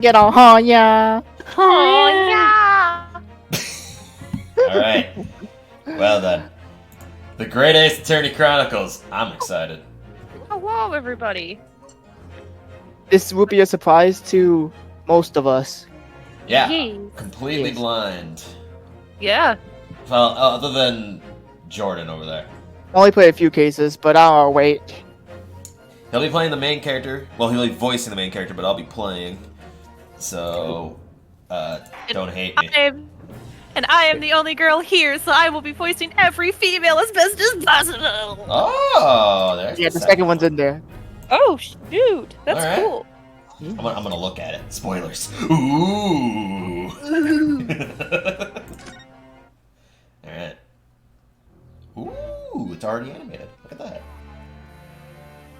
Get on, huh? Yeah. Oh yeah. Alright. Well then. The Great Ace Attorney Chronicles. I'm excited. Hello, everybody. This will be a surprise to most of us. Yeah. Yes. Completely Yes. blind. Yeah. Well, other than Jordan over there. Only played a few cases, but I'll wait. He'll be playing the main character. Well, he'll be voicing the main character, but I'll be playing. So, don't hate me. I am the only girl here, so I will be voicing every female as best as possible. Oh, there's Yeah, the second one's in there. Oh shoot, that's All right. cool. I'm gonna look at it. Spoilers. Ooh. Alright. Ooh, it's already animated. Look at that.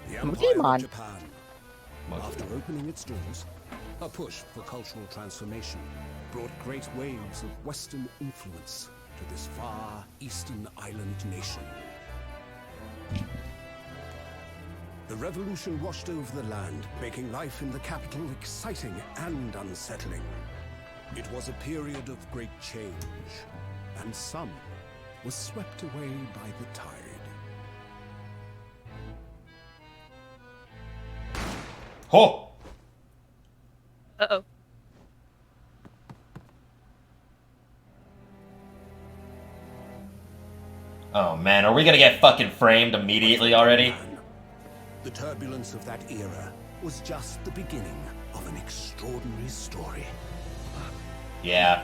The Come Empire on. of Japan, after opening its doors, a push for cultural transformation brought great waves of Western influence to this far eastern island nation. The revolution washed over the land, making life in the capital exciting and unsettling. It was a period of great change, and some was swept away by the tide. Oh! Uh-oh. Oh man, are we gonna get fucking framed immediately already? The turbulence of that era was just the beginning of an extraordinary story. Yeah.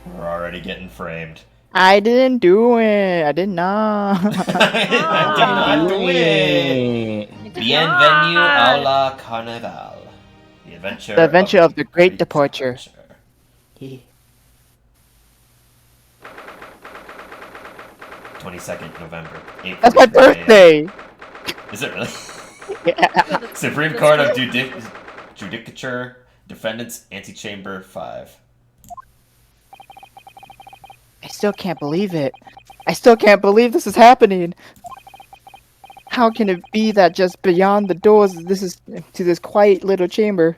We're already getting framed. I didn't do it. I did not. I did not do it! Bienvenue a la Carnival. The adventure of the Great Departure. 22nd November. 8:45 That's my a.m. birthday. Is it really? Yeah. Supreme Court of Judicature Defendants Antechamber 5. I still can't believe it. I still can't believe this is happening. How can it be that just beyond the doors to this quiet little chamber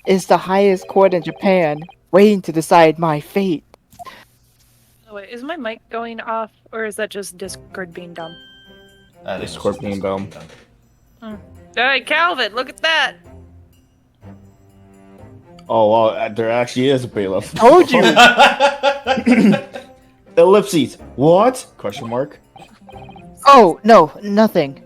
is the highest court in Japan, waiting to decide my fate? Oh, wait, is my mic going off, or is that just Discord being dumb? I think it's Discord just being Discord dumb. Hey, Calvin, look at that! Oh, wow, there actually is a bailiff. Told you. Ellipses. What? Question mark. Oh no, nothing.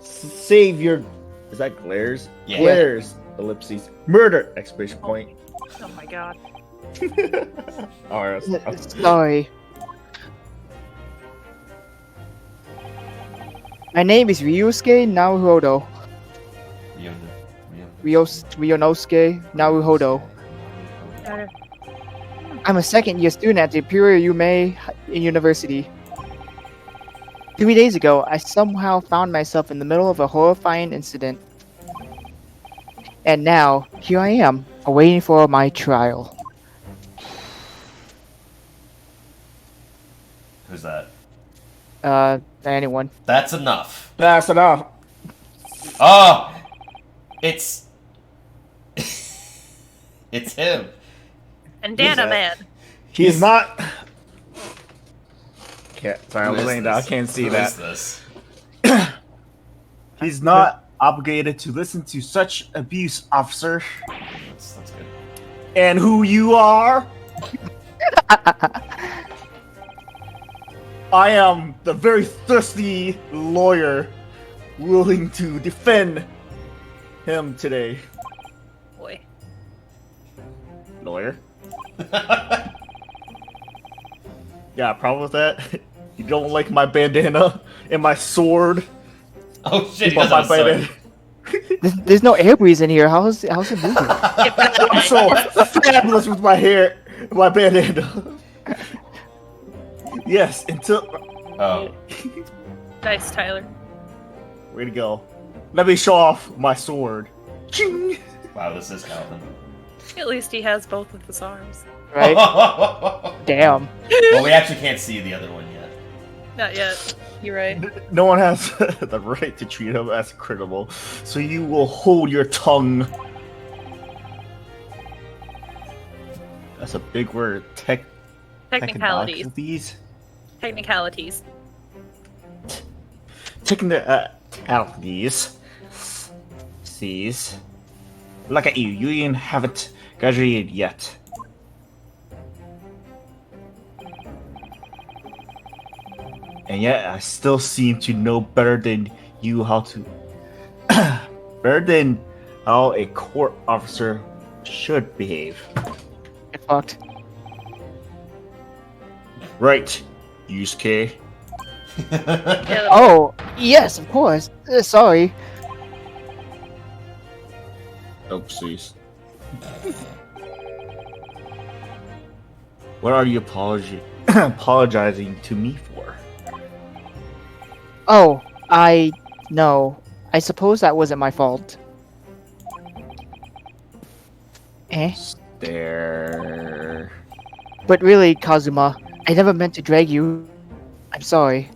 Save your. Is that glares? Yeah. Glares. Ellipses. Murder! Exclamation point. Oh my god. Alright. Sorry. My name is Ryusuke Naruhodo. Ryonosuke Naruhodo. I'm a second-year student at the Imperial Yume University. 3 days ago, I somehow found myself in the middle of a horrifying incident. And now, here I am, awaiting for my trial. Who's that? Anyone. That's enough. That's enough. Oh! It's... it's him. Bandana Man. He's not. Sorry, I'm Who is laying down. I this? can't see Who that. is this? He's not obligated to listen to such abuse, officer. That's good. And who you are? I am the very thirsty lawyer willing to defend him today. Boy. Lawyer? Yeah, problem with that? You don't like my bandana and my sword? Oh shit, he You does want have a my sword. bandana? There's no air breeze in here. How's it moving? I'm so fabulous with my hair, my bandana. Yes, until... Oh. Nice, Tyler. Way to go. Let me show off my sword. Ching! Wow, this is Calvin. At least he has both of his arms. Right? Well, Damn. we actually can't see the other one yet. Not yet. You're right. No one has the right to treat him as a criminal, so you will hold your tongue. That's a big word. Technicalities. Technicalities. Technicalities. Technicalities. Sees. Look at you. You even haven't graduated yet. And yet, I still seem to know better than you how to. Better than how a court officer should behave. Get fucked. Right, Yusuke. Yeah, Oh, yes, of course. Sorry. Oopsies. What are you apologizing to me for? Oh, no. I suppose that wasn't my fault. Eh? There. But really, Kazuma, I never meant to drag you. I'm sorry.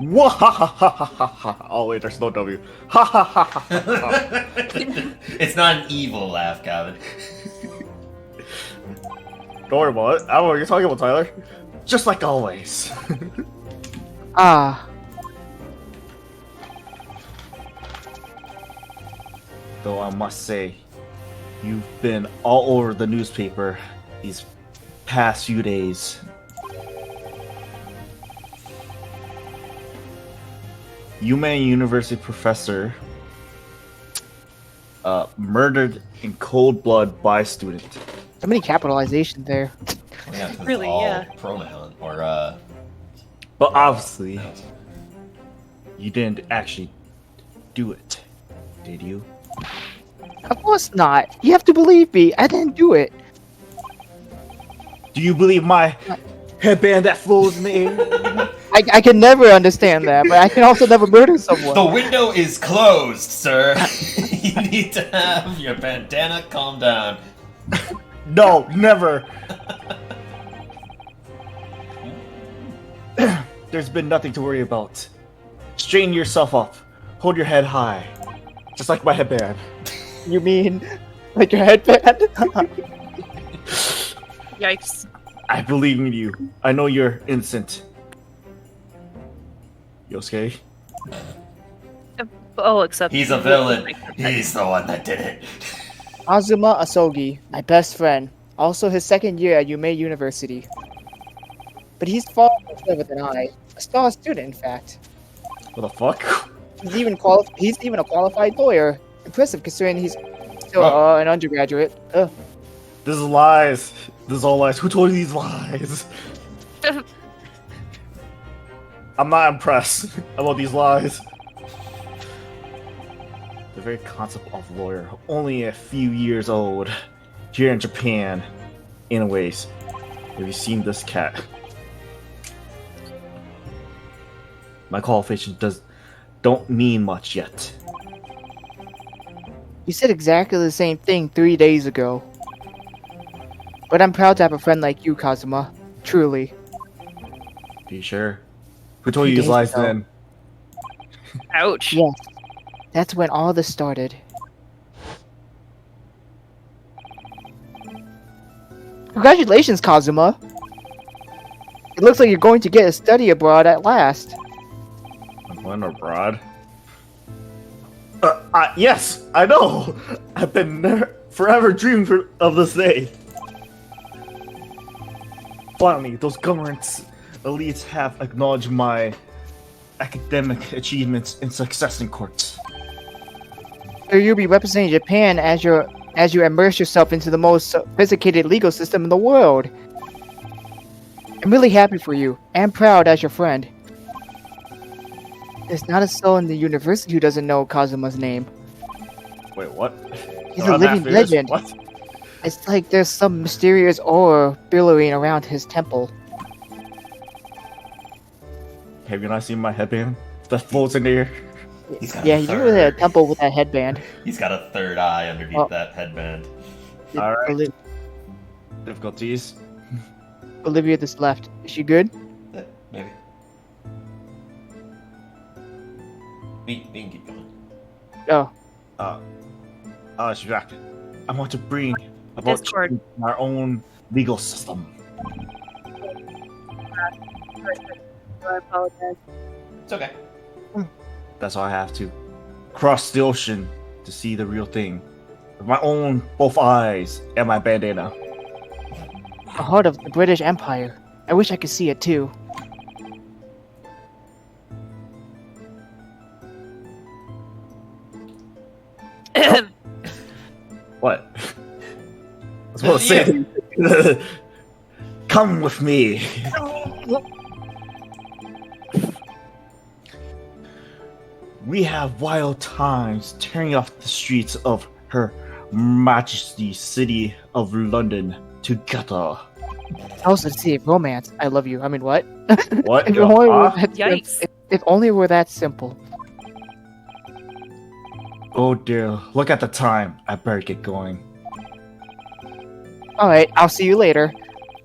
Wahahahaha. Oh wait, there's no W. Ha ha ha ha ha. It's not an evil laugh, Calvin. Don't worry about it. I don't know what you're talking about, Tyler. Just like always. Ah, Though I must say, you've been all over the newspaper these past few days. Yuma University professor murdered in cold blood by student. so many capitalizations there. Well, yeah, 'cause it's Really, all yeah. pronoun or But obviously, you didn't actually do it, did you? Of course not. You have to believe me. I didn't do it. Do you believe my headband that flows in the air? I can never understand that, but I can also never murder someone. the window is closed, sir. You need to have your bandana calm down. No, never. There's been nothing to worry about. Straighten yourself up. Hold your head high. Just like my headband. You mean like your headband? Yikes. I believe in you. I know you're innocent. Yosuke? Oh, except He's a villain. He's the one that did it. Azuma Asogi, my best friend. Also his second year at Yume University. But he's far more clever than I. A star student, in fact. What the fuck? He's even a qualified lawyer. Impressive considering he's still an undergraduate. Ugh. This is lies. This is all lies. Who told you these lies? I'm not impressed about these lies. The very concept of lawyer, only a few years old, here in Japan. Anyways, have you seen this cat? My qualifications don't mean much yet. You said exactly the same thing 3 days ago. But I'm proud to have a friend like you, Kazuma. Truly. Are you sure? Who told you 3 these days lies ago. then? Ouch. Yes. That's when all this started. Congratulations, Kazuma! It looks like you're going to get a study abroad at last. I'm going abroad? Yes, I know! I've been forever dreaming of this day. Finally, those government elites have acknowledged my academic achievements and success in courts. So you'll be representing Japan as you immerse yourself into the most sophisticated legal system in the world. I'm really happy for you, and proud as your friend. There's not a soul in the university who doesn't know Kazuma's name. Wait, what? He's a living legend. What? It's like there's some mysterious aura billowing around his temple. Have you not seen my headband that floats in the air? He's got Yeah, a he's really a third. temple with that headband. He's got a third eye underneath Oh. that headband. Alright. Oli- Difficulties. Olivia this left. Is she good? We can keep going. Oh, Jack, I want to bring about Discord. change in our own legal system. I apologize. It's okay. That's why I have to cross the ocean to see the real thing. With my own both eyes and my bandana. the heart of the British Empire. I wish I could see it too. What? I was supposed to say, come with me. We have wild times tearing off the streets of Her Majesty's City of London together. Also, the city of romance. I love you. I mean, what? What? If only were Huh? that Yikes. if only were that simple. Oh dear, look at the time. I better get going. All right, I'll see you later.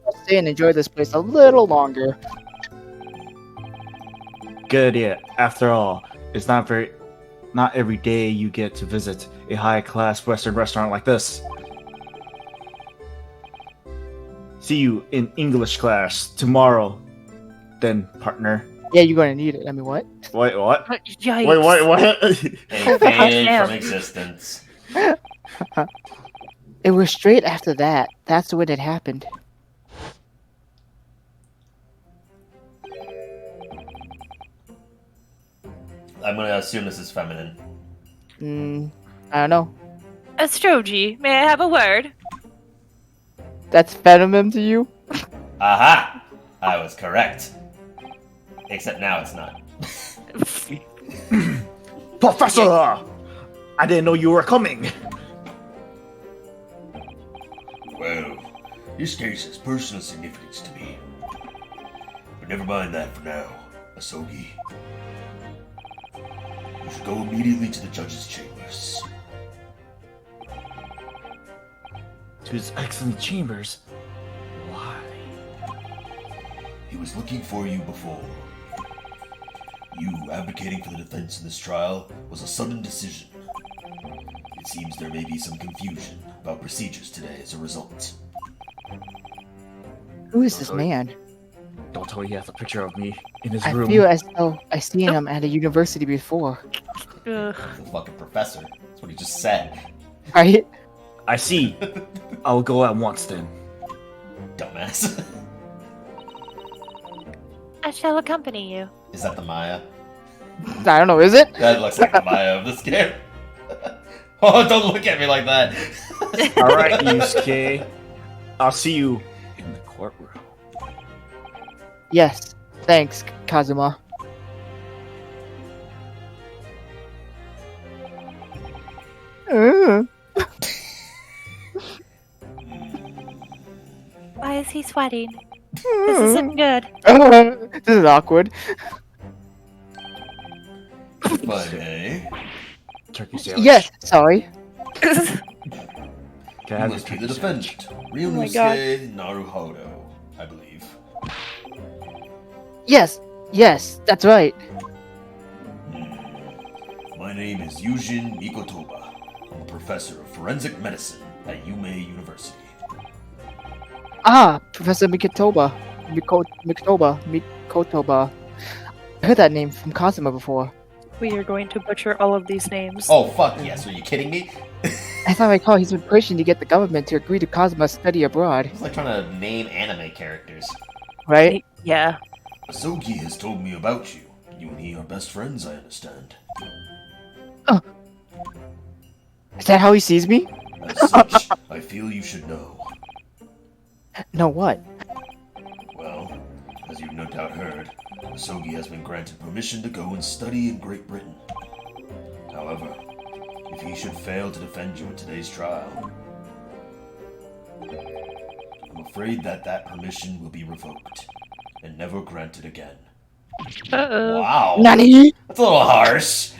I'll stay and enjoy this place a little longer. Good idea. After all, it's not every day you get to visit a high-class Western restaurant like this. See you in English class tomorrow, then, partner. Yeah, you're gonna need it. I mean, what? Wait, what? Yikes. Wait, what? And faded from existence. It was straight after that. That's when it happened. I'm gonna assume this is feminine. I don't know. Astroji, may I have a word? That's feminine to you? Aha! I was correct. Except now it's not. Professor! I didn't know you were coming. Well, this case has personal significance to me. But never mind that for now, Asogi. You should go immediately to the judge's chambers. To his excellent chambers. Why? He was looking for you before. You advocating for the defense in this trial was a sudden decision. It seems there may be some confusion about procedures today as a result. Who is this man? Don't tell me he has a picture of me in his I room. feel as though I seen him at a university before. Ugh. The fucking professor. That's what he just said. Right? I see. I'll go at once then. Dumbass. I shall accompany you. Is that the Maya? I don't know, is it? That looks like the Maya of this game. Oh, don't look at me like that. Alright, Yusuke. I'll see you in the courtroom. Yes. Thanks, Kazuma. Why is he sweating? This isn't good. This is awkward. But hey, Turkey sandwich. Yes, sorry. Can I he have must your be the turkey sandwich? defendant. Oh my God. Ryunosuke Naruhodo, I believe. Yes, that's right. My name is Yujin Mikotoba. I'm a professor of forensic medicine at Yume University. Ah, Professor Mikotoba. Mikotoba. I heard that name from Kazuma before. We are going to butcher all of these names. Oh, fuck yes. Are you kidding me? I thought I recall he's been pushing to get the government to agree to Kazuma's study abroad, It's like trying to name anime characters. right? Yeah. Asogi has told me about you. You and he are best friends, I understand. Is that how he sees me? As such, I feel you should know. No, what? Well, as you've no doubt heard, Asogi has been granted permission to go and study in Great Britain. However, if he should fail to defend you in today's trial, I'm afraid that permission will be revoked and never granted again. Uh-oh. Wow. Nani? That's a little harsh.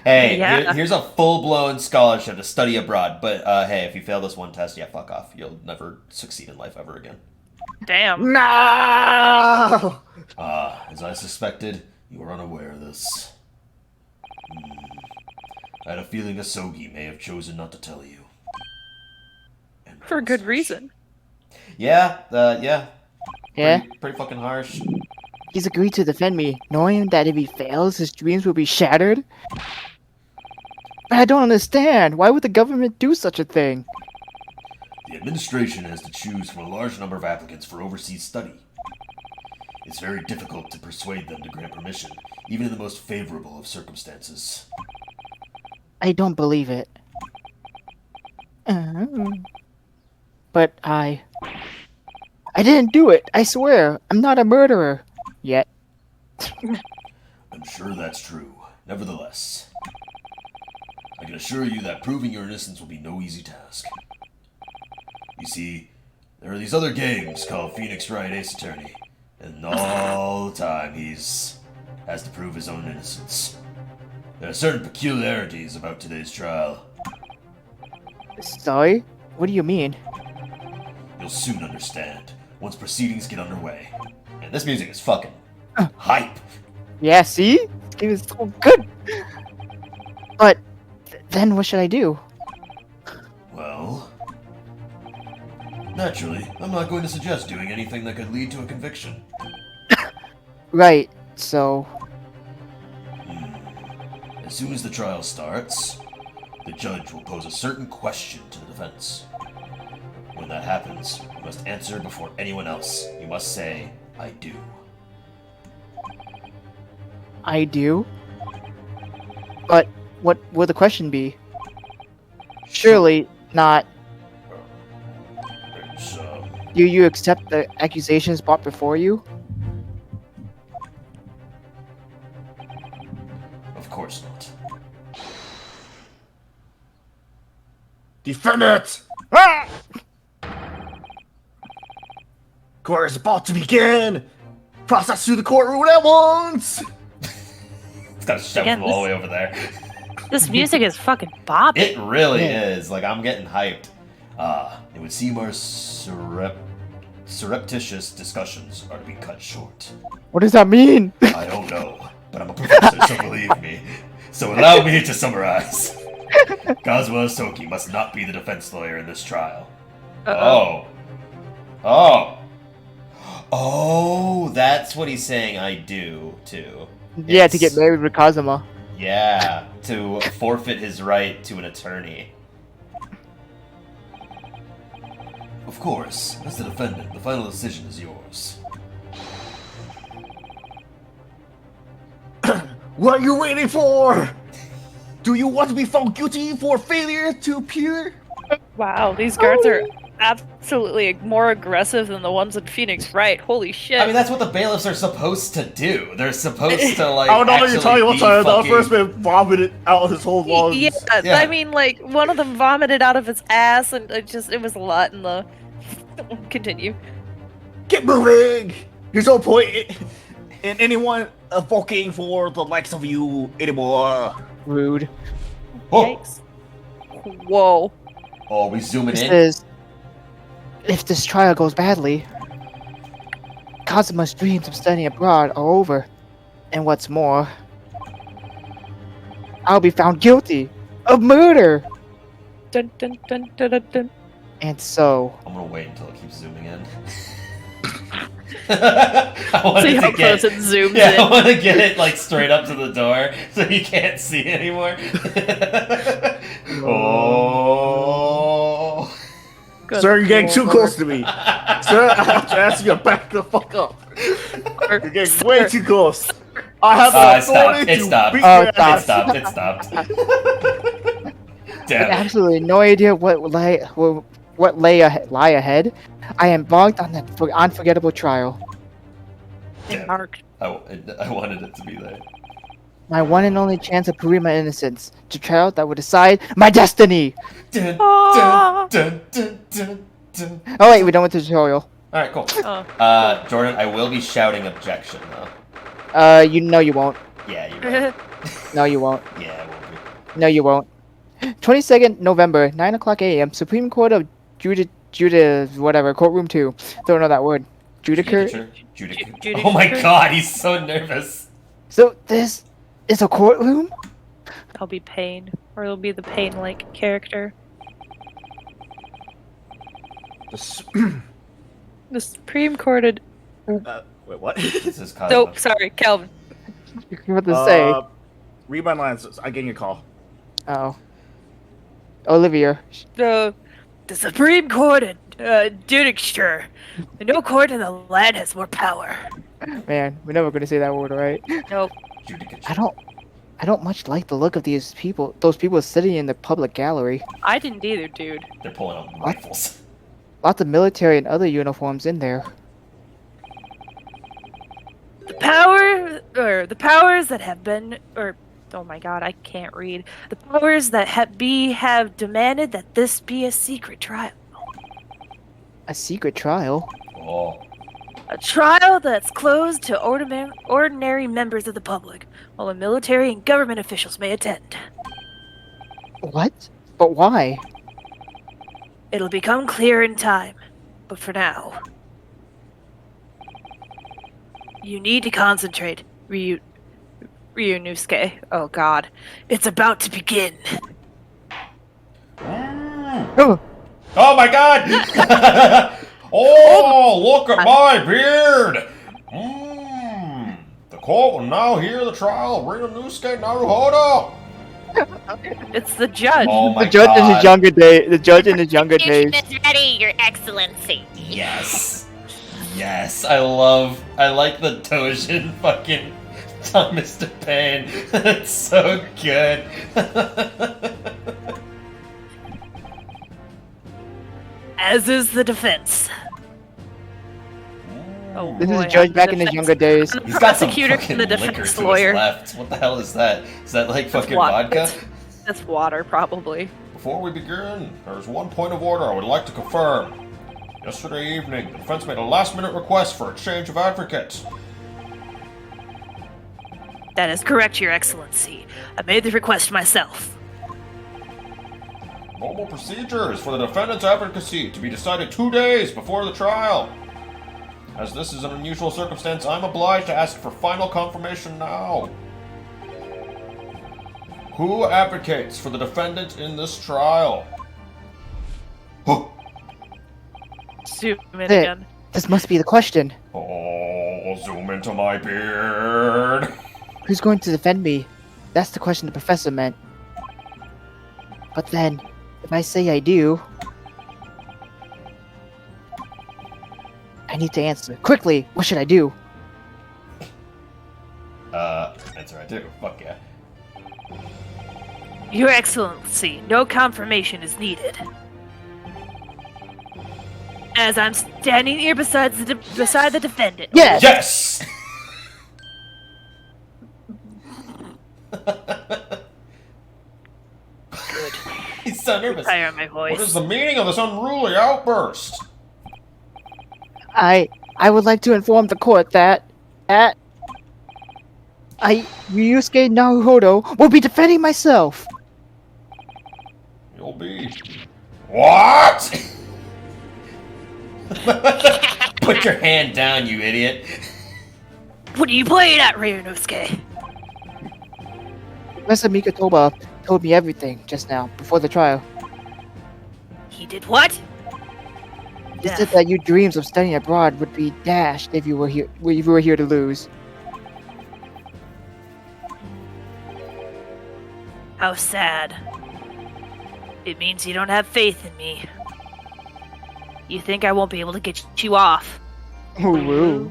Hey, Yeah. here's a full-blown scholarship to study abroad, but hey, if you fail this one test, yeah, fuck off. You'll never succeed in life ever again. Damn. No! As I suspected, you were unaware of this. I had a feeling Asogi may have chosen not to tell you. And For good reason. Yeah, yeah. Yeah? Pretty fucking harsh. He's agreed to defend me, knowing that if he fails, his dreams will be shattered? But I don't understand. Why would the government do such a thing? The administration has to choose from a large number of applicants for overseas study. It's very difficult to persuade them to grant permission, even in the most favorable of circumstances. I don't believe it. But I didn't do it. I swear. I'm not a murderer. Yet. I'm sure that's true. Nevertheless, I can assure you that proving your innocence will be no easy task. You see, there are these other games called Phoenix Wright Ace Attorney, and all the time has to prove his own innocence. There are certain peculiarities about today's trial. Sorry? What do you mean? You'll soon understand once proceedings get underway. And this music is fucking hype. Yeah, see? This game is so good. But then what should I do? Well, naturally, I'm not going to suggest doing anything that could lead to a conviction. Right, so As soon as the trial starts, the judge will pose a certain question to the defense. When that happens, you must answer before anyone else. You must say, I do. I do? But what would the question be? Surely not, It's, do you accept the accusations brought before you? of course not. Defend it! Court is about to begin! Process through the courtroom at once! It's got a shove Again, from all the way over there. This music is fucking bopping. It really Yeah. is. Like, I'm getting hyped. It would seem our surreptitious discussions are to be cut short. What does that mean? I don't know, but I'm a professor, so believe me. So allow me to summarize. Kazuo Asoki must not be the defense lawyer in this trial. Oh. Oh. Oh, that's what he's saying I do, too. Yeah, to It's- get married with Kazuma. Yeah, to forfeit his right to an attorney. Of course, as the defendant, the final decision is yours. What are you waiting for? Do you want to be found guilty for failure to appear? Wow, these guards are absolutely more aggressive than the ones in Phoenix Wright. Holy shit. I mean, that's what the bailiffs are supposed to do. They're supposed to, like, I don't know what you're talking about, be Tyler. The fucking- first man vomited out his whole lungs. yeah, Yeah. I mean, like, one of them vomited out of his ass, and it was a lot in the... Continue. Get moving! There's no point in anyone advocating for the likes of you anymore. Rude. Whoa. Yikes. Whoa. Oh, are we zooming This in? is... If this trial goes badly, Kazuma's dreams of studying abroad are over. And what's more, I'll be found guilty of murder! Dun dun dun dun dun dun. And so, I'm gonna wait until it keeps zooming in. I want See it how to get, close it zooms yeah, I in. want to get it like straight up to the door so you can't see anymore. Oh. Good Sir, you're getting too lord. close to me. Sir, I have to ask you to back the fuck up. You're getting way too close. I have the It stopped. authority It to stopped. beat Oh, your it ass. It stopped. I have Damn it. absolutely no idea what lie ahead. I am bogged on that unforgettable trial. And Mark. I wanted it to be there. My one and only chance of proving my innocence. The trial that would decide my destiny! Dun, Ah. dun, dun, dun, dun. Oh wait, we're done with the tutorial. Alright, cool. Oh. Jordan, I will be shouting objection though. You know you won't. Yeah, you're right. No, you won't. Yeah, I will be. No, you won't. 22nd November, 9 o'clock a.m. Supreme Court of whatever, courtroom 2. Don't know that word. Judicature? Judicature. Oh my god, he's so nervous. So this is a courtroom? I'll be pain. Or it'll be the Pain-like character. The Supreme Court. Wait, what? This is kind Oh, of sorry, Calvin. What to say? Read my lines. I'm getting your call. Oh. Olivia. The Supreme Court in Dudixture. No court in the land has more power. Man, we're never gonna say that word, right? Nope. I don't much like the look of these people. Those people sitting in the public gallery. I didn't either, dude. They're pulling out rifles. Lots of military and other uniforms in there. The powers that have been, oh my god, I can't read. The powers that have demanded that this be a secret trial. A secret trial? Oh. A trial that's closed to ordinary members of the public, while the military and government officials may attend. What? But why? It'll become clear in time, but for now, you need to concentrate, Ryunosuke. Oh god. It's about to begin. Oh, Oh my god! Oh, look at my beard! The court will now hear the trial of Ryunosuke Naruhodo! It's the judge. Oh my the judge god. in his younger day. The judge in his younger days. Execution is ready, Your Excellency. Yes. Yes, I like the Tojin fucking Mr. Pain. It's so good. As is the defense. Oh, This is boy, a judge I'm back the in his defense- younger days. I'm the He's got some prosecutor fucking and the liquor defense to lawyer. his left. What the hell is that? Is that like fucking wa- vodka? That's water, probably. Before we begin, there's one point of order I would like to confirm. Yesterday evening, the defense made a last-minute request for a change of advocates. That is correct, Your Excellency. I made the request myself. Normal procedure is for the defendant's advocacy to be decided 2 days before the trial. As this is an unusual circumstance, I'm obliged to ask for final confirmation now. Who advocates for the defendant in this trial? Huh. Zoom in Hey. again. This must be the question. Oh, zoom into my beard. Who's going to defend me? That's the question the professor meant. But then, if I say I do, I need to answer. Quickly, what should I do? Answer I do. Fuck yeah. Your Excellency, no confirmation is needed. As I'm standing here beside the defendant. Yes! Yes! Good. He's so nervous. Fire on my voice. What is the meaning of this unruly outburst? I would like to inform the court that Ryusuke Naruhodo will be defending myself. You'll be... What? Put your hand down, you idiot. What are you playing at, Ryunosuke? Professor Mikotoba told me everything just now, before the trial. He did what? He said that your dreams of studying abroad would be dashed if you were here to lose. How sad. It means you don't have faith in me. You think I won't be able to get you off. Ooh.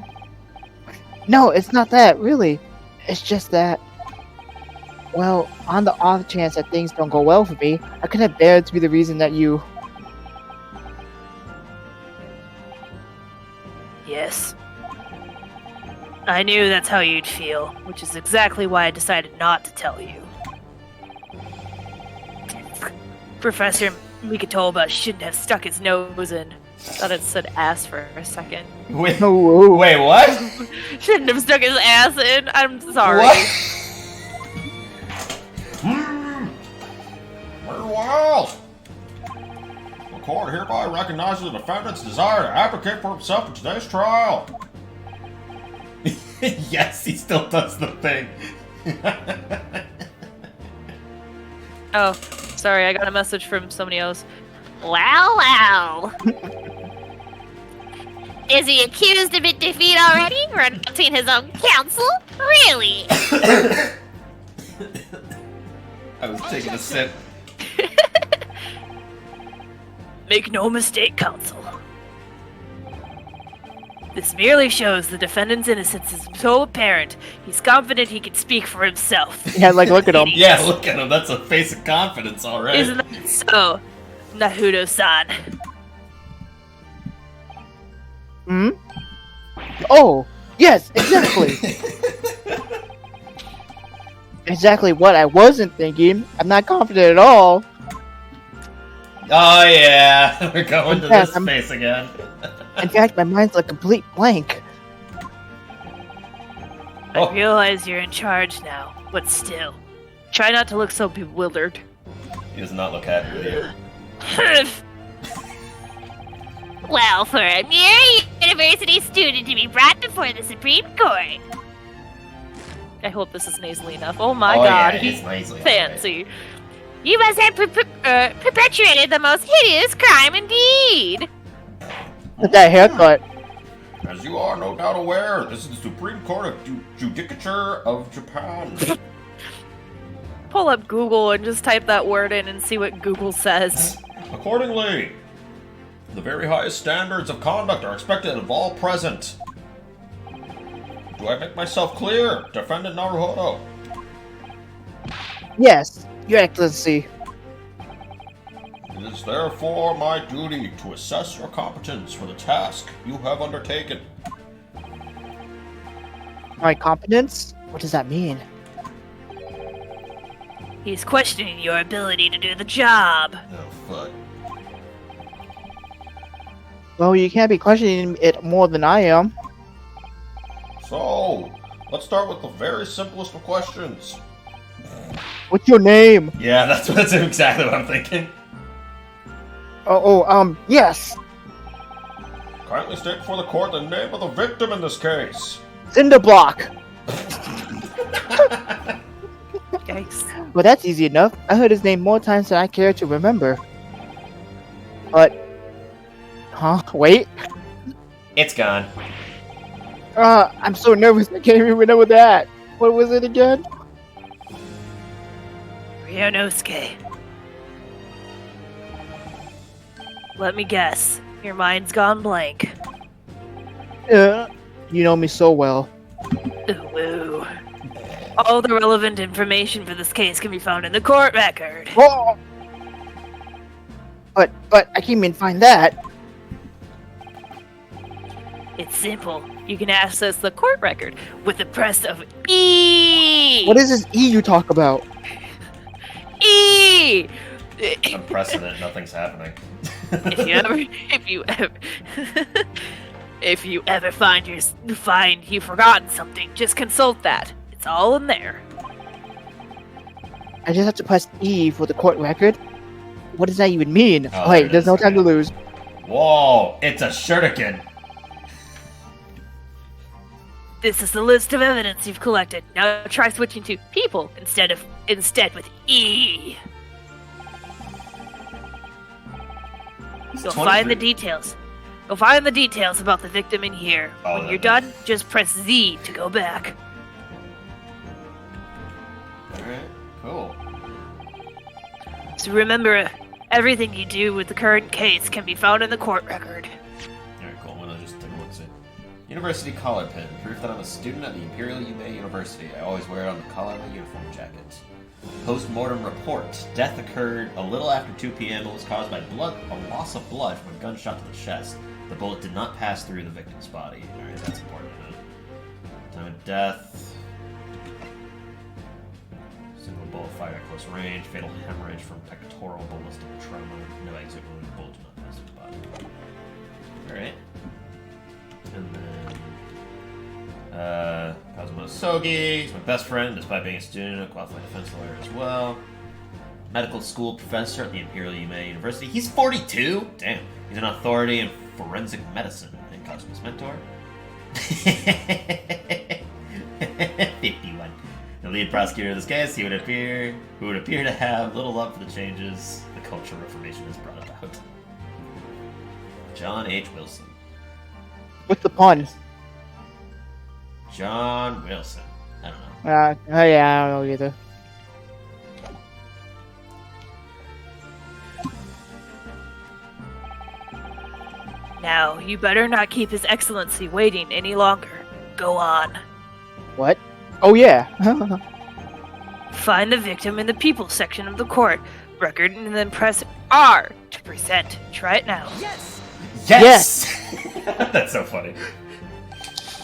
No, it's not that, really. It's just that... Well, on the off chance that things don't go well for me, I couldn't bear to be the reason that you... Yes. I knew that's how you'd feel, which is exactly why I decided not to tell you. Professor Mikotoba shouldn't have stuck his nose in. Thought it said ass for a second. Wait, Ooh. wait, what? Shouldn't have stuck his ass in. I'm sorry. What? Very well. The court hereby recognizes the defendant's desire to advocate for himself in today's trial. Yes, he still does the thing. Oh, sorry, I got a message from somebody else. Wow, wow. Is he accused of defeat already? Renouncing his own counsel? Really? I was taking a sip. Make no mistake, Counsel. This merely shows the defendant's innocence is so apparent, he's confident he can speak for himself. Yeah, like, look at him. Yeah, look at him. That's a face of confidence, all right. Isn't that so, Naruto-san? Hmm? Oh, yes, exactly. Exactly what I wasn't thinking. I'm not confident at all. Oh yeah, we're going to Yes, this I'm- space again. In fact, my mind's a complete blank. Oh. I realize you're in charge now, but still. Try not to look so bewildered. He does not look happy with you. Well, for a mere university student to be brought before the Supreme Court. I hope this is nasally enough. Oh my Oh, god, yeah, he's it's nicely fancy. You must have perpetrated the most hideous crime indeed. With that haircut. As you are no doubt aware, this is the Supreme Court of Judicature of Japan. Pull up Google and just type that word in and see what Google says. Accordingly, the very highest standards of conduct are expected of all present. Do I make myself clear, Defendant Naruhodo? Yes, Your Excellency. It is therefore my duty to assess your competence for the task you have undertaken. My competence? What does that mean? He's questioning your ability to do the job. Oh, fuck. Well, you can't be questioning it more than I am. So, let's start with the very simplest of questions. What's your name? Yeah, that's exactly what I'm thinking. Yes. Kindly state before the court the name of the victim in this case. Cinderblock. Yikes. Well, that's easy enough. I heard his name more times than I care to remember. But... Huh? Wait. It's gone. I'm so nervous I can't even remember that. What was it again? Ryonosuke. Let me guess. Your mind's gone blank. You know me so well. Ooh, ooh. All the relevant information for this case can be found in the court record. Oh! But I can't even find that. It's simple. You can access the court record with the press of E. What is this E you talk about? E? I'm pressing it, nothing's happening. If you ever find you've forgotten something, just consult that. It's all in there. I just have to press E for the court record? What does that even mean? Oh, Wait, there it there's is. no time to lose. Whoa, it's a shuriken. This is the list of evidence you've collected. Now try switching to people instead with E. You'll find the details. You'll find the details about the victim in here. Oh, When you're okay. done, just press Z to go back. Alright, cool. So remember, everything you do with the current case can be found in the court record. Alright, cool. I'm gonna just take a look. See. University collar pin. Proof that I'm a student at the Imperial Yume University. I always wear it on the collar of my uniform jacket. Post-mortem report. Death occurred a little after 2 p.m. It was caused by a loss of blood from a gunshot to the chest. The bullet did not pass through the victim's body. Alright, that's important to know. Time of death. Single bullet fired at close range. Fatal hemorrhage from pectoral ballistic trauma. No exit wound. Bullet did not pass through the body. Alright. And then... Kazuma Sogi, he's my best friend, despite being a student, a qualified defense lawyer as well. Medical school professor at the Imperial Yume University. He's 42? Damn. He's an authority in forensic medicine and Kazuma's mentor. 51. The lead prosecutor in this case, who would appear to have little love for the changes the cultural reformation has brought about. John H. Wilson. What's the pun? John Wilson. I don't know. Yeah, I don't know either. Now, you better not keep His Excellency waiting any longer. Go on. What? Oh yeah. Find the victim in the people section of the court record and then press R to present. Try it now. Yes! Yes! That's so funny.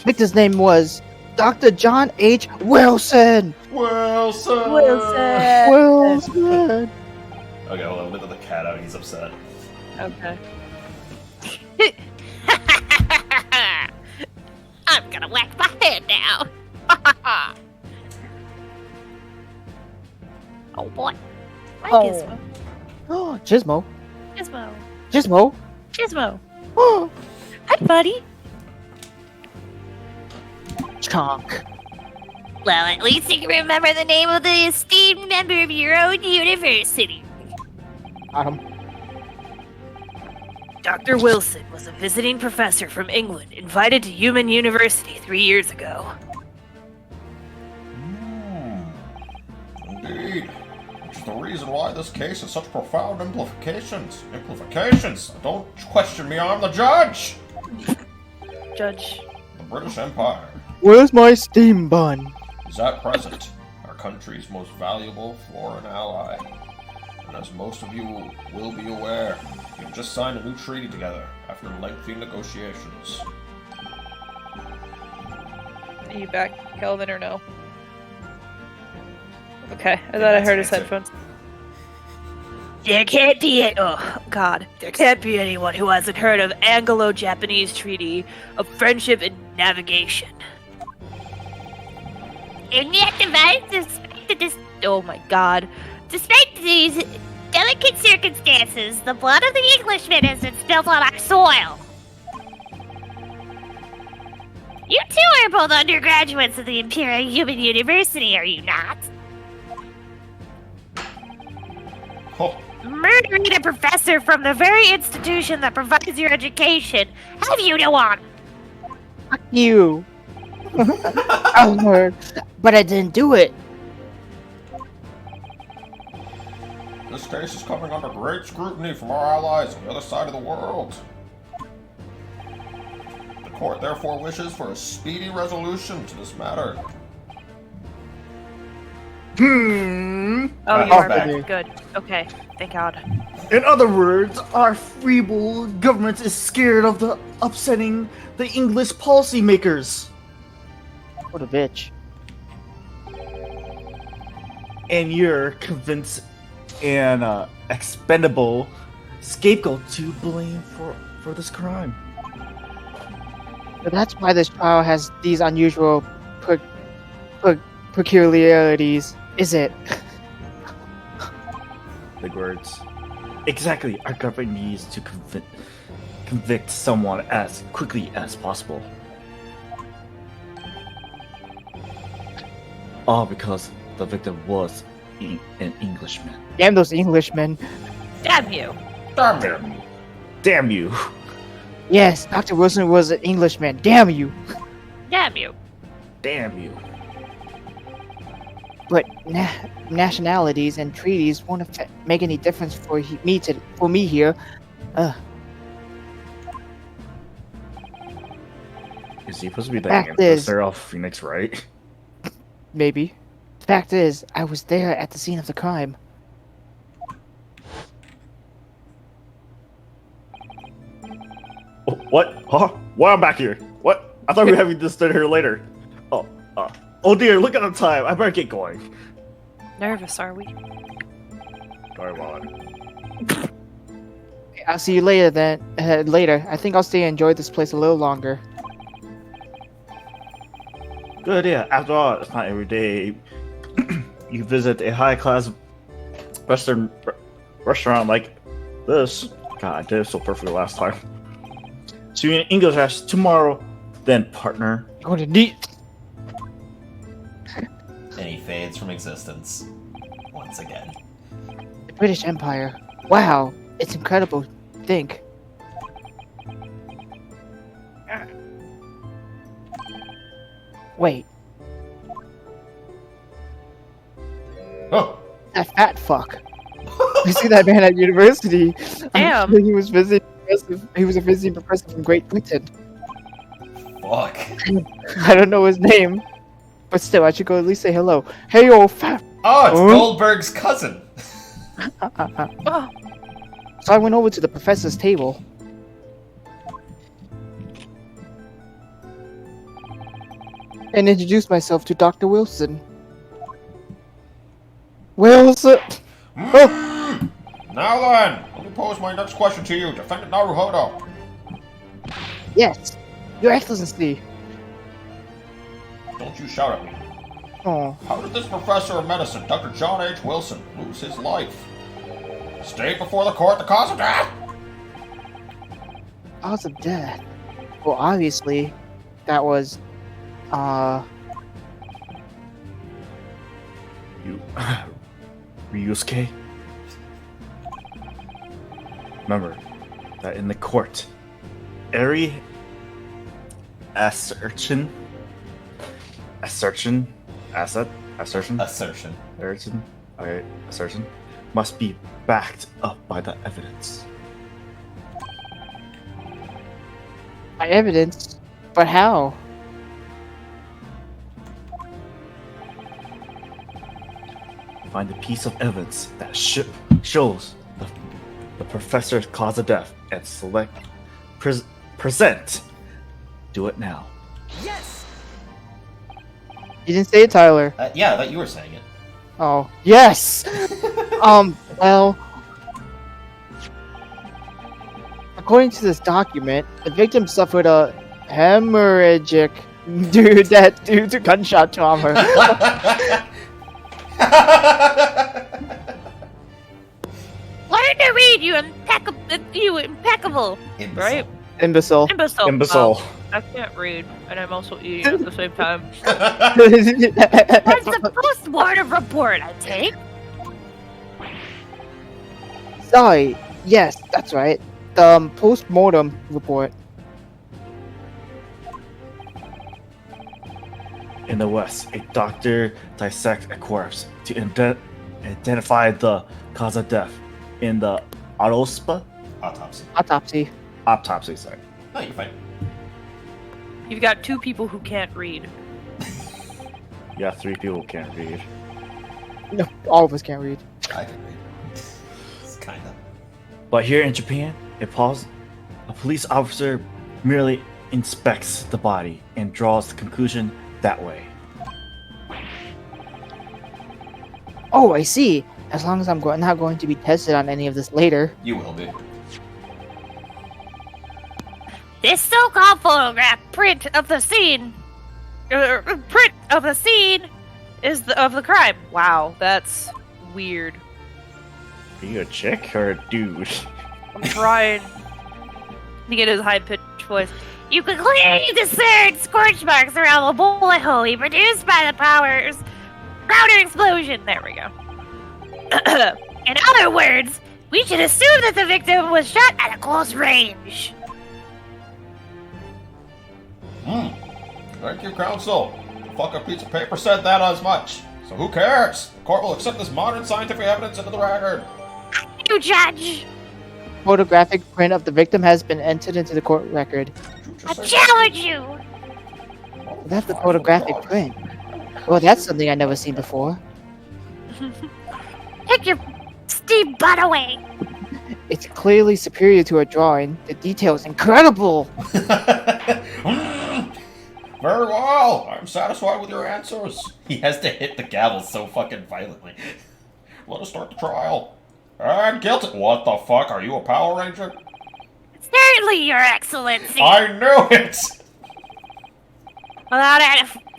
Victor's name was Dr. John H. Wilson. Wilson! Wilson. Okay, hold on. Let the cat out. He's upset. Okay. I'm gonna whack my head now. Oh boy. Hi, Oh. Gizmo. Oh, Gizmo. Gizmo. Gizmo. Gizmo. Oh, Hi, buddy. Chonk. Well, at least you can remember the name of the esteemed member of your own university. Got him. Dr. Wilson was a visiting professor from England invited to Human University 3 years ago. Indeed. Which is the reason why this case has such profound implications. Don't question me, I'm the judge! Judge. The British Empire Where's my steam bun? is at present our country's most valuable foreign ally. And as most of you will be aware, we have just signed a new treaty together after lengthy negotiations. Are you back, Kelvin, or no? Okay, I thought I heard his headphones. There can't be there can't be anyone who hasn't heard of Anglo-Japanese Treaty of Friendship and Navigation. In that device, Oh my god. despite these delicate circumstances, the blood of the Englishman has been spilled on our soil. You two are both undergraduates of the Imperial Human University, are you not? Oh, Murdering a professor from the very institution that provides your education. Have you no honor? Fuck you. But I didn't do it. this case is coming under great scrutiny from our allies on the other side of the world. The court therefore wishes for a speedy resolution to this matter. Oh, you he's are back. back. Good. Okay. Thank God. In other words, our feeble government is scared of the upsetting the English policymakers. What a bitch. And you're convinced an expendable scapegoat to blame for this crime. But that's why this trial has these unusual peculiarities, is it? Big words. Exactly. Our government needs to convict someone as quickly as possible. All because the victim was an Englishman. Damn those Englishmen. Damn you. Damn you. Damn you. Yes, Dr. Wilson was an Englishman. Damn you. Damn you. Damn you. But nationalities and treaties won't make any difference for me here. Is he supposed to be the Fact ancestor of Phoenix, right? Maybe. Fact is, I was there at the scene of the crime. Oh, what? Huh? Why I'm back here? What? I thought we were having this dinner here later. Oh dear, look at the time. I better get going. Nervous, are we? Sorry, on. I'll see you later then. Later. I think I'll stay and enjoy this place a little longer. Good idea. After all, it's not every day you visit a high-class Western restaurant like this. God, I did it so perfectly last time. See you in English class tomorrow, then, partner. Going to need. Any decades from existence. Once again. The British Empire. Wow, it's incredible. Think. Wait, Oh! that fat fuck. I see that man at university. Damn. I'm sure he was visiting. He was a visiting professor from Great Britain. Fuck. I don't know his name, but still, I should go at least say hello. Hey, old fat. Oh, it's Huh? Goldberg's cousin! Oh, So I went over to the professor's table. And introduced myself to Dr. Wilson. Wilson! Oh! Now then, let me pose my next question to you, Defendant Naruhodo. Yes, Your Excellency. Don't you shout at me. Oh, How did this professor of medicine, Dr. John H. Wilson, lose his life? State before the court the cause of death! cause of death. Well, obviously, that was, You, Ryusuke. Remember that in the court, every assertion, assertion must be backed up by the evidence. by evidence. But how? Find a piece of evidence that shows the professor's cause of death and present. Do it now. You didn't say it, Tyler. Yeah, I thought you were saying it. Oh, yes! Well... According to this document, the victim suffered a hemorrhagic death due to gunshot trauma. Learn to read, you impeccable. Imbecile. right? Imbecile. Imbecile. Imbecile. Oh, I can't read, and I'm also eating at the same time. That's the post-mortem report, I take. Sorry. Yes, that's right. The post-mortem report. In the West, a doctor dissects a corpse to identify the cause of death. In the autopsy, Autopsy. sorry. No, you're fine. You've got two people who can't read. Yeah, 3 people can't read. No, all of us can't read. I can read. It's kinda. But here in Japan, a police officer merely inspects the body and draws the conclusion that way. Oh, I see. As long as I'm not going to be tested on any of this later. You will be. This so-called photograph print of the scene Is of the crime. Wow, that's weird. Are you a chick or a dude? I'm trying to get his high-pitched voice. You can clearly discern scorch marks around the bullet hole he produced by the powder explosion. There we go. In other words, we should assume that the victim was shot at a close range. Thank you, counsel. The fucking piece of paper said that as much. So who cares? The court will accept this modern scientific evidence into the record. You judge. Photographic print of the victim has been entered into the court record. I challenge you. That's the photographic print. Well, that's something I've never seen before. Take your steam butt away. It's clearly superior to a drawing. The detail is incredible. Very well. I'm satisfied with your answers. He has to hit the gavel so fucking violently. Let us start the trial. And guilty. What the fuck? Are you a Power Ranger? Certainly, Your Excellency. I knew it!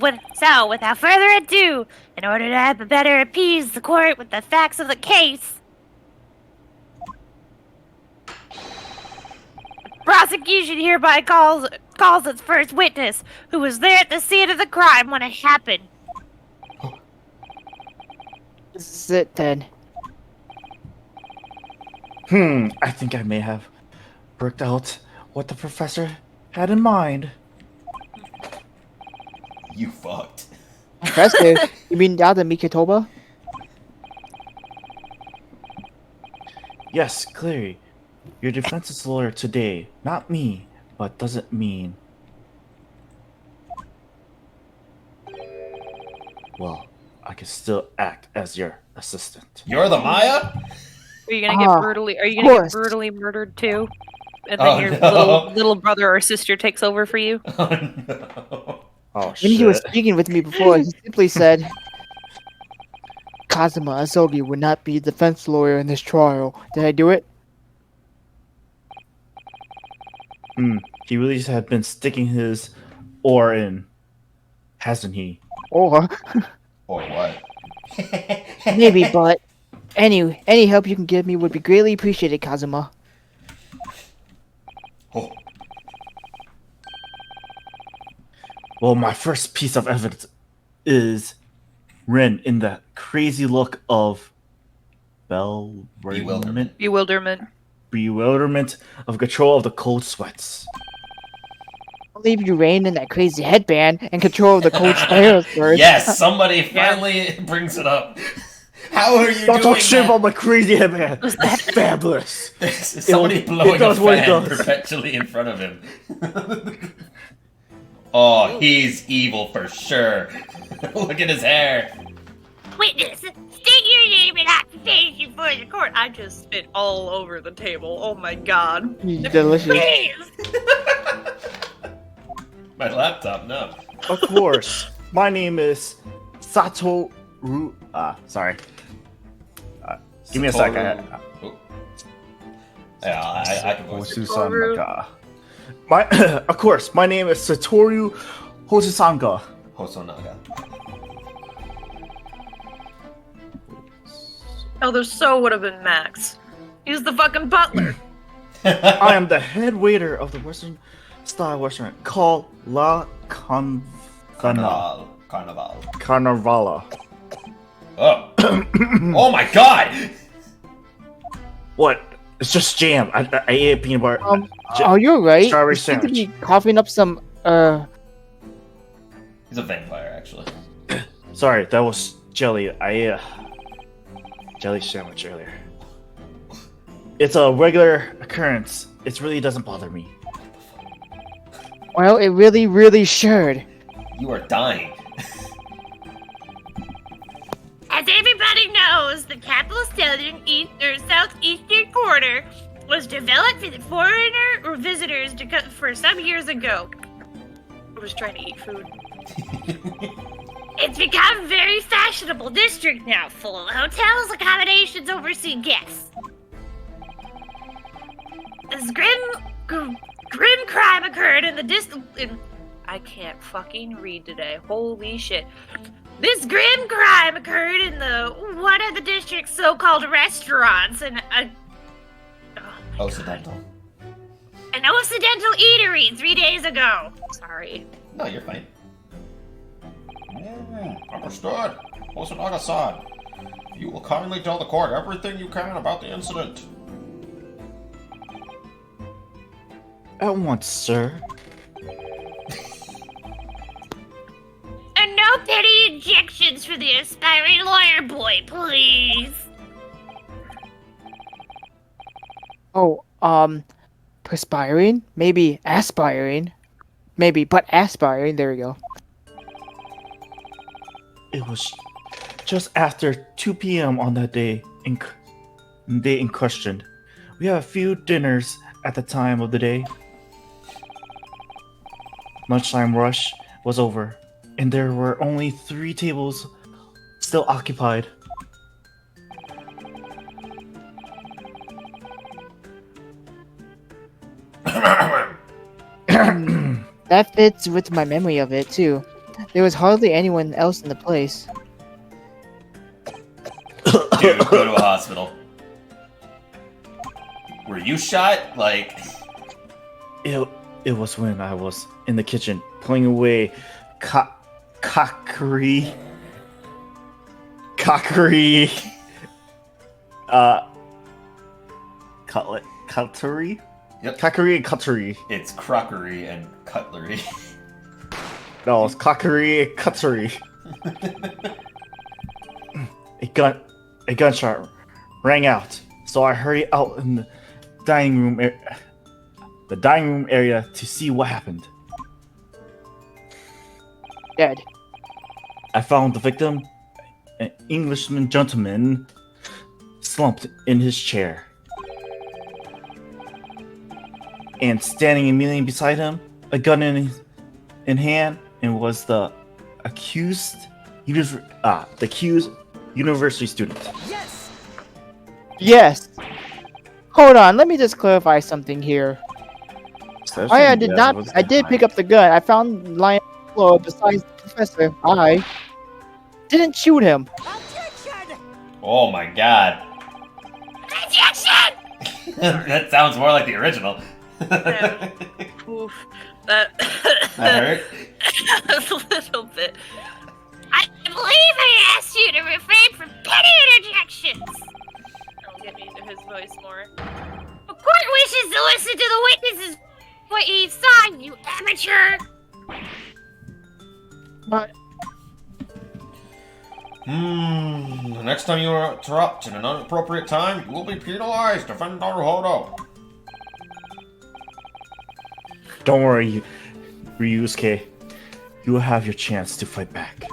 Without further ado, in order to better appease the court with the facts of the case, the prosecution hereby calls its first witness, who was there at the scene of the crime when it happened. it then. I think I may have worked out what the professor had in mind. You fucked. Professor, you mean Yada Mikitoba? Yes, clearly. Your defense's lawyer today, not me, but doesn't mean... Well, I can still act as your assistant. You're the Maya? Are you gonna get Ah, brutally? Are you of gonna get course. brutally murdered too? And Oh, then your no. little brother or sister takes over for you? Oh no. Oh, When shit. he was speaking with me before, he simply said, Kazuma Asogi would not be defense lawyer in this trial. Did I do it? He really had been sticking his oar in, hasn't he? Or Or what? maybe, but any help you can give me would be greatly appreciated, Kazuma. Oh, Well, my first piece of evidence is Ren in that crazy look of Bewilderment. bewilderment of control of the cold sweats. I'll leave you reign in that crazy headband and control of the cold swears first. Yes, somebody finally brings it up. How are you Don't doing talk shit that? about my crazy headband. It's fabulous. Somebody It blowing a does what it fan does. perpetually in front of him. Oh, he's evil for sure. Look at his hair. Witness, state your name and occupation for the court. I just spit all over the table. Oh my god. Delicious. Please. My laptop, no. Of course. My name is Satoru. Sorry. Give me a second. Oh. Yeah, I can voice it. Hosusanga. My, of course, my name is Satoru Hosusanga. Hosonaga. Oh, there so would have been Max. He's the fucking butler. I am the head waiter of the Western style restaurant called La Carnival. Carnavala. Oh. Oh my god! What? It's just jam. I ate a peanut butter. Oh, you're right. Strawberry You seem to be sandwich. coughing up some, He's a vampire, actually. Sorry, that was jelly. I ate a jelly sandwich earlier. It's a regular occurrence. It really doesn't bother me. well, it really, really should. You are dying. As everybody knows, the capital southeastern quarter was developed for the foreigner or visitors to come for some years ago. I was trying to eat food. It's become a very fashionable district now, full of hotels, accommodations, overseas guests. This grim crime occurred in the I can't fucking read today. Holy shit. This grim crime occurred in one of the district's so-called restaurants, and Occidental. an Occidental eatery 3 days ago. Sorry. No, you're fine. Understood. Hosonaga-san. You will kindly tell the court everything you can about the incident. At once, sir. And no petty injections for the aspiring lawyer boy, please. Oh, perspiring? Maybe aspiring? Maybe, but aspiring. There we go. It was just after 2 p.m. on that day in question. We had a few dinners at the time of the day. Lunchtime rush was over, and there were only 3 tables still occupied. That fits with my memory of it, too. There was hardly anyone else in the place. Dude, go to a hospital. Were you shot? Like... It was when I was in the kitchen pulling away cockery Cutlery? Yep. Cockery and cutlery. It's crockery and cutlery. No, it's cockery and cutlery. A gunshot rang out, so I hurried out in the dining room area to see what happened. Dead. I found the victim, an Englishman gentleman, slumped in his chair. And standing immediately beside him, a gun in hand, and was the accused university student. Yes. Hold on. Let me just clarify something here. I did not. I did pick up the gun. I found lying on the floor besides the professor. I didn't shoot him. Oh my god. Objection! That sounds more like the original. Oof. That That hurt? a little bit. I believe I asked you to refrain from petty interjections. I'll get into his voice more. The court wishes to listen to the witnesses what he saw, you amateur. But The next time you interrupt in an inappropriate time, you will be penalized. Defend Naruhodo. Don't worry, Ryusuke. You will have your chance to fight back.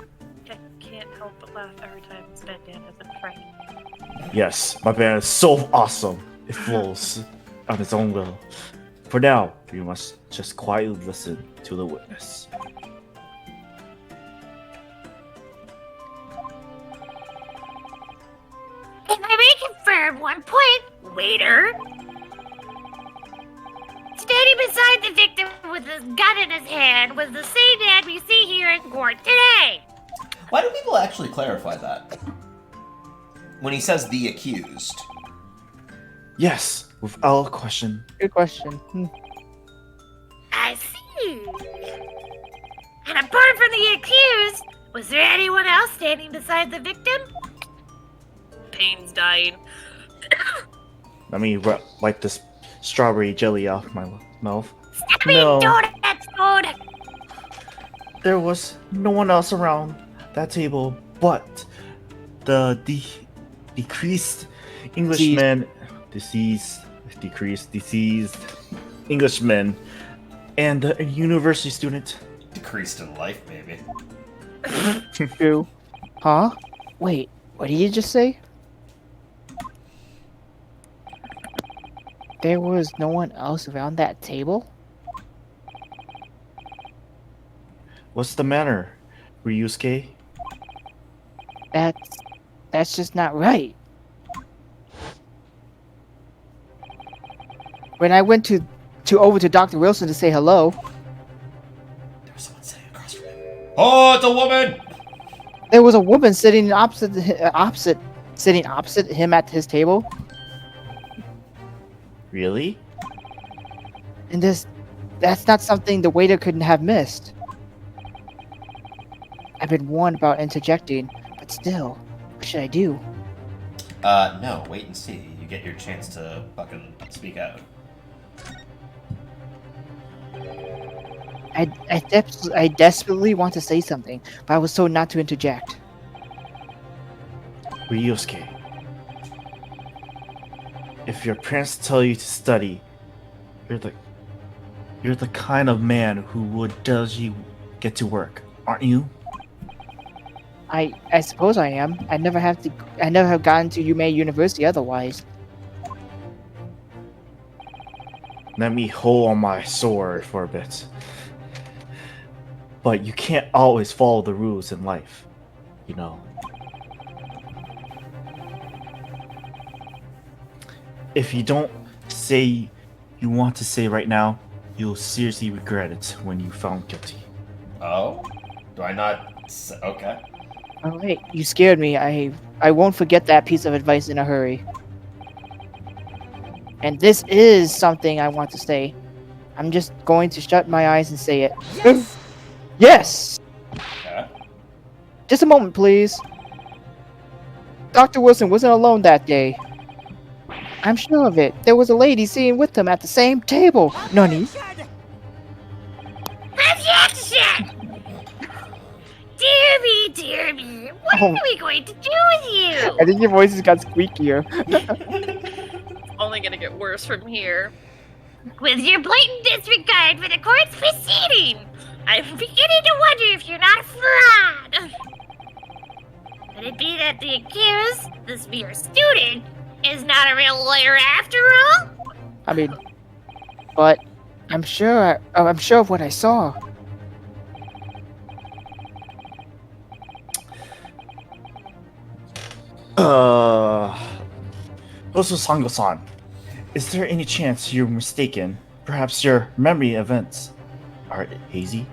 I can't help but laugh every time Spendan has been frightened. Yes, my band is so awesome. It flows on its own will. For now, you must just quietly listen to the witness. If I may confirm one point, waiter. Standing beside the victim with his gun in his hand was the same man we see here in court today. Why do people actually clarify that? When he says the accused. Yes, without question. good question. I see. And apart from the accused, was there anyone else standing beside the victim? Pain's dying. Let me wipe this strawberry jelly off my mouth. Stop being No. donuts, dude. There was no one else around that table but the decreased Englishman, deceased Englishman, and a university student. Decreased in life, maybe. True. Huh? Wait. What did you just say? There was no one else around that table? What's the matter, Ryusuke? That's just not right. When I went over to Dr. Wilson to say hello, There was someone sitting across from him. Oh, it's a woman! there was a woman sitting opposite him at his table, Really? and that's not something the waiter couldn't have missed. I've been warned about interjecting, but still, what should I do? No, wait and see. You get your chance to fucking speak out. I desperately want to say something, but I was told not to interject. Ryusuke, if your parents tell you to study, you're the kind of man who would diligently get to work, aren't you? I suppose I am. I never have gotten to Yume University otherwise. Let me hold on my sword for a bit. But you can't always follow the rules in life, you know. If you don't say you want to say right now, you'll seriously regret it when you found guilty. Oh? Do I not... Okay. Alright, you scared me. I won't forget that piece of advice in a hurry. And this is something I want to say. I'm just going to shut my eyes and say it. Yes! Yes! Okay. Just a moment, please. Dr. Wilson wasn't alone that day. I'm sure of it. There was a lady sitting with him at the same table. Nani? Objection! Dear me, what Oh. are we going to do with you? I think your voice has got squeakier. Only gonna get worse from here. With your blatant disregard for the court's proceeding, I'm beginning to wonder if you're not a fraud. Could it be that the accused, this mere student, is not a real lawyer after all? I mean, but I'm sure of what I saw. Also, Sango-san, is there any chance you're mistaken? Perhaps your memory events are hazy?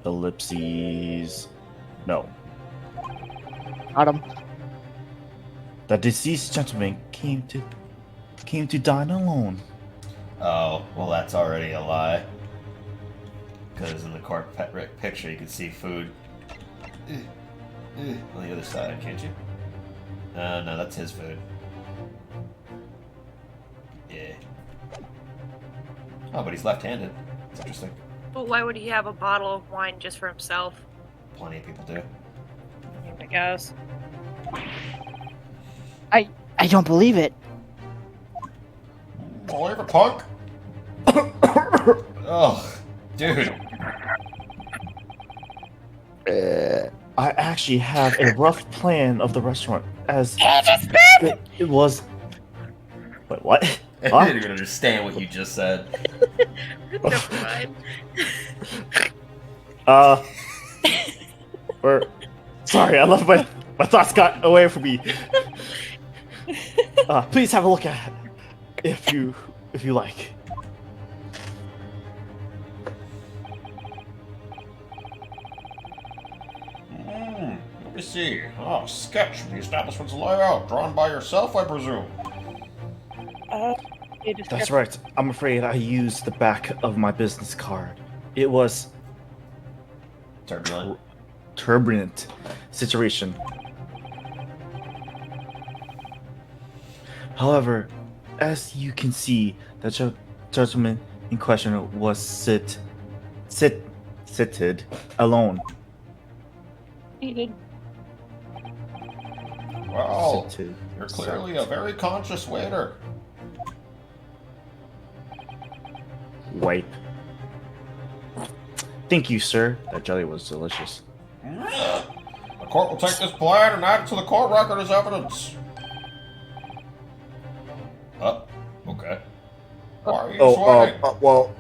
Ellipses. No. Got him. The deceased gentleman came to dine alone. Oh, well, that's already a lie. Because in the court picture, you can see food on the other side, can't you? No, that's his food. Yeah. Oh, but he's left-handed. It's interesting. But why would he have a bottle of wine just for himself? Plenty of people do. I guess. I don't believe it. Believe it, punk? Oh, dude. I actually have a rough plan of the restaurant as it was. Wait, what? I Huh? didn't even understand what you just said. Never mind. Sorry, I love my thoughts got away from me. Please have a look at it if you like. Let me see. Oh, sketch of the establishment's layout, drawn by yourself, I presume. That's right. I'm afraid I used the back of my business card. It was turbulent situation. However, as you can see, the gentleman in question was seated alone. Well, Seated. you're clearly a very conscious waiter. Wipe. Thank you, sir. That jelly was delicious. The court will take this plan and add it to the court record as evidence. Okay. Why are you sweating? Well,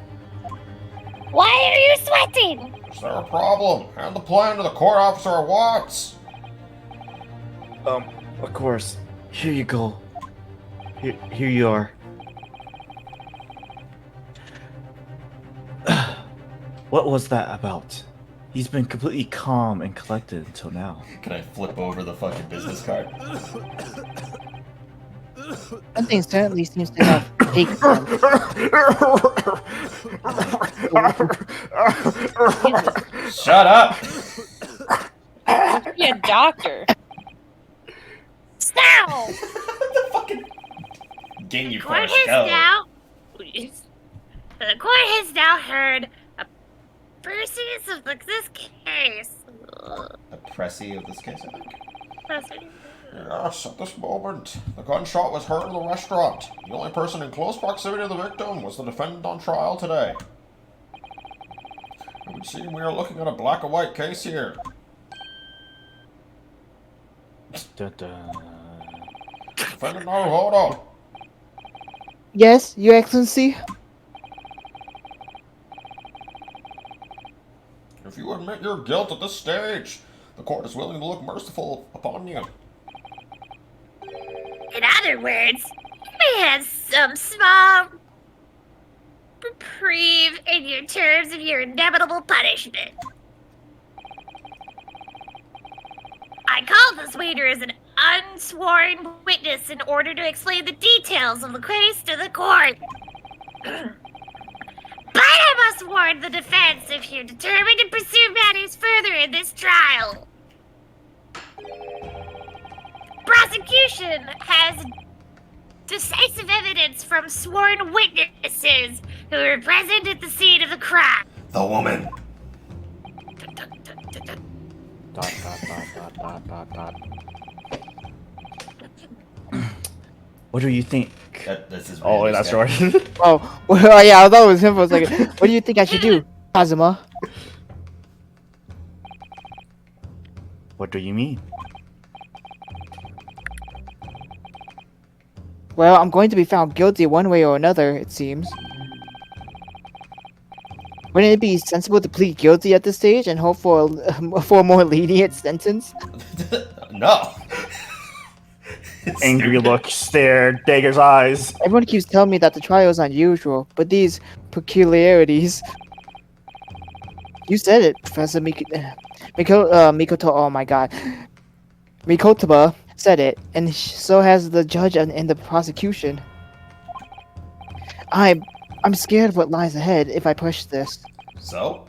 Why are you sweating? Is there a problem? Hand the plan to the court officer at once. of course. Here you go. Here you are. What was that about? He's been completely calm and collected until now. Can I flip over the fucking business card? Something certainly seems to have taken them. Shut up! Be a doctor. Stop! The fucking game you Court first has go. now. The court has now heard a proceedings of this case. A pressy of this case, I think. Proceedings. Yes, at this moment, the gunshot was heard in the restaurant. The only person in close proximity to the victim was the defendant on trial today. It would seem we are looking at a black and white case here. Defendant Naruhodo. Yes, Your Excellency? If you admit your guilt at this stage, the court is willing to look merciful upon you. In other words, you may have some small reprieve in your terms of your inevitable punishment. I called this waiter as an unsworn witness in order to explain the details of the case to the court. But I must warn the defense if you're determined to pursue matters further in this trial. prosecution has decisive evidence from sworn witnesses who were present at the scene of the crime. The woman. What do you think? This is Oh, wait, Randy's that's guy. right. Oh, well, yeah, I thought it was him for a second. What do you think I should do, Kazuma? What do you mean? Well, I'm going to be found guilty one way or another, it seems. Wouldn't it be sensible to plead guilty at this stage and hope for a more lenient sentence? No. Angry look, stare, Dagger's eyes. Everyone keeps telling me that the trial is unusual, but these peculiarities... You said it, Professor Mikoto, oh my god. Mikotoba said it, and so has the judge and the prosecution. I'm scared of what lies ahead if I push this. So?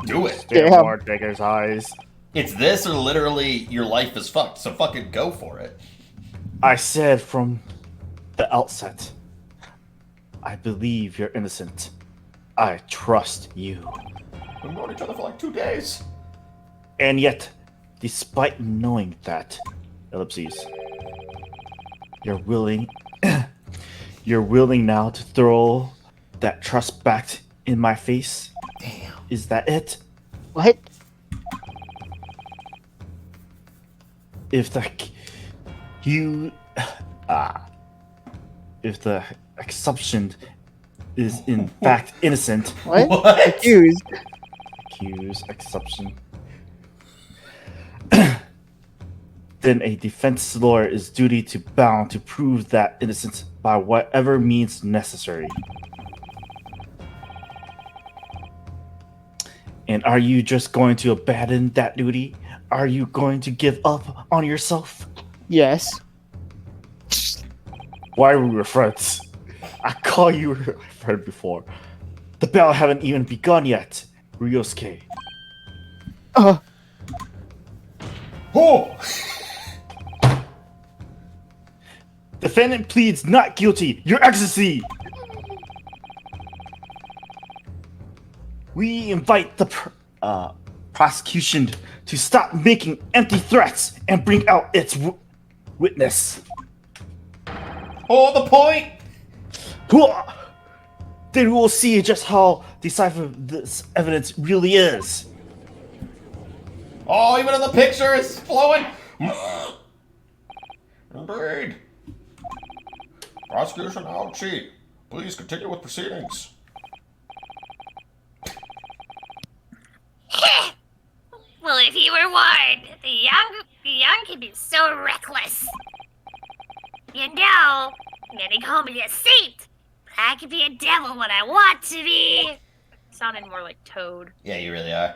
Do it. Stare Damn. more, Dagger's eyes. It's this or literally your life is fucked, so fucking go for it. I said from the outset, I believe you're innocent. I trust you. We've known each other for like 2 days. And yet, despite knowing that, ellipses, you're willing now to throw that trust back in my face? Damn. Is that it? What? If the exception is in fact innocent, What? What? Accused. exception, then a defense lawyer is duty to bound to prove that innocence by whatever means necessary. And are you just going to abandon that duty? Are you going to give up on yourself? Yes. Why were we friends? I call you a friend before. The battle haven't even begun yet, Ryosuke. Oh, Oh! Defendant pleads not guilty, Your Excellency! We invite the prosecution to stop making empty threats and bring out its witness. Hold the point! Hooah! Then we'll see just how decisive this evidence really is. Oh, even in the picture it's flowing! Indeed. Prosecution out cheat. Please continue with proceedings. Well, if you were warned, the young can be so reckless. You know, many call me a saint. I could be a devil when I want to be. Sounded more like Toad. Yeah, you really are.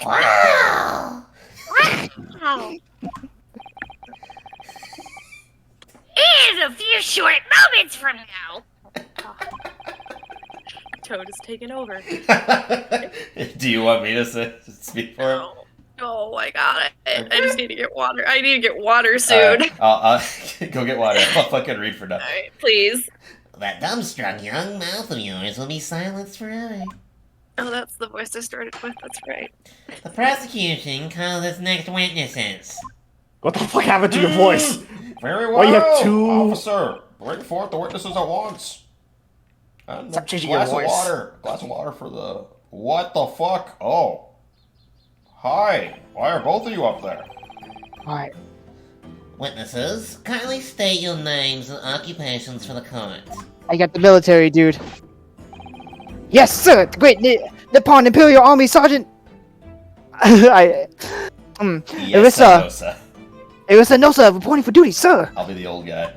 Wow. Wow. In a few short moments from now. Toad is taking over. Do you want me to speak for him? Oh my god, I just need to get water. I need to get water soon. I'll go get water. I'll fucking read for now. Alright, please. That dumbstruck young mouth of yours will be silenced forever. Oh, that's the voice I started with. That's right. The prosecution calls its next witnesses. What the fuck happened to your voice? Very well, Why you have two- officer. Bring forth the witnesses at once. And Stop changing glass your of voice. water. Glass of water for the... What the fuck? Oh. Hi. Why are both of you up there? alright. Witnesses, kindly state your names and occupations for the court. I got the military, dude. Yes, sir! The great Nippon Imperial Army Sergeant! Yes, Arisa Nosa reporting for duty, sir! I'll be the old guy.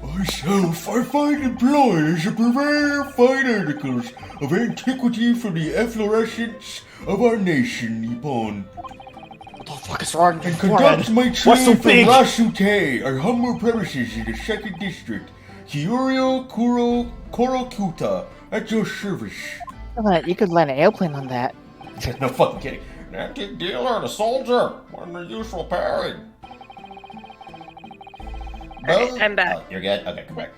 Myself, I find employers a purveyor of fine articles of antiquity from the efflorescence of our nation, Nippon, What the fuck is wrong with and your conduct forehead? my What's so trade from big? Rasute, our humble premises in the 2nd District, Kyorio Korokuta, at your service. You could land an airplane on that. No fucking kidding. An antique dealer and a soldier. What an unusual pairing. Both? I'm back. Oh, you're good? Okay, come back.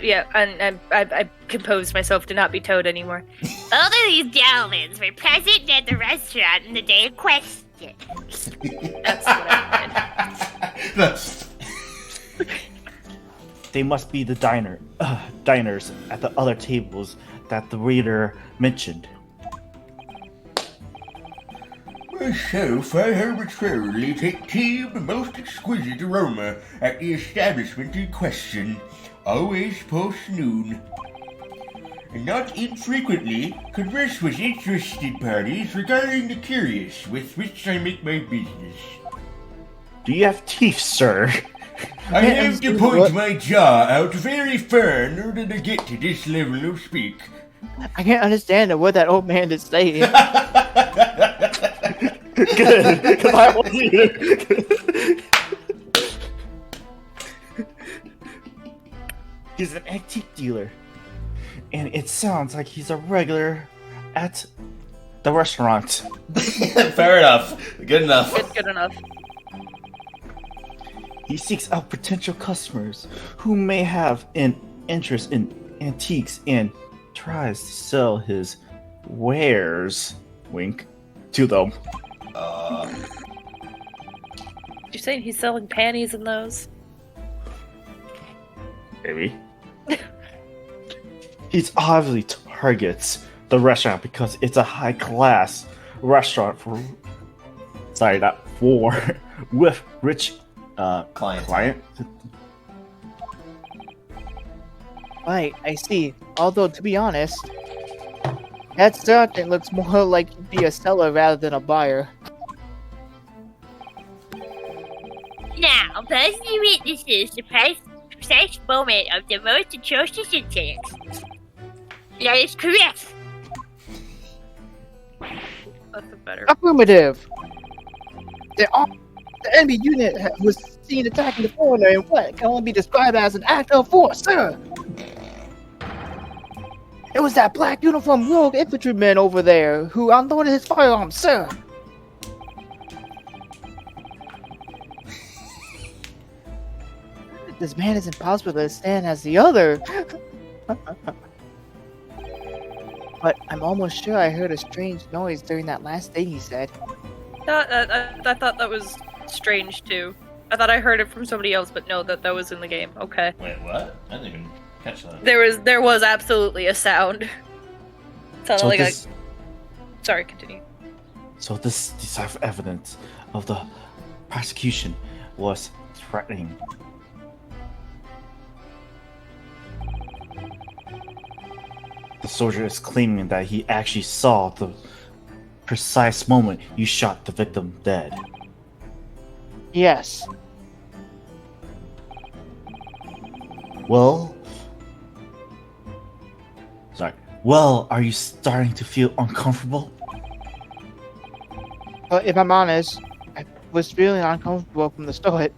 Yeah, and I composed myself to not be Toad anymore. Both of these gentlemen were present at the restaurant on the day in question. That's what I They must be the diners at the other tables that the reader mentioned. Myself, I arbitrarily take tea of the most exquisite aroma at the establishment in question, always post noon. And not infrequently converse with interested parties regarding the curious with which I make my business. Do you have teeth, sir? I have to point my jaw out very far in order to get to this level of speak. I can't understand what that old man is saying. Good, because I wasn't here. He's an antique dealer, and it sounds like he's a regular at the restaurant. Fair enough. Good enough. It's good enough. He seeks out potential customers who may have an interest in antiques and tries to sell his wares, wink, to them. You're saying he's selling panties in those? Maybe. He's obviously targets the restaurant because it's a high class restaurant for with rich client. Right, I see. Although, to be honest, that sergeant looks more like he'd be a seller rather than a buyer. Now, those new witnesses the precise moment of the most atrocious incident. That is correct. That's better. Affirmative! The enemy unit was seen attacking the foreigner in what can only be described as an act of force, sir! It was that black uniformed rogue infantryman over there who unloaded his firearms, sir! This man is impossible to stand as the other. But I'm almost sure I heard a strange noise during that last thing he said. I thought that was strange too. I thought I heard it from somebody else, but no, that was in the game. Okay. Wait, what? I didn't even catch that. There was absolutely a sound. Sounded So like this- Sorry, continue. So this decisive evidence of the prosecution was threatening. The soldier is claiming that he actually saw the precise moment you shot the victim dead. Yes. Well, are you starting to feel uncomfortable? But if I'm honest, I was feeling uncomfortable from the start.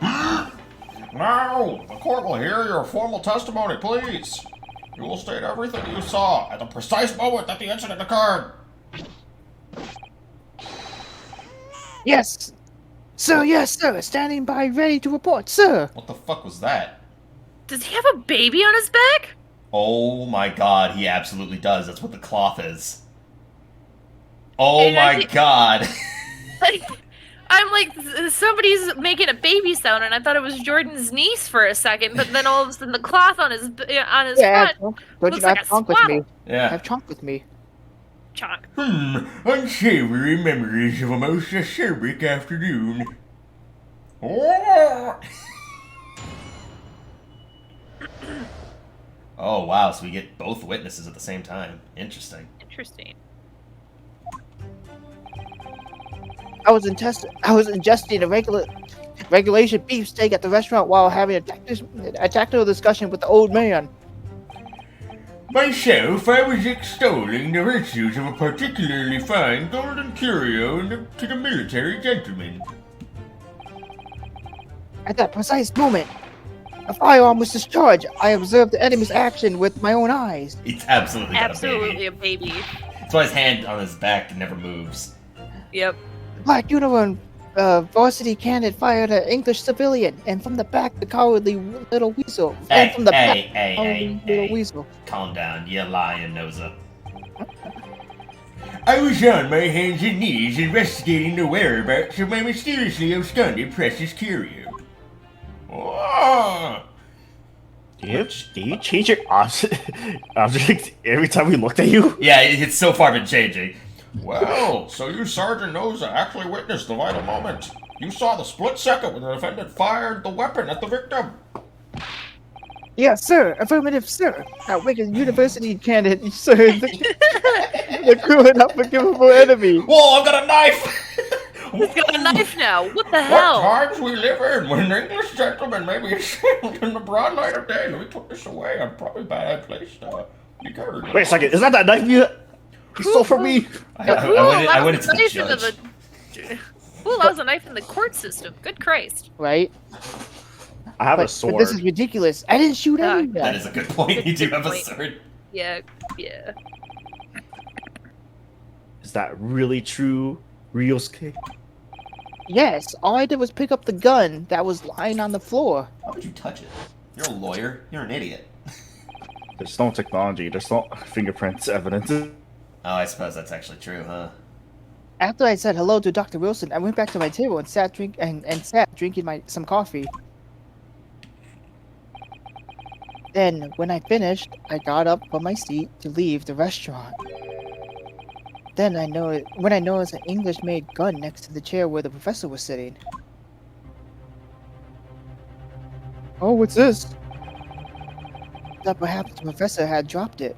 Now, the court will hear your formal testimony, please. You will state everything you saw at the precise moment that the incident occurred. Yes! Sir, yes, sir! Standing by, ready to report, sir! What the fuck was that? Does he have a baby on his back? Oh my god, he absolutely does. That's what the cloth is. Oh And my god. I'm like, somebody's making a baby sound, and I thought it was Jordan's niece for a second, but then all of a sudden the cloth on his Yeah, front don't looks you like have a trunk with me. swaddle. Yeah. Have trunk with me. Chalk. Unsavory memories of a most acerbic afternoon. Oh wow, so we get both witnesses at the same time. Interesting. Interesting. I was ingesting a regulation beefsteak at the restaurant while having a tactical discussion with the old man. Myself, I was extolling the virtues of a particularly fine golden curio to the military gentleman. At that precise moment, a firearm was discharged. I observed the enemy's action with my own eyes. It's absolutely got Absolutely a baby. a baby. That's why his hand on his back never moves. Yep. The black uniform varsity candidate fired an English civilian, and from the back, the cowardly little weasel. Hey, and from the back, hey, cowardly little weasel. Calm down, you lying, Noza. I was on my hands and knees investigating the whereabouts of my mysteriously absconded precious curio. Oh. Do you change your object every time we looked at you? Yeah, it's so far been changing. Well, so you, Sergeant Noza, actually witnessed the vital moment. You saw the split second when the defendant fired the weapon at the victim. Yes, sir. Affirmative, sir. That wicked university candidate, sir. The cruel and unforgivable enemy. Whoa, I've got a knife! He's got a knife now. What the What hell? times we live in when English gentlemen may be ashamed in the broad light of day. Let me put this away. I'm probably bad placed. You got it. Wait a second, is that knife you stole from me? I went into the judge. Who allows a knife in the court system? Good Christ. Right? I have a But sword. this is ridiculous. I didn't shoot anyone. That is a good point. You do have a point. sword. Yeah. Is that really true, Ryosuke? Yes, all I did was pick up the gun that was lying on the floor. Why would you touch it? You're a lawyer. You're an idiot. There's no technology, there's no fingerprints evidence. Oh, I suppose that's actually true, huh? After I said hello to Dr. Wilson, I went back to my table and sat drinking some coffee. Then, when I finished, I got up from my seat to leave the restaurant. Then when I noticed an English-made gun next to the chair where the professor was sitting. Oh, what's this? Thought perhaps the professor had dropped it.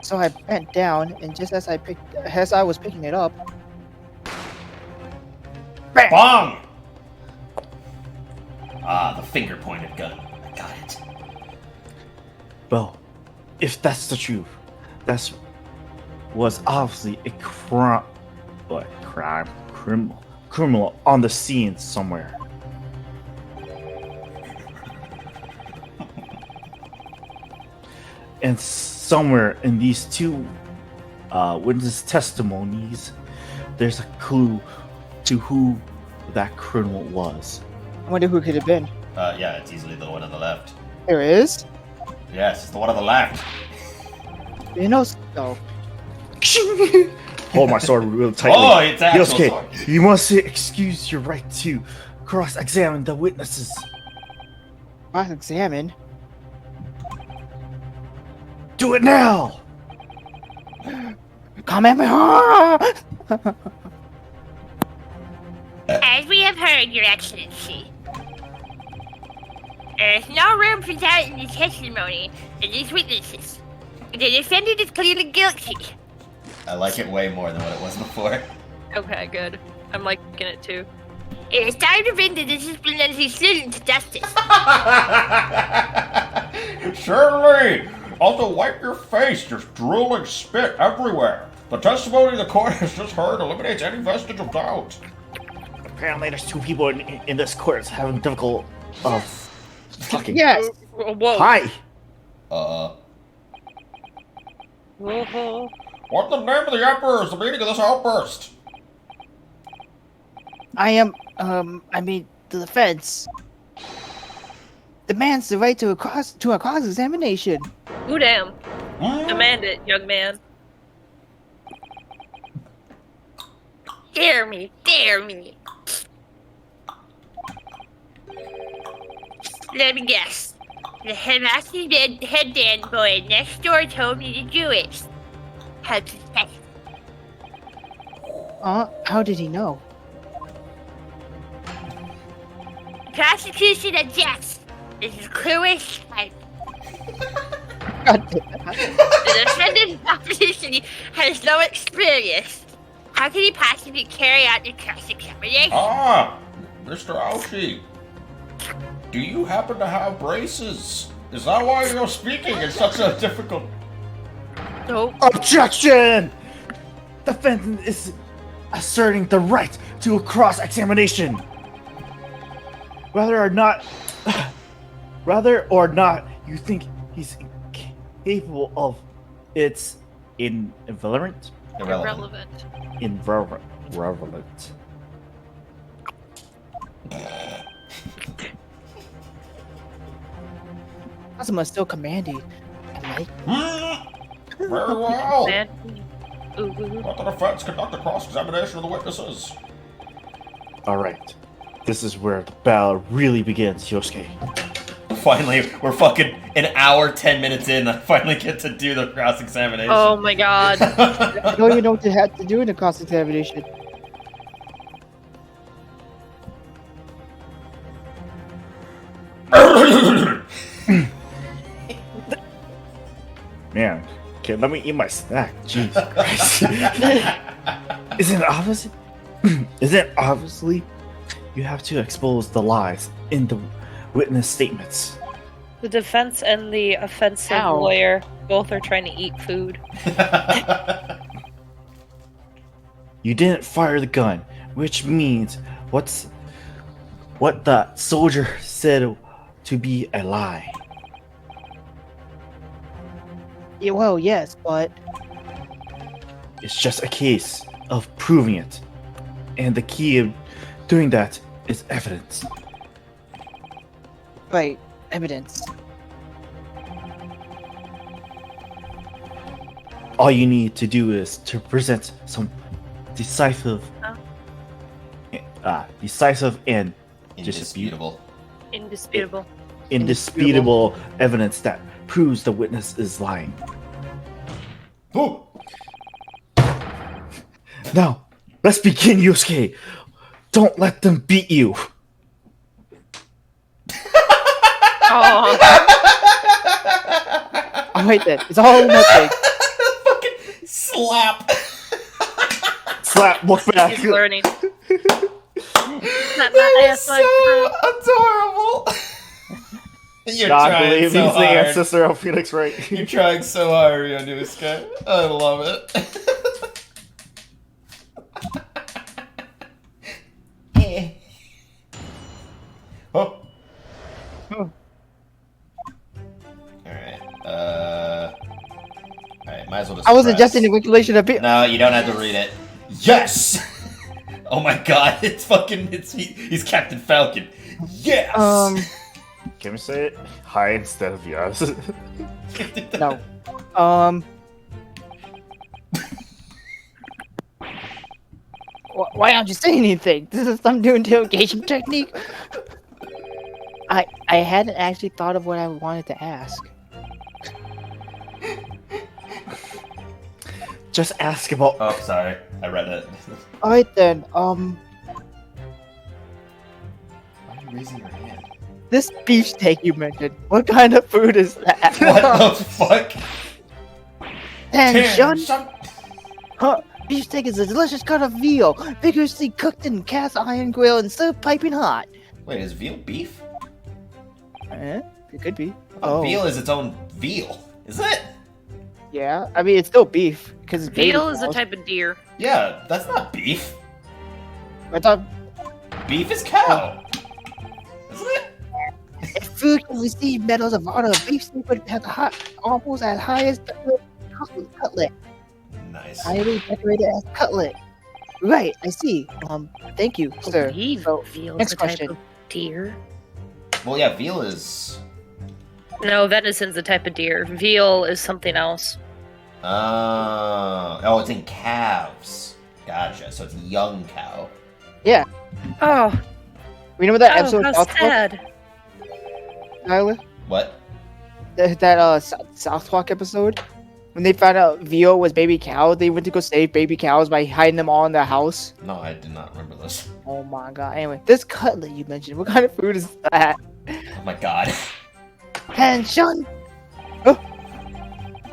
So I bent down, and just as I was picking it up, bang! Bong! Ah, the finger-pointed gun. I got it. Well, if that's the truth, that was obviously a criminal on the scene somewhere. And somewhere in these two witness testimonies, there's a clue to who that criminal was. I wonder who it could have been. Yeah, it's easily the one on the left. There is? Yes, it's the one on the left. You know, oh. Hold my sword real tightly. Oh, it's actual Yosuke, sword. you must excuse your right to cross-examine the witnesses. Cross-examine? Do it now! Come at me! As we have heard, Your Excellency, there is no room for doubt in the testimony of these witnesses. The defendant is clearly guilty. I like it way more than what it was before. Okay, good. I'm liking it too. It is time to bring the disciplinary student to justice. Certainly! Also, wipe your face. There's drooling spit everywhere. The testimony the court has just heard eliminates any vestige of doubt. Apparently there's two people in this court having difficult talking. Yes! Whoa. Hi! Whoa. What the name of the emperor is the meaning of this outburst? I am, the defense demands the right to a cross-examination. Ooh, damn. Demand it, young man. Dare me, dare me. Let me guess. The harassing headband boy next door told me to do it. How pathetic. How did he know? Prosecution objects. This is clearest type. God damn. The defendant's opposition has no experience. How can he possibly carry out the cross-examination? Ah, Mr. Aoshi. Do you happen to have braces? Is that why you're speaking in such a difficult... Nope. Objection! Defendant is asserting the right to a cross-examination. Whether or not you think he's incapable of, it's irrelevant. Irrelevant. Irrelevant. plasma is still commanding. I like Very well. Man. Let the defense conduct a cross-examination of the witnesses. Alright. This is where the battle really begins, Yosuke. Finally, we're fucking an hour, 10 minutes in. I finally get to do the cross-examination. Oh my god. I don't even know what to have to do in the cross-examination. Man, okay, let me eat my snack. Jesus Christ. Isn't it obvious? Isn't it obviously you have to expose the lies in the witness statements? The defense and the offensive Ow. lawyer both are trying to eat food. You didn't fire the gun, which means what the soldier said to be a lie. Yeah, well, yes, but It's just a case of proving it. And the key of doing that is evidence. right, evidence. All you need to do is to present some decisive and Indisputable. Indisputable. indisputable evidence that proves the witness is lying. Ooh. Now, let's begin, Yosuke. Don't let them beat you. Oh, Alright then, it's all or nothing. Fucking slap. Slap, look back. he's learning. That is so adorable. You're God trying believe so he's the hard. ancestor of Phoenix, right? You're trying so hard, Yonusuke. I love it. Oh. Alright, Alright, might as well just I wasn't press. just in the regulation of it. No, you don't have to read it. Yes! Oh my god, he's Captain Falcon. Yes! Can we say it? Hi instead of yes. No. Why aren't you saying anything? This is some new interrogation technique. I hadn't actually thought of what I wanted to ask. Just ask about. Oh, sorry. I read it. Alright then, Why are you raising your hand? this beefsteak you mentioned, what kind of food is that? What the fuck? And Sean, Shut- huh? Beefsteak is a delicious cut of veal, vigorously cooked in cast iron grill and served piping hot. Wait, is veal beef? It could be. Veal is its own veal, isn't it? Yeah, I mean, it's still beef, because it's Veal baby is a cows. type of deer. Yeah, that's not beef. I thought Beef is cow. Isn't it? if food can receive medals of honor, beefsteak would have almost as high as the cutlet. Nice. Highly decorated as cutlet. Right, I see. Thank you, sir. Believe So, veal next is a type question. of deer. Well, yeah, veal is. No, venison's a type of deer. Veal is something else. Oh, it's in calves. Gotcha. So it's young cow. Oh, Remember that episode of how South Park, sad. Tyler? What? That South Park episode? When they found out veal was baby cow, they went to go save baby cows by hiding them all in their house. No, I did not remember this. Oh my god. Anyway, this cutlet you mentioned, what kind of food is that? Oh my god. Pension! Oh.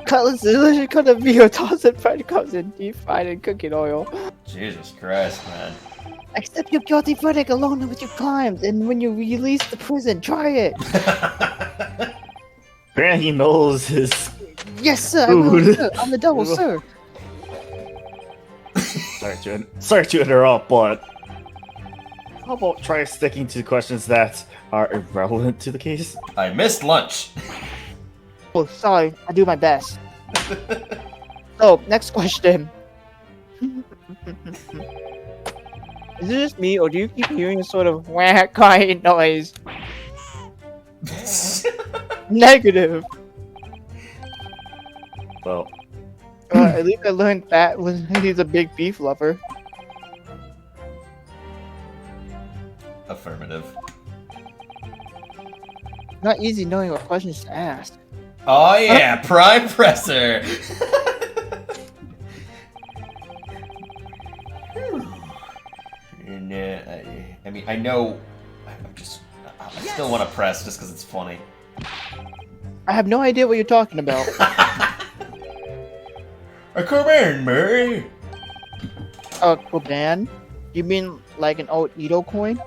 Cutlet's a delicious cut of veal, tossed in fried crumbs and deep fried in cooking oil. Jesus Christ, man. Accept your guilty verdict along with your crimes, and when you release the prison, try it. Apparently he knows his. Yes, sir. I will, Food. sir. I'm the devil, sir. Sorry to interrupt, but how about try sticking to questions that are irrelevant to the case? I missed lunch. Oh, sorry. I do my best. So, next question. Is it just me, or do you keep hearing a sort of whack crying noise? Negative. Well, At least I learned that when he's a big beef lover. Affirmative. Not easy knowing what questions to ask. Oh yeah, Prime Presser! And, I mean, I know... I still want to press just because it's funny. I have no idea what you're talking about. Come in, Mary! Koban? You mean like an old Edo coin?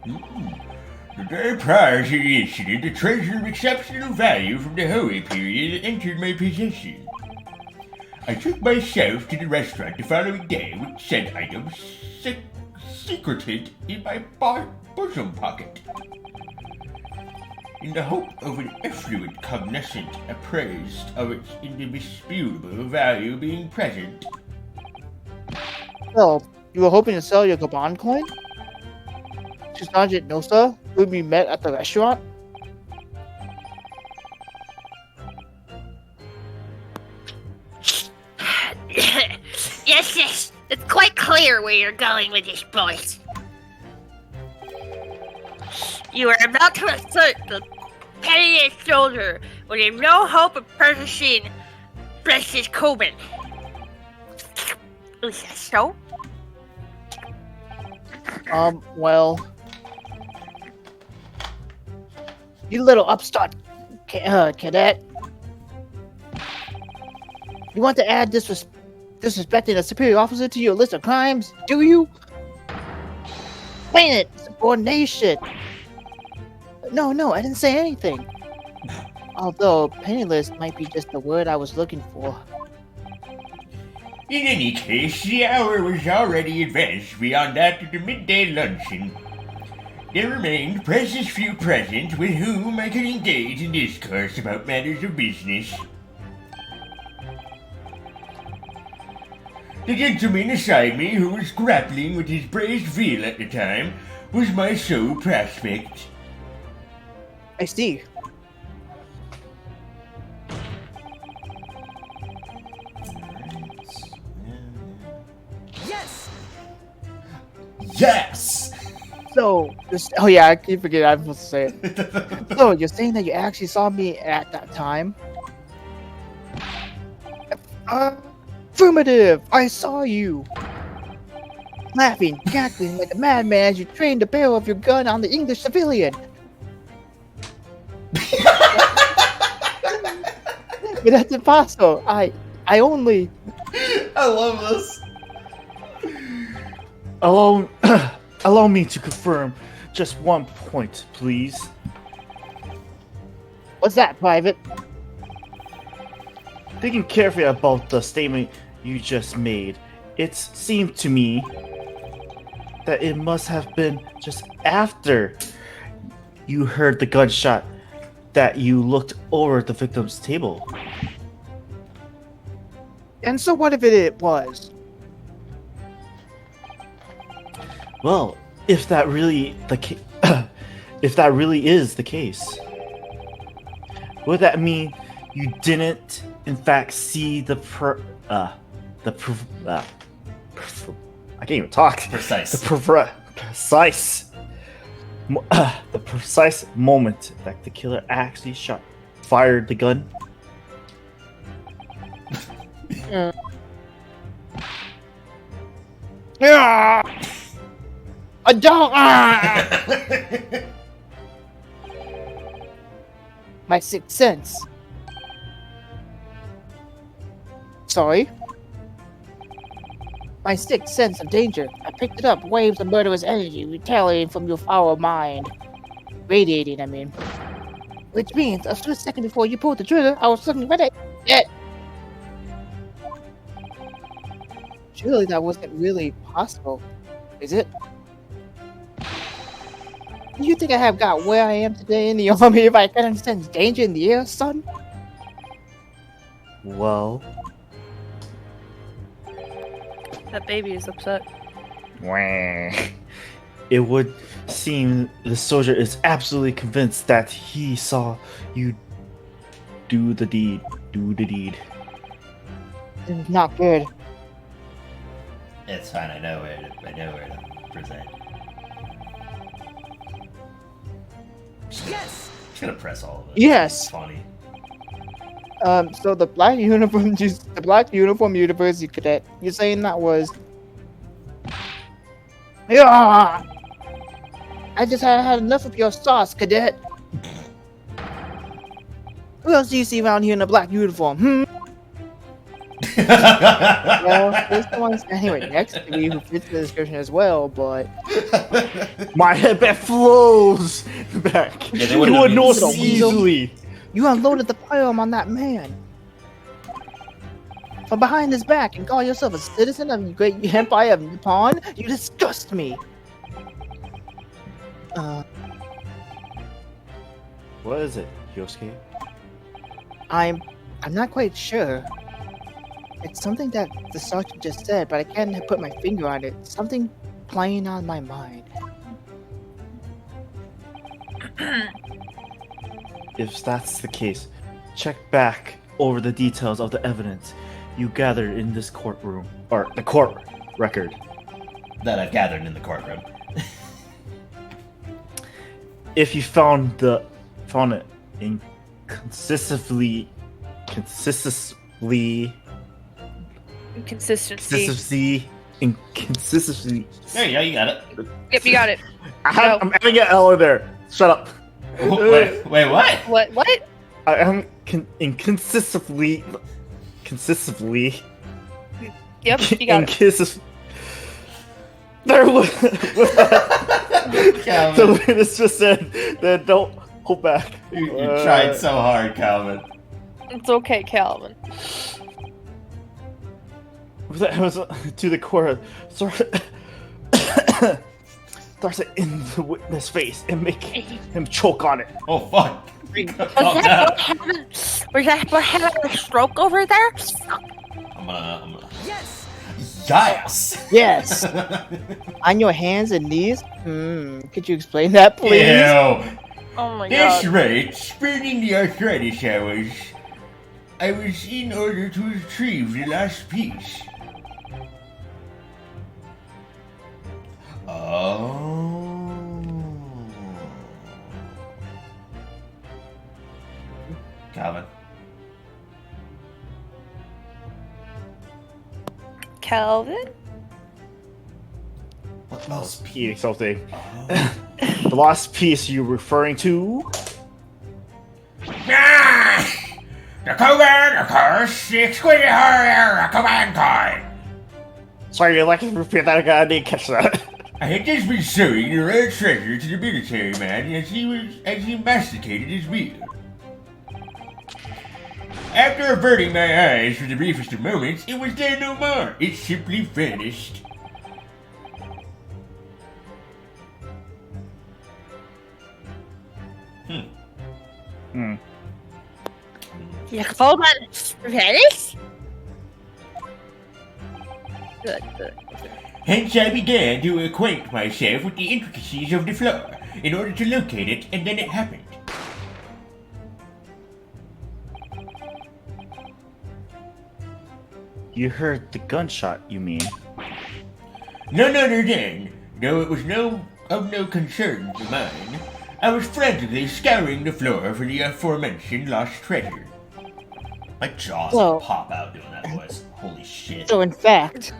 The day prior to the incident, a treasure of exceptional value from the Hoei period entered my possession. I took myself to the restaurant the following day with said items secreted in my bosom pocket. In the hope of an affluent cognoscent apprised of its indisputable value being present. So, you were hoping to sell your Koban coin? To Sergeant Nosa, whom we met at the restaurant? Yes. It's quite clear where you're going with this, boys. You are about to assert the pettiest soldier with no hope of purchasing precious Coben. Is that so? Well... You little upstart cadet. You want to add disrespecting a superior officer to your list of crimes, do you? Explain it! Subordination! No, I didn't say anything. Although, penniless might be just the word I was looking for. In any case, the hour was already advanced beyond that of the midday luncheon. There remained precious few present with whom I could engage in discourse about matters of business. The gentleman beside me who was grappling with his braised veal at the time was my sole prospect. I see. Yes! So, oh yeah, I keep forgetting I'm supposed to say it. So, you're saying that you actually saw me at that time? Affirmative! I saw you! Laughing, cackling like a madman as you trained the barrel of your gun on the English civilian! But that's impossible! I only... I love this! Allow me to confirm just one point, please. What's that, Private? Thinking carefully about the statement you just made, it seemed to me that it must have been just after you heard the gunshot that you looked over the victim's table. And so what if it was? Well, if that really if that really is the case, would that mean you didn't, in fact, see the I can't even talk. Precise. The precise moment that the killer actually fired the gun? Yeah. I don't. My sixth sense. Sorry. My sixth sense of danger. I picked it up. Waves of murderous energy retaliating from your foul mind. Radiating, I mean. Which means a split second before you pulled the trigger, I was suddenly ready. Yeah. Surely that wasn't really possible, is it? Do you think I have got where I am today in the army if I couldn't sense danger in the air, son? Well... That baby is upset. it would seem the soldier is absolutely convinced that he saw you do the deed. Do the deed. This is not good. It's fine. I know where to present. Yes! Just gonna press all of it. Yes. It's funny. So the black uniform university cadet, you're saying that was... Yeah! I just had enough of your sauce, cadet. Who else do you see around here in a black uniform? Well, there's someone anyway next to me who fits the description as well, but My headband flows back. Yeah, they you wouldn't would have know used it. easily. you unloaded the firearm on that man from behind his back and call yourself a citizen of the great empire of Nippon. You disgust me. What is it, Yosuke? I'm not quite sure. It's something that the sergeant just said, but I can't put my finger on it. Something playing on my mind. If that's the case, check back over the details of the evidence you gathered in this courtroom, or the court record. That I've gathered in the courtroom. If you found it inconsistently, inconsistently. There you go. You got it. Yep, you got it. I'm adding an L in there. Shut up. Wait, what? What? I am inconsistently. Yep, you got it. There was Calvin, the witness just said that don't hold back. you tried so hard, Calvin. It's okay, Calvin. That was to the court. Starts it in the witness face and make him choke on it. Oh fuck! Was that what having a stroke over there? I'm gonna. Yes! Yes. Yes. On your hands and knees? Could you explain that, please? Ew. Oh my That's god. right. Spreading the arthritis I was in order to retrieve the last piece. Oh. Calvin. Calvin? What else? Repeating something. The last piece you're referring to? Ah! The Kogan, of course, the exquisite horror of mankind. Sorry, I'd like to repeat that again. I didn't catch that. I had just been showing the rare treasure to the military man as he masticated his meal. After averting my eyes for the briefest of moments, it was there no more. It simply vanished. You called that Spanish? Good. Hence I began to acquaint myself with the intricacies of the floor, in order to locate it, and then it happened. You heard the gunshot, you mean? None other than, though it was no concern to mine, I was frantically scouring the floor for the aforementioned lost treasure. My jaws Whoa. pop out doing that voice. Holy shit. So in fact,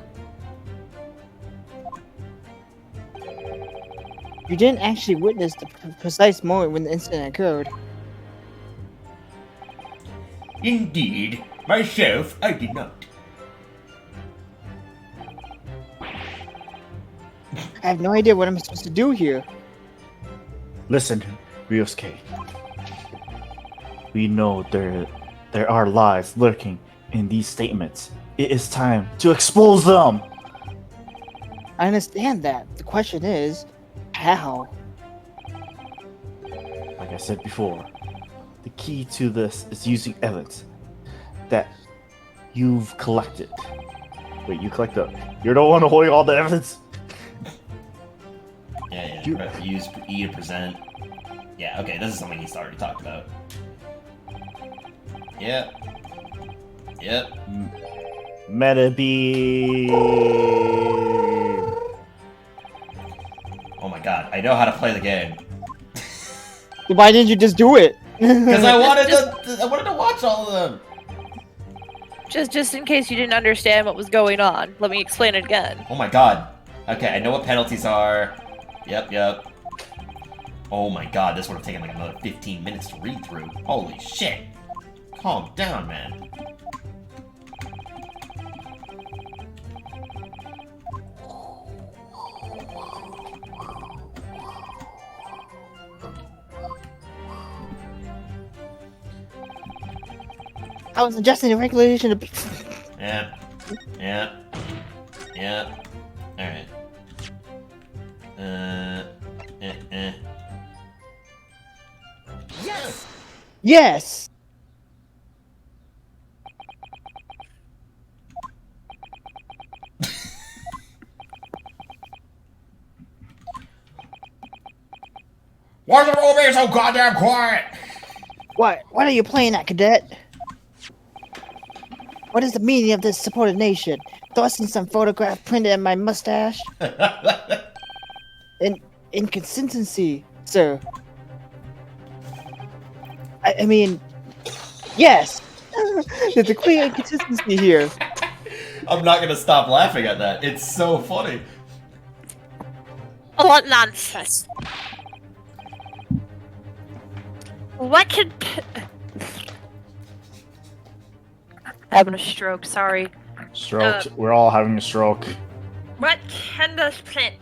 you didn't actually witness the precise moment when the incident occurred. Indeed, myself, I did not. I have no idea what I'm supposed to do here. Listen, Ryosuke. We know there are lies lurking in these statements. It is time to expose them! I understand that. The question is, how? Like I said before, the key to this is using evidence that you've collected. Wait, you collected? You're the one holding all the evidence? Yeah, Yeah, You- use E to present. Yeah, okay, this is something he's already talked about. Yep. Yep. Meta beam. Oh my god, I know how to play the game. Why didn't you just do it? Because I wanted to watch all of them. Just in case you didn't understand what was going on, let me explain it again. Oh my god. Okay, I know what penalties are. Yep. Oh my god, this would have taken like another 15 minutes to read through. Holy shit. Calm down, man. I was adjusting the regulation to be. Yeah. Alright. Yes! Why is everyone being so goddamn quiet? What are you playing at, cadet? What is the meaning of this supported nation? Thrusting some photograph printed in my mustache? Inconsistency, sir. I mean, yes! There's a clear inconsistency here. I'm not gonna stop laughing at that. It's so funny. What nonsense. What could... Having a stroke, sorry. Stroke. We're all having a stroke. What can this print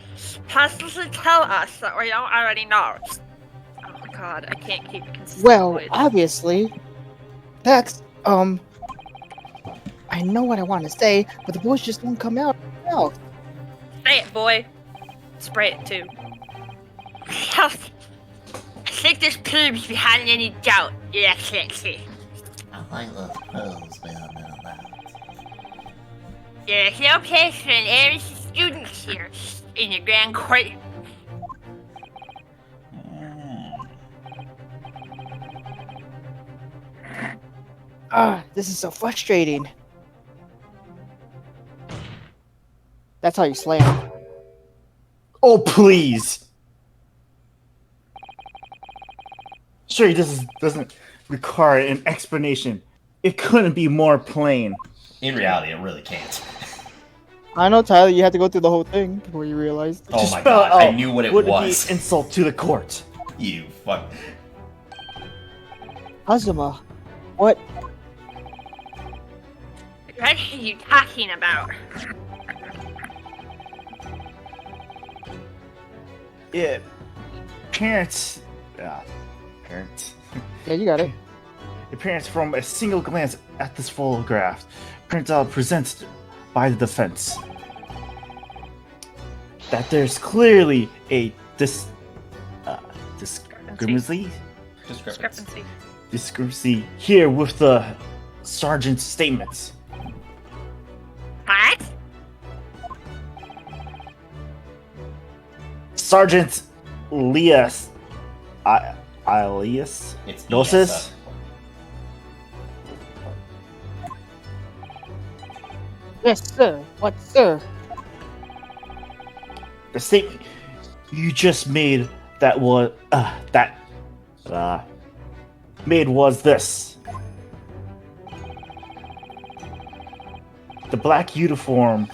possibly tell us that we don't already know? Oh god, I can't keep a consistent Well, voice. obviously. That's, I know what I want to say, but the voice just won't come out. No. Say it, boy. Spray it too. I think this proves behind any doubt, Your Excellency. I like those pearls behind that mouth. There is no place for an average student here in the Grand Court. This is so frustrating. That's how you slam. Oh, please! Sure, this doesn't require an explanation. It couldn't be more plain. In reality, it really can't. I know, Tyler, you had to go through the whole thing before you realized. Oh Just my spell god, it I out. knew what it Would was. it be insult to the court? You fuck. Azuma, what? What are you talking about? Yeah. Parents. Parents. Yeah, you got it. Appearance from a single glance at this photograph. Printout presented by the defense. That there's clearly a discrepancy here with the sergeant's statements. What? Sergeant Elias It's Gnosis? ESA. Yes, sir. What, sir? The statement you just made was this. The black uniform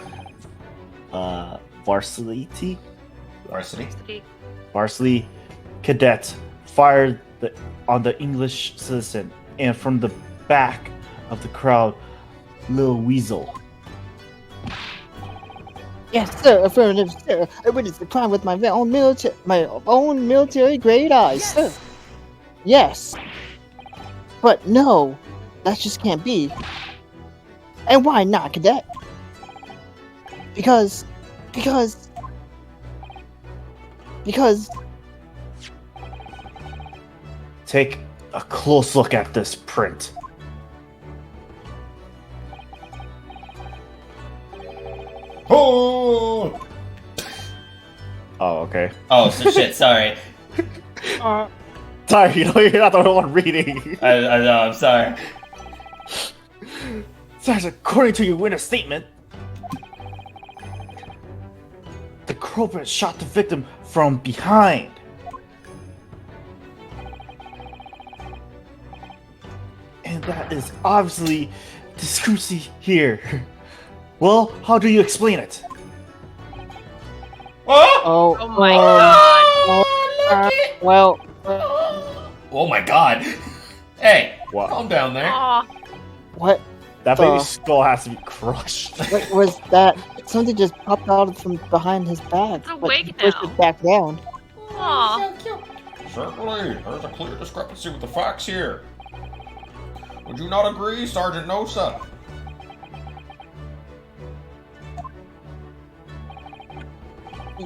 varsity cadet fired on the English citizen, and from the back of the crowd, Lil Weasel. Yes, sir. Affirmative, sir. I witnessed the crime with my own military grade eyes, sir. Yes. But no, that just can't be. And why not, cadet? Because Take a close look at this print. Oh! Oh, okay. Oh, so shit. Sorry. Sorry, you're not the only one reading. I know. I'm sorry. Sarge, according to your witness statement, the culprit shot the victim from behind. And that is obviously discrepancy here. Well, how do you explain it? Oh! Oh my god. Well, Oh my god. Hey, What? calm down there. Aw. what? That baby Uh. skull has to be crushed. What was that? Something just popped out from behind his back. It's but awake he pushed now. it back down. Aw. Certainly, there's a clear discrepancy with the facts here. Would you not agree, Sergeant Nosa?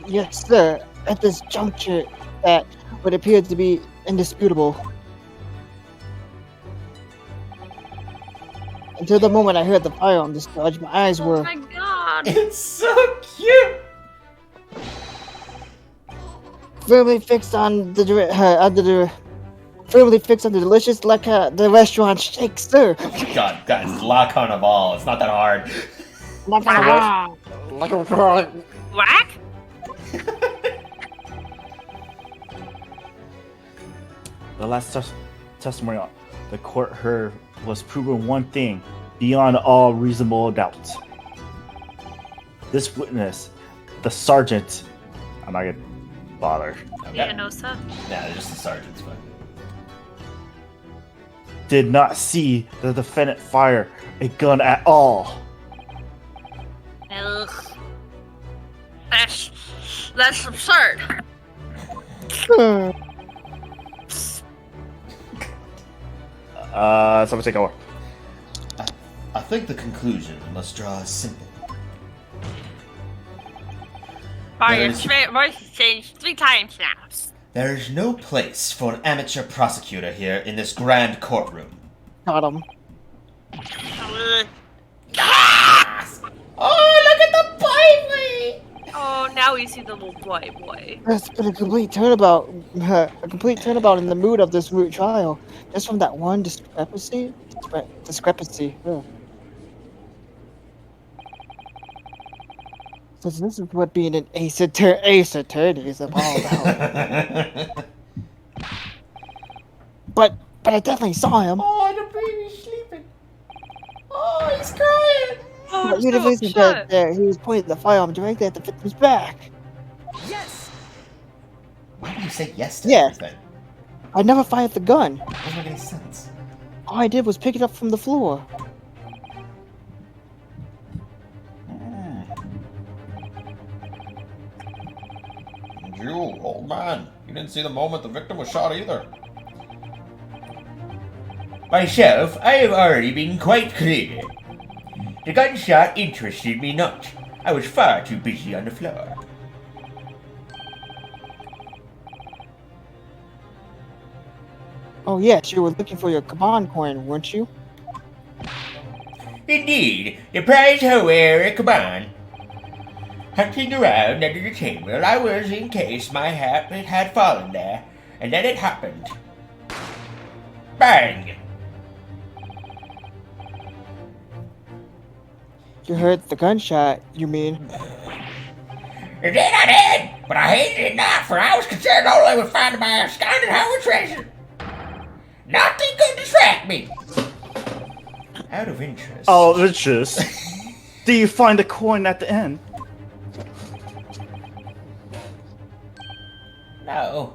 Yes, sir. At this juncture, that would appear to be indisputable. Until the moment I heard the firearm discharge, my eyes Oh were my god. It's so cute. firmly fixed on the delicious the restaurant shake, sir. God, guys, lock on a ball. It's not that hard. Whack? The last testimony the court heard was proven one thing beyond all reasonable doubt. This witness, the sergeant, I'm not gonna bother, Yeah, no, sir. Nah, just the sergeant's fine. did not see the defendant fire a gun at all. Ugh. That's absurd. Someone take over. I think the conclusion must draw as simple. Your voice has changed 3 times now. There is no place for an amateur prosecutor here in this grand courtroom. Got him. Oh, look at the boy! Oh, now we see the little boy. That's been a complete turnabout in the mood of this root trial. Just from that one discrepancy. Ugh. So this is what being an ace attorney is all about. But I definitely saw him. Oh, the baby's sleeping. Oh, he's crying. Oh, But you so noticed upset. that he was pointing the firearm directly at the victim's back. Why do you say yes to Yes. everything? I never fired the gun. Doesn't make any sense. All I did was pick it up from the floor. And you, old man, you didn't see the moment the victim was shot either. Myself, I have already been quite clear. The gunshot interested me not. I was far too busy on the floor. Oh yes, you were looking for your Kaban coin, weren't you? Indeed, the prize Hoer Kaban. Hunting around under the table, I was in case my hat had fallen there, and then it happened. Bang! You heard the gunshot, you mean? Indeed I did, but I hated it not, for I was concerned only with finding my absconded Howard treasure. Nothing could distract me. Out of interest. Oh, interest. Do you find the coin at the end? No.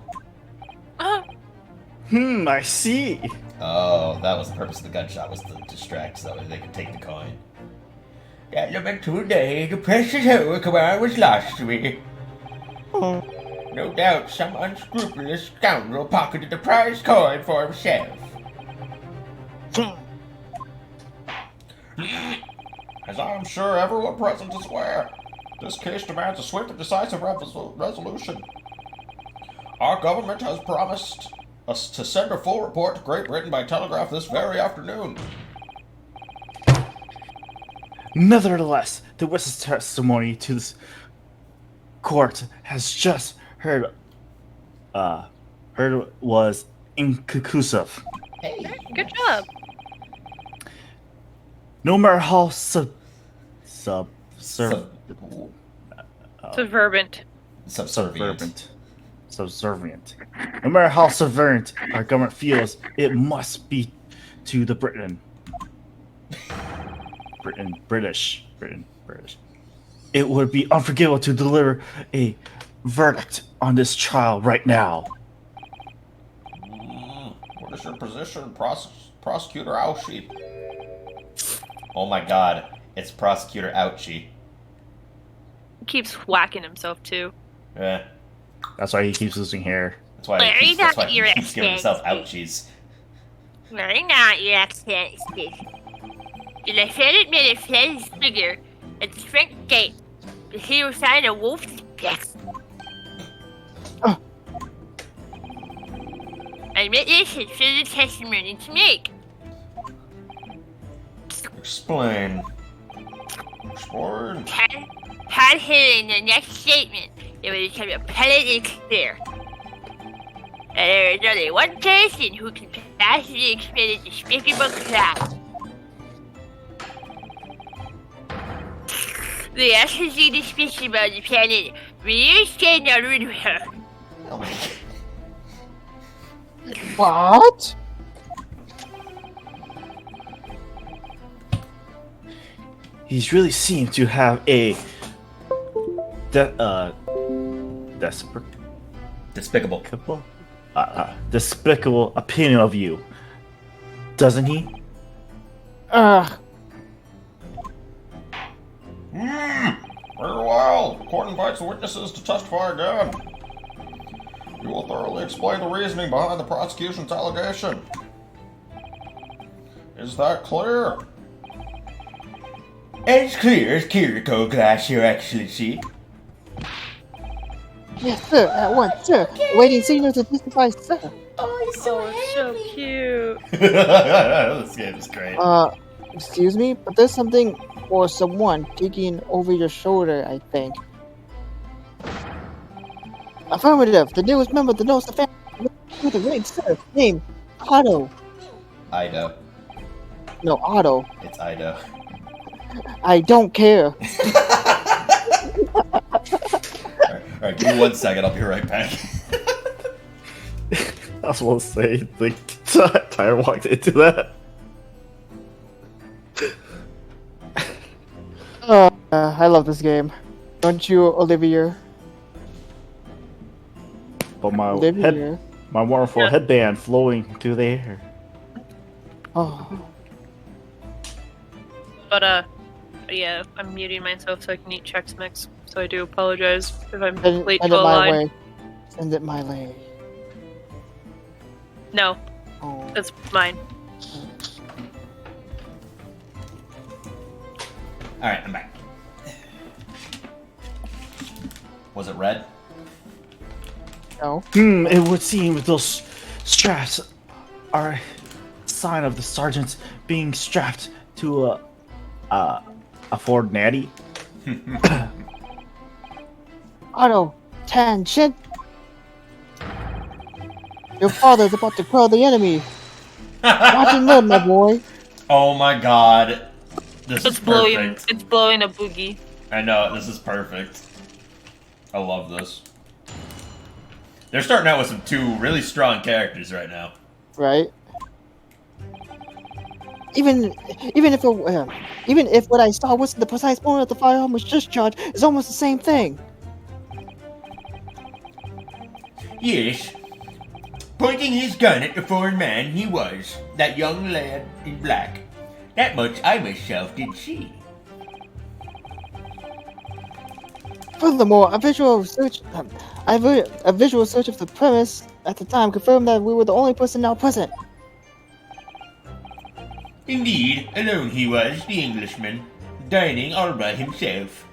I see. Oh, that was the purpose of the gunshot, was to distract so that they could take the coin. That lamentable day, the precious Howard Kaban was lost to me. No doubt some unscrupulous scoundrel pocketed the prize coin for himself. As I am sure everyone present is aware, this case demands a swift and decisive resolution. Our government has promised us to send a full report to Great Britain by telegraph this very afternoon. Nevertheless, the witness testimony to this court has just heard was inconclusive. Hey. Good job. No matter how Subservient. subservient. No matter how subservient our government feels, it must be to the British. It would be unforgivable to deliver a verdict on this trial right now. What is your position, Prosecutor Ouchie? Oh my god, it's Prosecutor Ouchie. He keeps whacking himself too. Yeah. That's why he keeps losing hair. That's why Very he keeps not your giving himself excellency. ouchies. Very not, Your Excellency. The Lieutenant made a friend's figure at the front gate. The hero signed a wolf's text. I admit this is further testimony to make. Explain. Had hearing the next statement, it would become abundantly clear that there is only one person who can passively explain a despicable crime. The SSG despicable on the planet really stand on with her. Oh my god. What? He's really seemed to have a Despicable. despicable opinion of you, doesn't he? Very well. The court invites the witnesses to testify again. You will thoroughly explain the reasoning behind the prosecution's allegation. Is that clear? As clear as cuticle glass, Your Excellency. Yes, sir. At once, sir. Waiting signal to testify, sir. Oh, it's so cute. This game is great. Excuse me, but there's something or someone peeking over your shoulder, I think. Affirmative. The newest member of the Nosa family with the ring, sir. Name Otto. Ido. No, Otto. It's Ido. I don't care. Alright, give me 1 second, I'll be right back. I was about to say, like, Tyre walked into that. I love this game. Don't you, Olivia? But my Olivia. my wonderful headband flowing through the air. Oh. But yeah, I'm muting myself so I can eat Chex Mix. So I do apologize if I'm Send late it to a my line. way. Send it my way. No, Oh. that's mine. Alright, I'm back. Was it red? No. It would seem those straps are a sign of the sergeant being strapped to a Ford Natty. Otto, tangent. Your father's about to quell the enemy. Watch and learn, my boy. Oh my god. This is perfect. It's blowing a boogie. I know, this is perfect. I love this. They're starting out with some 2 really strong characters right now. Right. Even if what I saw wasn't the precise moment of the firearm was discharged, it's almost the same thing. Yes. Pointing his gun at the foreign man, he was. That young lad in black. That much I myself did see. Furthermore, a visual search of the premise at the time confirmed that we were the only person now present. Indeed, alone he was, the Englishman, dining all by himself.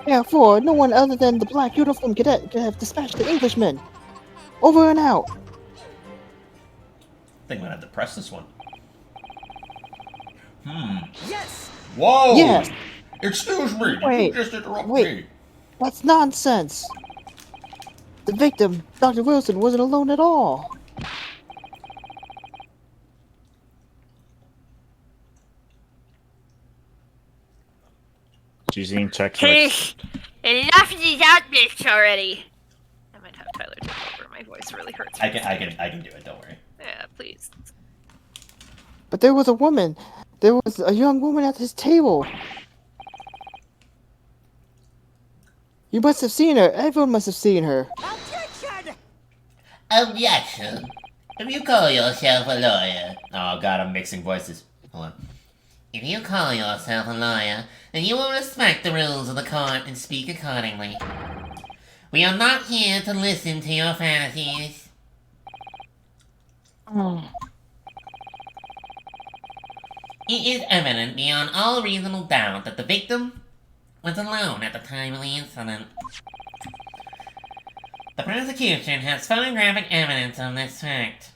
Therefore, no one other than the black uniform cadet could have dispatched the Englishman. Over and out. I think I'm gonna have to press this one. Yes! Whoa! Yes. Excuse me, did Wait, you just interrupt wait. me? That's nonsense! The victim, Dr. Wilson, wasn't alone at all. Using checklist. Hey, enough of these outbursts already. I might have Tyler take over. My voice really hurts. I can do it. Don't worry. Yeah, please. But there was a woman. There was a young woman at his table. You must have seen her. Everyone must have seen her. Objection. If you call yourself a lawyer, Oh God, I'm mixing voices. Hold on. if you call yourself a lawyer, then you will respect the rules of the court and speak accordingly. We are not here to listen to your fantasies. It is evident beyond all reasonable doubt that the victim was alone at the time of the incident. The prosecution has photographic evidence of this fact.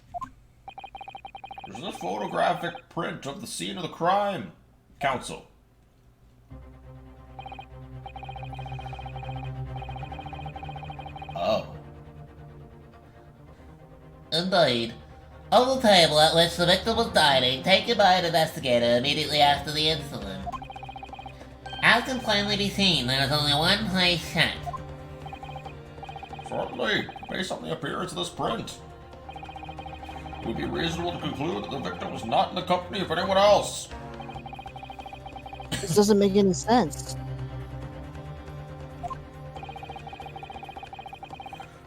There's a photographic print of the scene of the crime. Counsel. Oh. Indeed. On the table at which the victim was dining, taken by an investigator immediately after the incident. As can plainly be seen, there is only one place checked. Certainly, based on the appearance of this print, it would be reasonable to conclude that the victim was not in the company of anyone else. This doesn't make any sense.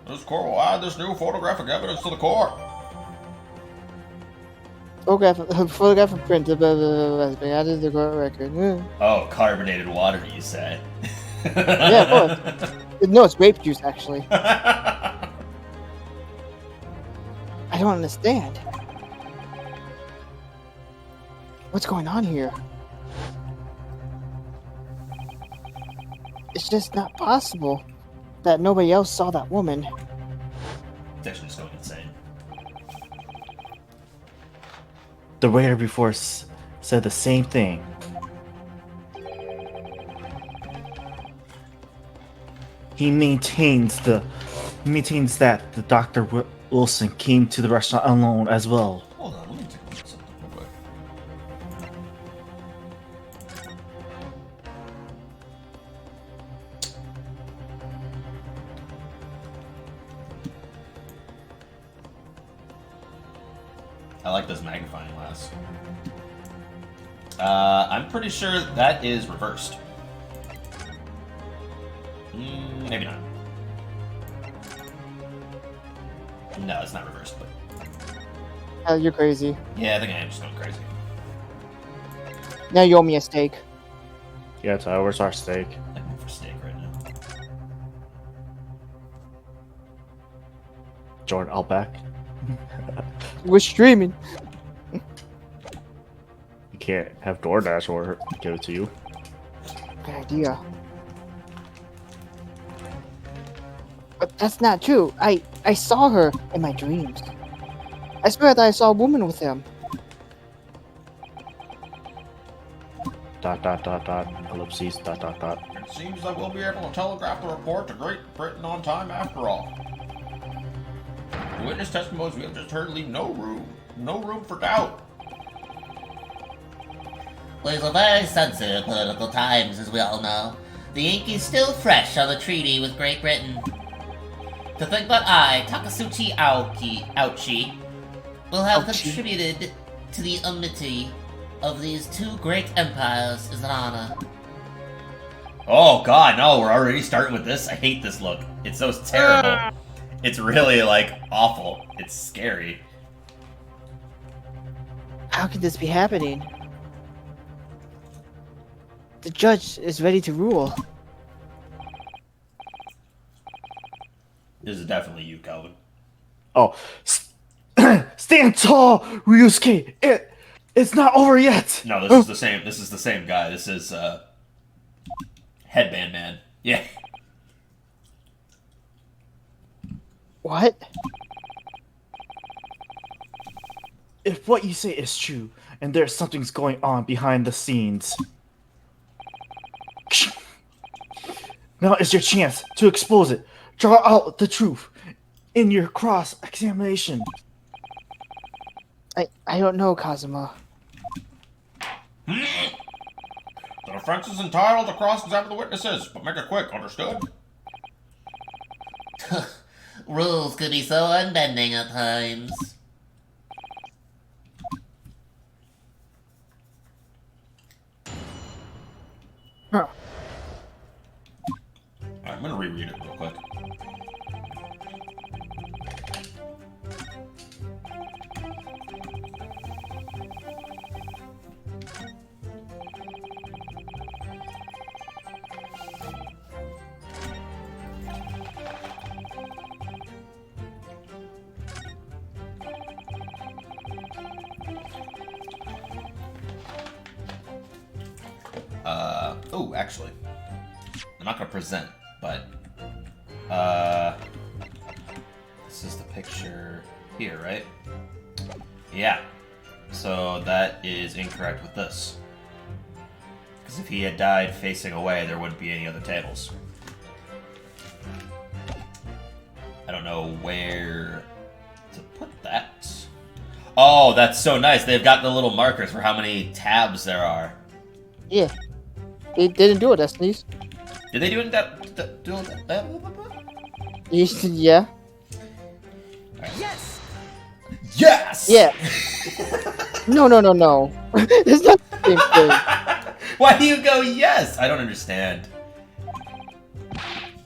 This court will add this new photographic evidence to the court. Photographic print of added to the court record. Oh, carbonated water, you say? Yeah, of course. No, it's grape juice, actually. I don't understand. What's going on here? It's just not possible that nobody else saw that woman. It's actually just going insane. The waiter before said the same thing. He maintains that the Dr. Wilson came to the restaurant alone as well. Hold on, let me take a look at something real quick. I like this magnifying glass. I'm pretty sure that is reversed. Maybe not. No, it's not reversed, but... You're crazy. Yeah, I think I am just going crazy. Now you owe me a steak. Yeah, Tyler, where's our steak? I'm going for steak right now. Jordan, I'll back. We're streaming. You can't have DoorDash or give it to you. Good idea. But that's not true. I saw her in my dreams. I swear that I saw a woman with him. ... Ellipses, ... It seems that we'll be able to telegraph the report to Great Britain on time after all. The witness testimonies we have just heard leave no room for doubt. These are very sensitive political times, as we all know. The ink is still fresh on the treaty with Great Britain. To think that I, Takasuchi Aoki, will have contributed to the enmity of these two great empires is an honor. Oh God, no! We're already starting with this. I hate this look. It's so terrible. It's really like awful. It's scary. How could this be happening? The judge is ready to rule. This is definitely you, Calvin. Oh, stand tall, Ryusuke! It's not over yet! No, this is the same. This is the same guy. This is Headband Man. Yeah. What? If what you say is true, and there's something's going on behind the scenes, Now is your chance to expose it. Draw out the truth in your cross-examination. I don't know, Kazuma. The defense is entitled to cross-examine the witnesses, but make it quick, understood? Rules could be so unbending at times. Huh. I'm gonna reread it real quick. Oh, actually, I'm not gonna present, but, this is the picture here, right? Yeah. So that is incorrect with this. Because if he had died facing away, there wouldn't be any other tables. I don't know where to put that. Oh, that's so nice. They've got the little markers for how many tabs there are. Yeah. They didn't do it, Destinies. Did they do it that? Yeah. Yes! Yes! Yeah. No. It's not the same thing. Why do you go yes? I don't understand.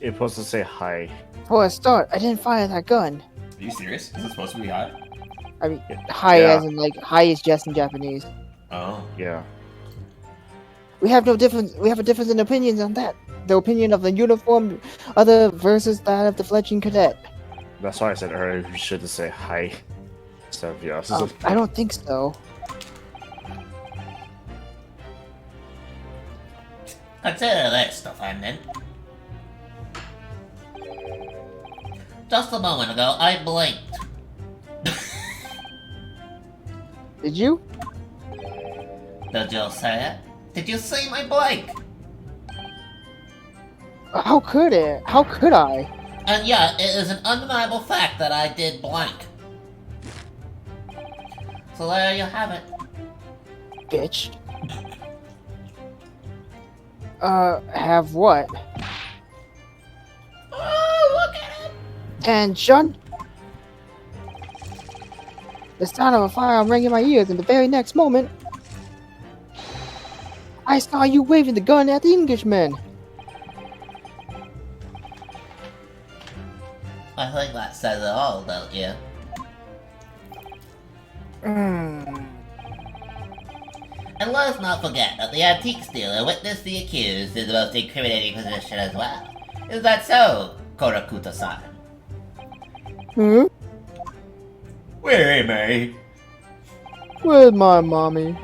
It's supposed to say hi. For a start, I didn't fire that gun. Are you serious? Is it supposed to be high? I mean, hi Yeah. as in like hi is just in Japanese. Oh. Yeah. We have no difference. We have a difference in opinions on that. The opinion of the uniformed other versus that of the fledgling cadet. That's why I said earlier you should say hi. instead of yes. I don't think so. Consider this, defendant. Just a moment ago, I blinked. Did you? Did you say it? Did you see my blink? How could it? How could I? And yeah, it is an undeniable fact that I did blink. So there you have it. Bitch. Have what? Oh, look at it! Attention! The sound of a firearm rang in my ears, and the very next moment, I saw you waving the gun at the Englishman. I think that says it all, don't you? And let us not forget that the antique dealer witnessed the accused in the most incriminating position as well. Is that so, Korakuta-san? Hmm? Where am I? Where's my mommy?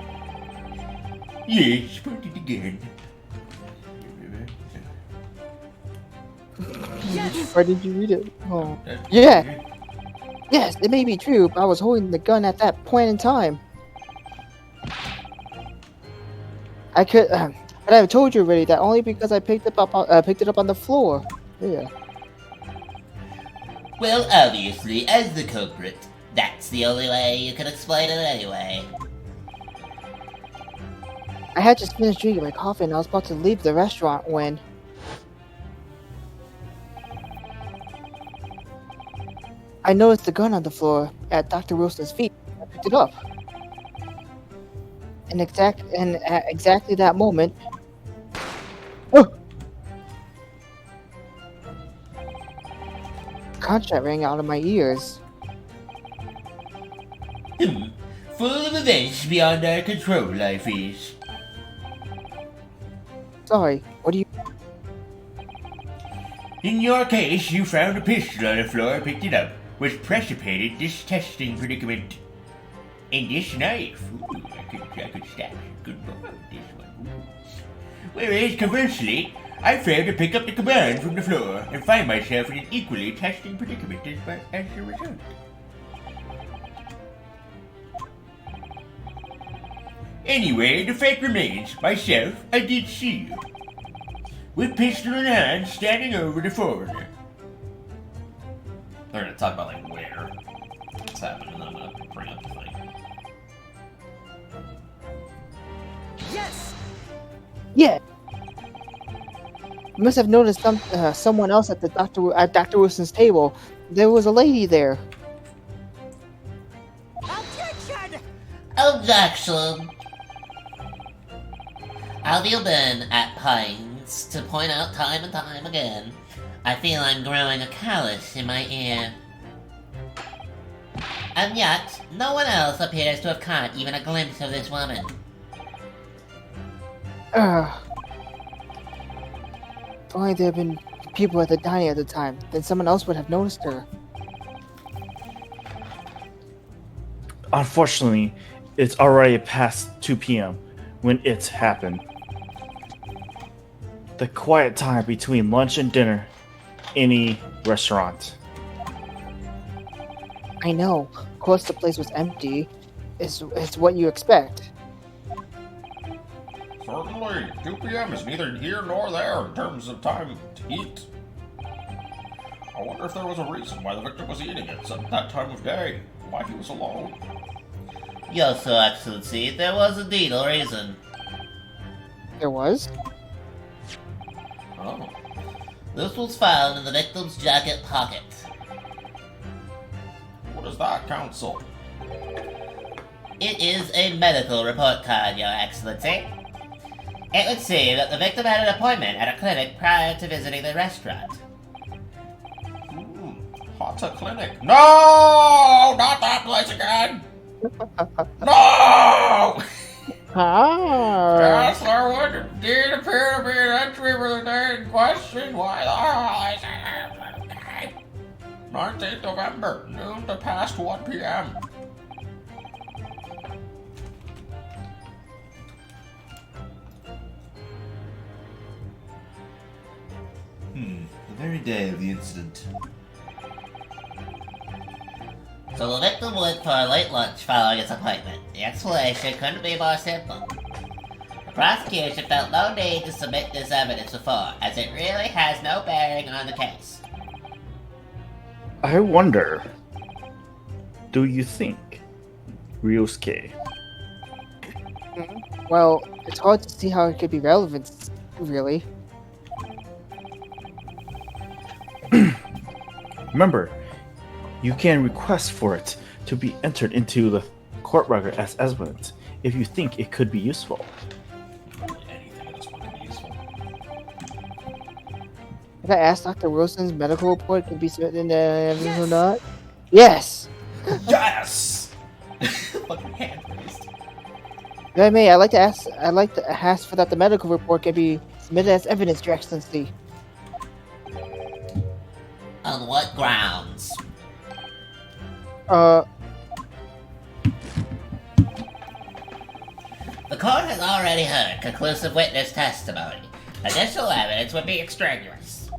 Yes, put it again. Why did you read it? Oh. Yeah. Yes, it may be true, but I was holding the gun at that point in time. I could, but I've told you already that only because I picked it up on the floor. Yeah. Well, obviously, as the culprit, that's the only way you can explain it anyway. I had just finished drinking my coffee and I was about to leave the restaurant when I noticed the gun on the floor at Dr. Wilson's feet. I picked it up. And at exactly that moment, oh! Contract rang out of my ears. Full of events beyond our control, I fear. Sorry, what do you... In your case, you found a pistol on the floor and picked it up, which precipitated this testing predicament. And this knife, ooh, I could stab good boy with this one. Ooh. Whereas, conversely, I failed to pick up the command from the floor and find myself in an equally testing predicament as a result. Anyway, the fact remains, myself, I did see you. with pistol in hand, standing over the foreigner. They're gonna talk about like where it's happening, and I'm gonna bring up the thing. Yes! Yeah. You must have noticed someone else at Dr. Wilson's table. There was a lady there. Objection! I've been at pains to point out time and time again. I feel I'm growing a callus in my ear. And yet, no one else appears to have caught even a glimpse of this woman. If only there had been people at the dining at the time, then someone else would have noticed her. Unfortunately, it's already past 2 p.m. when it's happened. The quiet time between lunch and dinner, any restaurant. I know. Of course, the place was empty. It's what you expect. Certainly, 2 p.m. is neither here nor there in terms of time to eat. I wonder if there was a reason why the victim was eating at that time of day, why he was alone. Yes, Your Excellency, there was indeed a reason. There was? Oh. This was found in the victim's jacket pocket. What is that, Counsel? It is a medical report card, Your Excellency. It would seem that the victim had an appointment at a clinic prior to visiting the restaurant. Hata Clinic. No! Not that place again! No! Yes, there would indeed appear to be an entry for the day in question. Why the 19th November, noon to past 1 p.m. The very day of the incident. So the victim went for a late lunch following his appointment. The explanation couldn't be more simple. The prosecution felt no need to submit this evidence before, as it really has no bearing on the case. I wonder, do you think Ryosuke? Well, it's hard to see how it could be relevant, really. Remember, you can request for it to be entered into the court record as evidence if you think it could be useful. Anything in this one could be useful. If I asked Dr. Wilson's medical report could be submitted into evidence or not? Yes! Yes! Fucking hand raised. If I may, I'd like to ask for that the medical report can be submitted as evidence, Your Excellency. On what grounds? The court has already heard conclusive witness testimony. Additional evidence would be extraneous.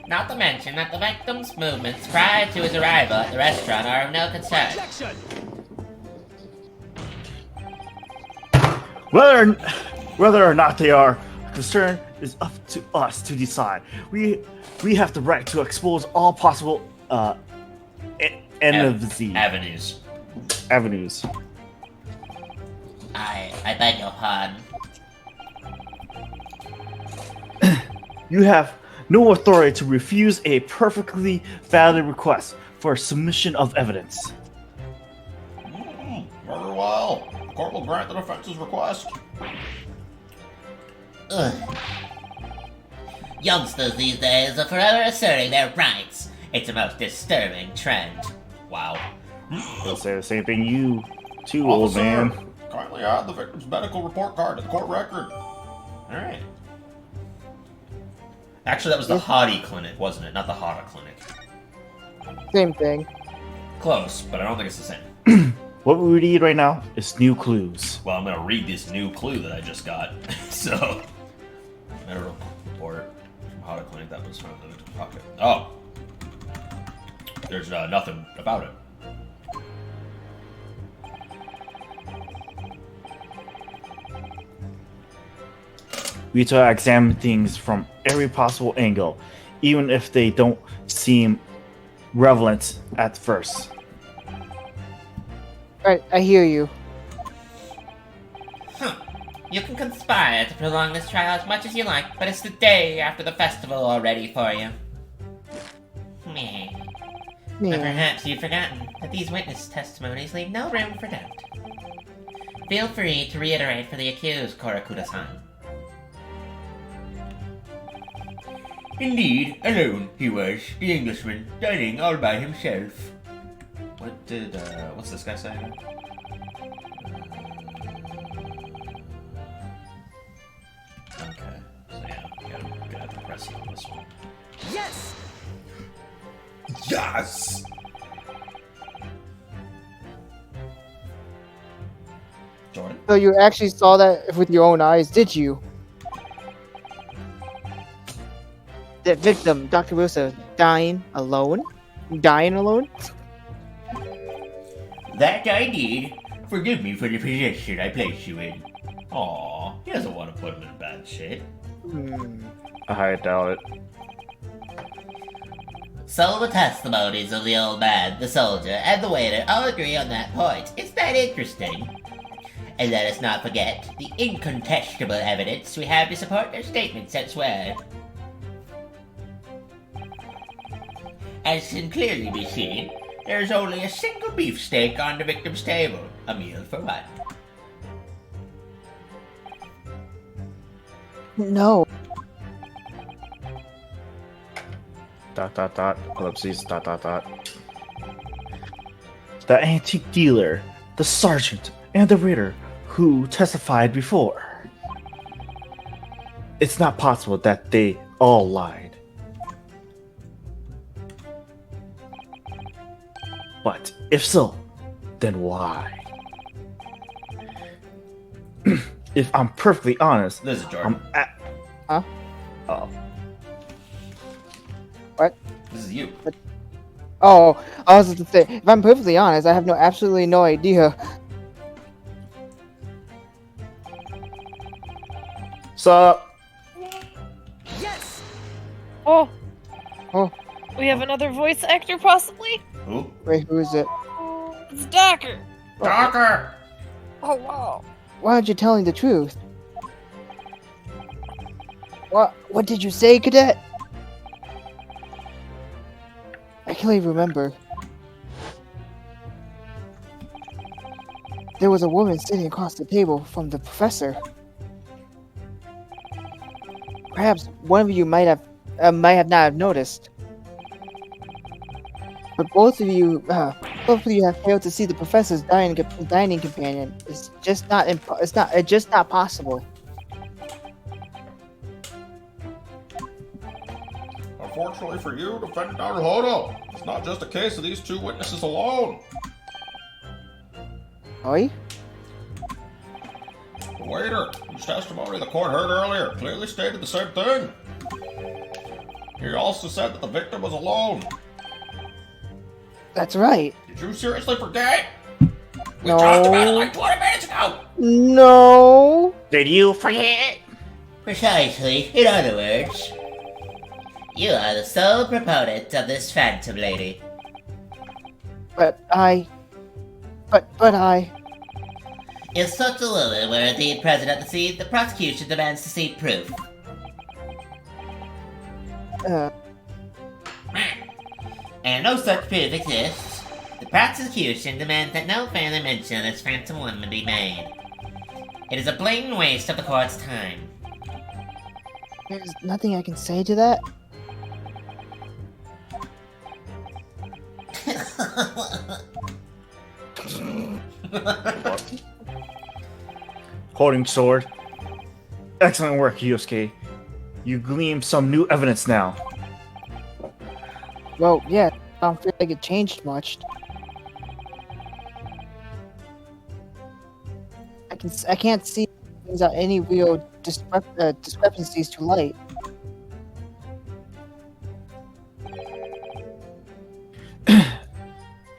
Not to mention that the victim's movements prior to his arrival at the restaurant are of no concern. Whether or not they are concerned is up to us to decide. We have the right to expose all possible Avenues. I beg your pardon. You have no authority to refuse a perfectly valid request for submission of evidence. Very well. The court will grant the defense's request. Ugh. Youngsters these days are forever asserting their rights. It's a most disturbing trend. Wow. They'll say the same thing you too, old man. Kindly add the victim's medical report card to the court record. Alright. Actually, that was the Hottie Clinic, wasn't it? Not the Hada Clinic. same thing. Close, but I don't think it's the same. What we need right now is new clues. Well, I'm gonna read this new clue that I just got. So, medical report from Hada Clinic that was found in the victim's pocket. Oh. There's nothing about it. We try to examine things from every possible angle, even if they don't seem relevant at first. Right, I hear you. You can conspire to prolong this trial as much as you like, but it's the day after the festival already for you. Meh. But Yeah. perhaps you've forgotten that these witness testimonies leave no room for doubt. Feel free to reiterate for the accused, Korakuda-san. Indeed, alone he was, the Englishman, dining all by himself. What's this guy saying? Okay, so yeah, we gotta press on this one. Yes! Yes! Jordan? So you actually saw that with your own eyes, did you? The victim, Dr. Wilson, dying alone? Dying alone? That I did. Forgive me for the position I placed you in. Aw, he doesn't want to put him in bad shape. I doubt it. So the testimonies of the old man, the soldier, and the waiter all agree on that point. It's that interesting. And let us not forget the incontestable evidence we have to support their statements elsewhere. As can clearly be seen, there is only a single beefsteak on the victim's table, a meal for one. No. ... Ellipses, ... The antique dealer, the sergeant, and the waiter who testified before. It's not possible that they all lied. But if so, then why? If I'm perfectly honest, This is Jordan. Huh? Oh. This is you. Oh, I was to say, if I'm perfectly honest, I have absolutely no idea. Sup? Yes! Oh. Oh. We have another voice actor, possibly? Who? Wait, who is it? It's Docker. Docker! Oh, wow. Why aren't you telling the truth? What did you say, cadet? I can't even remember. There was a woman sitting across the table from the professor. Perhaps one of you might have not have noticed. But both of you have failed to see the professor's dining companion. It's just not possible. Unfortunately for you, Defendant Naruhodo, it's not just a case of these two witnesses alone. Oi? The waiter, whose testimony the court heard earlier, clearly stated the same thing. He also said that the victim was alone. That's right. Did you seriously forget? We No. talked about it like 20 minutes ago! No. Did you forget? Precisely. In other words, you are the sole proponent of this phantom lady. But I. If such a woman were indeed present at the scene, the prosecution demands to see proof. And no such proof exists. The prosecution demands that no further mention of this phantom woman be made. It is a blatant waste of the court's time. There's nothing I can say to that. Holding sword. Excellent work, Yosuke. You gleaned some new evidence now. Well, yeah, I don't feel like it changed much. I can't see without any real discrepancies to light.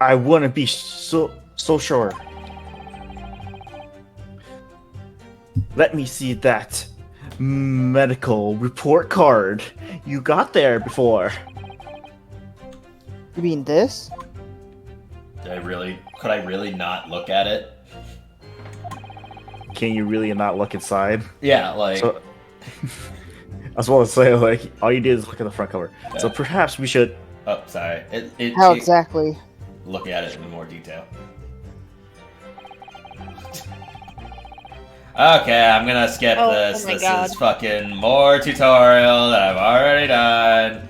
I wouldn't be so sure. Let me see that medical report card. You got there before. You mean this? Could I really not look at it? Can you really not look inside? Yeah, like... So, I was about to say, like, all you did is look at the front cover. Yeah. So perhaps we should... Oh, sorry. How exactly? Look at it in more detail. Okay, I'm gonna skip this. Oh my This God. is fucking more tutorial that I've already done.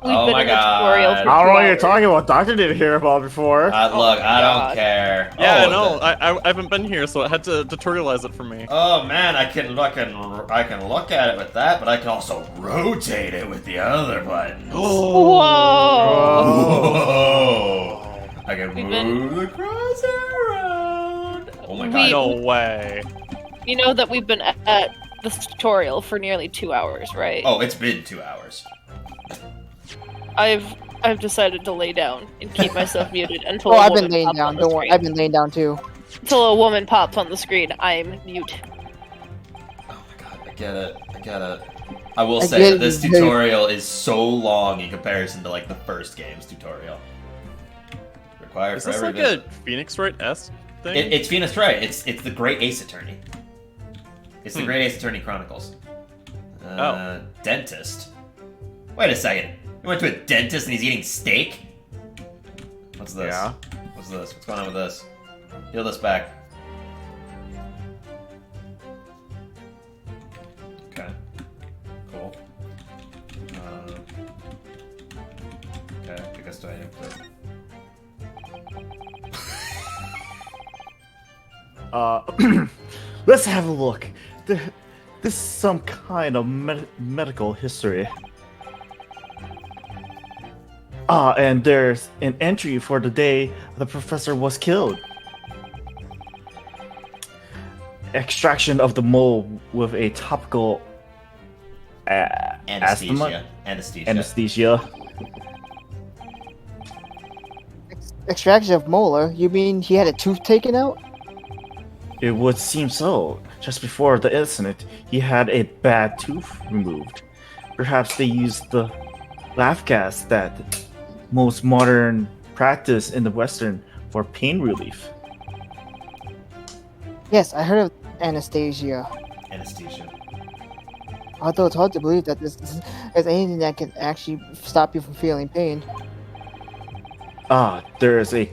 We've Oh been my in a tutorial god. for I don't know what you're 2 hours. talking about. Doctor didn't hear about before. Look, my I God. don't care. Yeah, Oh, no, I haven't been here, so I had to tutorialize it for me. Oh man, I can look at it with that, but I can also rotate it with the other buttons. Whoa! Whoa! I can We've move the crosshair around. Oh my god. No way. You know that we've been at this tutorial for nearly 2 hours, right? Oh, it's been 2 hours. I've decided to lay down and keep myself muted until Oh, a I've been woman laying pops down. on the Don't worry. screen. I've been laying down too. Until a woman pops on the screen, I'm mute. Oh my god, I get it. I will I say get that this it. tutorial is so long in comparison to like the first game's tutorial. Required Is for this every like visit. a Phoenix Wright-esque thing? It's Phoenix Wright. It's the Great Ace Attorney. It's the Great Ace Attorney Chronicles. Dentist. Wait a second. You went to a dentist and he's eating steak? What's this? Yeah. What's this? What's going on with this? Heal this back. Okay. Cool. Okay, I guess do I have to... Let's have a look. This is some kind of medical history. And there's an entry for the day the professor was killed. Extraction of the mole with a topical Anesthesia. anesthesia. Extraction of molar? You mean he had a tooth taken out? It would seem so. Just before the incident, he had a bad tooth removed. Perhaps they used the laugh gas that most modern practice in the Western for pain relief. Yes, I heard of anesthesia. Anesthesia. Although it's hard to believe that this is anything that can actually stop you from feeling pain. There is a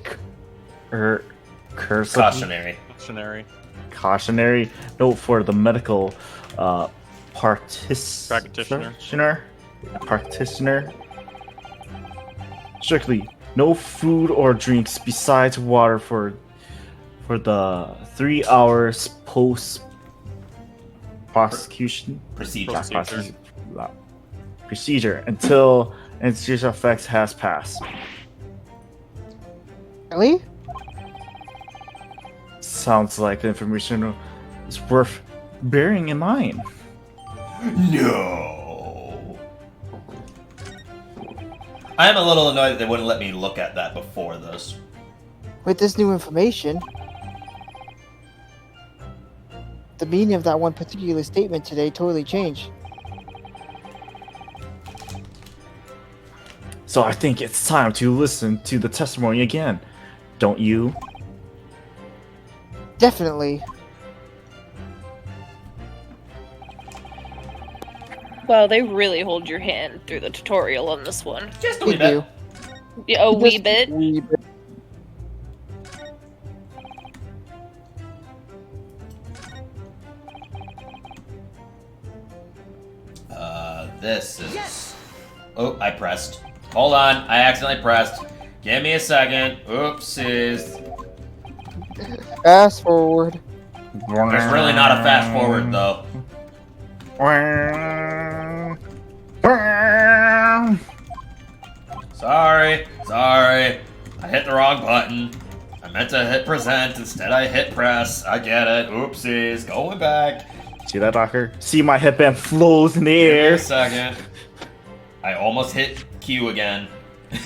curse Cautionary. Dictionary. cautionary note for the medical practitioner. Strictly, no food or drinks besides water for the 3 hours post prosecution procedure until anesthesia effects has passed. Really? Sounds like the information is worth bearing in mind. No. I am a little annoyed that they wouldn't let me look at that before this. With this new information, the meaning of that one particular statement today totally changed. So I think it's time to listen to the testimony again, don't you? Definitely. Wow, they really hold your hand through the tutorial on this one. Just a We wee bit. do. Yeah, a wee Just bit. wee bit. This is... Yes! Oh, I pressed. Hold on, I accidentally pressed. Give me a second. Oopsies. Fast forward. There's really not a fast forward, though. Sorry. I hit the wrong button. I meant to hit present, instead I hit press. I get it. Oopsies. Going back. See that, Docker? See my headband flows in the Give me air. a second. I almost hit Q again. Do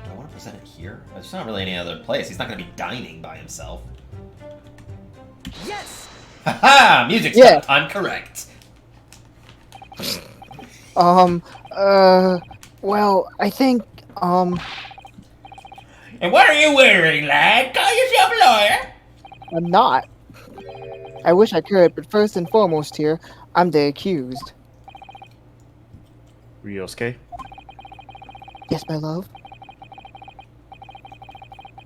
I want to send it here? There's not really any other place. He's not going to be dining by himself. Yes! Haha! Music Yeah. stopped. I'm correct. Well, I think, And what are you wearing, lad? Call yourself a lawyer? I'm not. I wish I could, but first and foremost here, I'm the accused. Ryosuke? Yes, my love?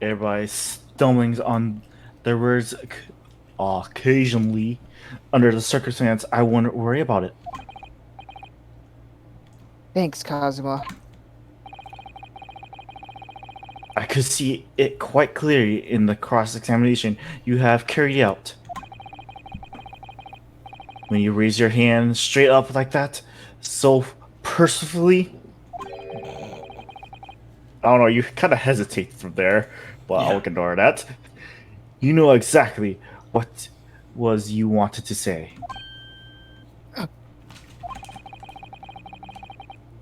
Everybody stumbling on their words occasionally. Under the circumstance, I wouldn't worry about it. Thanks, Kazuma. I could see it quite clearly in the cross-examination you have carried out. When you raise your hand straight up like that, so purposefully, I don't know, you kind of hesitate from there, but I'll ignore that. You know exactly what was you wanted to say.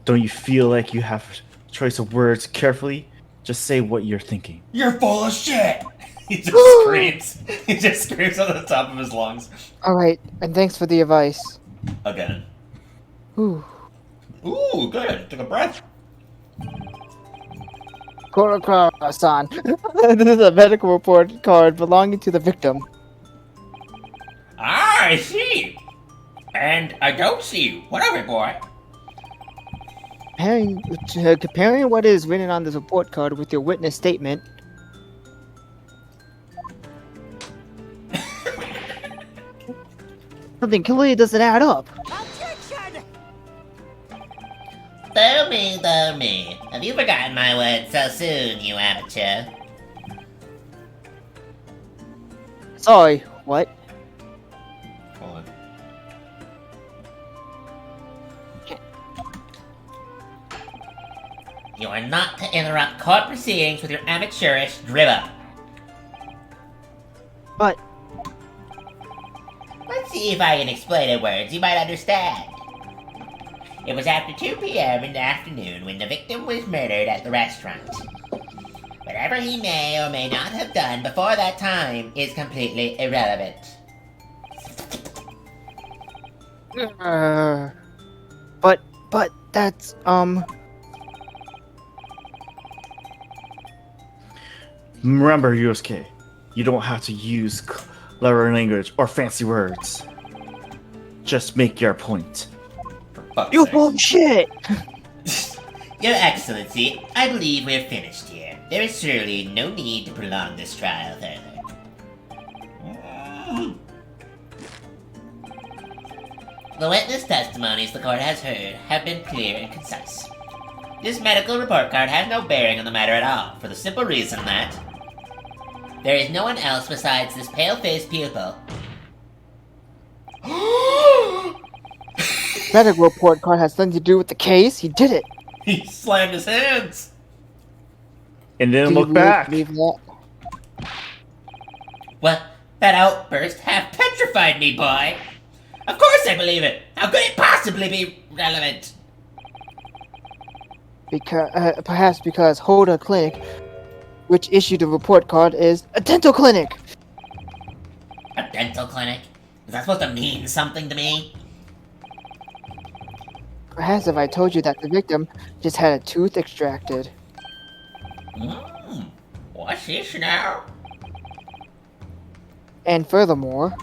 Don't you feel like you have choice of words carefully? Just say what you're thinking. You're full of shit! He just screams. He just screams on the top of his lungs. Alright, and thanks for the advice. Again. Ooh. Ooh, good. Took a breath. Korokura-san. This is a medical report card belonging to the victim. Ah, I see. And I don't see you. Whatever, boy. Comparing what is written on this report card with your witness statement, something clearly doesn't add up. Though me. Have you forgotten my words so soon, you amateur? Sorry, what? Hold on. You are not to interrupt court proceedings with your amateurish dribble. But Let's see if I can explain in words you might understand. It was after 2 p.m. in the afternoon when the victim was murdered at the restaurant. Whatever he may or may not have done before that time is completely irrelevant. but that's Remember, Yosuke, you don't have to use clever language or fancy words. Just make your point. you bullshit. Your Excellency, I believe we're finished here. There is surely no need to prolong this trial further. The witness testimonies the court has heard have been clear and concise. This medical report card has no bearing on the matter at all, for the simple reason that there is no one else besides this pale-faced pupil. Medical report card has nothing to do with the case. He did it. He slammed his hands. And then Do you look back. believe that? Well, that outburst half petrified me, boy. Of course I believe it. How could it possibly be relevant? Perhaps because Hoda Clinic, which issued the report card, is a dental clinic. A dental clinic? Is that supposed to mean something to me? Perhaps if I told you that the victim just had a tooth extracted. What's this now? And furthermore,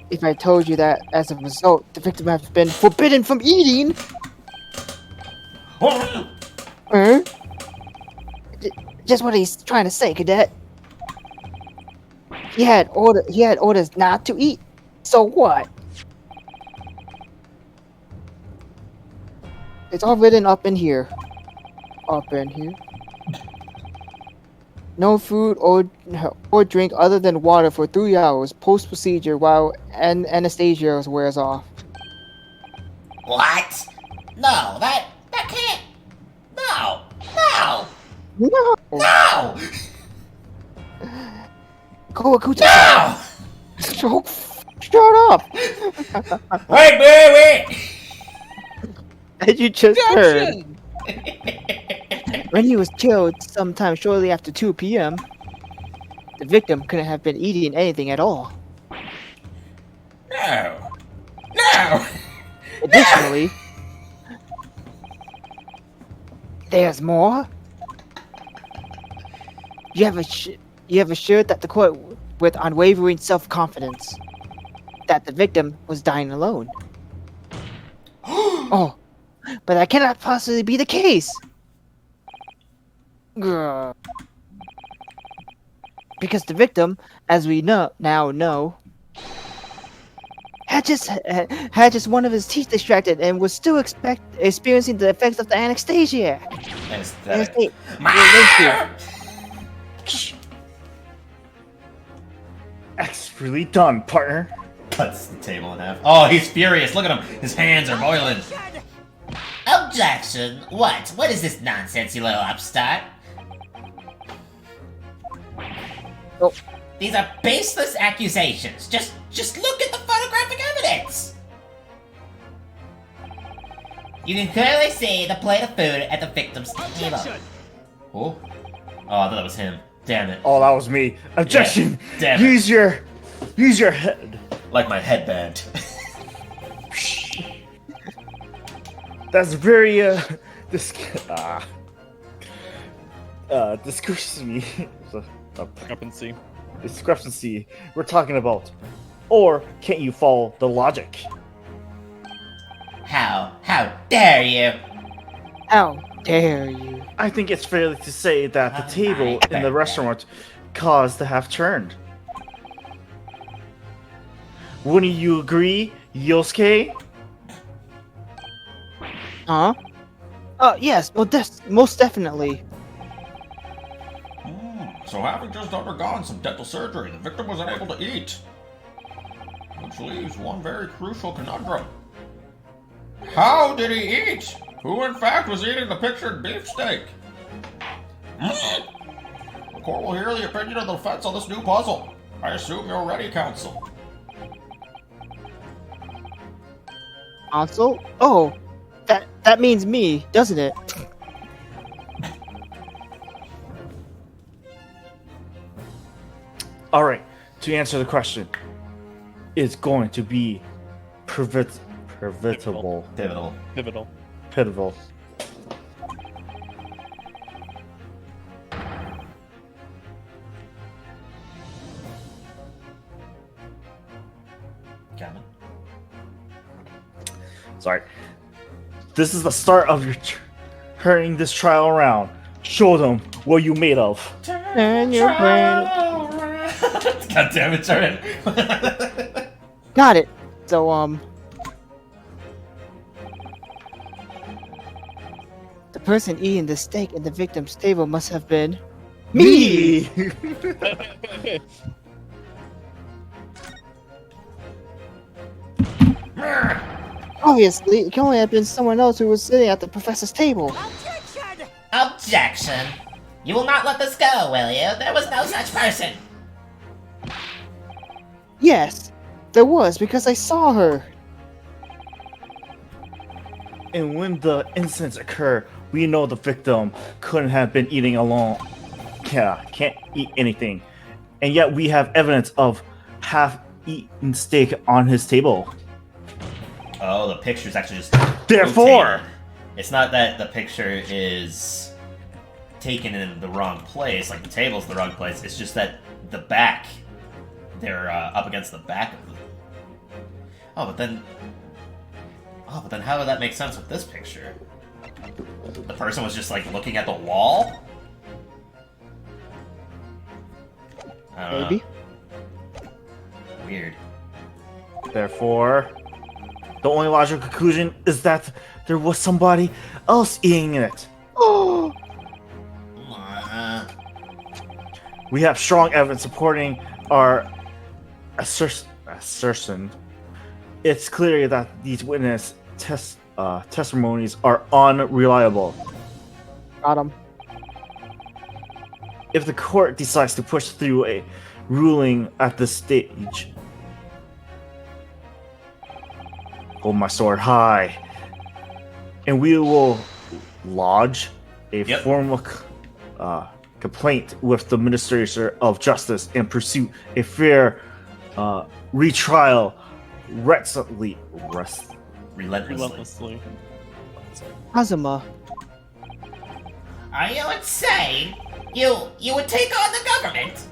if I told you that as a result, the victim has been forbidden from eating. Just what he's trying to say, Cadet. He had orders not to eat. So what? It's all written up in here. Up in here. No food or drink other than water for 3 hours post procedure while anesthesia wears off. What? No, that can't. No. No. No! Kawakuta. No! Shut up. Wait! As you just heard. Objection! When he was killed sometime shortly after 2 p.m., the victim couldn't have been eating anything at all. No! No! Additionally, there's more. You have assured that the court with unwavering self-confidence that the victim was dying alone. Oh, but that cannot possibly be the case. Grr. Because the victim, as we now know, had just one of his teeth extracted and was still experiencing the effects of the anesthesia. Anesthetic. Expertly done, partner. Cuts the table in half. Oh, he's furious. Look at him. His hands are boiling. Objection! What? What is this nonsense, you little upstart? Oh. These are baseless accusations. Just look at the photographic evidence. You can clearly see the plate of food at the victim's table. Oh. Oh, I thought that was him. Damn it. Oh, that was me. Objection! Yeah, damn it. Use your head. Like my headband. That's very discrepancy. Discrepancy we're talking about. Or can't you follow the logic? How dare you? How dare you? I think it's fair to say that the table in the restaurant caused the half turned. Wouldn't you agree, Yosuke? Huh? Yes, well, most definitely. So having just undergone some dental surgery, the victim was unable to eat. Which leaves one very crucial conundrum. How did he eat? Who in fact was eating the pictured beefsteak? The court will hear the opinion of the defense on this new puzzle. I assume you're ready, counsel. Counsel? Oh, that means me, doesn't it? All right. To answer the question, it's going to be pivotal. Gammon. Sorry. This is the start of your turning this trial around. Show them what you made of. Turn your brain. God damn it, turn it. Got it. So, the person eating the steak at the victim's table must have been me. Obviously, it can only have been someone else who was sitting at the professor's table. Objection! You will not let this go, will you? There was no such person. Yes, there was, because I saw her. And when the incidents occur, we know the victim couldn't have been eating alone. Yeah, can't eat anything. And yet we have evidence of half-eaten steak on his table. Oh, the picture's actually just Therefore! rotated. It's not that the picture is taken in the wrong place, like the table's the wrong place. It's just that the back, they're up against the back of the... Oh, but then how would that make sense with this picture? The person was just like looking at the wall? I don't Maybe. know. Weird. Therefore, the only logical conclusion is that there was somebody else eating it. Oh, We have strong evidence supporting our assertion. It's clear that these witness testimonies are unreliable. got him. If the court decides to push through a ruling at this stage, hold my sword high, and we will lodge a Yep. formal complaint with the Minister of Justice and pursue a fair retrial relentlessly. Relentlessly. Kazuma, Are you insane? You would take on the government?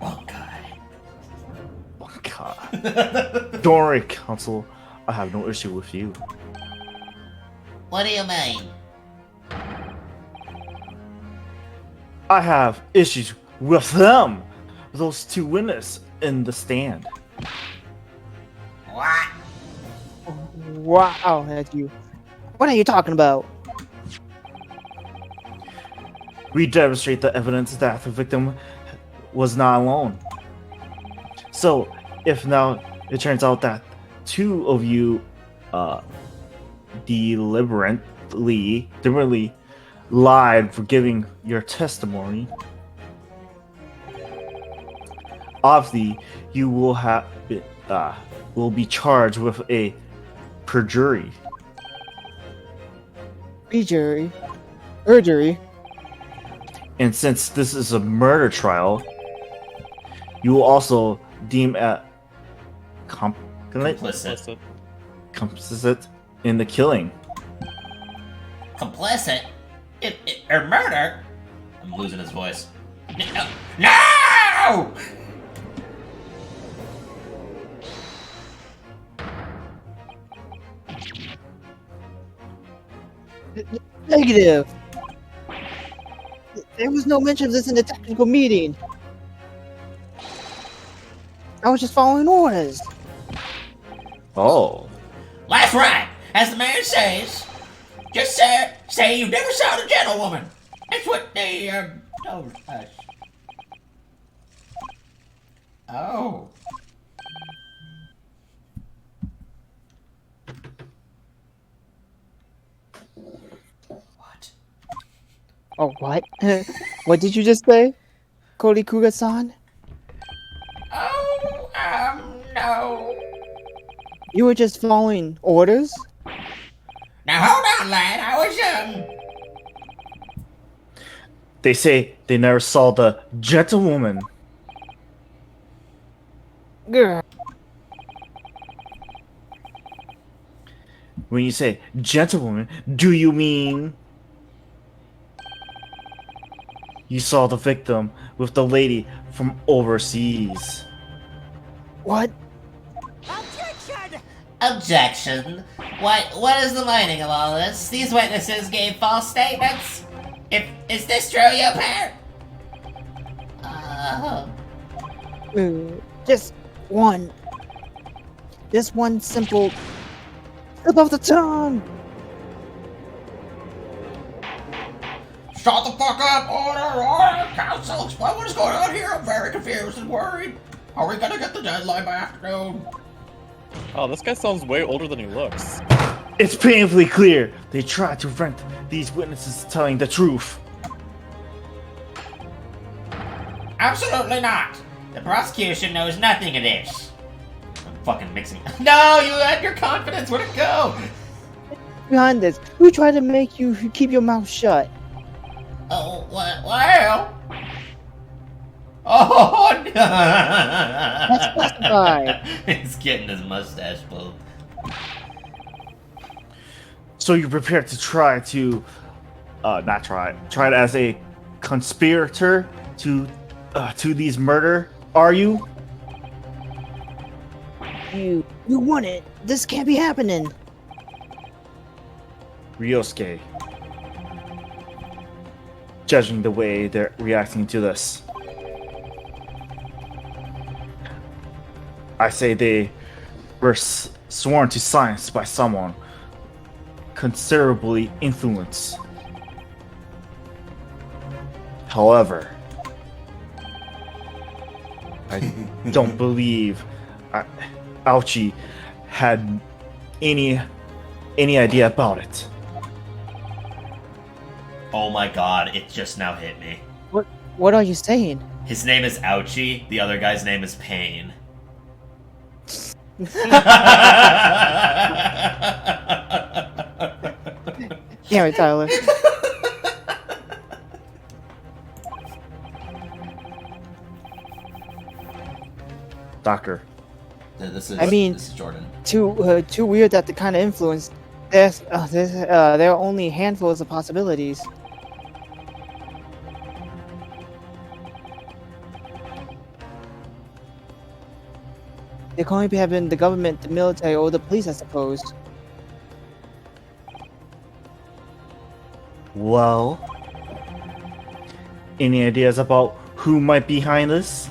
Oh god. Oh, God. Don't worry, Council. I have no issue with you. What do you mean? I have issues with them. Those two witnesses in the stand. What? wow, that's you. What are you talking about? We demonstrate the evidence that the victim was not alone. So, if now it turns out that two of you deliberately lied for giving your testimony, obviously you will be charged with a perjury. Perjury. And since this is a murder trial, you will also deem a Complicit. complicit in the killing. Complicit? Or murder? I'm losing his voice. No! Negative. There was no mention of this in the technical meeting. I was just following orders. Oh. That's right. As the man says, just say you never saw the gentlewoman. That's what they told us. Oh. What? Oh, what? What did you just say? Korikuga-san? Oh, no. You were just following orders? Now hold on, lad. I was, They say they never saw the gentlewoman. Grr. When you say gentlewoman, do you mean you saw the victim with the lady from overseas? What? Objection. What is the meaning of all this? These witnesses gave false statements. Is this true, you pair? Just one. Just one simple slip of the tongue. Shut the fuck up! Order! Council, explain what is going on here. I'm very confused and worried. Are we gonna get the deadline by afternoon? Oh, this guy sounds way older than he looks. It's painfully clear they tried to prevent these witnesses telling the truth. Absolutely not. The prosecution knows nothing of this. I'm fucking mixing. No, you had your confidence. Where'd it go? Behind this, who tried to make you keep your mouth shut? Oh, well. Oh, no. That's classified. He's getting his mustache pulled. So you're prepared to try it as a conspirator to these murder, are you? You won it. This can't be happening. Ryosuke, judging the way they're reacting to this, I say they were sworn to science by someone considerably influenced. However, I don't believe Aochi had any idea about it. Oh my god, it just now hit me. What are you saying? His name is Ouchie, the other guy's name is Pain. Damn it, Tyler. Doctor. This is, I mean- this is Jordan. Too weird that the kind of influence. There are only handfuls of possibilities. They can only have been the government, the military, or the police, I suppose. Well, any ideas about who might be behind this?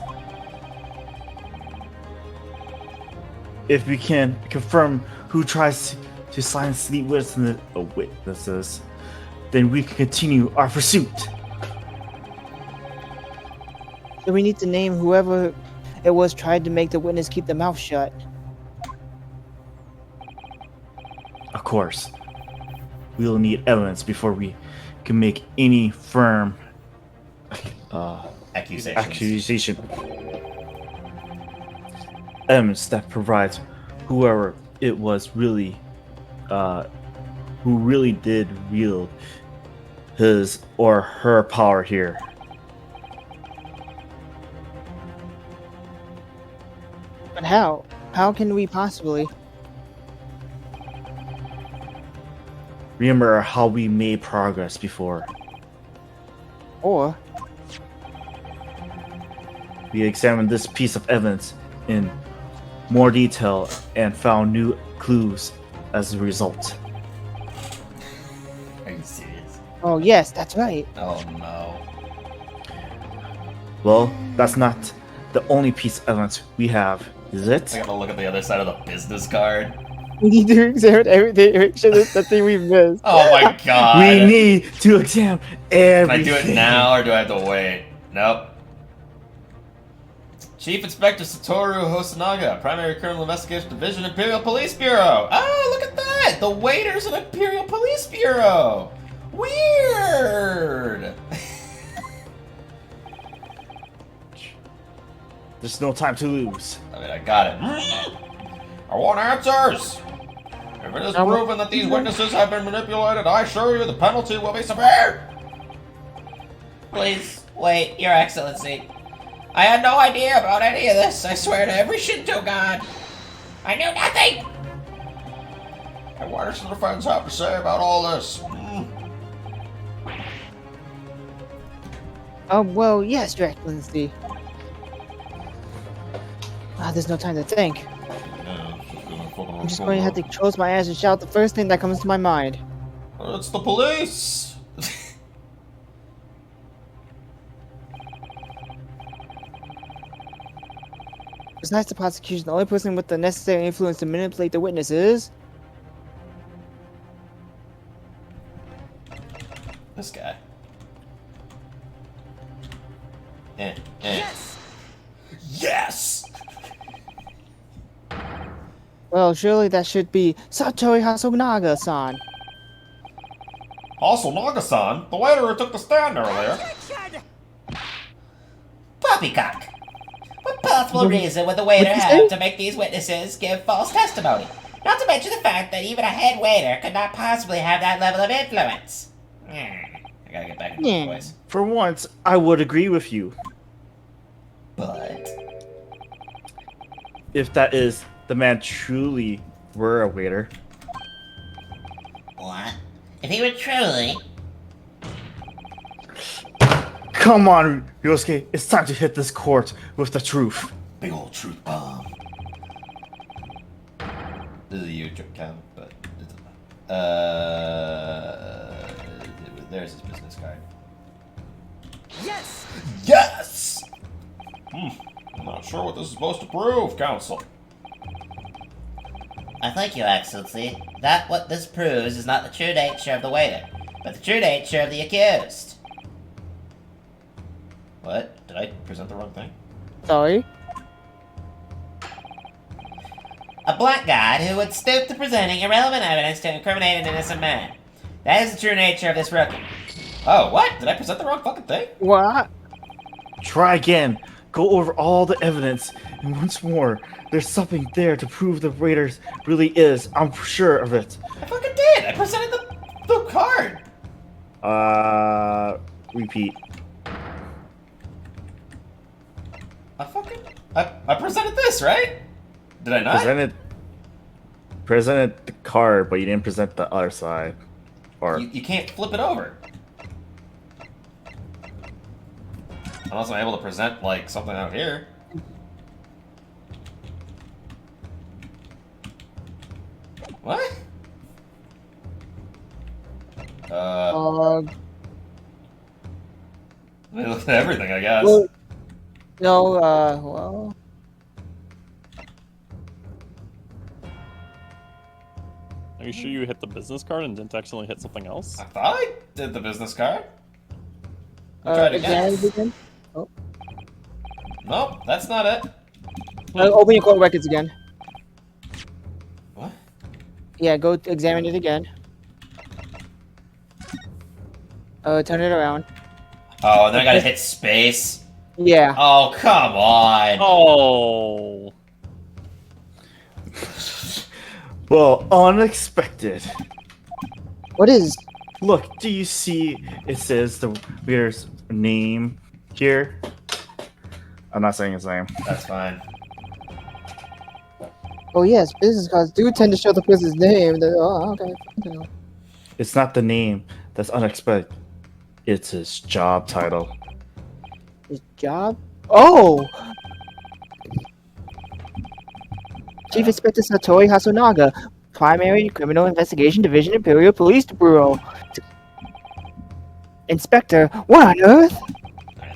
If we can confirm who tries to silence the witnesses, then we can continue our pursuit. So we need to name whoever it was tried to make the witness keep their mouth shut. Of course, we will need evidence before we can make any firm accusation. Evidence that provides whoever it was really, who really did wield his or her power here. But how? How can we possibly? Remember how we made progress before. Or We examined this piece of evidence in more detail and found new clues as a result. Are you serious? oh yes, that's right. Oh no. Well, that's not the only piece of evidence we have, is it? I gotta look at the other side of the business card. We need to examine everything. Make sure there's nothing we missed. Oh my god. We need to examine Can I everything. do it now or do I have to wait? Nope. Chief Inspector Satoru Hosonaga, Primary Criminal Investigation Division, Imperial Police Bureau. Oh, look at that! The waiters of Imperial Police Bureau. Weird. There's no time to lose. I mean, I got it. I want answers. If it is proven that these witnesses have been manipulated, I assure you the penalty will be severe. Please, wait, Your Excellency. I had no idea about any of this. I swear to every Shinto god. I knew nothing! And what does the defense have to say about all this? Well, yes, Your Excellency. There's no time to think. I'm just going to have to close my eyes and shout the first thing that comes to my mind. It's the police! Besides the prosecution, the only person with the necessary influence to manipulate the witnesses This guy. Yes! Yes! well, surely that should be Satoru Hosonaga-san. Also, Naga-san, the waiter who took the stand earlier. Poppycock! What possible reason would the waiter What'd you have say? to make these witnesses give false testimony? Not to mention the fact that even a head waiter could not possibly have that level of influence. I gotta get back into Yeah. the voice. For once, I would agree with you. But... If that is, the man truly were a waiter. What? If he were truly... Come on, Ryosuke, it's time to hit this court with the truth. Big old truth bomb. This is a huge account, but... There's his business card. Yes! Yes! I'm not sure what this is supposed to prove, Counsel. I thank you, Excellency. That what this proves is not the true nature of the waiter, but the true nature of the accused. What? Did I present the wrong thing? Sorry? A blackguard who would stoop to presenting irrelevant evidence to incriminate an innocent man. That is the true nature of this rookie. Oh, what? Did I present the wrong fucking thing? What? Try again. Go over all the evidence, and once more, there's something there to prove the Raiders really is. I'm sure of it. I fucking did! I presented the card? Repeat. I presented this, right? Did I not? Presented the card, but you didn't present the other side. Or You can't flip it over. Unless I'm able to present, like, something out here. What? I mean, look at everything, I guess. Well, no, well. Are you sure you hit the business card and didn't accidentally hit something else? I thought I did the business card. Try it again. Examine it again. Oh. Nope, that's not it. Open your court records again. What? Yeah, go examine it again. Turn it around. Oh, and then I gotta hit space. Yeah. Oh, come on. Oh. well, unexpected. What is? Look, do you see? It says the reader's name here. I'm not saying his name. That's fine. Oh yes, business cards do tend to show the person's name. Oh, okay. It's not the name that's unexpected. It's his job title. His job? Oh! Chief Inspector Satori Hasunaga, Primary Criminal Investigation Division, Imperial Police Bureau. Inspector, what on earth?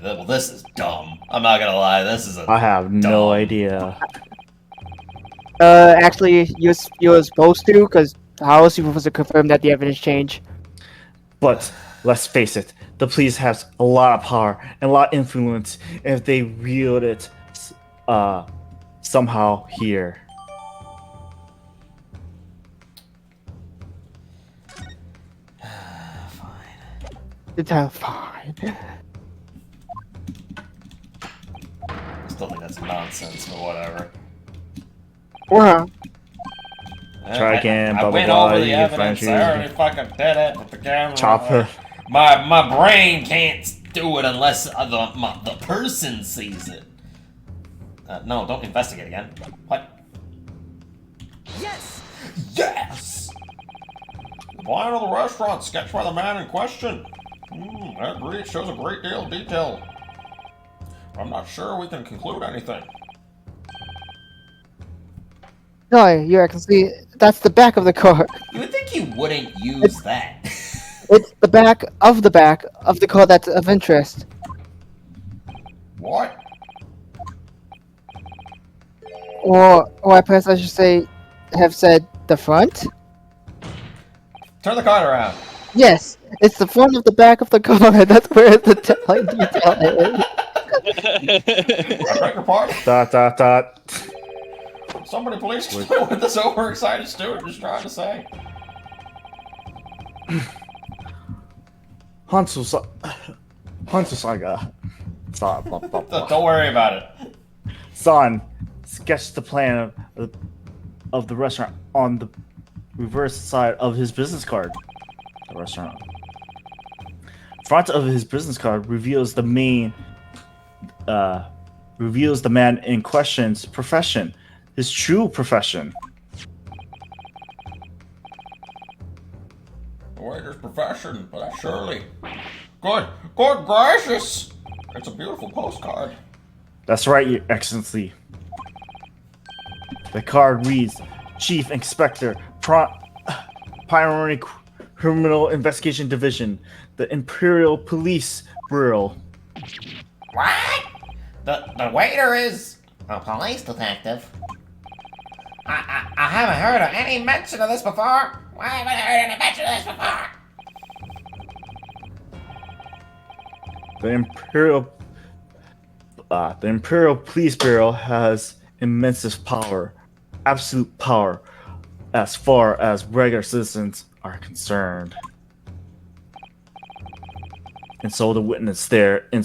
Well, this is dumb. I'm not gonna lie, this is I have no idea. Actually, you're supposed to, because how else are you supposed to confirm that the evidence changed? But let's face it, the police has a lot of power and a lot of influence if they wield it somehow here. It's fine. Still think that's nonsense, but whatever. Well, Try again, I blah, blah, went blah, over the you get evidence. French, I already fucking did it with the camera. Chopper. My brain can't do it unless the person sees it. No, don't investigate again. What? Yes! Yes! The plan of the restaurant sketched by the man in question. I agree, it shows a great deal of detail. I'm not sure we can conclude anything. no, Your Excellency, that's the back of the card. You would think you wouldn't use that. It's the back of the card that's of interest. What? Or perhaps I should say, have said the front? Turn the card around. Yes, it's the front of the back of the card. That's where the telling detail is. I beg your pardon? Dot. Somebody please explain what this overexcited student is trying to say. Saga. Stop. Blah, blah, blah. Don't worry about it. Son, sketched the plan of the restaurant on the reverse side of his business card. The restaurant. Front of his business card reveals the man in question's profession, his true profession. The waiter's profession, but surely. Good gracious! It's a beautiful postcard. That's right, Your Excellency. The card reads, Chief Inspector, Primary Criminal Investigation Division, the Imperial Police Bureau. What? The waiter is a police detective. I haven't heard of any mention of this before. Why haven't I heard any mention of this before? The Imperial Police Bureau has immense power, absolute power, as far as regular citizens are concerned. And so the witness there in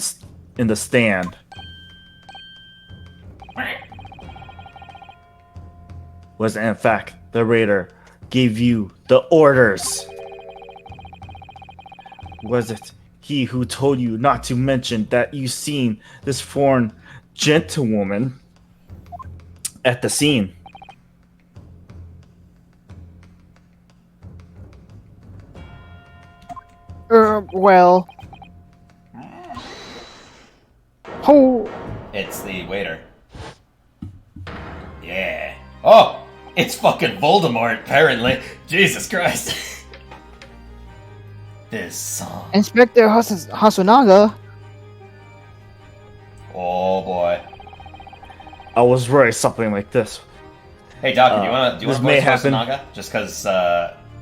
the stand was in fact the raider gave you the orders. Was it he who told you not to mention that you seen this foreign gentlewoman at the scene? Well. Oh, It's the waiter. Yeah. Oh! It's fucking Voldemort, apparently. Jesus Christ. This song. Inspector Hasunaga. Oh boy. I was worried something like this. Hey, Doc, do you want to this voice may happen. Hosanaga? Just because,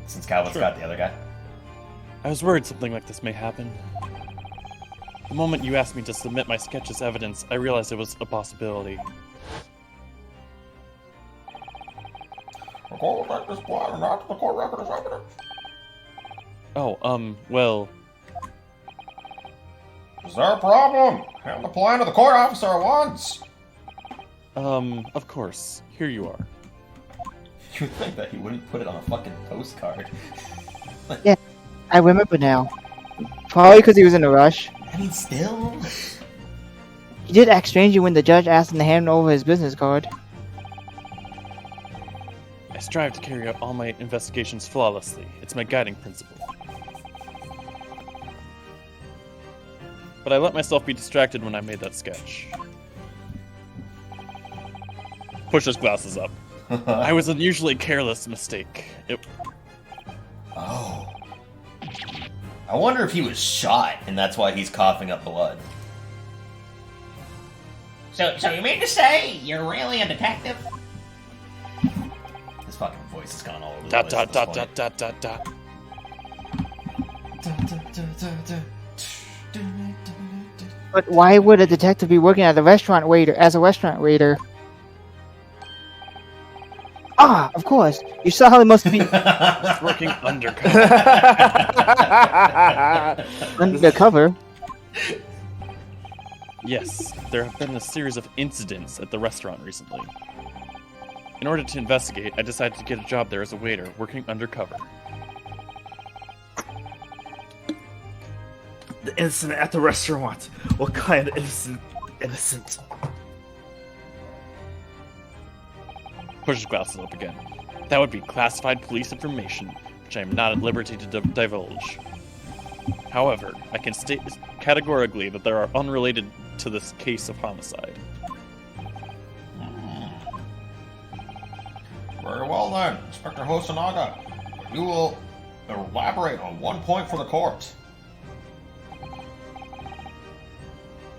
since Calvin's got the other guy. I was worried something like this may happen. The moment you asked me to submit my sketch as evidence, I realized it was a possibility. Recall that this plan not the court record as evidence. Oh, well, Is there a problem? Hand the plan to the court officer at once. of course. Here you are. You would think that he wouldn't put it on a fucking postcard. I remember now. Probably because he was in a rush. I mean, still. He did act strangely when the judge asked him to hand over his business card. I strive to carry out all my investigations flawlessly. It's my guiding principle. But I let myself be distracted when I made that sketch. Push his glasses up. I was unusually careless mistake. Oh. I wonder if he was shot, and that's why he's coughing up blood. So you mean to say you're really a detective? His fucking voice has gone all over the Dot place. dot at dot this dot point. dot dot. But why would a detective be working as a restaurant waiter? Ah, of course. You saw how he must be Working undercover. undercover. Yes, there have been a series of incidents at the restaurant recently. In order to investigate, I decided to get a job there as a waiter, working undercover. The incident at the restaurant. What kind of innocent? Push his glasses up again. That would be classified police information, which I am not at liberty to divulge. However, I can state categorically that they are unrelated to this case of homicide. Very well then, Inspector Hosanaga. You will elaborate on one point for the court.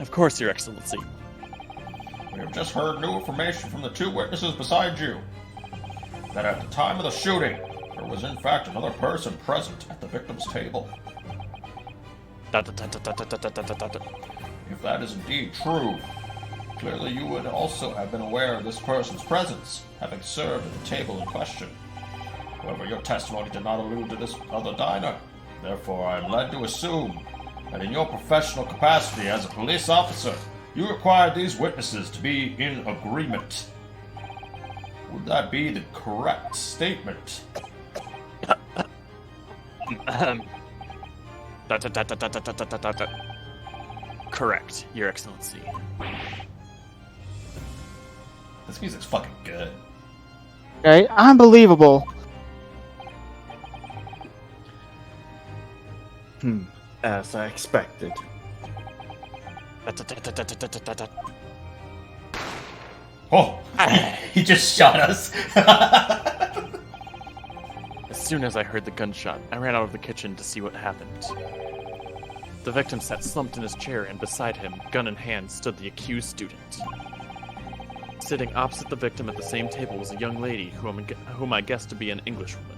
Of course, Your Excellency. We have just heard new information from the two witnesses beside you. That at the time of the shooting, there was in fact another person present at the victim's table. If that is indeed true, clearly you would also have been aware of this person's presence, having served at the table in question. However, your testimony did not allude to this other diner. Therefore, I am led to assume that in your professional capacity as a police officer, you required these witnesses to be in agreement. Would that be the correct statement? Correct, Your Excellency. This music's fucking good. Right? Unbelievable. As I expected. Oh! He just shot us! As soon as I heard the gunshot, I ran out of the kitchen to see what happened. The victim sat slumped in his chair, and beside him, gun in hand, stood the accused student. Sitting opposite the victim at the same table was a young lady whom I guessed to be an Englishwoman.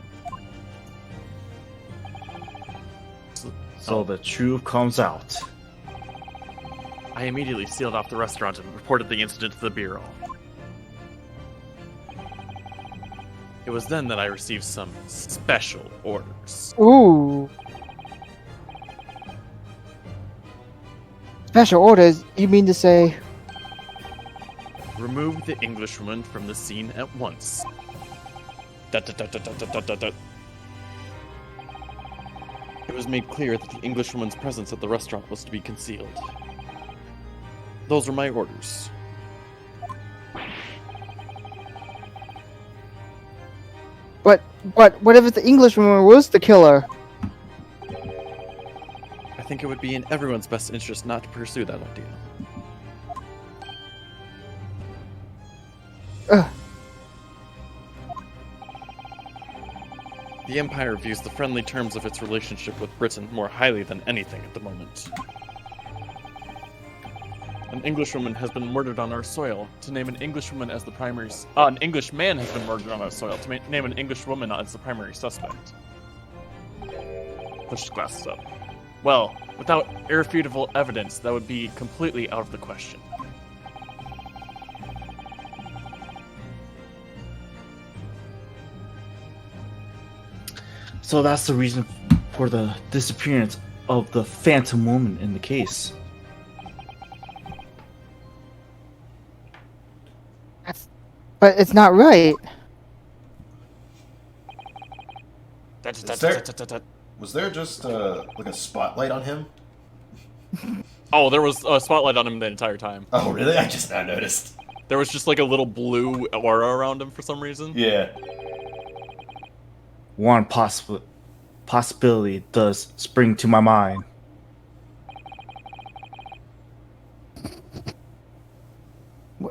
So the truth comes out. I immediately sealed off the restaurant and reported the incident to the Bureau. It was then that I received some special orders. Ooh. Special orders? You mean to say... Remove the Englishwoman from the scene at once. It was made clear that the Englishwoman's presence at the restaurant was to be concealed. Those were my orders. But what if the Englishwoman was the killer? I think it would be in everyone's best interest not to pursue that idea. Ugh. The Empire views the friendly terms of its relationship with Britain more highly than anything at the moment. An Englishwoman has been murdered on our soil. To name an Englishwoman as the primary... an Englishman has been murdered on our soil. To name an Englishwoman as the primary suspect. Push the glasses up. Well, without irrefutable evidence, that would be completely out of the question. So that's the reason for the disappearance of the Phantom Woman in the case. But it's not right. Was there just like a spotlight on him? Oh, there was a spotlight on him the entire time. Oh, really? I just now noticed. There was just like a little blue aura around him for some reason. Yeah. One possibility does spring to my mind.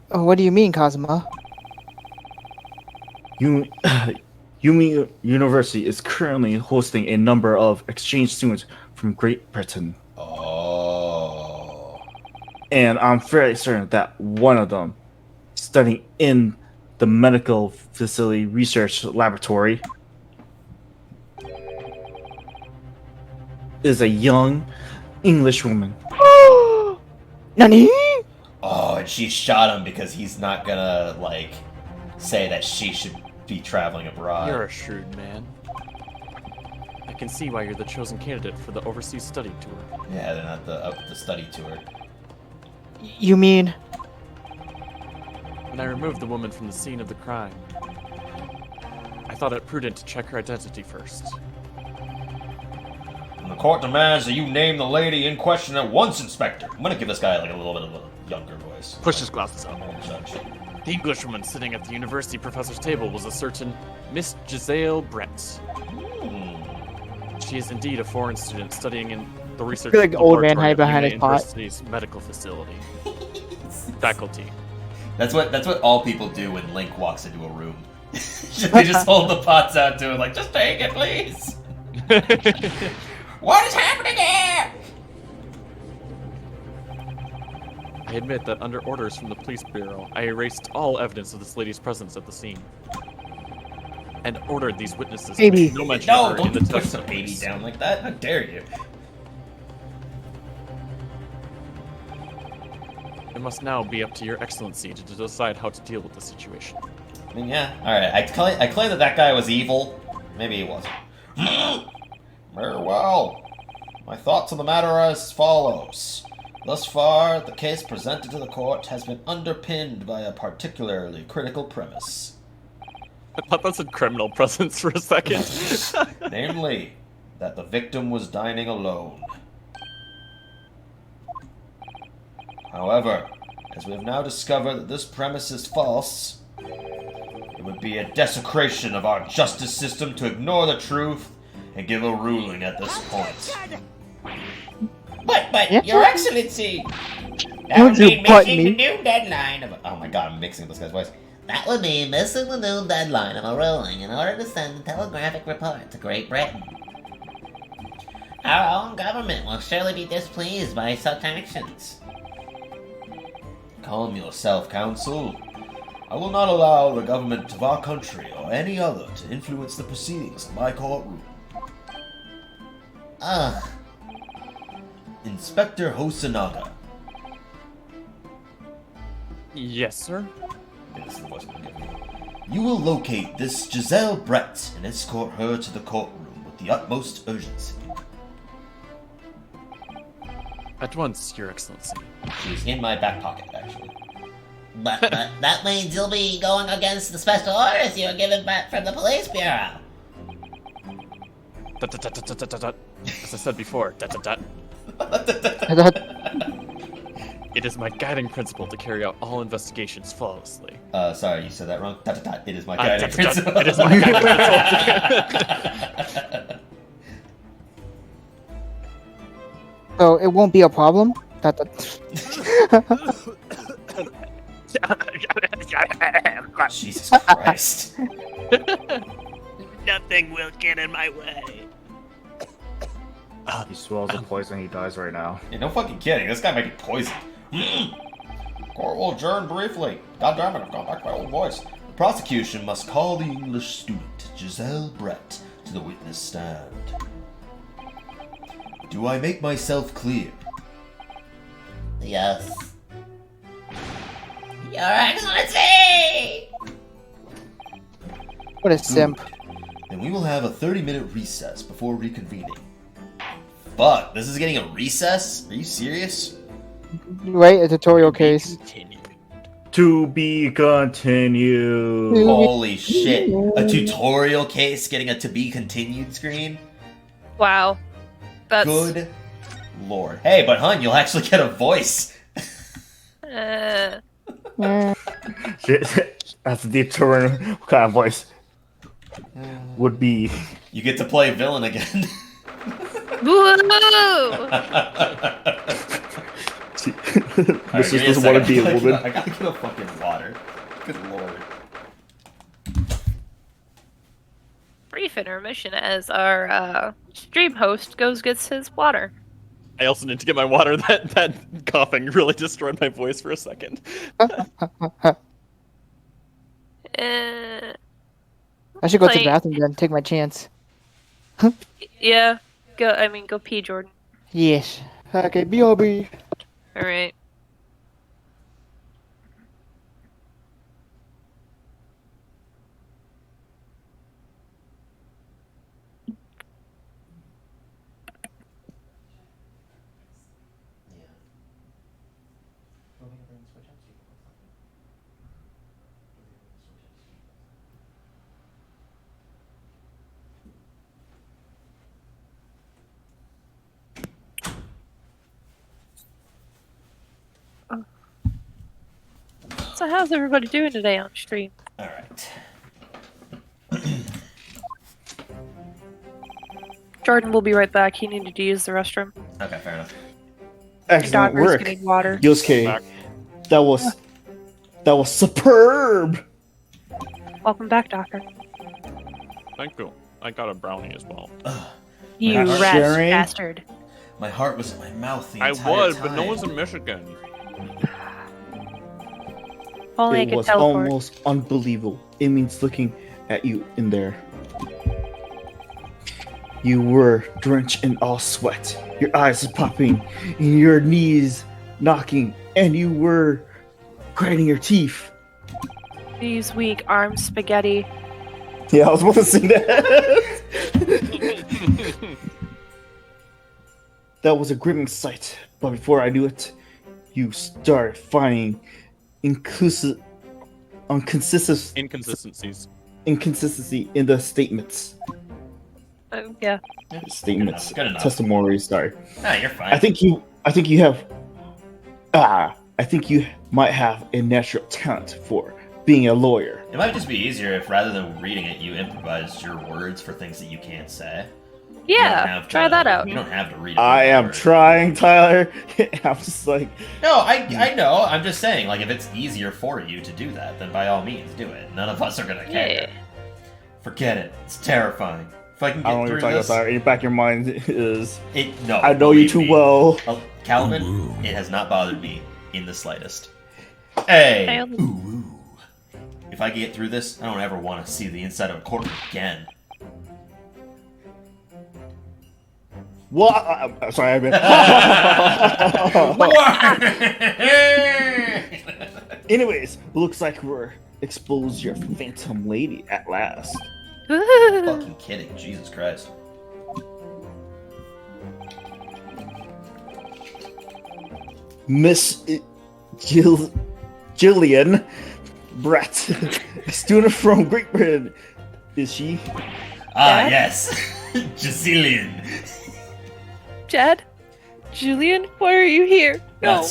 What do you mean, Kazuma? Yumi University is currently hosting a number of exchange students from Great Britain. Oh. And I'm fairly certain that one of them, studying in the medical facility research laboratory, is a young English woman. Nani? Oh, and she shot him because he's not gonna, like, say that she should be traveling abroad. You're a shrewd man. I can see why you're the chosen candidate for the overseas study tour. Yeah, they're not the study tour. You mean? When I removed the woman from the scene of the crime, I thought it prudent to check her identity first. And the court demands that you name the lady in question at once, Inspector. I'm gonna give this guy like a little bit of a younger voice. Push his glasses up. Old judge. The Englishwoman sitting at the university professor's table was a certain Miss Giselle Brett. She is indeed a foreign student studying in the research I feel like the old man laboratory hide behind of his Yuma pot. University's medical facility. Faculty. That's what all people do when Link walks into a room. They just hold the pots out to him like, just take it, please. What is happening here? I admit that under orders from the police bureau, I erased all evidence of this lady's presence at the scene. And ordered these witnesses to Baby. make no mention No, of her in the don't push text the baby notice. down like that. How dare you? It must now be up to your excellency to decide how to deal with the situation. I mean, yeah. Alright, I claim that guy was evil. Maybe he wasn't. Very well. My thoughts on the matter are as follows. Thus far, the case presented to the court has been underpinned by a particularly critical premise. I thought that said criminal presence for a second. Namely, that the victim was dining alone. However, as we have now discovered that this premise is false, it would be a desecration of our justice system to ignore the truth and give a ruling at this point. But, Yeah. Your Excellency! That Don't would you mean butt missing me. the noon deadline of Oh my god, I'm mixing up this guy's voice. That would mean missing the noon deadline of a ruling in order to send a telegraphic report to Great Britain. Our own government will surely be displeased by such actions. Calm yourself, Counsel. I will not allow the government of our country or any other to influence the proceedings of my courtroom. Ugh. Inspector Hosanaga. Yes, sir. This is the voice I'm gonna give you. You will locate this Giselle Brett and escort her to the courtroom with the utmost urgency. At once, Your Excellency. She's in my back pocket, actually. But that means you'll be going against the special orders you were given back from the police bureau. As I said before, ... It is my guiding principle to carry out all investigations flawlessly. Sorry, you said that wrong. It is my guiding principle. It is my guiding principle. So it won't be a problem? Jesus Christ. Nothing will get in my way. He swallows the poison, he dies right now. Yeah, no fucking kidding. This guy might be poisoned. Court will adjourn briefly. God damn it, I've gone back to my old voice. The prosecution must call the English student, Giselle Brett, to the witness stand. Do I make myself clear? Yes. Your Excellency! What a simp. Then we will have a 30-minute recess before reconvening. Fuck, this is getting a recess? Are you serious? Right? A tutorial case. To be continued. Holy shit. A tutorial case getting a to be continued screen? Wow. That's... Good lord. Hey, but hun, you'll actually get a voice. Eh. That's the deterrent what kind of voice would be. You get to play villain again. Woo! This just doesn't want to be a woman. I gotta get a fucking water. Good lord. Brief intermission as our stream host gets his water. I also need to get my water. That coughing really destroyed my voice for a second. I should go to the bathroom then, take my chance. Yeah. Go pee, Jordan. Yes. Okay, B.O.B. Alright. So how's everybody doing today on stream? Alright. Jordan will be right back. He needed to use the restroom. Okay, fair enough. Excellent Doctor's work. getting water. Yosuke, that was superb. Welcome back, Doctor. Thank you. I got a brownie as well. You Not rat sharing? bastard. My heart was in my mouth the I entire would, time. but no one's in Michigan. Only I It can was teleport. almost unbelievable. It means looking at you in there. You were drenched in all sweat. Your eyes popping, and your knees knocking, and you were grinding your teeth. These weak arm spaghetti. Yeah, I was about to say that. That was a grim sight, but before I knew it, you started finding Inconsistencies. inconsistency in the statements. Yeah. Statements. Good enough. Testimonies, sorry. Ah, you're fine. I think you might have a natural talent for being a lawyer. It might just be easier if rather than reading it, you improvised your words for things that you can't say. You don't Yeah. have to- Try that out. You don't have to read it. I am trying, Tyler. I'm just like, No, I know. I'm just saying, like, if it's easier for you to do that, then by all means do it. None of us are gonna care. Yeah. Forget it. It's terrifying. If I can I don't get know what you're through talking this, about, Tyler. In the back of your mind is, no. I know you believe too me. well. Oh, Calvin, it has not bothered me in the slightest. Hey, I only- ooh. If I can get through this, I don't ever want to see the inside of a courtroom again. Well, I'm sorry, I meant. Anyways, looks like we're exposed your phantom lady at last. Fucking kidding, Jesus Christ. Miss Jillian Brett, a student from Great Britain. Is she? Ah, yes. Jazillion. Dad? Julian, why are you here? No.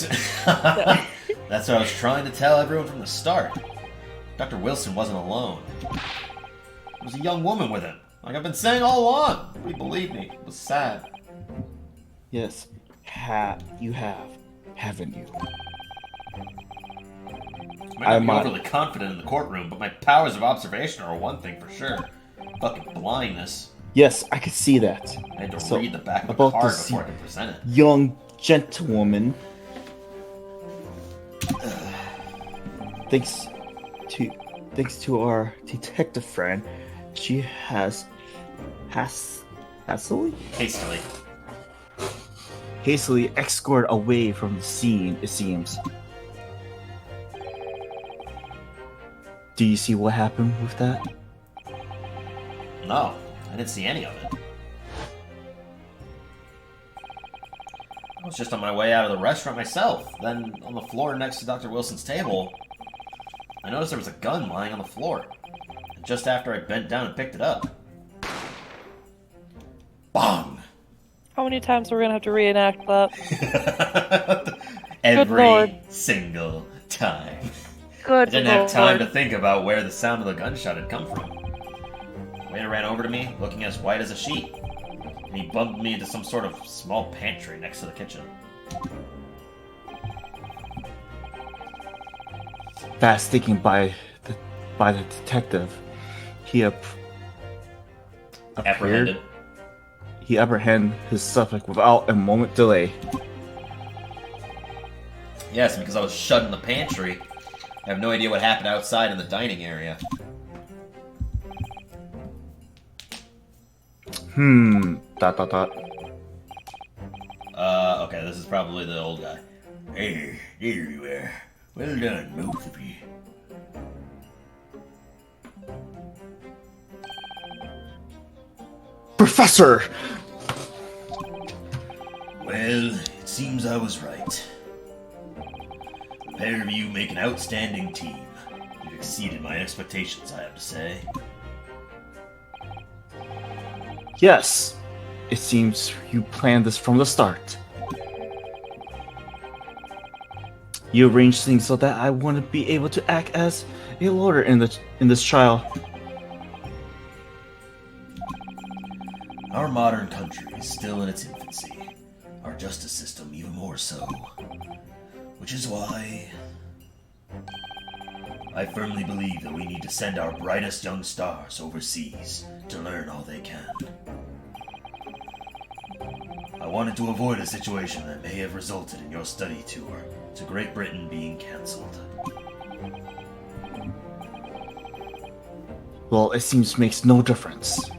That's what I was trying to tell everyone from the start. Dr. Wilson wasn't alone. There was a young woman with him. Like I've been saying all along. Nobody believed me. It was sad. Yes, you have, haven't you? I might not be overly confident in the courtroom, but my powers of observation are one thing for sure. Fucking blindness. Yes, I could see that. I had to read the back of a about card this before I could present it. young gentlewoman. Thanks to our detective friend, she has hastily escorted away from the scene, it seems. Do you see what happened with that? No, I didn't see any of it. I was just on my way out of the restaurant myself. Then, on the floor next to Dr. Wilson's table, I noticed there was a gun lying on the floor. And just after I bent down and picked it up. Bong! How many times are we gonna have to reenact that? Every single time. Good I didn't have time to think about where the sound of the gunshot had come from. The waiter ran over to me, looking as white as a sheet. And he bumped me into some sort of small pantry next to the kitchen. Fast thinking by the detective, he Apprehended. He apprehended his suspect without a moment delay. Yes, because I was shut in the pantry. I have no idea what happened outside in the dining area. Okay, this is probably the old guy. Hey, there you are. Well done, both of you. Professor! Well, it seems I was right. The pair of you make an outstanding team. You've exceeded my expectations, I have to say. Yes, it seems you planned this from the start. You arranged things so that I wouldn't be able to act as a lawyer in this trial. Our modern country is still in its infancy. Our justice system even more so. Which is why I firmly believe that we need to send our brightest young stars overseas to learn all they can. I wanted to avoid a situation that may have resulted in your study tour to Great Britain being cancelled. Well, it seems makes no difference.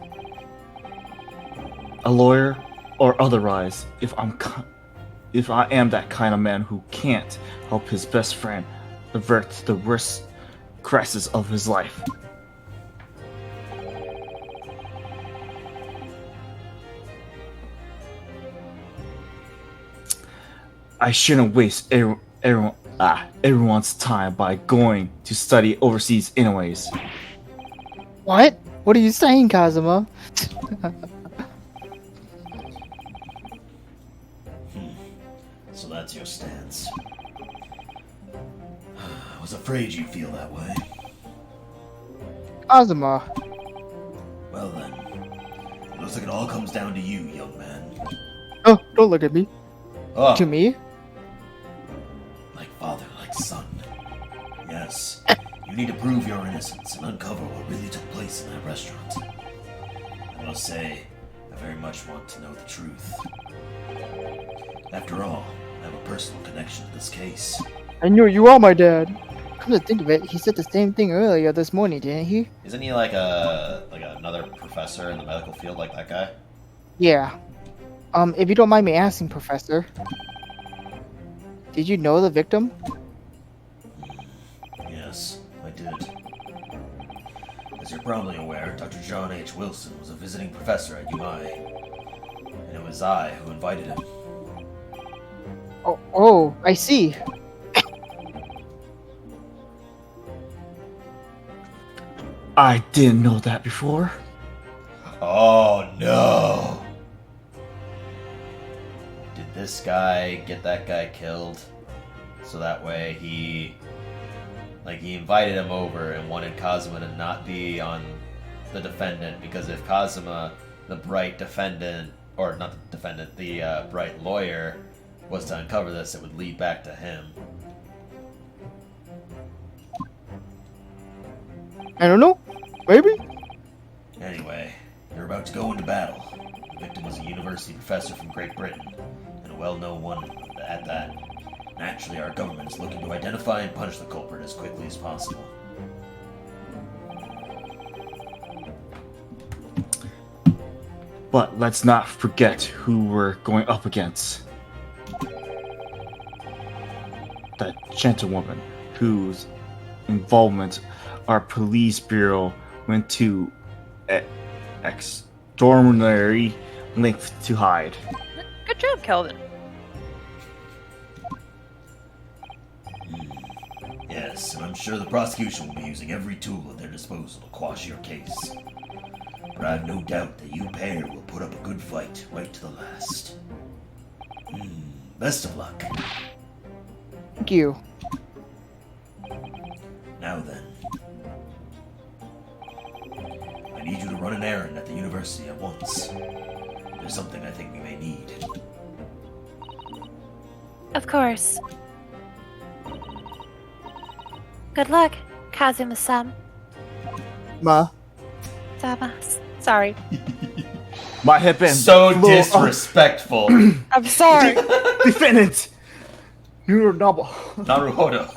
A lawyer or otherwise, if I am that kind of man who can't help his best friend avert the worst crisis of his life. I shouldn't waste everyone's time by going to study overseas anyways. What? What are you saying, Kazuma? So that's your stance. I was afraid you'd feel that way. Kazuma. Well then, it looks like it all comes down to you, young man. Oh, don't look at me. Oh, To me? Like father, like son. Yes, you need to prove your innocence and uncover what really took place in that restaurant. I must say, I very much want to know the truth. After all, I have a personal connection to this case. I knew you are my dad. Come to think of it, he said the same thing earlier this morning, didn't he? isn't he like another professor in the medical field like that guy? Yeah. If you don't mind me asking, Professor, did you know the victim? Yes, I did. As you're probably aware, Dr. John H. Wilson was a visiting professor at UI. And it was I who invited him. Oh, I see. I didn't know that before. Oh no! this guy get that guy killed, so that way he invited him over and wanted Kazuma to not be on the defendant, because if Kazuma, the bright defendant, or not the defendant, the bright lawyer, was to uncover this, it would lead back to him. I don't know. Maybe. Anyway, you're about to go into battle. The victim was a university professor from Great Britain, and a well-known one at that. Naturally, our government is looking to identify and punish the culprit as quickly as possible. But let's not forget who we're going up against. That gentlewoman whose involvement our police bureau went to extraordinary length to hide. Good job, Kelvin. Yes, and I'm sure the prosecution will be using every tool at their disposal to quash your case. But I have no doubt that you pair will put up a good fight right to the last. Best of luck. Thank you. Now then. I need you to run an errand at the university at once. There's something I think we may need. Of course. Good luck, Kazuma-san. Ma. Sama. Sorry. Might have been So little disrespectful. I'm sorry. defendant. Noble. Naruhodo.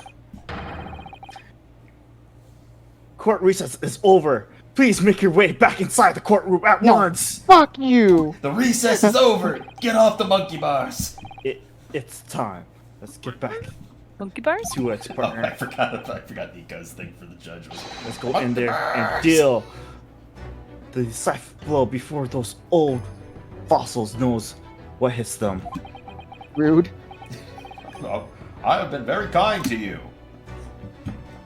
Court recess is over. Please make your way back inside the courtroom at once. Fuck you. The recess is over. Get off the monkey bars. It's time. Let's get back Monkey bars? to it, Oh, partner. I forgot Nico's thing for the judge was. Let's go in there and deal the decisive blow before those old fossils knows what hits them. Rude. Oh, I have been very kind to you.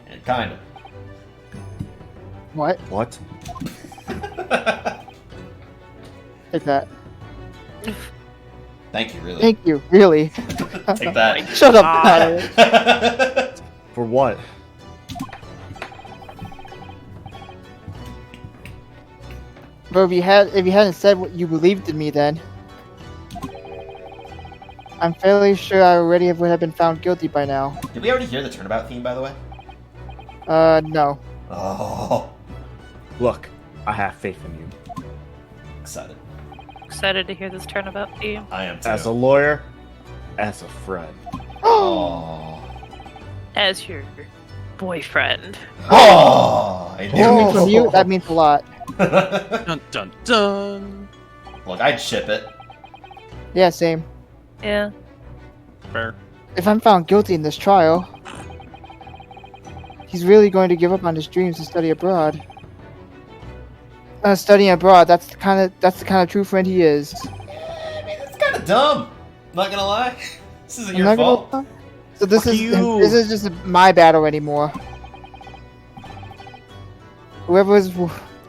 And kind of. What? What? Take that. Thank you, really. Thank you. Really. Take that. Shut up, Tyler. For what? Bro, if you hadn't said what you believed in me, then I'm fairly sure I already would have been found guilty by now. Did we already hear the turnabout theme, by the way? No. Oh, Look, I have faith in you. excited. Excited to hear this turnabout theme. I am too. As a lawyer, as a friend. Oh. As your boyfriend. Oh. I Coming knew from you, that means a lot. it. Dun dun dun. Look, I'd ship it. Yeah, same. Yeah. Fair. If I'm found guilty in this trial, he's really going to give up on his dreams to study abroad. Studying abroad, that's the kind of true friend he is. I mean, it's kind of dumb. Not gonna lie. This isn't I'm your not fault. gonna. So this Fuck is you. this is just my battle anymore. Whoever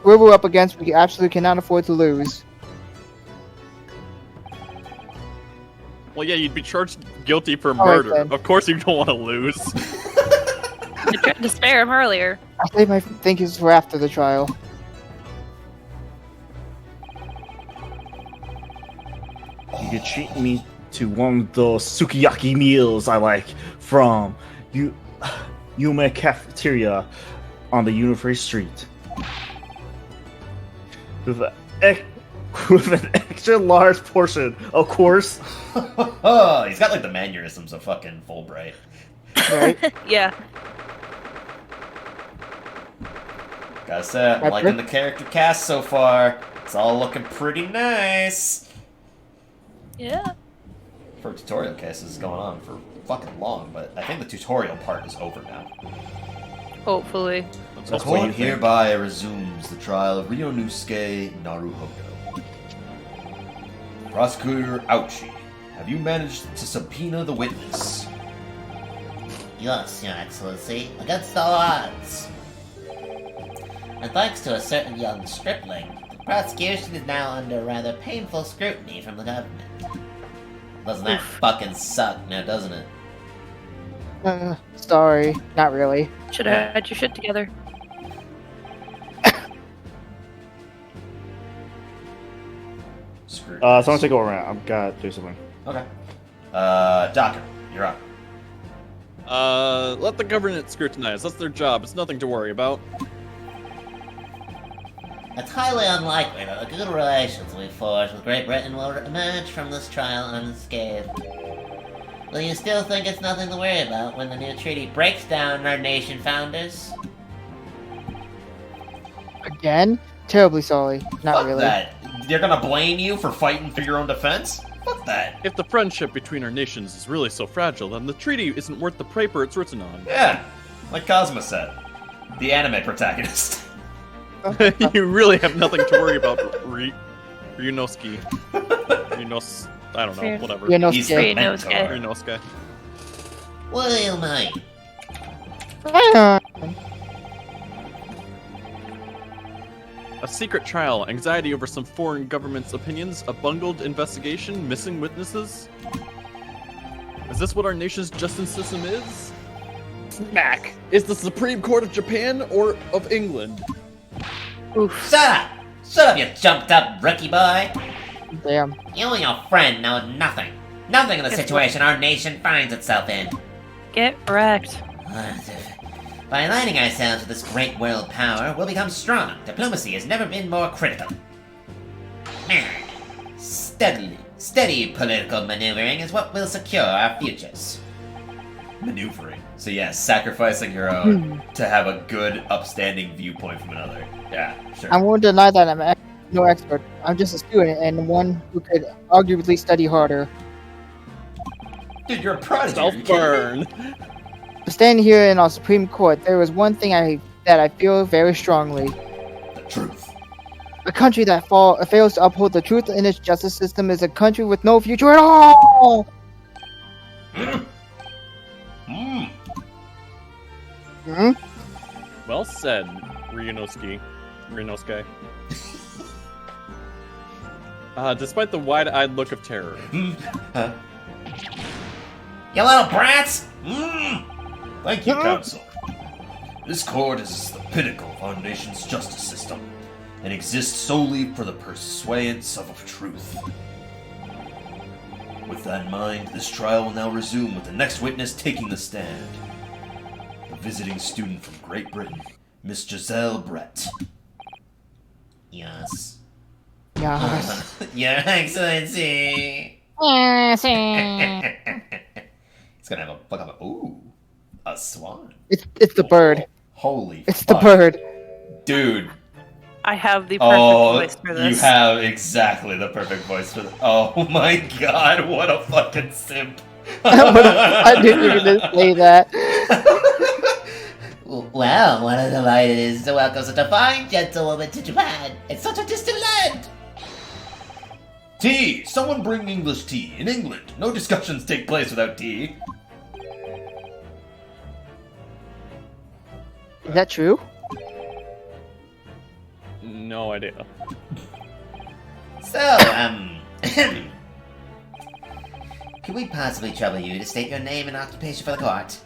we're up against, we absolutely cannot afford to lose. Well, yeah, you'd be charged guilty for All right, murder. then. Of course, you don't want to lose. I tried to spare him earlier. I save my thinkings for after the trial. You could treat me to one of those sukiyaki meals I like from Yume Cafeteria on the University Street. With an extra large portion, of course. Oh, he's got like the mannerisms of fucking Fulbright. Right? Yeah. Gotta say, I'm liking the character cast so far. It's all looking pretty nice. Yeah. For a tutorial case, this is going on for fucking long, but I think the tutorial part is over now. Hopefully. The That's what you court think. hereby resumes the trial of Ryunosuke Naruhodo. Prosecutor Ouchi, have you managed to subpoena the witness? Yes, Your Excellency, against all odds. And thanks to a certain young stripling, the prosecution is now under rather painful scrutiny from the government. Doesn't that fucking suck now, doesn't it? Sorry, not really. Should have had your shit together. Screw. Someone take over. I've got to do something. Okay. Doctor, you're up. Let the government scrutinize. That's their job. It's nothing to worry about. It's highly unlikely that the good relations we forge with Great Britain will emerge from this trial unscathed. Will you still think it's nothing to worry about when the new treaty breaks down our nation founders? Again? Terribly sorry. Not Fuck really. that. They're gonna blame you for fighting for your own defense? Fuck that. If the friendship between our nations is really so fragile, then the treaty isn't worth the paper it's written on. Yeah, like Cosmo said. The anime protagonist. You really have nothing to worry about, Ryunosuke. I don't know, whatever. He's the Ryunosuke. mentor. Ryunosuke. Well, mate. A secret trial, anxiety over some foreign government's opinions, a bungled investigation, missing witnesses? Is this what our nation's justice system is? Smack! Is the Supreme Court of Japan or of England? Oof. Shut up! Shut up, you jumped up rookie boy! Damn. You and your friend know nothing. Nothing of the situation our nation finds itself in. Get wrecked. By aligning ourselves with this great world power, we'll become strong. Diplomacy has never been more critical. Steady political maneuvering is what will secure our futures. Maneuvering. So yeah, sacrificing your own to have a good, upstanding viewpoint from another. Yeah, sure. I won't deny that I'm no expert. I'm just a student and one who could arguably study harder. Dude, you're a prodigy. Are you kidding me? Self-burn. But standing here in our Supreme Court, there is one thing that I feel very strongly. The truth. A country that fails to uphold the truth in its justice system is a country with no future at all! Hmm? Well said, Ryunosuke. Despite the wide-eyed look of terror. You little brats! Thank you, Council. This court is the pinnacle of our nation's justice system and exists solely for the pursuance of truth. With that in mind, this trial will now resume with the next witness taking the stand. A visiting student from Great Britain, Miss Giselle Brett. Yes. Yes. Your Excellency! He's gonna have a fuck of a swan. It's the bird. Holy It's the fuck. bird. Dude. I have the perfect voice for this. You have exactly the perfect voice for this. Oh my god, what a fucking simp. I didn't even say that. Well, what a delight it is to welcome such a fine gentlewoman to Japan. It's such a distant land. Tea! Someone bring English tea. In England, no discussions take place without tea. Is that true? No idea. So, could we possibly trouble you to state your name and occupation for the court?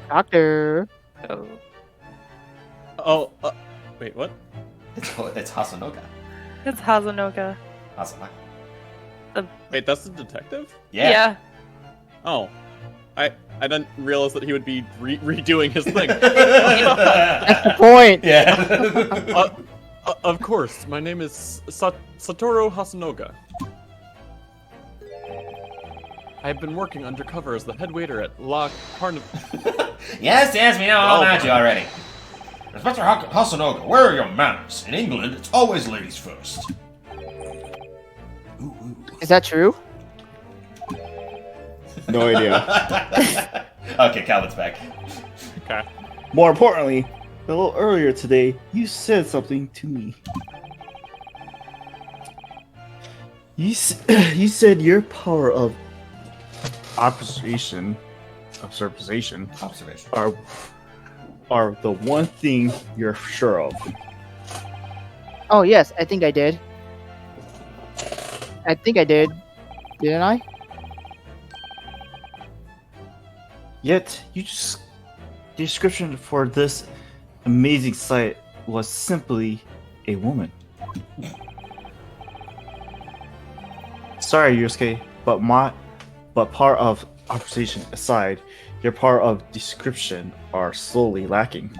Doctor. Oh, wait, what? It's Hasanoko. It's Hazunoka. Hasanoko. Wait, that's the detective? Yeah. Oh. I didn't realize that he would be redoing his thing. That's the point. Yeah. Of course, my name is Satoru Hasanoko. I've been working undercover as the head waiter at La Carnival. Yes, we know all about you already. Inspector Hasanoko, where are your manners? In England, it's always ladies first. Is that true? No idea. Okay, Calvin's back. Okay. More importantly, a little earlier today, you said something to me. You said your power of observation Observation. are are the one thing you're sure of. Oh yes, I think I did. I think I did. Didn't I? Yet, you just the description for this amazing sight was simply a woman. Sorry, Yusuke, but part of observation aside, your part of description are slowly lacking.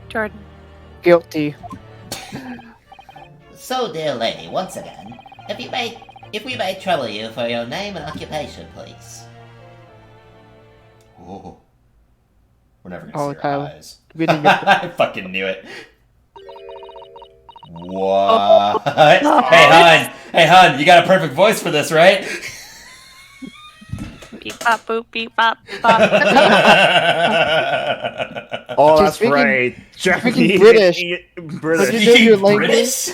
Jordan. Guilty. So, dear lady, once again, if we may trouble you for your name and occupation, please. Oh. We're never gonna Oh, see her Tyler. eyes. We didn't get I fucking knew it. What? Hey, hun, you got a perfect voice for this, right? Beep bop boop beep bop bop. Oh, She's that's speaking- right. Japanese, British. British, Did you know your language? British?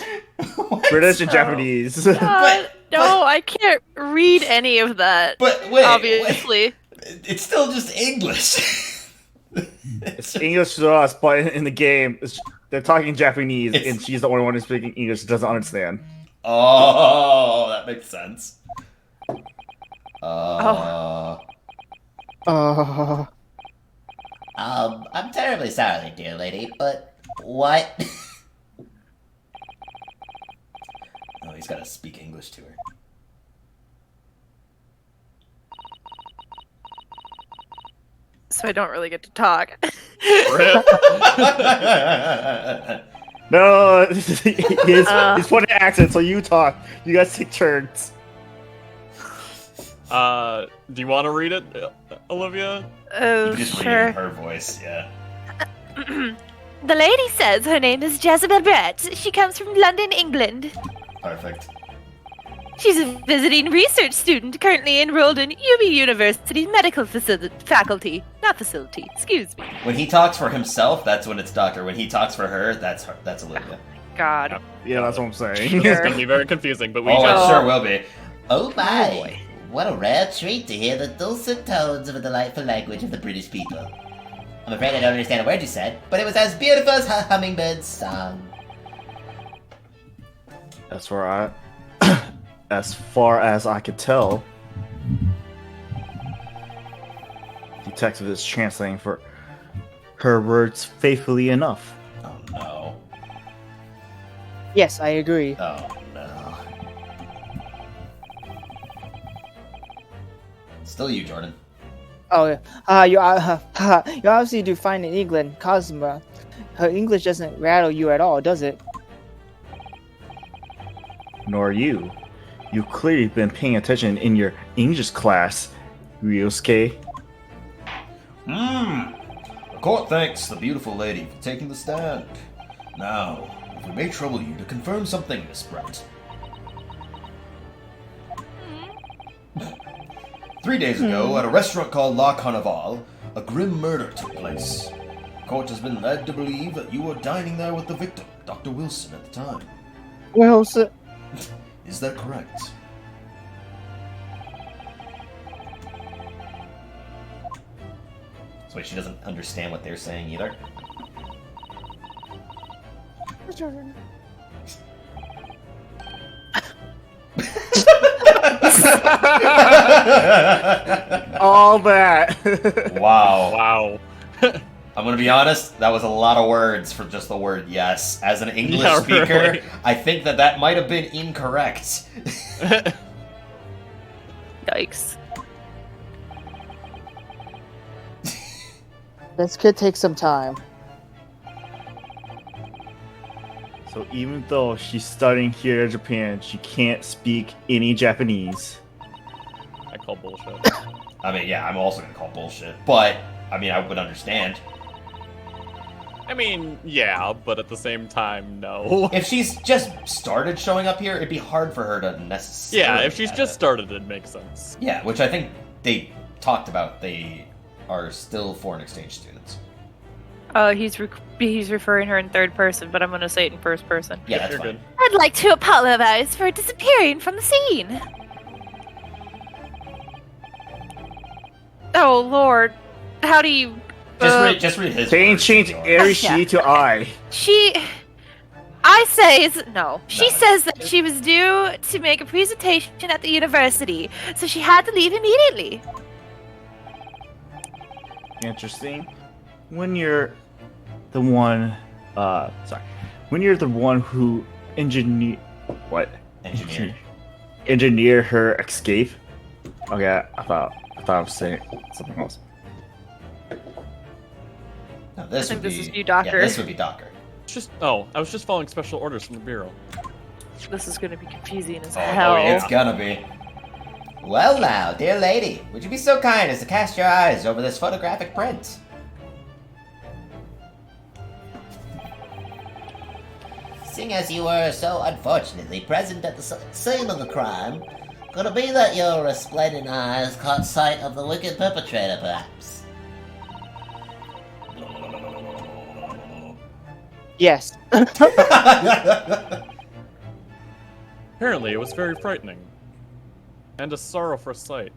What? British and Japanese. No, I can't read any of that. But wait, Obviously. it's still just English. It's English to us, but in the game, they're talking Japanese, and she's the only one who's speaking English that doesn't understand. Oh, that makes sense. I'm terribly sorry, dear lady, but what? Oh, he's got to speak English to her. So I don't really get to talk. No, he's putting an accent, so you talk. You guys take turns. Do you want to read it, Olivia? You Oh, can just read it sure. in her voice, yeah. The lady says her name is Jezebel Brett. She comes from London, England. Perfect. She's a visiting research student currently enrolled in UB University's medical faculty. Not facility, excuse me. When he talks for himself, that's when it's Doctor. When he talks for her, that's her. That's Olivia. God. Yeah, that's what I'm saying. It's gonna be very confusing, but we Oh, just... it sure will be. Oh my! boy. What a rare treat to hear the dulcet tones of a delightful language of the British people. I'm afraid I don't understand a word you said, but it was as beautiful as a hummingbird's song. That's where as far as I could tell, detective is translating for her words faithfully enough. Oh no. Yes, I agree. Oh no. Still you, Jordan. Oh, you obviously do fine in England, Cosma. Her English doesn't rattle you at all, does it? Nor you. You've clearly been paying attention in your English class, Ryosuke. The court thanks the beautiful lady for taking the stand. Now, if we may trouble you to confirm something, Miss Brett. 3 days ago, at a restaurant called La Carnival, a grim murder took place. The court has been led to believe that you were dining there with the victim, Dr. Wilson, at the time. Well, sir, Is that correct? So wait, she doesn't understand what they're saying either. All that. Wow. Wow. I'm gonna be honest, that was a lot of words for just the word yes. As an English Yeah, speaker, really. I think that might have been incorrect. Yikes. this could take some time. So even though she's studying here in Japan, she can't speak any Japanese. I call bullshit. I mean, yeah, I'm also gonna call bullshit, but I mean, I would understand. I mean, yeah, but at the same time, no. If she's just started showing up here, it'd be hard for her to necessarily. Yeah, if she's have just it. started, it makes sense. Yeah, which I think they talked about. They are still foreign exchange students. He's referring her in third person, but I'm gonna say it in first person. Yeah, that's You're fine. good. I'd like to apologize for disappearing from the scene. Oh Lord, how do you? Just read his. Change Erishi to I. I say no. She says that she was due to make a presentation at the university, so she had to leave immediately. Interesting. When you're the one, when you're the one who engineer her escape. Okay, I thought I was saying something else. No, this I think would this be, is you, Doctor. Yeah, this would be Docker. I was just following special orders from the Bureau. This is gonna be confusing as Oh, hell. it's gonna be. Well now, dear lady, would you be so kind as to cast your eyes over this photographic print? Seeing as you were so unfortunately present at the scene of the crime, could it be that your resplendent eyes caught sight of the wicked perpetrator, perhaps? Yes. Apparently, it was very frightening. And a sorrowful sight.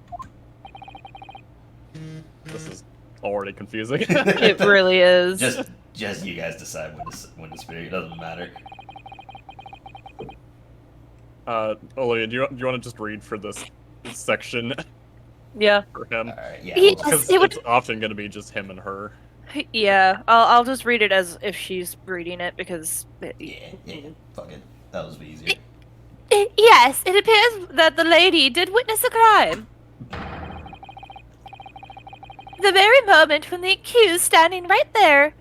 This is already confusing. It really is. Just you guys decide when to speak. It doesn't matter. Olivia, do you want to just read for this section Yeah. for him? Alright, yeah. Yes, Because it would. it's often going to be just him and her. Yeah, I'll just read it as if she's reading it because. Yeah, fuck it. That was easier. Yes, it appears that the lady did witness a crime. The very moment when the accused, standing right there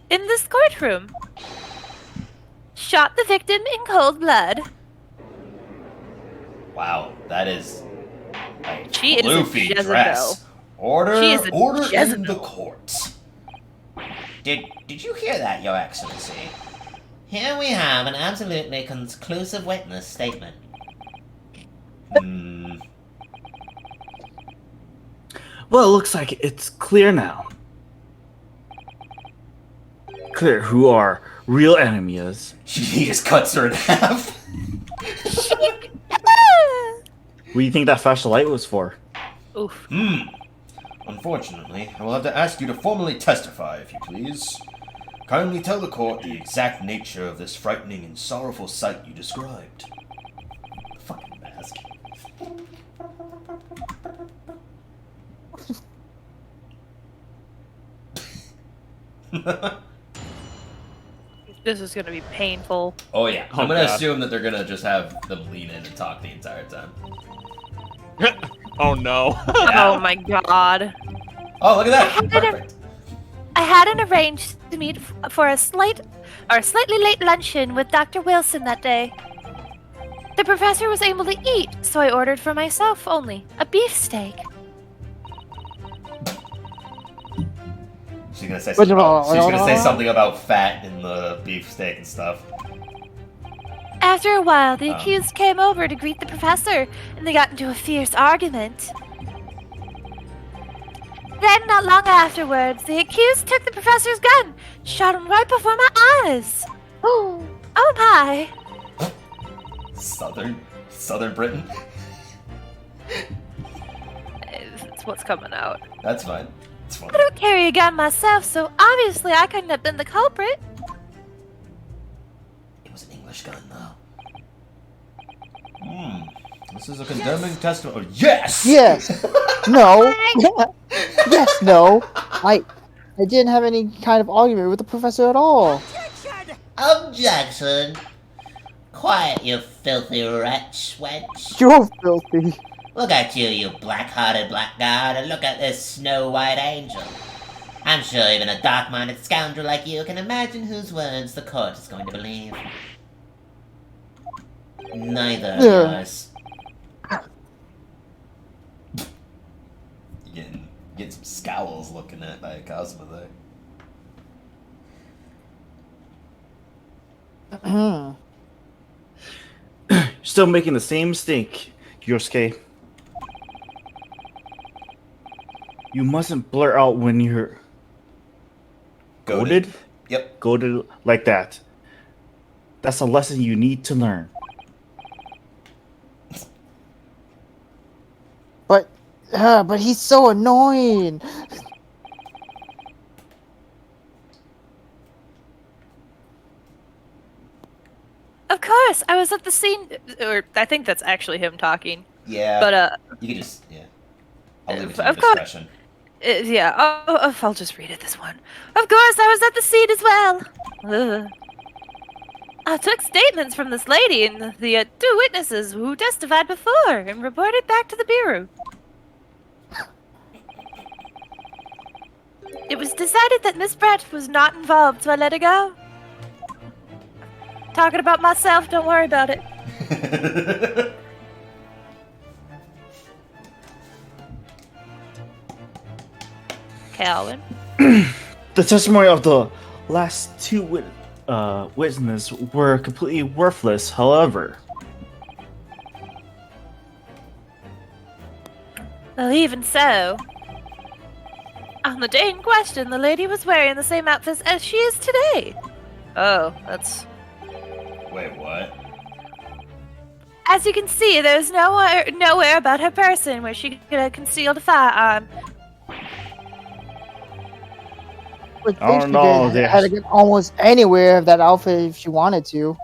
in this courtroom, shot the victim in cold blood. Wow, that is a She is a floofy Jezebel. dress. Order, She is a order in Jezebel. the court. Did you hear that, Your Excellency? Here we have an absolutely conclusive witness statement. Well, it looks like it's clear now. Clear who our real enemy is. He just cuts her in half. What do you think that flashlight was for? Oof. Unfortunately, I will have to ask you to formally testify, if you please. Kindly tell the court the exact nature of this frightening and sorrowful sight you described. Fucking mask. This is gonna be painful. Oh yeah, Oh, I'm gonna God. assume that they're gonna just have them lean in and talk the entire time. Oh no. Oh my god. Oh, look at that! Perfect. I hadn't arranged to meet for a slightly late luncheon with Dr. Wilson that day. The professor was able to eat, so I ordered for myself only a beefsteak. She's gonna say something about fat in the beefsteak and stuff. After a while, the accused came over to greet the professor, and they got into a fierce argument. Then, not long afterwards, the accused took the professor's gun, shot him right before my eyes. Oh my! Southern Britain. It's what's coming out. That's fine. It's fine. I don't carry a gun myself, so obviously I couldn't have been the culprit. It was an English gun, though. This is a condemning testimony. Oh, yes. Yes. No. Yes. No. I didn't have any kind of argument with the professor at all. Objection! Quiet, you filthy wretch, wench. You're filthy. Look at you, you black-hearted blackguard, and look at this snow-white angel. I'm sure even a dark-minded scoundrel like you can imagine whose words the court is going to believe. Neither of yours. Get some scowls looking at by Cosmo there. Still making the same mistake, Yosuke. You mustn't blur out when you're goaded. Yep. Goaded like that. That's a lesson you need to learn. But But he's so annoying. Of course, I was at the scene, or I think that's actually him talking. Yeah. But You can just, yeah. I'll leave it to of your course, discretion. yeah. I'll just read it. This one. Of course, I was at the scene as well. Ugh. I took statements from this lady and the two witnesses who testified before and reported back to the bureau. It was decided that Miss Brett was not involved, so I let her go. Talking about myself, don't worry about it. Calvin. The testimony of the last two witnesses were completely worthless, however. Well, even so. On the day in question, the lady was wearing the same outfits as she is today. Oh, that's... Wait, what? As you can see, there's nowhere about her person where she could have concealed a firearm. I I don't think know, she had to get almost anywhere of that outfit if she wanted to.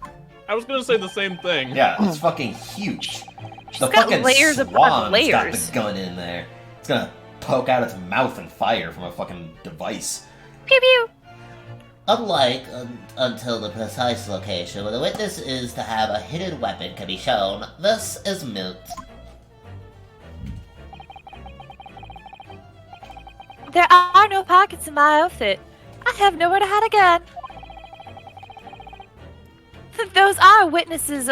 I was gonna say the same thing. Yeah, it's fucking huge. The got fucking layers upon swan's got layers. the gun in there. It's gonna poke out its mouth and fire from a fucking device. Pew pew! Unlike until the precise location where the witness is to have a hidden weapon can be shown, this is moot. There are no pockets in my outfit. I have nowhere to hide a gun. Those are the witnesses'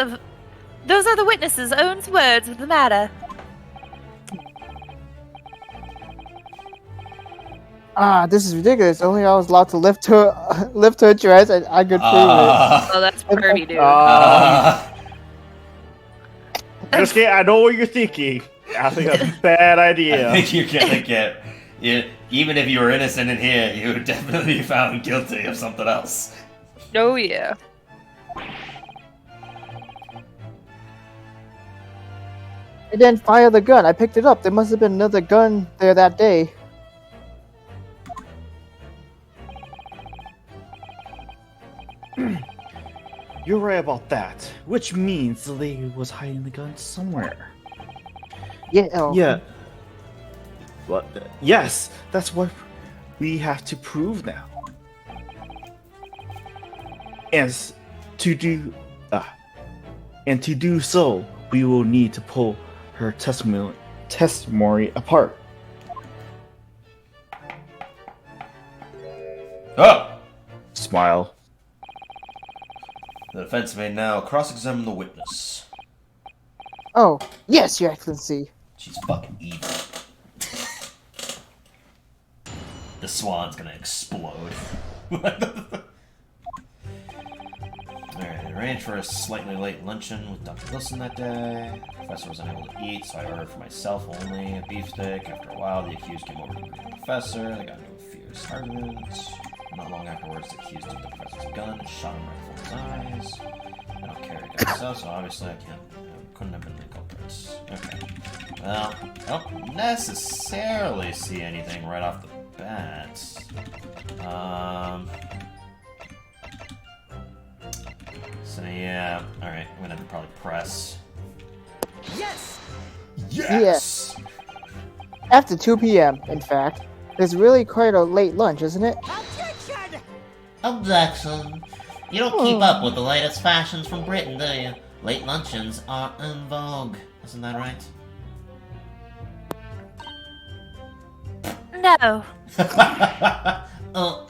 own words of the matter. This is ridiculous. Only I was allowed to lift her dress, and I could prove it. Oh, that's pervy, dude. Biscuit, I know what you're thinking. I think that's a bad idea. I think you're gonna get... even if you were innocent in here, you would definitely be found guilty of something else. Oh, yeah. I didn't fire the gun. I picked it up. There must have been another gun there that day. You're right about that, which means the lady was hiding the gun somewhere. Yeah. Oh. Yeah. But yes, that's what we have to prove now. And to do so, we will need to pull her testimony apart. Oh! Smile. The defense may now cross-examine the witness. Oh, yes, Your Excellency. She's fucking evil. The swan's gonna explode. Alright, arranged for a slightly late luncheon with Dr. Wilson that day. The professor was unable to eat, so I ordered for myself only a beefsteak. After a while, the accused came over to greet the professor. They got into a fierce argument. Not long afterwards, the accused took the professor's gun and shot him right before his eyes. I don't carry a gun myself, so obviously I couldn't have been the culprits. Okay. Well, I don't necessarily see anything right off the bat. So yeah, alright, I'm gonna probably press. Yes! Yes! After 2 p.m., in fact. It's really quite a late lunch, isn't it? Objection. You don't keep up with the latest fashions from Britain, do you? Late luncheons are in vogue. Isn't that right? No. Oh.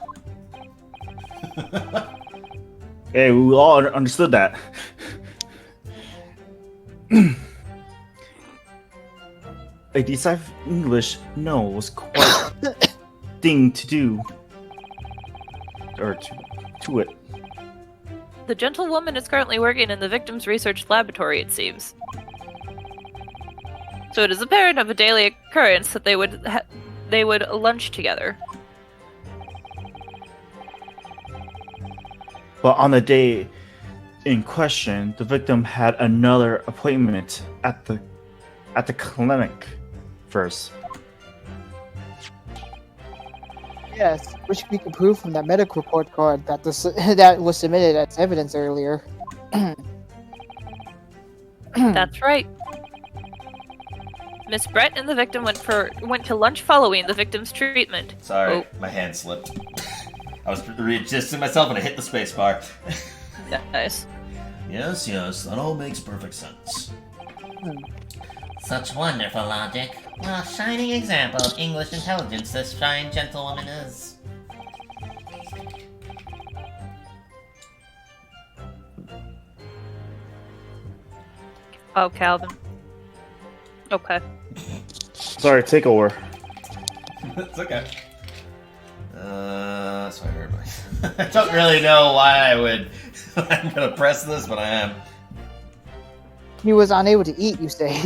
Hey, we all understood that. A decipher English no was quite thing to do. Or to it. The gentlewoman is currently working in the victim's research laboratory, it seems. So it is apparent of a daily occurrence that they would lunch together. But on the day in question, the victim had another appointment at the clinic first. Yes, which we can prove from that medical report card that that was submitted as evidence earlier. That's right. Miss Brett and the victim went to lunch following the victim's treatment. Sorry, Oh. my hand slipped. I was readjusting myself and I hit the space bar. Nice. Yes, that all makes perfect sense. Such wonderful logic. What a shining example of English intelligence this fine gentlewoman is. Oh, Calvin. Okay. Sorry, take over. It's okay. So I heard my... I don't really know why I'm gonna press this, but I am. He was unable to eat, you say.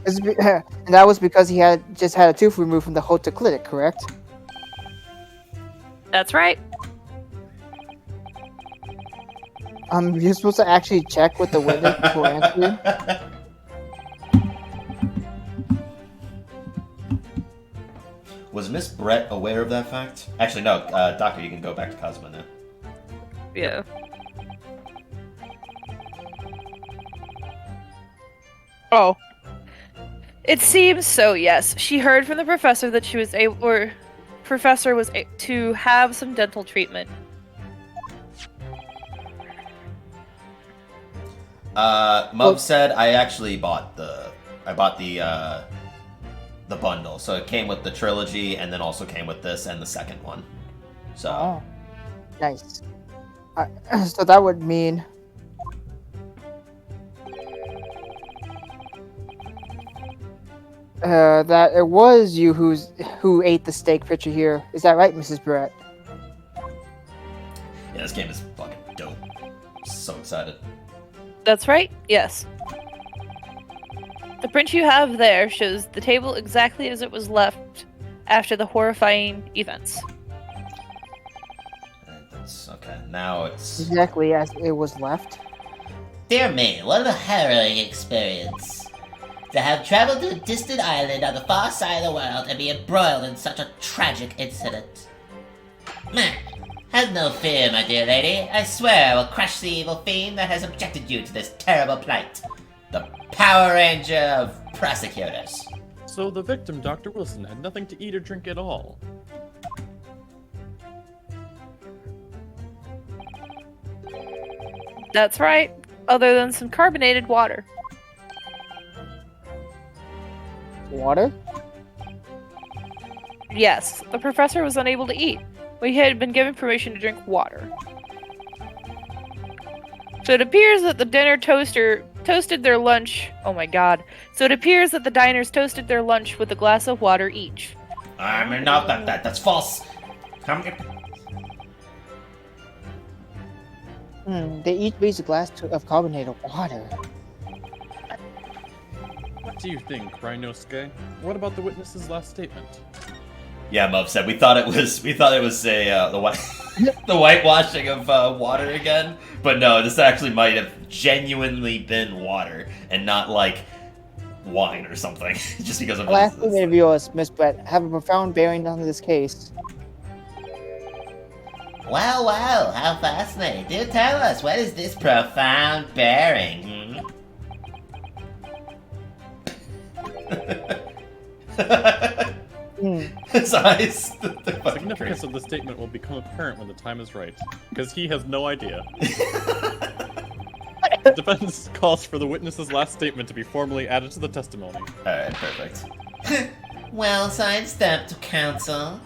And that was because he had just had a tooth removed from the Hota clinic, correct? That's right. You're supposed to actually check with the witness before answering. Was Miss Brett aware of that fact? Actually, no. Doctor, you can go back to Cosmo now. Yeah. Oh. It seems so, yes. She heard from the professor that she was to have some dental treatment. Mub said I actually bought the bundle, so it came with the trilogy, and then also came with this and the second one. So Oh, nice. So that would mean that it was you who ate the steak picture here. Is that right, Mrs. Brett? yeah, this game is fucking dope. So excited. That's right, yes. The print you have there shows the table exactly as it was left after the horrifying events. That's okay. Now it's Exactly as it was left. Dear me, what a harrowing experience. To have traveled to a distant island on the far side of the world and be embroiled in such a tragic incident. Meh. Have no fear, my dear lady. I swear I will crush the evil fiend that has subjected you to this terrible plight. The Power Ranger of prosecutors. So the victim, Dr. Wilson, had nothing to eat or drink at all. That's right, other than some carbonated water. Water? Yes, the professor was unable to eat. We had been given permission to drink water. So it appears that the dinner toasted their lunch. Oh my god. So it appears that the diners toasted their lunch with a glass of water each. I mean, no, that's false. They each raised a glass of carbonated water. What do you think, Rhinosuke? What about the witness's last statement? Yeah, Mub said we thought it was the whitewashing of water again, but no, this actually might have genuinely been water and not like wine or something, just because of The last this. statement of yours, Miss Brett, have a profound bearing on this case. Wow, how fascinating. Do tell us, what is this profound bearing? His eyes. The significance of the statement will become apparent when the time is right, because he has no idea. The defense calls for the witness's last statement to be formally added to the testimony. Alright, perfect. Well, sidestepped to counsel.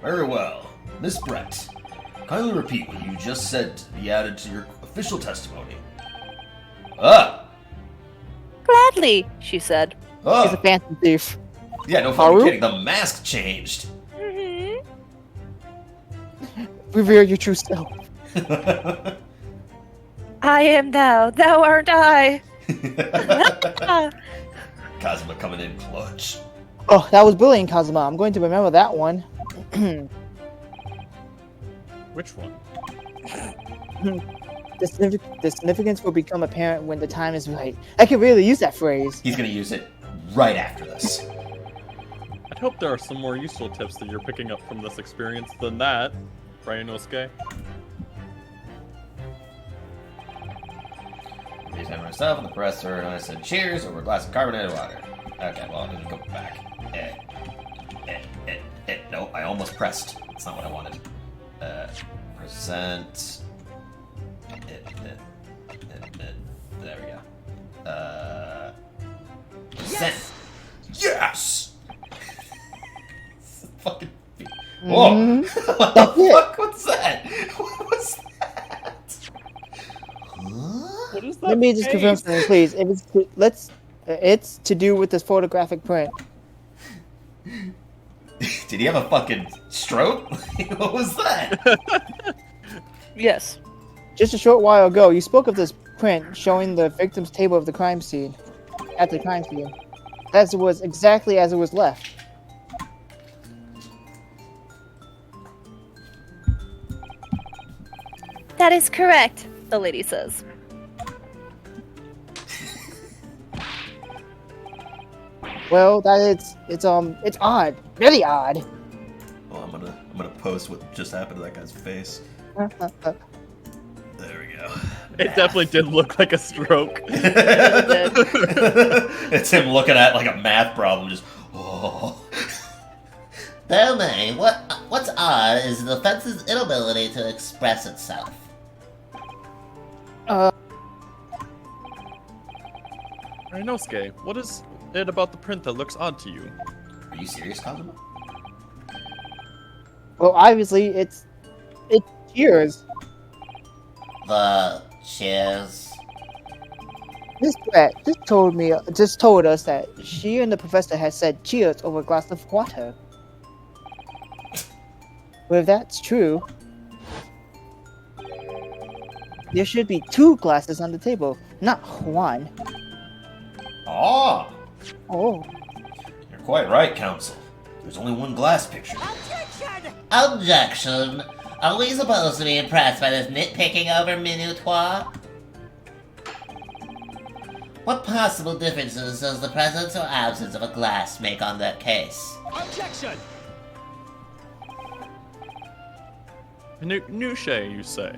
Very well. Miss Brett, kindly repeat what you just said to be added to your official testimony. Gladly, she said. He's a phantom thief. Yeah, no fucking Haru? kidding. The mask changed. Reveal your true self. I am thou, thou art I. Kazuma coming in clutch. Oh, that was bullying, Kazuma. I'm going to remember that one. Which one? The significance will become apparent when the time is right. I could really use that phrase. He's gonna use it right after this. I'd hope there are some more useful tips that you're picking up from this experience than that, Ryanosuke. These time myself and the professor and I said cheers over a glass of carbonated water. Okay, well, I'm gonna go back. No, I almost pressed. That's not what I wanted. Present. There we go. Yes! Yes! Fucking. Whoa! What the fuck was that? What was that? Huh? What is that? Let me just confirm something, please. If it's to do with this photographic print. Did he have a fucking stroke? What was that? Yes. Just a short while ago, you spoke of this print showing the victim's table of the crime scene. At the crime scene. As it was exactly as it was left. That is correct, the lady says. Well, it's odd. Really odd. Well, I'm gonna post what just happened to that guy's face. There we go. It definitely did look like a stroke. It's him looking at like a math problem, just oh. May, what's odd is the fence's inability to express itself. Ryanosuke, what is it about the print that looks odd to you? Are you serious, Kazuma? Well, obviously, it's cheers. The cheers. This brat just told us that she and the professor had said cheers over a glass of water. Well, if that's true, there should be 2 glasses on the table, not 1. Oh, Oh. you're quite right, Counsel. There's only one glass picture. Objection! Are we supposed to be impressed by this nitpicking over minutoire? What possible differences does the presence or absence of a glass make on that case? Objection! Nuche, you say?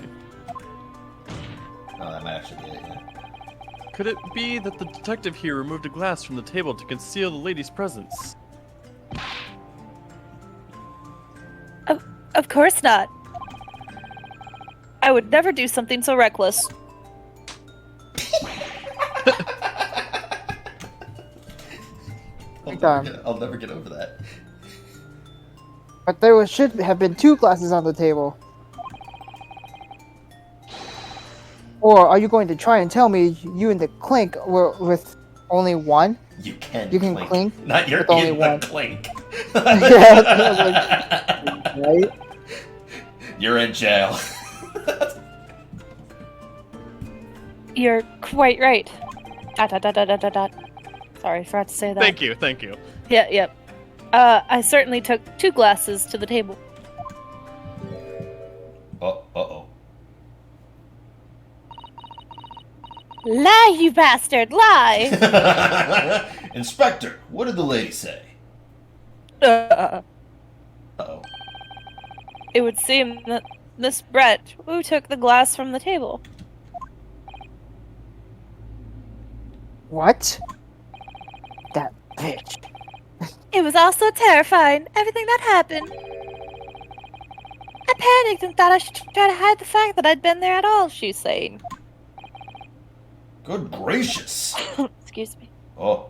Oh, that might actually be it, yeah. Could it be that the detective here removed a glass from the table to conceal the lady's presence? Of course not. I would never do something so reckless. I'll never get over that. But there should have been 2 glasses on the table. Or are you going to try and tell me you and the clink were with only 1? You can clink Not you're with only in the 1. clink. Yeah, right? You're in jail. You're quite right. ... Sorry, I forgot to say that. Thank you. Yeah, yep. I certainly took 2 glasses to the table. Uh-oh. Lie, you bastard, lie! Inspector, what did the lady say? Uh-oh. It would seem that Miss Brett, who took the glass from the table. What? That bitch. It was all so terrifying, everything that happened. I panicked and thought I should try to hide the fact that I'd been there at all, she's saying. Good gracious. Excuse me. Oh.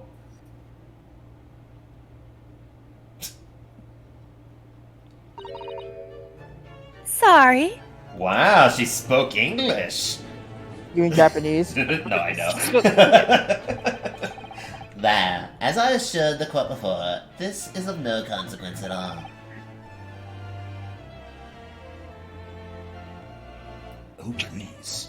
Sorry. Wow, she spoke English. You in Japanese? No, I know. There, as I assured the court before, this is of no consequence at all. Oh, please.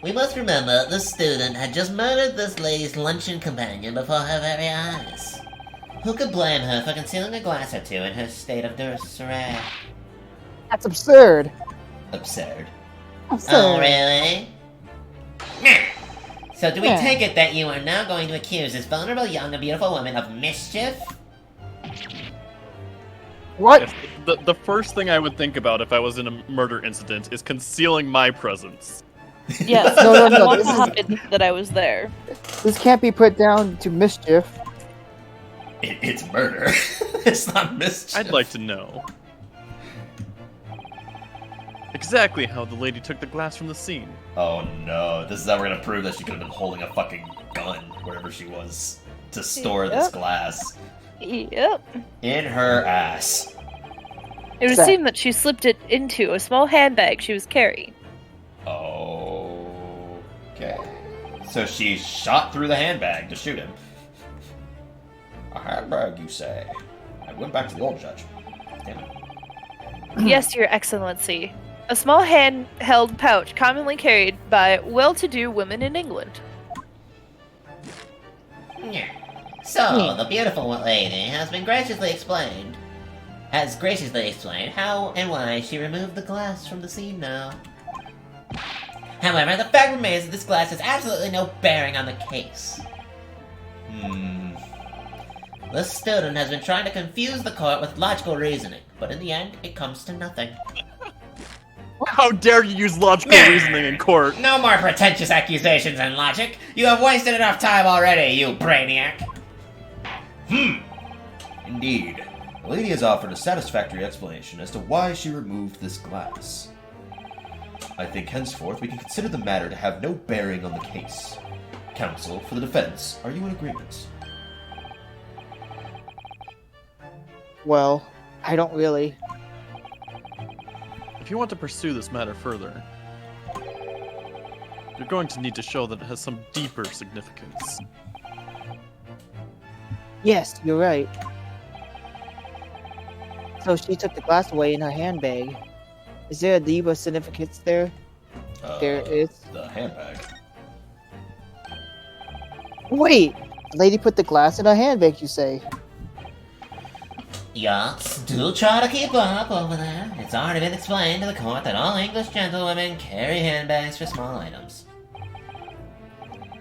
We must remember the student had just murdered this lady's luncheon companion before her very eyes. Who could blame her for concealing a glass or 2 in her state of disarray? That's absurd. Absurd. Oh, really? So do we Yeah. take it that you are now going to accuse this vulnerable young and beautiful woman of mischief? What? Yes, the first thing I would think about if I was in a murder incident is concealing my presence. Yes, No, no, I no, want this to is- hide that I was there. This can't be put down to mischief. It's murder. It's not mischief. I'd like to know exactly how the lady took the glass from the scene. Oh no, this is how we're gonna prove that she could have been holding a fucking gun wherever she was to store this Yep. glass. Yep. In her ass. It would That- seem that she slipped it into a small handbag she was carrying. Okay. So she shot through the handbag to shoot him. A handbag, you say? I went back to the old judge. Damn it. Yes, Your Excellency. A small handheld pouch commonly carried by well-to-do women in England. So, the beautiful lady has graciously explained how and why she removed the glass from the scene now. However, the fact remains that this glass has absolutely no bearing on the case. The student has been trying to confuse the court with logical reasoning, but in the end, it comes to nothing. How dare you use logical reasoning in court? No more pretentious accusations and logic. You have wasted enough time already, you brainiac. Indeed. The lady has offered a satisfactory explanation as to why she removed this glass. I think henceforth we can consider the matter to have no bearing on the case. Counsel, for the defense, are you in agreement? Well, I don't really. If you want to pursue this matter further, you're going to need to show that it has some deeper significance. Yes, you're right. So she took the glass away in her handbag. Is there a deeper significance there? There is. The handbag. Wait! The lady put the glass in her handbag, you say? Yachts do try to keep up over there. It's already been explained to the court that all English gentlewomen carry handbags for small items.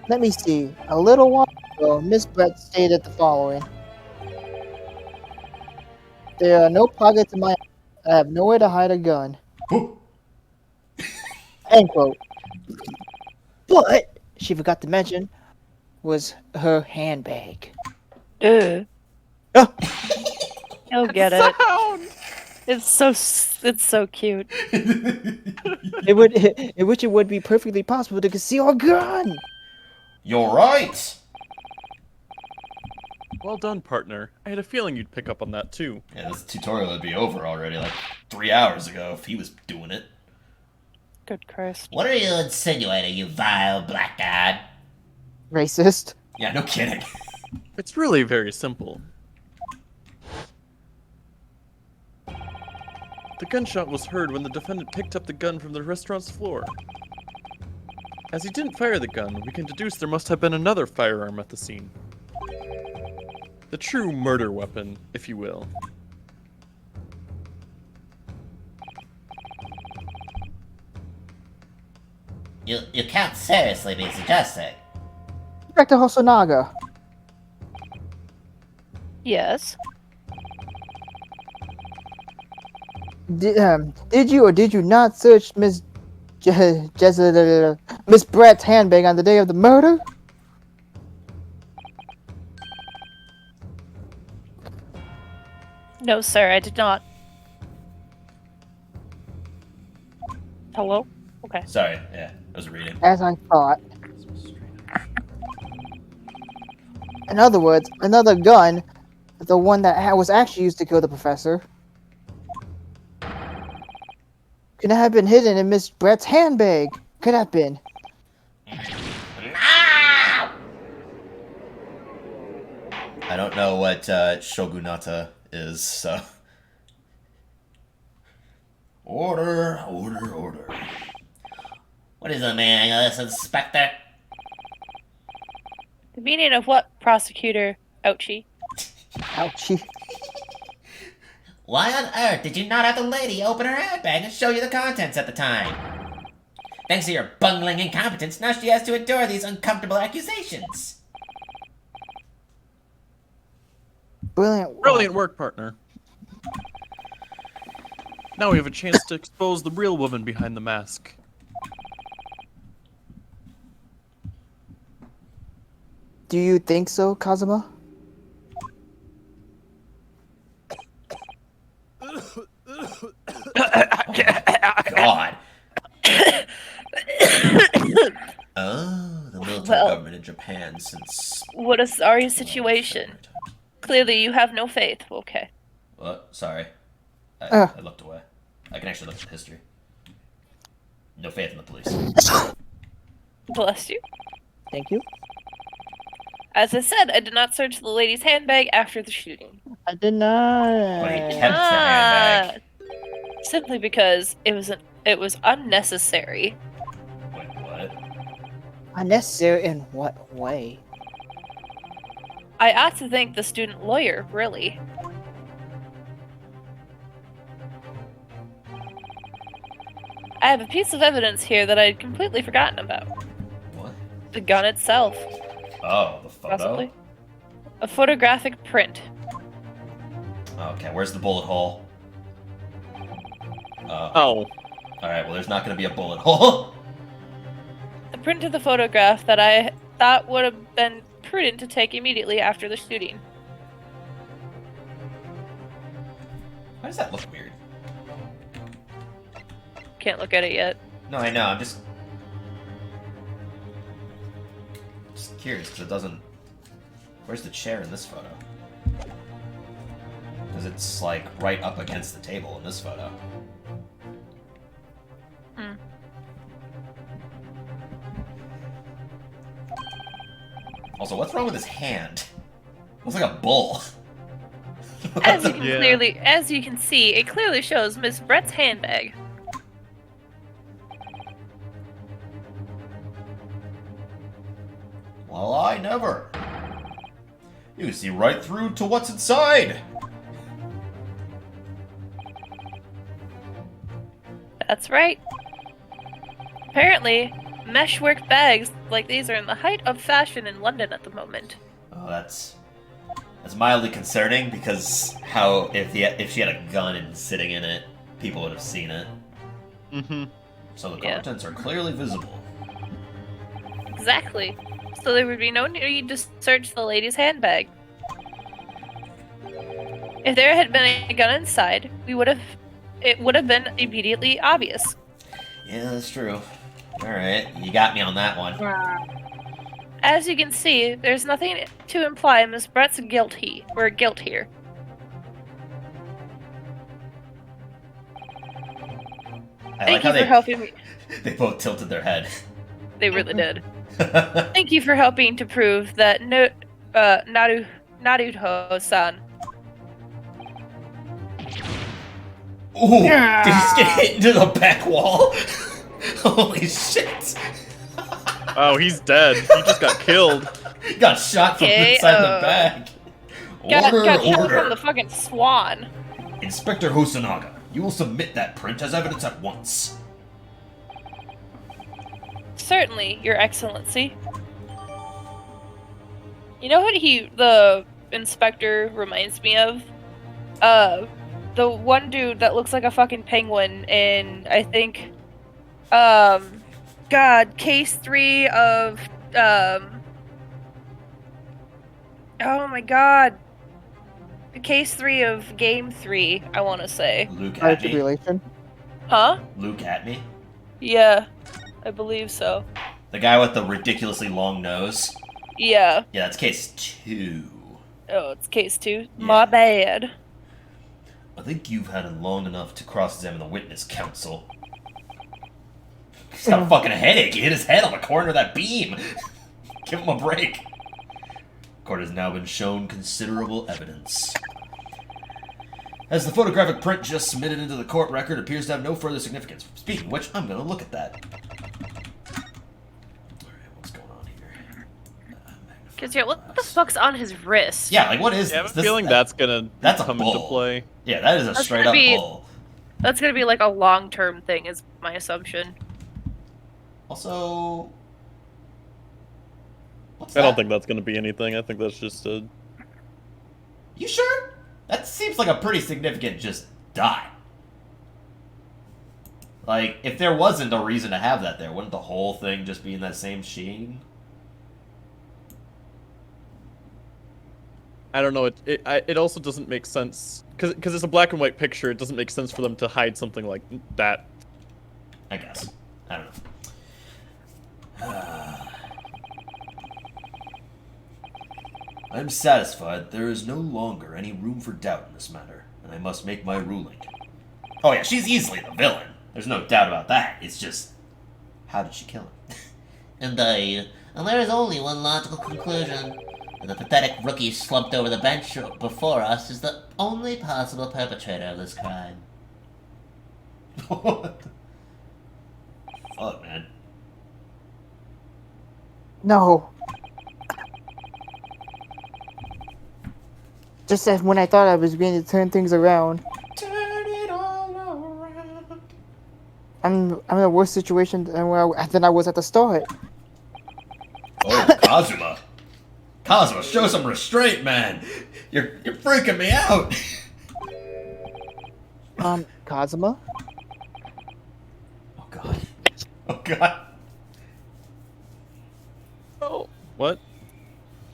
Let me see. A little while ago, Miss Brett stated the following. There are no pockets in my... I have nowhere to hide a gun. End quote. But, she forgot to mention, was her handbag. Ugh. Oh. You'll get it. It's so cute. In which it would be perfectly possible to conceal a gun! You're right! Well done, partner. I had a feeling you'd pick up on that too. Yeah, this tutorial would be over already, like 3 hours ago if he was doing it. Good Christ. What are you insinuating, you vile blackguard? Racist. Yeah, no kidding. It's really very simple. The gunshot was heard when the defendant picked up the gun from the restaurant's floor. As he didn't fire the gun, we can deduce there must have been another firearm at the scene. The true murder weapon, if you will. You can't seriously be suggesting. Dr. Hosonaga. Yes. Did you or did you not search Miss Miss Brett's handbag on the day of the murder? No, sir, I did not. Hello? Okay. Sorry, yeah, I was reading. As I thought. In other words, another gun, the one that was actually used to kill the professor, could have been hidden in Miss Brett's handbag. Could have been. I don't know what shogunata is, so... Order, order, order. What is the meaning of this, Inspector? The meaning of what, prosecutor? Ouchie. Ouchie. Why on earth did you not have the lady open her handbag and show you the contents at the time? Thanks to your bungling incompetence, now she has to endure these uncomfortable accusations. Brilliant work. Brilliant work, partner. Now we have a chance to expose the real woman behind the mask. Do you think so, Kazuma? God. Oh, the military Well- government in Japan since. What a sorry situation. Clearly, you have no faith. Okay. What? Sorry. I looked away. I can actually look at the history. No faith in the police. Bless you. Thank you. As I said, I did not search the lady's handbag after the shooting. I did not. But he kept the handbag. Simply because it was unnecessary. Wait, what? Unnecessary in what way? I ought to thank the student lawyer, really. I have a piece of evidence here that I'd completely forgotten about. What? The gun itself, Oh, the photo? possibly. A photographic print. Okay, where's the bullet hole? Oh. Alright, well, there's not gonna be a bullet hole. The print of the photograph that I thought would have been prudent to take immediately after the shooting. Why does that look weird? Can't look at it yet. No, I know, I'm just curious, because it doesn't... Where's the chair in this photo? Because it's, like, right up against the table in this photo. Hmm. Also, what's wrong with his hand? Looks like a bull. As you can Yeah. as you can see, it clearly shows Miss Brett's handbag. Well, I never. You can see right through to what's inside. That's right. Apparently, meshwork bags like these are in the height of fashion in London at the moment. Oh, that's mildly concerning because how if she had a gun and sitting in it, people would have seen it. Mm-hmm. So the Yeah. contents are clearly visible. Exactly. So there would be no need to search the lady's handbag. If there had been a gun inside, it would have been immediately obvious. Yeah, that's true. All right, you got me on that one. As you can see, there's nothing to imply Miss Brett's guilt here. I Thank like how you for helping me. they both tilted their head. They really did. Thank you for helping to prove that Naruto-san. Ooh, did he just get hit into the back wall? Holy shit! Oh, he's dead. He just got killed. He got shot from Okay, inside the back. Got shot Order! from the fucking swan. Inspector Hosonaga, you will submit that print as evidence at once. Certainly, Your Excellency. You know what the inspector reminds me of? The one dude that looks like a fucking penguin in, I think, case 3 of, oh my god. Case 3 of game 3, I want to say. Luke Our at me. tribulation. Huh? Luke at me. Yeah, I believe so. The guy with the ridiculously long nose. Yeah. Yeah, that's case 2. Oh, it's case 2? Yeah. My bad. I think you've had it long enough to cross-examine the witness counsel. He's got a fucking headache. He hit his head on the corner of that beam. Give him a break. Court has now been shown considerable evidence. As the photographic print just submitted into the court record appears to have no further significance. Speaking of which, I'm gonna look at that. Alright, what's going on here? Cause yeah, what the fuck's on his wrist? Yeah, like what is Yeah, I have this? a This- feeling that's gonna that's a come into bull. play. Yeah, that is a That's straight gonna up be- bull. That's gonna be like a long-term thing, is my assumption. Also, what's I that? don't think that's gonna be anything. I think that's just a. You sure? That seems like a pretty significant just dot. Like, if there wasn't a reason to have that there, wouldn't the whole thing just be in that same sheen? I don't know. It also doesn't make sense because it's a black and white picture. It doesn't make sense for them to hide something like that. I guess. I don't know. I'm satisfied there is no longer any room for doubt in this matter, and I must make my ruling. Oh yeah, she's easily the villain. There's no doubt about that. It's just, how did she kill him? Indeed. And there is only one logical conclusion. The pathetic rookie slumped over the bench before us is the only possible perpetrator of this crime. What the fuck, man? No. Just as when I thought I was going to turn things around. Turn it all around. I'm in a worse situation than I was at the start. Oh, Kazuma. Kazuma, show some restraint, man. You're freaking me out. Kazuma? Oh god. Oh god. Oh, what?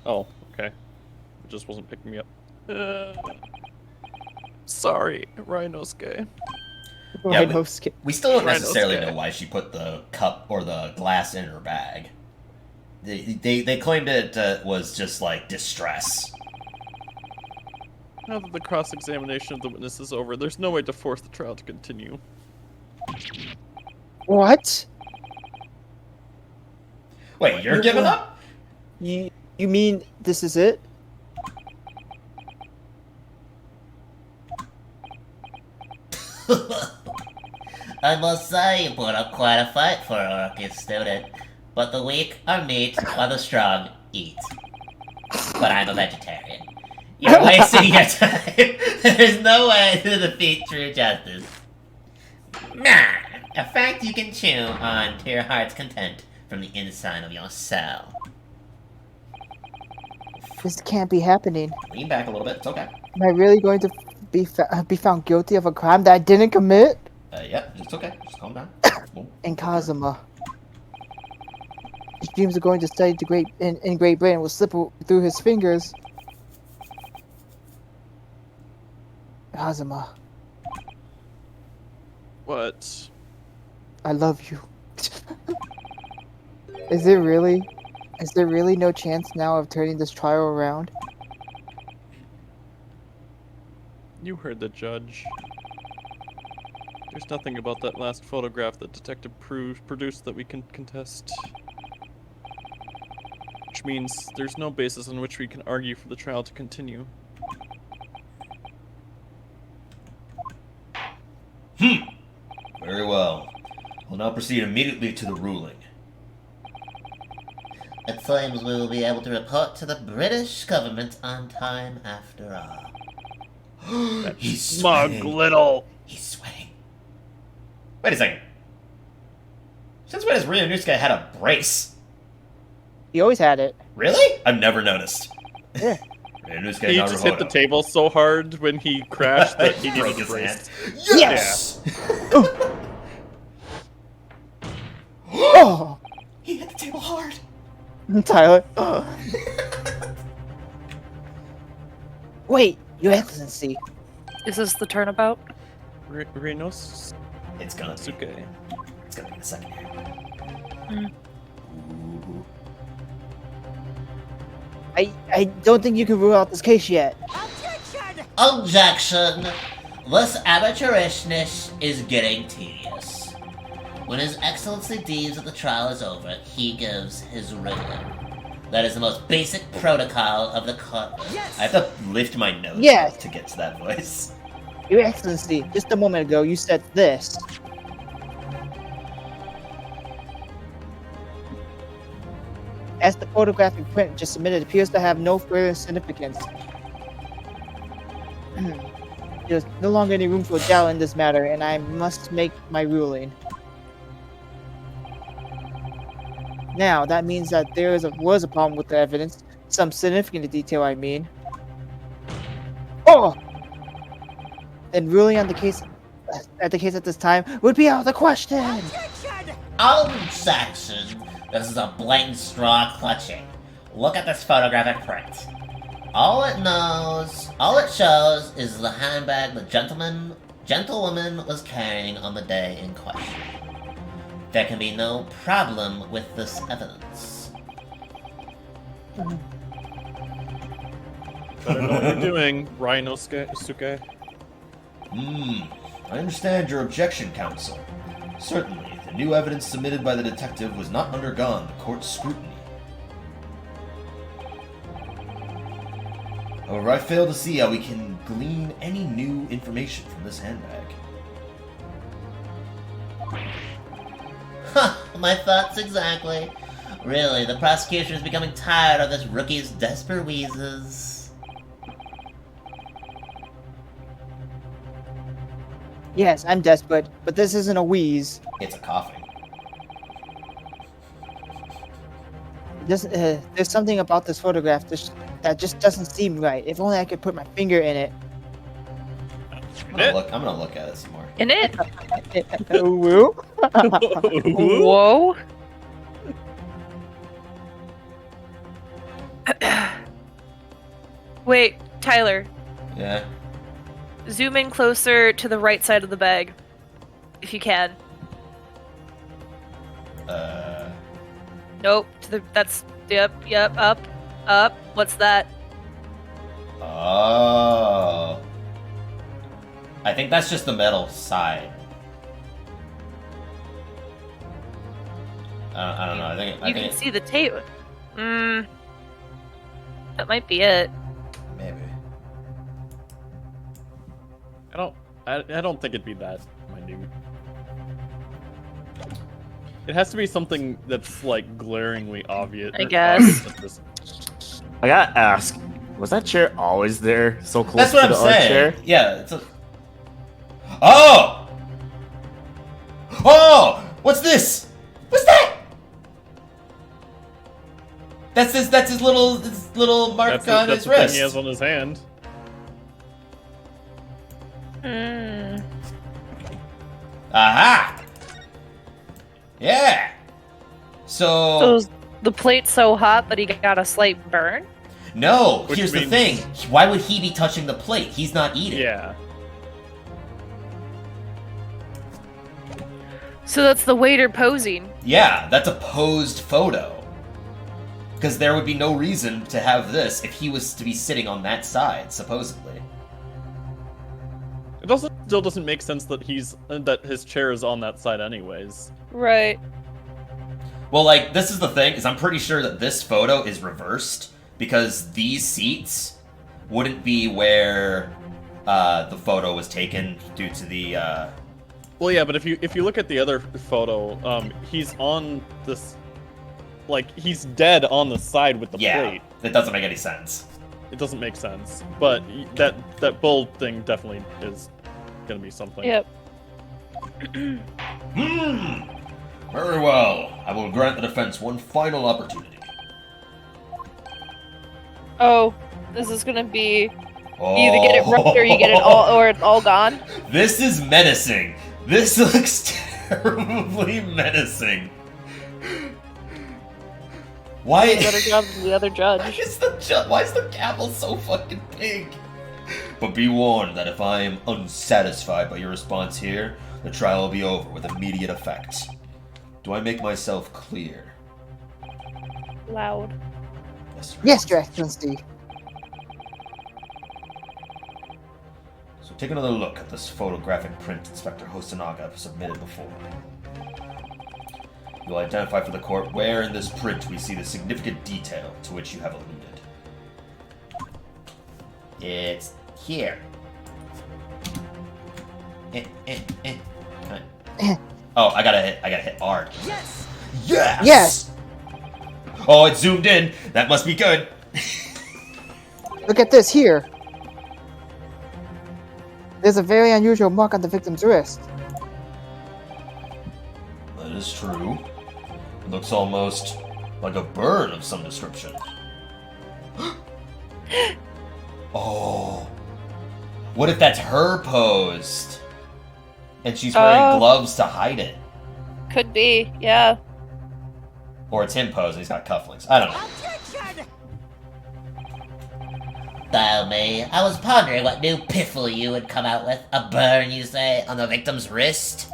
Oh, okay. It just wasn't picking me up. Sorry, Rhinosuke. Yeah, Rhinosuke. we still don't necessarily Rhinosuke. know why she put the cup or the glass in her bag. They claimed it was just like distress. Now that the cross-examination of the witness is over, there's no way to force the trial to continue. What? Wait, you're giving up? You mean this is it? I must say, you put up quite a fight for a rookie student. But the weak are meat, while the strong eat. But I'm a vegetarian. You're wasting your time. There's no way to defeat true justice. Nah, a fact you can chew on to your heart's content from the inside of your cell. This can't be happening. Lean back a little bit. It's okay. Am I really going to be found guilty of a crime that I didn't commit? Yeah, it's okay. Just calm down. And Kazuma. His dreams of going to study in Great Britain will slip through his fingers. Kazuma, What? I love you. Is there really no chance now of turning this trial around? You heard the judge. There's nothing about that last photograph that Detective produced that we can contest. Which means there's no basis on which we can argue for the trial to continue. Very well. We'll now proceed immediately to the ruling. It seems we will be able to report to the British government on time after all. He's Smug sweating. little. He's sweating. Wait a second. Since when has Ryunosuke had a brace? He always had it. Really? I've never noticed. Yeah. Ryunosuke He just hit the table so hard when he crashed that he broke needed a his brace. hand. Yes! Oh, He hit the table hard. Tyler. Wait, Your Excellency. Is this the turnabout? Rhinosuke. It's gonna be. It's gonna be the second here. I don't think you can rule out this case yet. Objection! This amateurishness is getting tedious. When His Excellency deems that the trial is over, he gives his ruling. That is the most basic protocol of the courtroom. I have to lift my nose Yes. to get to that voice. Your Excellency, just a moment ago you said this. As the photographic print just submitted appears to have no further significance. There's no longer any room for doubt in this matter, and I must make my ruling. Now, that means that was a problem with the evidence. Some significant detail, I mean. Oh! Then ruling on the case at this time would be out of the question! Objection! This is a blatant straw clutching. Look at this photographic print. All it shows is the handbag the gentlewoman was carrying on the day in question. There can be no problem with this evidence. Better know what you're doing, Rhinosuke. I understand your objection, counsel. Certainly, the new evidence submitted by the detective was not undergone the court's scrutiny. However, I fail to see how we can glean any new information from this handbag. Huh, my thoughts exactly. Really, the prosecution is becoming tired of this rookie's desperate wheezes. Yes, I'm desperate, but this isn't a wheeze. It's a coughing. There's something about this photograph that just doesn't seem right. If only I could put my finger in it. I'm gonna look at it some more. In it? Woo? Whoa. Wait, Tyler. Yeah. Zoom in closer to the right side of the bag. If you can. Nope. Yep, up. What's that? Oh. I think that's just the metal side. I don't know. I think You can see the tape. That might be it. Maybe. I don't think it'd be that minute. It has to be something that's like glaringly obvious. I guess. I gotta ask, was that chair always there, so close That's what to I'm the other saying. chair? Yeah. It's a. Oh. Oh. What's this? What's that? That's his little mark That's on the his thing wrist. he has on his hand. Aha! Yeah. So So is the plate so hot that he got a slight burn? no. Which Here's the means- thing. Why would he be touching the plate? He's not eating. Yeah. So that's the waiter posing. Yeah, that's a posed photo. Because there would be no reason to have this if he was to be sitting on that side, supposedly. It still doesn't make sense that his chair is on that side anyways. Right. Well, like, this is the thing, is I'm pretty sure that this photo is reversed, because these seats wouldn't be where the photo was taken due to the, Well, yeah, but if you look at the other photo, he's on this, like, he's dead on the side with the plate. That doesn't make any sense. It doesn't make sense, but that bold thing definitely is gonna be something. Yep. Very well. I will grant the defense one final opportunity. Oh, this is gonna be Oh. you either get it right or you get it all, or it's all gone. This is menacing. This looks terribly menacing. Why? Better job than the other judge. Why is the gavel so fucking big? But be warned that if I am unsatisfied by your response here, the trial will be over with immediate effect. Do I make myself clear? Loud. Yes, Your Excellency. So take another look at this photographic print Inspector Hosonaga submitted before. You'll identify for the court where in this print we see the significant detail to which you have alluded. It's here. Oh, I gotta hit R. Yes! Yes! Yes! Oh, it zoomed in. That must be good. Look at this here. There's a very unusual mark on the victim's wrist. That is true. It looks almost Like a burn of some description. Oh. What if that's her posed? And she's wearing gloves to hide it. Could be, yeah. Or it's him posed and he's got cufflinks. I don't know. Dial me. I was pondering what new piffle you would come out with. A burn, you say, on the victim's wrist?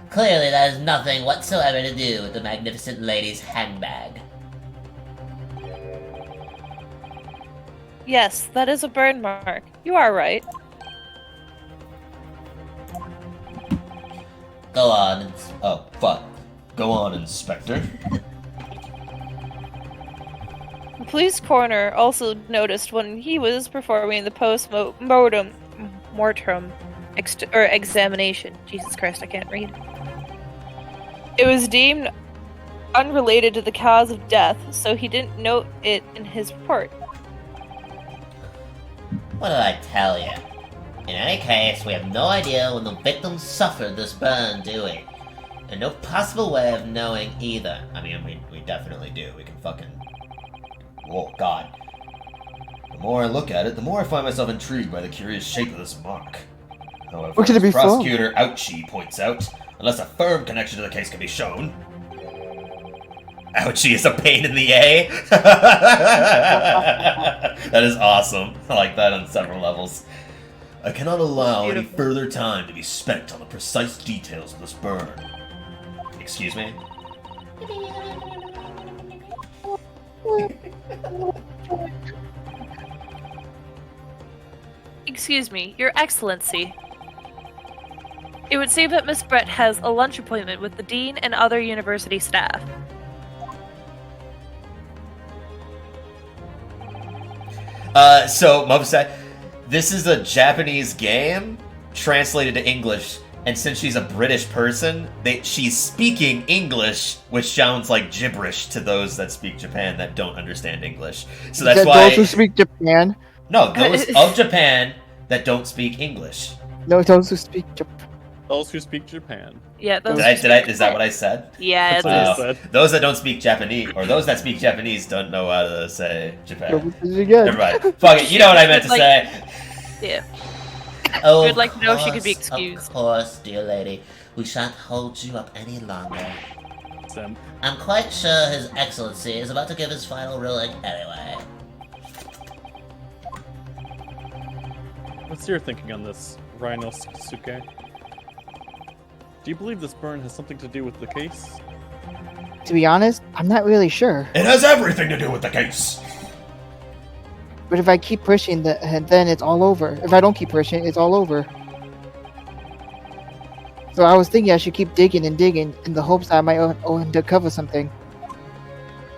Clearly that has nothing whatsoever to do with the magnificent lady's handbag. Yes, that is a burn mark. You are right. Go on. Oh, fuck. Go on, Inspector. The police coroner also noticed when he was performing the post-mortem examination. Jesus Christ, I can't read. It was deemed unrelated to the cause of death, so he didn't note it in his report. What did I tell you? In any case, we have no idea when the victim suffered this burn, do we? And no possible way of knowing either. I mean, we definitely do. We can fucking... Oh, God. The more I look at it, the more I find myself intrigued by the curious shape of this mark. However, What could it be as from? Prosecutor Ouchie points out, unless a firm connection to the case can be shown... Ouchie is a pain in the A? That is awesome. I like that on several levels. I cannot allow any further time to be spent on the precise details of this burn. Excuse me? Excuse me, Your Excellency. It would seem that Miss Brett has a lunch appointment with the Dean and other university staff. So, Mubsat, this is a Japanese game translated to English, and since she's a British person, she's speaking English, which sounds like gibberish to those that speak Japan that don't understand English. So that's why... Those who speak Japan. No, those of Japan that don't speak English. No, those who speak Japan. Those who speak Japan. Yeah, those Is that what I said? Yeah, That's what I said. Those that don't speak Japanese, or those that speak Japanese don't know how to say Japan. Again. Never mind. Fuck it, you know what I meant to say. Yeah. Oh, We'd like to know if she could be excused. Of course, dear lady. We shan't hold you up any longer. Sim. I'm quite sure His Excellency is about to give his final ruling anyway. What's your thinking on this, Rhinosuke? Do you believe this burn has something to do with the case? To be honest, I'm not really sure. It has everything to do with the case. But if I keep pushing, then it's all over. If I don't keep pushing, it's all over. So I was thinking I should keep digging and digging in the hopes that I might uncover something.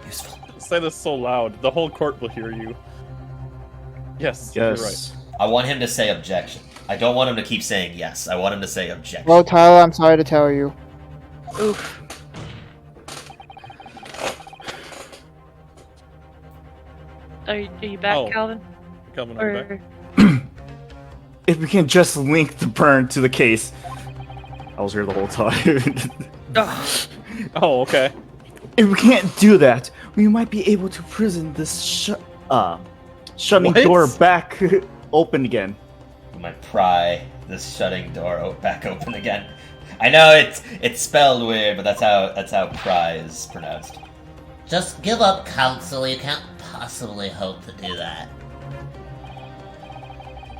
Useful. Say this so loud, the whole court will hear you. Yes, you're right. I want him to say objection. I don't want him to keep saying yes. I want him to say objection. Well, Tyler, I'm sorry to tell you. Oof. Are you back, Calvin? Calvin, Or... I'm back. If we can just link the burn to the case. I was here the whole time. Oh, okay. If we can't do that, we might be able to prison this shutting What? door back open again. I might pry this shutting door back open again. I know it's spelled weird, but that's how pry is pronounced. Just give up, counsel. You can't possibly hope to do that.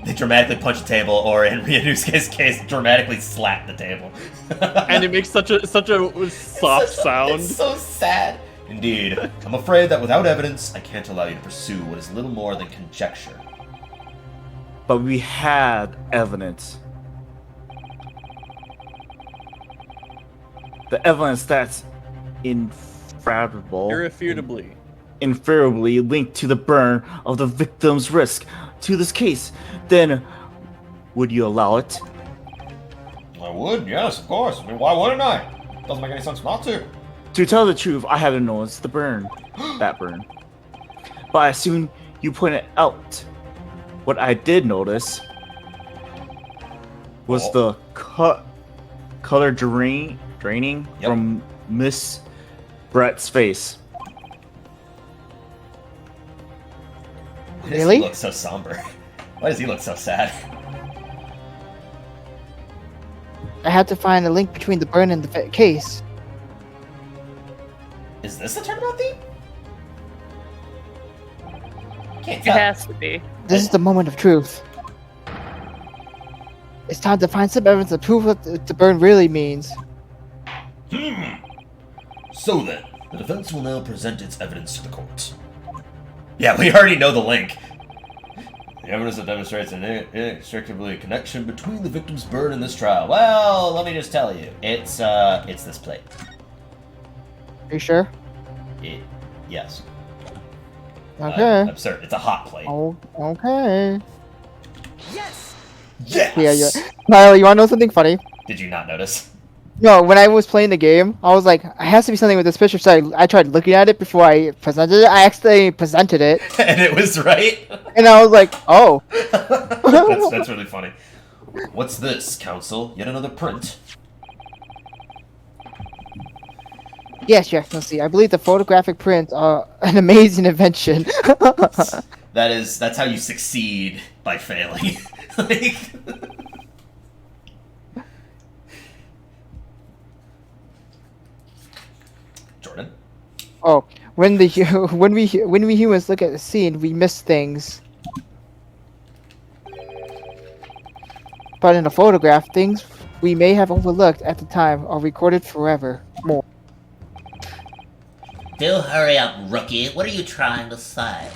They dramatically punch a table, or in Ryunosuke's case, dramatically slap the table. And it makes such a soft sound. It's so sad. Indeed. I'm afraid that without evidence, I can't allow you to pursue what is little more than conjecture. But we had evidence. The evidence that's Irrefutably. inferiorly linked to the burn of the victim's wrist to this case. Then, would you allow it? I would, yes, of course. I mean, why wouldn't I? Doesn't make any sense not to. To tell the truth, I haven't noticed the burn. That burn. But I assume you pointed out. What I did notice was the color draining Yep. from Miss Brett's face. Why does Really? he look so somber? Why does he look so sad? I had to find a link between the burn and the case. Is this the turnabout theme? Can't It tell. has to be. This is the moment of truth. It's time to find some evidence to prove what the burn really means. So then, the defense will now present its evidence to the court. Yeah, we already know the link. The evidence that demonstrates an inextricably connection between Between the victim's burn and this trial. Well, let me just tell you, it's this plate. Are you sure? Yes. Okay. I'm certain it's a hot plate. Oh, okay. Yes! Yeah. Tyler, you wanna know something funny? Did you not notice? No, when I was playing the game, I was like, it has to be something with this picture, so I tried looking at it before I presented it. I accidentally presented it, And it was right. and I was like, oh. that's really funny. What's this, counsel? Yet another print? Yes, let's see. I believe the photographic prints are an amazing invention. That's how you succeed by failing. Like, Jordan? Oh, when we humans look at the scene, we miss things. But in a photograph, things we may have overlooked at the time are recorded forever. More. Do hurry up, rookie. What are you trying to say?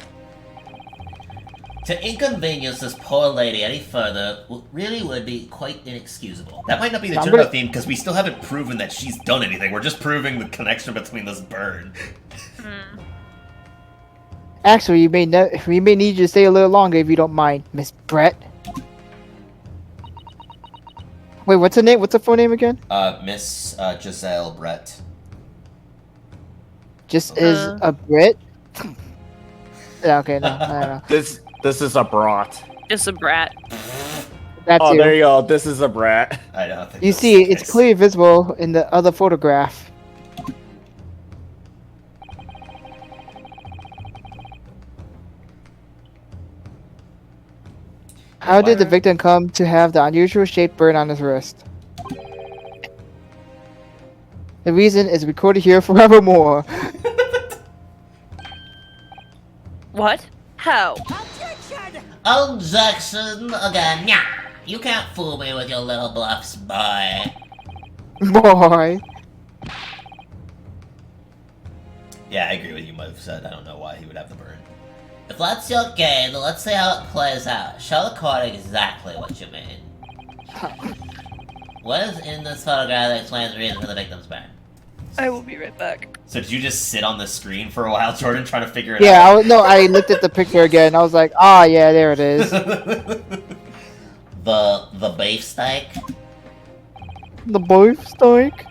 To inconvenience this poor lady any further really would be quite inexcusable. that might not be the I'm turnabout gonna- theme because we still haven't proven that she's done anything. We're just proving the connection between this burn. Actually, we may need you to stay a little longer if you don't mind, Miss Brett. Wait, what's her name? What's her full name again? Miss Giselle Brett. Just is a Brit? Yeah, okay, no, I don't know. This is a brat. Just a brat. That's Oh, you. there you go. This is a brat. I don't think You that's see, the it's case. clearly visible in the other photograph. How did the victim come to have the unusual shaped burn on his wrist? The reason is recorded here forevermore. What? How? Objection again. Yeah, you can't fool me with your little bluffs, boy. Boy. Yeah, I agree with you, Mike said. I don't know why he would have the burn. If that's your game, then let's see how it plays out. Show the court exactly what you mean. What is in this photograph that explains the reason for the victim's burn? I will be right back. So did you just sit on the screen for a while, Jordan, trying to figure it Yeah, out? I looked at the picture again. I was like, ah, yeah, there it is. The beefsteak? The beefsteak?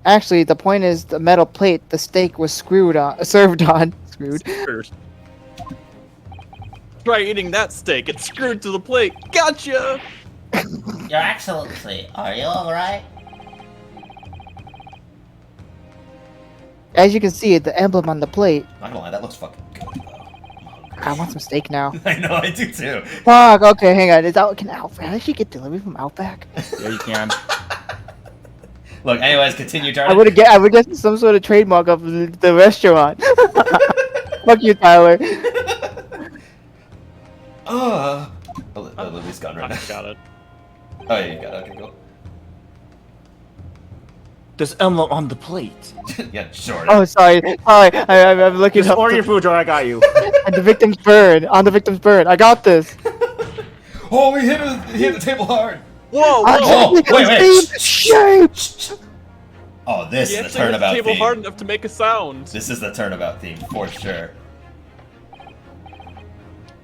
Actually, the point is the metal plate the steak was served on. Screwed. Try eating that steak. It's screwed to the plate. Gotcha! Your Excellency, are you alright? As you can see, the emblem on the plate. Not gonna lie, that looks fucking good, though. I want some steak now. I know, I do too. Fuck, okay, hang on. Can I actually get delivery from Outback? Yeah, you can. Look, anyways, continue, I Jordan. would get some sort of trademark of the restaurant. Fuck you, Tyler. Lily's gone right I now. got it. Oh, yeah, you got it. Okay, cool. This emblem on the plate. Yeah, Jordan. Oh, sorry. I'm looking Just up order your food, Jordan. I got you. and the victim's burn. On the victim's burn. I got this. Oh, he hit the table hard. Whoa! Oh, wait. Shape. Oh, this He is the actually hit the turnabout table theme. hard enough to make a sound. This is the turnabout theme, for sure.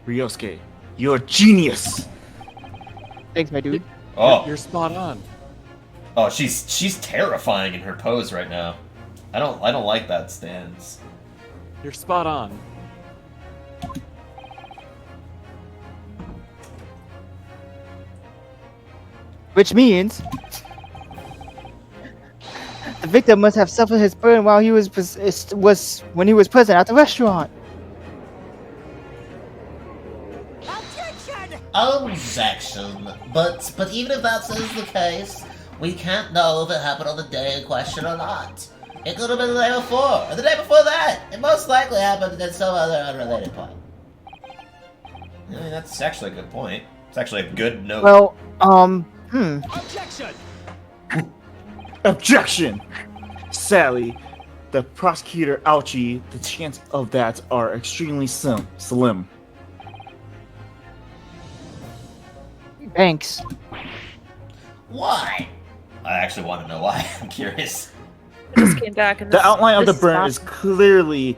Ryosuke, you're a genius. Thanks, my dude. Oh, You're spot on. oh, she's terrifying in her pose right now. I don't like that stance. You're spot on. Which means The victim must have suffered his burn while he was when he was present at the restaurant. Objection. But even if that is the case, we can't know if it happened on the day in question or not. It could have been the day before, or the day before that. It most likely happened at some other unrelated point. I mean, that's actually a good point. It's actually a good note. Well, Objection! Objection! Sally, the prosecutor Ouchie, the chance of that are extremely slim. Thanks. Why? I actually want to know why. I'm curious. I just came back and The this- outline of the this burn is is clearly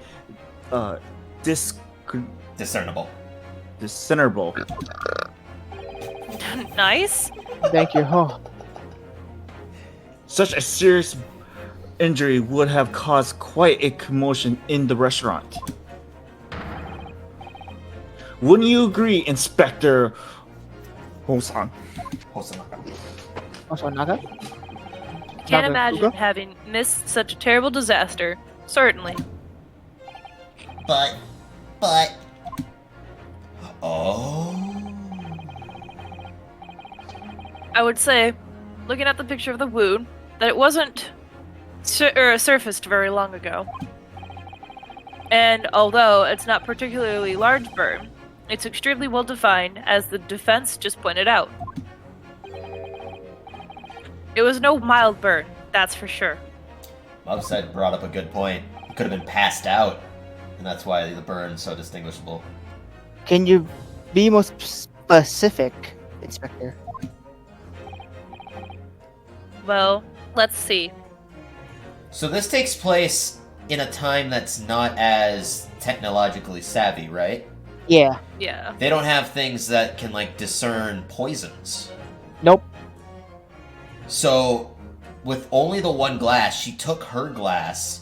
Discernible. discernible. nice. Thank you. Oh, Such a serious injury would have caused quite a commotion in the restaurant. Wouldn't you agree, Inspector Hosan? also Naga. Can't Naga imagine Kuga? having missed such a terrible disaster. Certainly. But Oh. I would say, looking at the picture of the wound, that it wasn't surfaced very long ago. And although it's not particularly large burn, it's extremely well defined, as the defense just pointed out. It was no mild burn, that's for sure. Mobside brought up a good point. He could have been passed out, and that's why the burn's so distinguishable. Can you be more specific, Inspector? Well, let's see. So this takes place in a time that's not as technologically savvy, right? Yeah. Yeah. They don't have things that can, like, discern poisons. Nope. So, with only the one glass, she took her glass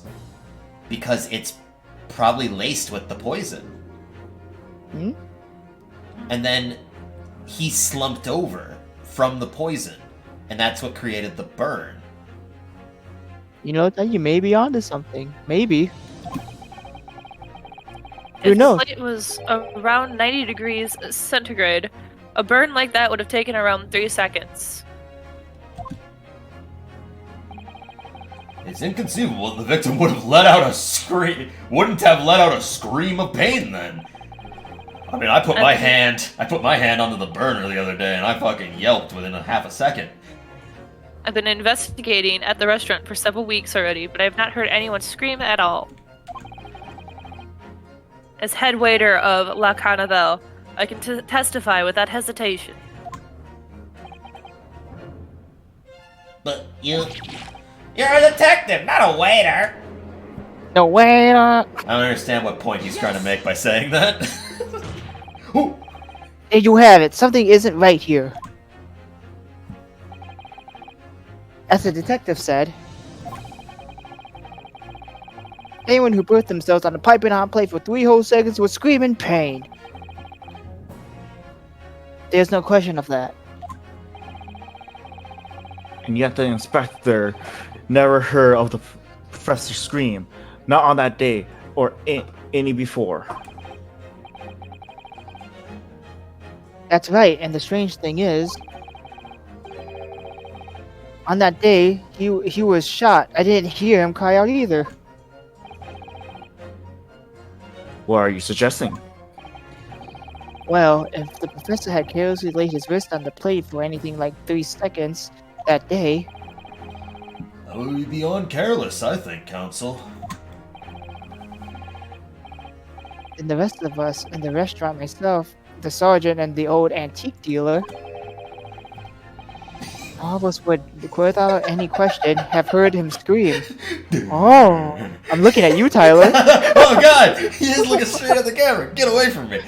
because it's probably laced with the poison. Hmm? And then he slumped over from the poison, and that's what created the burn. You know that you may be onto something. Maybe. Who If knows? the plate was around 90 degrees centigrade, a burn like that would have taken around 3 seconds. It's inconceivable that the victim would have let out a scream. Wouldn't have let out a scream of pain then. I mean, I put my hand onto the burner the other day, and I fucking yelped within a half a second. I've been investigating at the restaurant for several weeks already, but I have not heard anyone scream at all. As head waiter of La Carnival, I can testify without hesitation. you're a detective, not a waiter. No way. I don't understand what point he's trying to make by saying that. Ooh. There you have it. Something isn't right here. As the detective said, anyone who put themselves on a piping hot plate for 3 whole seconds would scream in pain. There's no question of that. And yet the inspector never heard of the professor scream, not on that day or any before. That's right, and the strange thing is, on that day, he was shot. I didn't hear him cry out either. What are you suggesting? Well, if the professor had carelessly laid his wrist on the plate for anything like 3 seconds that day, That would be beyond careless, I think, Counsel. then the rest of us in the restaurant, myself, the sergeant, and the old antique dealer, all of us would, without any question, have heard him scream. Oh, I'm looking at you, Tyler. Oh god! He is looking straight at the camera! Get away from me!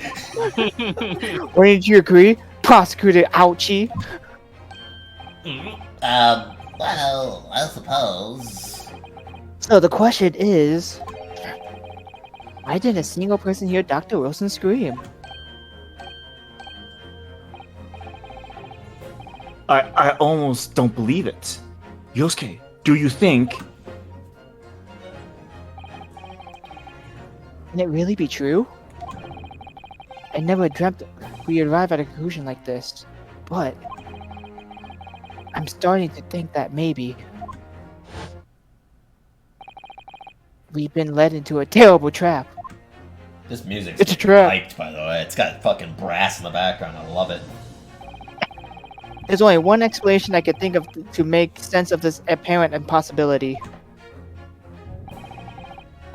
Wouldn't you agree, Prosecutor Ouchie? Well, I suppose. So the question is, why didn't a single person hear Dr. Wilson scream? I almost don't believe it. Yosuke, do you think Can it really be true? I never dreamt we arrive at a conclusion like this, but I'm starting to think that maybe we've been led into a terrible trap. This music's It's a getting trap. hyped, by the way. It's got fucking brass in the background. I love it. There's only one explanation I could think of to make sense of this apparent impossibility.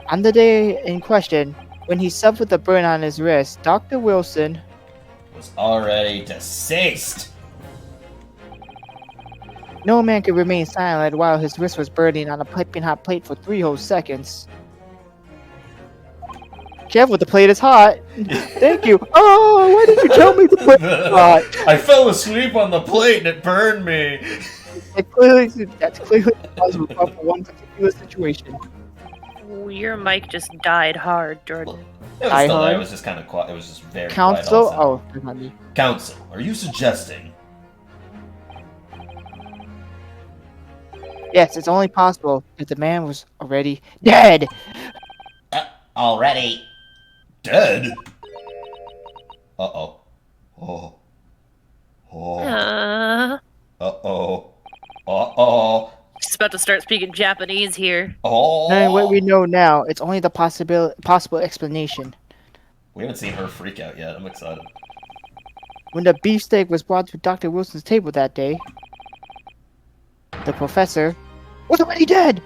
On the day in question, when he suffered a burn on his wrist, Dr. Wilson Was already deceased. No man could remain silent while his wrist was burning on a piping hot plate for 3 whole seconds. Careful, the plate is hot. Thank you. Oh, why did you tell me the plate was hot? I fell asleep on the plate and it burned me. That's clearly possible for one particular situation. Ooh, your mic just died hard, Jordan. It was I still there. heard. It was just kind of quiet. It was just very Council? quiet. Oh, that's not me. Council, are you suggesting? Yes, it's only possible if the man was already dead. Already. Dead? Uh-oh. Oh. Oh. Uh-oh. Uh-oh. Just about to start speaking Japanese here. Oh. Knowing what we know now, it's only the possible explanation. We haven't seen her freak out yet. I'm excited. When the beefsteak was brought to Dr. Wilson's table that day, the professor was already dead.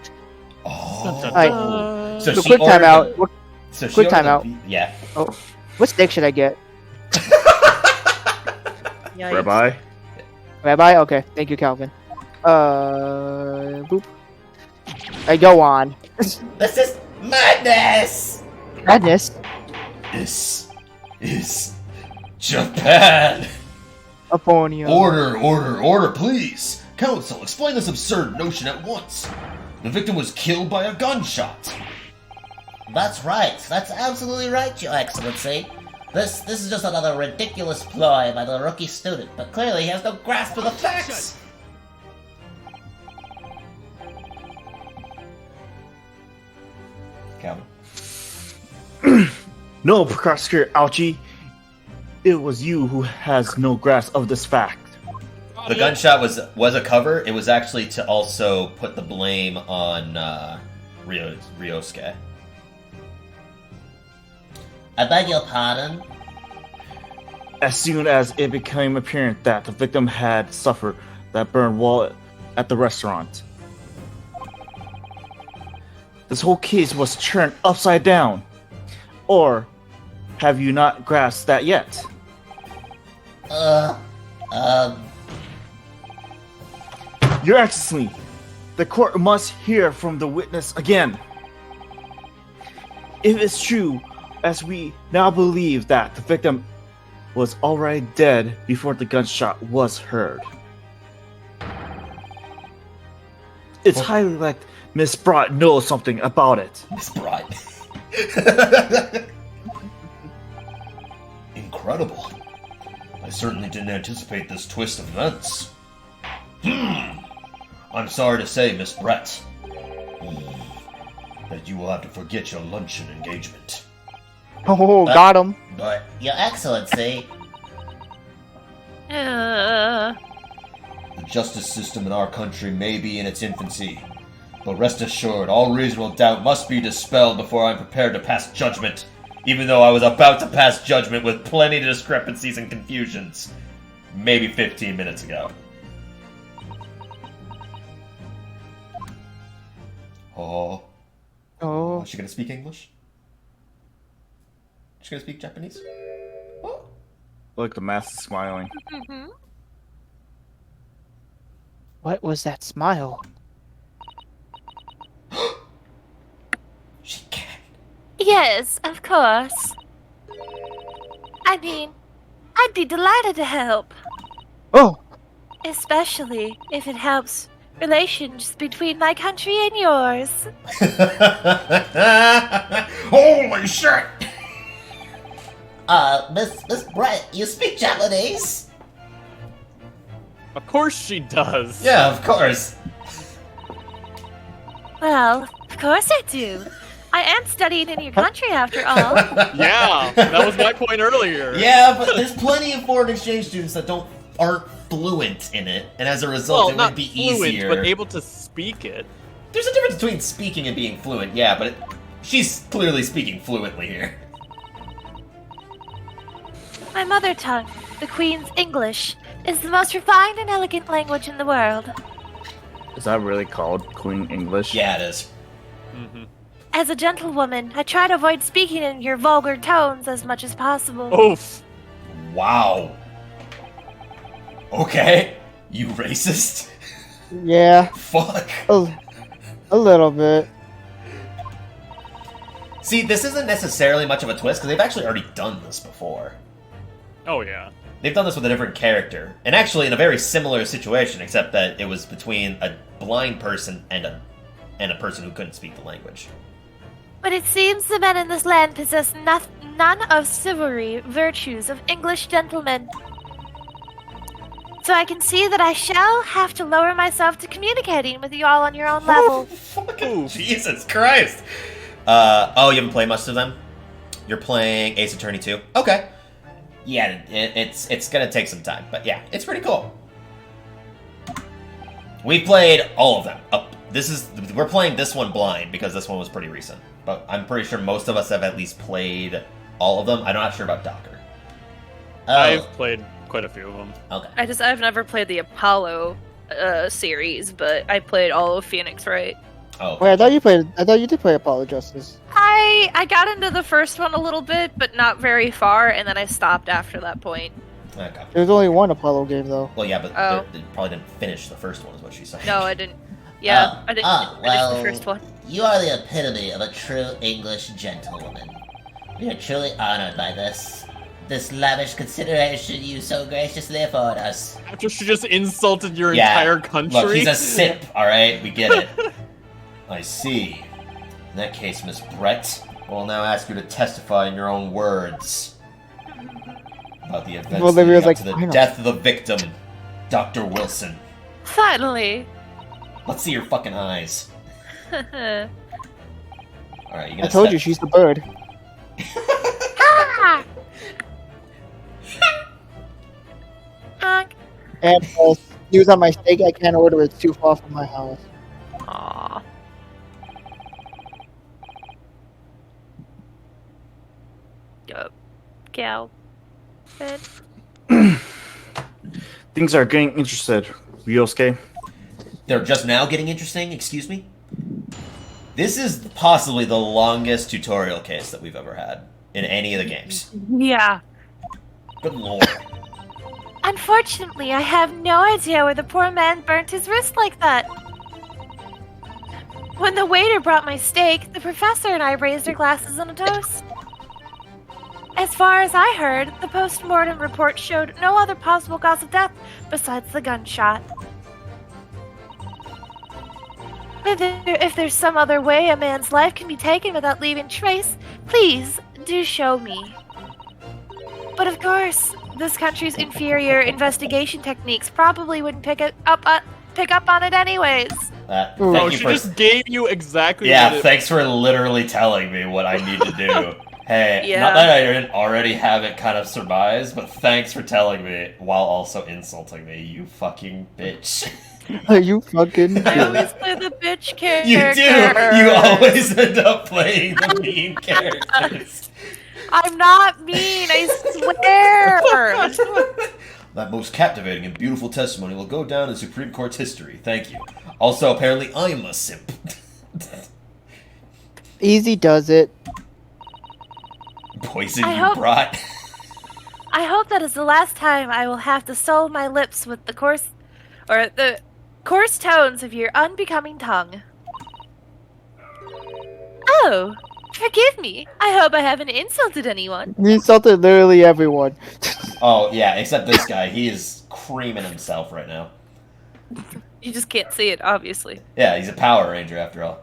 Oh. Alright, So so she quick ordered timeout. the- So she Quick ordered timeout. Yeah. Oh, what steak should I get? Yikes. Rabbi? Rabbi? Okay, thank you, Calvin. Boop. I go on. This is madness! Madness. This is Japan. Apponia. Order, please. Council, explain this absurd notion at once. The victim was killed by a gunshot. That's right. That's absolutely right, Your Excellency. This is just another ridiculous ploy by the rookie student, but clearly he has no grasp of the facts. Calvin. No, Prosecutor Ouchie. It was you who has no grasp of this fact. The gunshot was a cover. It was actually to also put the blame on Ryosuke. I beg your pardon? As soon as it became apparent that the victim had suffered that burn while at the restaurant, this whole case was turned upside down. Or have you not grasped that yet? Your Excellency, the court must hear from the witness again. If it's true, as we now believe that the victim was already dead before the gunshot was heard, it's highly likely Miss Brott knows something about it. Miss Bright. Incredible. I certainly didn't anticipate this twist of events. I'm sorry to say, Miss Brett, that you will have to forget your luncheon engagement. Oh, got him. But, Your Excellency, The justice system in our country may be in its infancy, but rest assured, all reasonable doubt must be dispelled before I'm prepared to pass judgment, even though I was about to pass judgment with plenty of discrepancies and confusions. Maybe 15 minutes ago. Oh. Oh. Is she gonna speak English? Is she gonna speak Japanese? Oh. Look, the mask is smiling. What was that smile? She can. Yes, of course. I mean, I'd be delighted to help, Oh, especially if it helps relations between my country and yours. Holy shit! Miss Brett, you speak Japanese? Of course she does. Yeah, of course. Well, of course I do. I am studying in your country after all. Yeah, that was my point earlier. Yeah, but there's plenty of foreign exchange students that aren't fluent in it, and as a result, it not would be fluent, easier. but able to speak it. There's a difference between speaking and being fluent, yeah, but she's clearly speaking fluently here. My mother tongue, the Queen's English, is the most refined and elegant language in the world. Is that really called Queen English? Yeah, it is. Mm-hmm. As a gentlewoman, I try to avoid speaking in your vulgar tones as much as possible. Oof. Wow. Okay. You racist? Yeah, Fuck. a little bit. See, this isn't necessarily much of a twist, because they've actually already done this before. Oh yeah. They've done this with a different character, and actually in a very similar situation, except that it was between a blind person and a person who couldn't speak the language. But it seems the men in this land possess none of chivalry virtues of English gentlemen. So I can see that I shall have to lower myself to communicating with you all on your own level. Fucking Jesus Christ! Oh, you haven't played much of them? You're playing Ace Attorney 2? Okay. Yeah, it's gonna take some time, but yeah, it's pretty cool. We played all of them. We're playing this one blind because this one was pretty recent, but I'm pretty sure most of us have at least played all of them. I'm not sure about Docker. I've played quite a few of them. Okay. I've never played the Apollo series, but I played all of Phoenix Wright. Oh. Wait, I thought you did play Apollo Justice. I got into the first one a little bit, but not very far, and then I stopped after that point. Okay. There's only one Apollo game though. Well, yeah, but Oh. they probably didn't finish the first one, is what she's saying. No, I didn't. Yeah, I didn't finish well, the first one. You are the epitome of a true English gentlewoman. We are truly honored by this lavish consideration you so graciously afford us. After she just insulted your Yeah. entire country. Look, he's a simp, alright? We get it. I see. In that case, Miss Brett, we'll now ask you to testify in your own words about the events Well, they leading were up like, to the "Why not?" death of the victim, Dr. Wilson. Finally. Let's see your fucking eyes. Alright, you gonna I told you she's the bird. And news on my steak, I can't order it too far from my house. Aww. Yup. Cow. Good. Things are getting interested. Ryosuke. They're just now getting interesting, excuse me? This is possibly the longest tutorial case that we've ever had in any of the games. Yeah. Good lord. Unfortunately, I have no idea where the poor man burnt his wrist like that. When the waiter brought my steak, the professor and I raised our glasses in a toast. As far as I heard, the post-mortem report showed no other possible cause of death besides the gunshot. If there's some other way a man's life can be taken without leaving trace, please do show me. But of course, this country's inferior investigation techniques probably wouldn't pick up on it anyways. Thank Oh, you she for... just gave you exactly Yeah, what it... thanks for literally telling me what I need to do. Hey, Yeah. not that I didn't already have it kind of surmised, but thanks for telling me while also insulting me, you fucking bitch. You fucking I do. always play the bitch character. You do! You always end up playing the mean characters. I'm not mean, I swear! That most captivating and beautiful testimony will go down in Supreme Court's history. Thank you. Also, apparently, I'm a simp. Easy does it. Poison I you hope- brought. I hope that is the last time I will have to sully my lips with the coarse tones of your unbecoming tongue. Oh, forgive me. I hope I haven't insulted anyone. You insulted literally everyone. Oh, yeah, except this guy. He is creaming himself right now. You just can't see it, obviously. Yeah, he's a Power Ranger after all.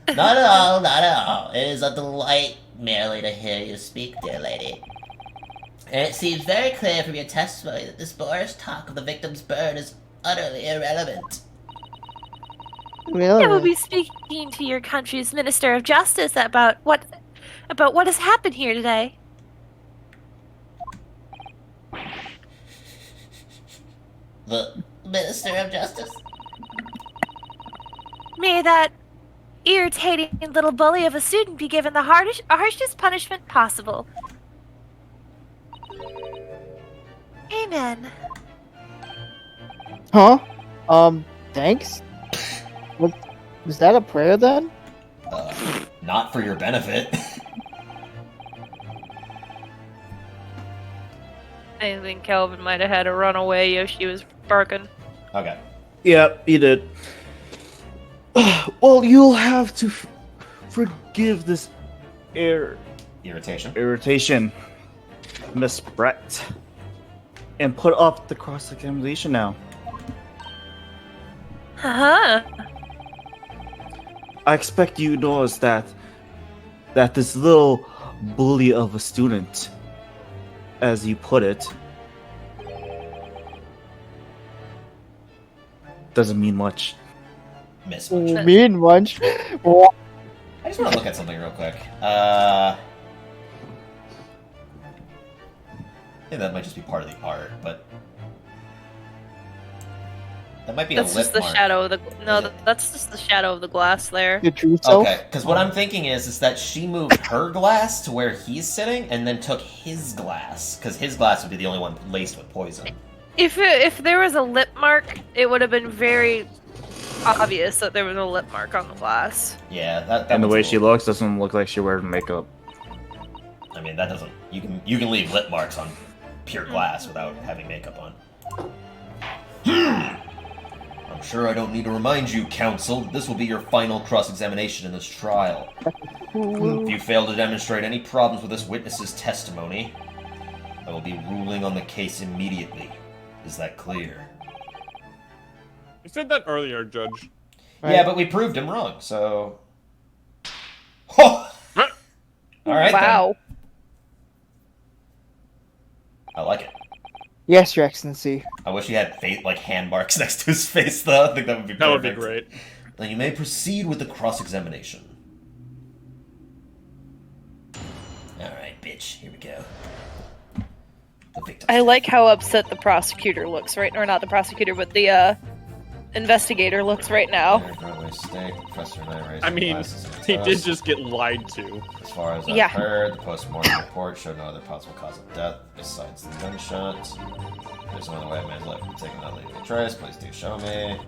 Not at all, not at all. It is a delight merely to hear you speak, dear lady. And it seems very clear from your testimony that this boorish talk of the victim's burn is utterly irrelevant. I will be speaking to your country's Minister of Justice about what has happened here today. The Minister of Justice? May that irritating little bully of a student be given the harshest punishment possible. Amen. Huh? Thanks? Was that a prayer then? Not for your benefit. I think Calvin might have had a runaway as she was barking. Okay. Yep, he did. Well, you'll have to forgive this Irritation, Miss Brett, and put up the cross-examination now. Huh? I expect you notice that this little bully of a student, as you put it, doesn't mean much. Miss much. Mean much. I just want to look at something real quick. I think that might just be part of the art, but that might be That's a lip just the mark. shadow of the Is it? that's just the shadow of the glass there. Your true self? Okay, because what I'm thinking is that she moved her glass to where he's sitting, and then took his glass, because his glass would be the only one laced with poison. If there was a lip mark, it would have been very obvious that there was a lip mark on the glass. Yeah, that And the one's way a she little- looks doesn't look like she wears makeup. I mean, that doesn't. You can leave lip marks on pure glass without having makeup on. I'm sure I don't need to remind you, counsel, that this will be your final cross-examination in this trial. If you fail to demonstrate any problems with this witness's testimony, I will be ruling on the case immediately. Is that clear? You said that earlier, Judge. Yeah, but we proved him wrong, so... Oh! Alright Wow. then. I like it. Yes, Your Excellency. I wish he had hand marks next to his face, though. I think that would be perfect. That would be great. Then you may proceed with the cross-examination. Alright, bitch. Here we go. The victim. I like how upset the prosecutor looks right, or not the prosecutor, but the investigator looks right now. I mean, he did just get lied to. As far as I've Yeah. heard, the post-mortem report showed no other possible cause of death besides the gunshot. There's no other way a man's life could be taken without leaving a trace. Please do show me.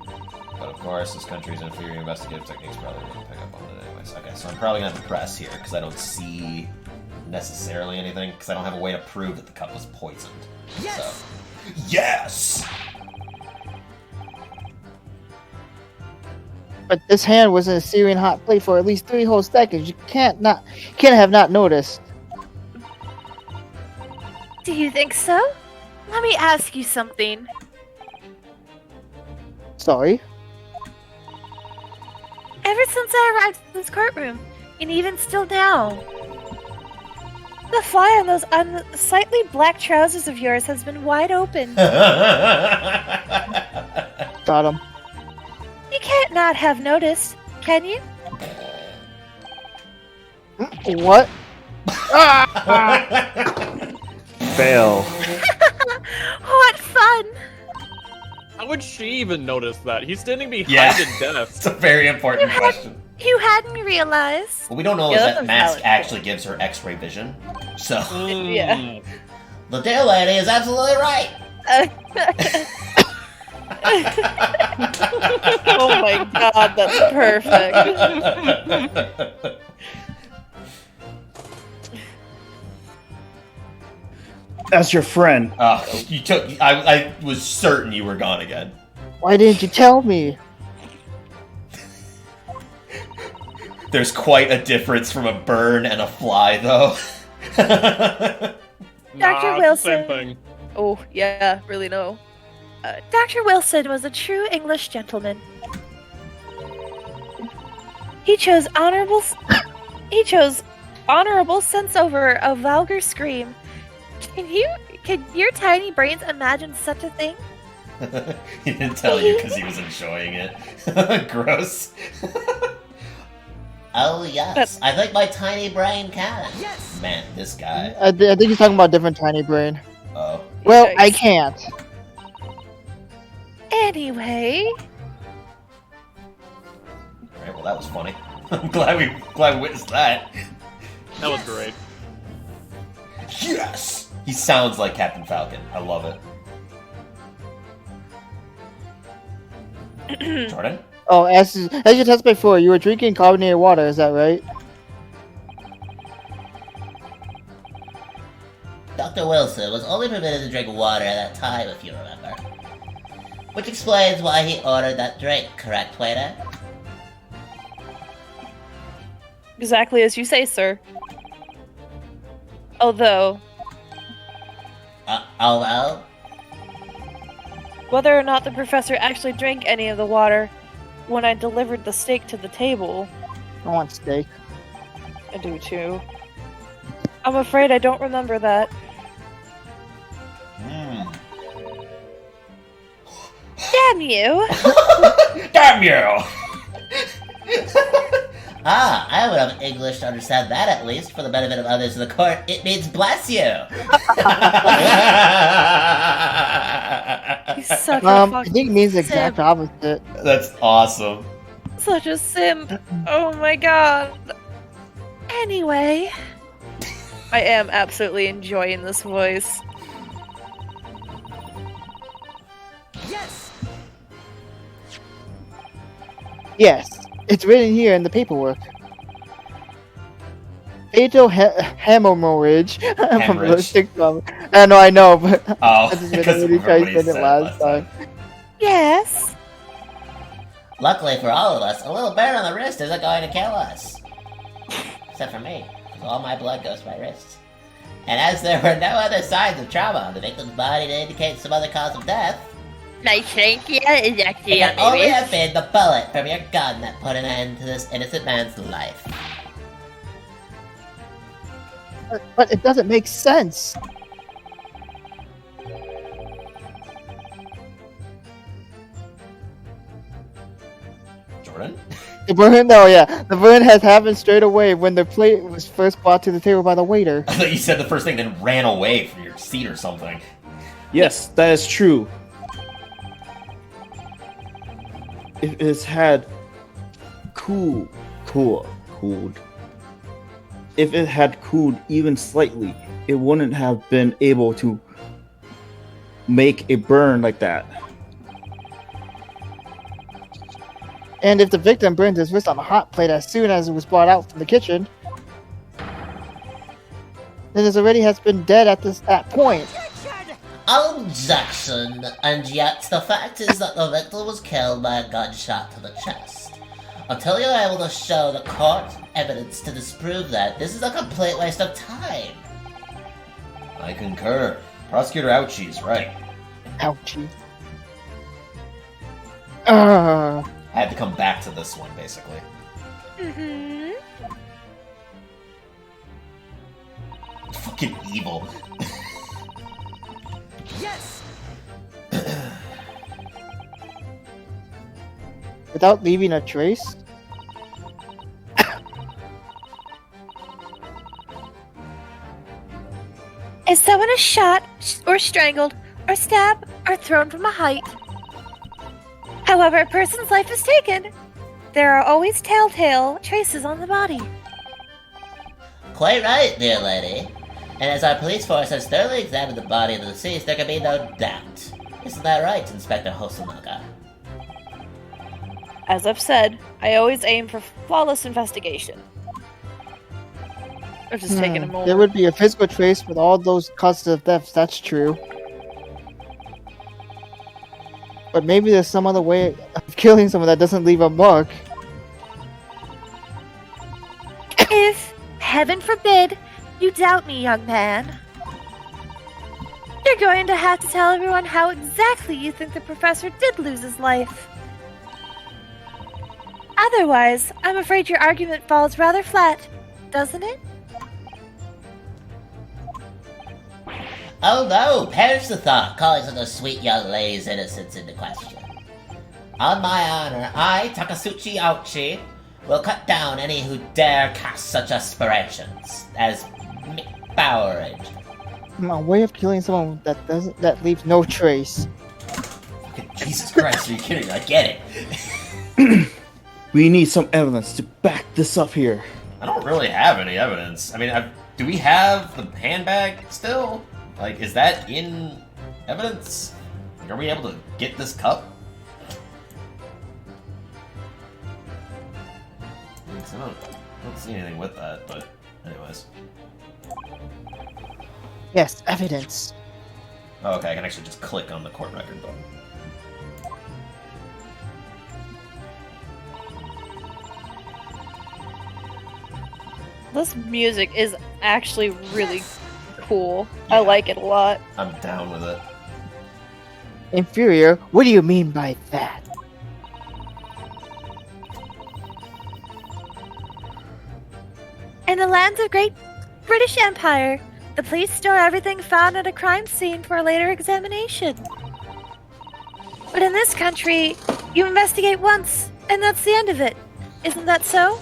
But of course, this country's inferior investigative techniques probably wouldn't pick up on it anyways. Okay, so I'm probably gonna have to press here because I don't see necessarily anything because I don't have a way to prove that the cup was poisoned. Yes. So. Yes. But this hand was in a searing hot plate for at least 3 whole seconds. You can't have not noticed. Do you think so? Let me ask you something. Sorry. Ever since I arrived in this courtroom, and even still now, the fly on those unsightly black trousers of yours has been wide open. Got him. You can't not have noticed, can you? What? Fail. What fun! Oh, How would she even notice that? He's standing behind Yeah. a desk. It's a very important question. You hadn't realized. What we don't know Yeah, is that's that a mask valid actually gives her X-ray vision. So Yeah. The dear lady is absolutely right. Oh my god, that's perfect. As your friend, you took. I was certain you were gone again. Why didn't you tell me? There's quite a difference from a burn and a fly, though. Dr. It's the Wilson. same thing. Oh, yeah, really no. Dr. Wilson was a true English gentleman. He chose honorable sense over a vulgar scream. Can your tiny brains imagine such a thing? He didn't tell you because he was enjoying it. Gross. Oh, yes. I think my tiny brain can. Yes. Man, this guy. I think he's talking about different tiny brain. Oh. Well, I can't. Anyway, Alright, well that was funny. I'm glad we witnessed that. That was great. Yes! He sounds like Captain Falcon. I love it. Jordan? Oh, as you tested before, you were drinking carbonated water, is that right? Dr. Wilson was only permitted to drink water at that time, if you remember. Which explains why he ordered that drink, correct, waiter? Exactly as you say, sir. Although, Although? whether or not the professor actually drank any of the water when I delivered the steak to the table, I want steak. I do too. I'm afraid I don't remember that. damn you! Damn you! I would have English to understand that at least, for the benefit of others in the court. It means bless you! He's such a I fucking think it means the exact simp. opposite. That's awesome. Such a simp. Oh my god. Anyway, I am absolutely enjoying this voice. Yes. Yes, it's written here in the paperwork. Fatal hemorrhage from the Hemorrhage. stick from. I know, but Oh, I just because really tried to everybody say it said last time. yes. Luckily for all of us, a little burn on the wrist isn't going to kill us. Except for me, because all my blood goes to my wrists. And as there were no other signs of trauma on the victim's body to indicate some other cause of death, My shank is actually it on can my only have wrist. been the bullet from your gun that put an end to this innocent man's life. But it doesn't make sense. Jordan? The burn, the burn has happened straight away when the plate was first brought to the table by the waiter. I thought you said the first thing, then ran away from your seat or something. Yes, that is true. If it's had cooled. If it had cooled even slightly, it wouldn't have been able to make a burn like that. And if the victim burned his wrist on a hot plate as soon as it was brought out from the kitchen, then it already has been dead at that point. Objection! And yet, the fact is that the victim was killed by a gunshot to the chest. Until you're able to show the court evidence to disprove that, this is a complete waste of time. I concur. Prosecutor Ouchie is right. Ouchie. I had to come back to this one, basically. Mm-hmm. Fucking evil. Yes. Without leaving a trace? If someone is shot, or strangled, or stabbed, or thrown from a height. However, a person's life is taken, there are always telltale traces on the body. Quite right, dear lady. And as our police force has thoroughly examined the body of the deceased, there can be no doubt. Isn't that right, Inspector Hosonaga? As I've said, I always aim for flawless investigation. I've just taken a moment. There would be a physical trace with all those causes of deaths, that's true. But maybe there's some other way of killing someone that doesn't leave a mark. If, heaven forbid, you doubt me, young man, you're going to have to tell everyone how exactly you think the professor did lose his life. Otherwise, I'm afraid your argument falls rather flat, doesn't it? Oh no, perish the thought, calling such a sweet young lady's innocence into question. On my honor, I, Takasuchi Aochi, will cut down any who dare cast such aspirations as McBowerage. A way of killing someone that leaves no trace. Jesus Christ, are you kidding? I get it. We need some evidence to back this up here. I don't really have any evidence. I mean, do we have the handbag still? Like, is that in evidence? Like, are we able to get this cup? I don't see anything with that, but anyways. Yes, evidence. Oh, okay, I can actually just click on the court record button. This music is actually really cool. I like it a lot. I'm down with it. Inferior? What do you mean by that? In the lands of Great British Empire, the police store everything found at a crime scene for a later examination. But in this country, you investigate once, and that's the end of it. Isn't that so?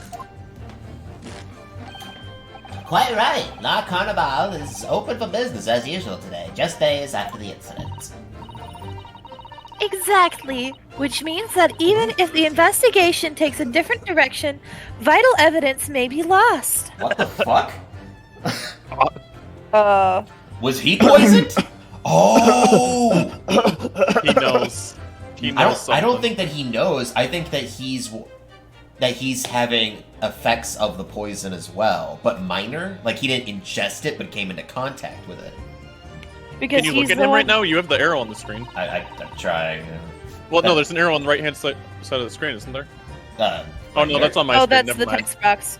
Quite right. La Carnival is open for business as usual today, just days after the incident. Exactly. Which means that even if the investigation takes a different direction, vital evidence may be lost. What the fuck? Was he poisoned? Oh! He knows. He knows I don't something. think that he knows. I think that he's having effects of the poison as well, but minor. Like he didn't ingest it, but came into contact with it. Because Can you look he's at the him one... right now? You have the arrow on the screen. I try. Well, no, there's an arrow on the right-hand side of the screen, isn't there? Right Oh, no, here. that's on my Oh, screen. that's Never the mind. text box.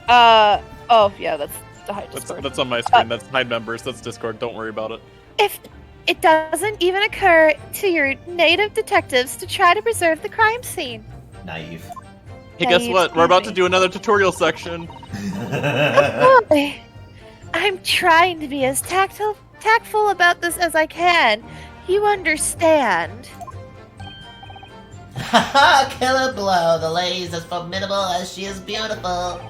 Oh, yeah, that's the hide That's, Discord. that's on my screen. That's hide members. That's Discord. Don't worry about it. If it doesn't even occur to your native detectives to try to preserve the crime scene. Naive. Hey, guess Naive, what? We're about to excuse do another tutorial section. Boy, I'm trying to be as tactful about this as I can. You understand. Haha, killer blow. The lady's as formidable as she is beautiful.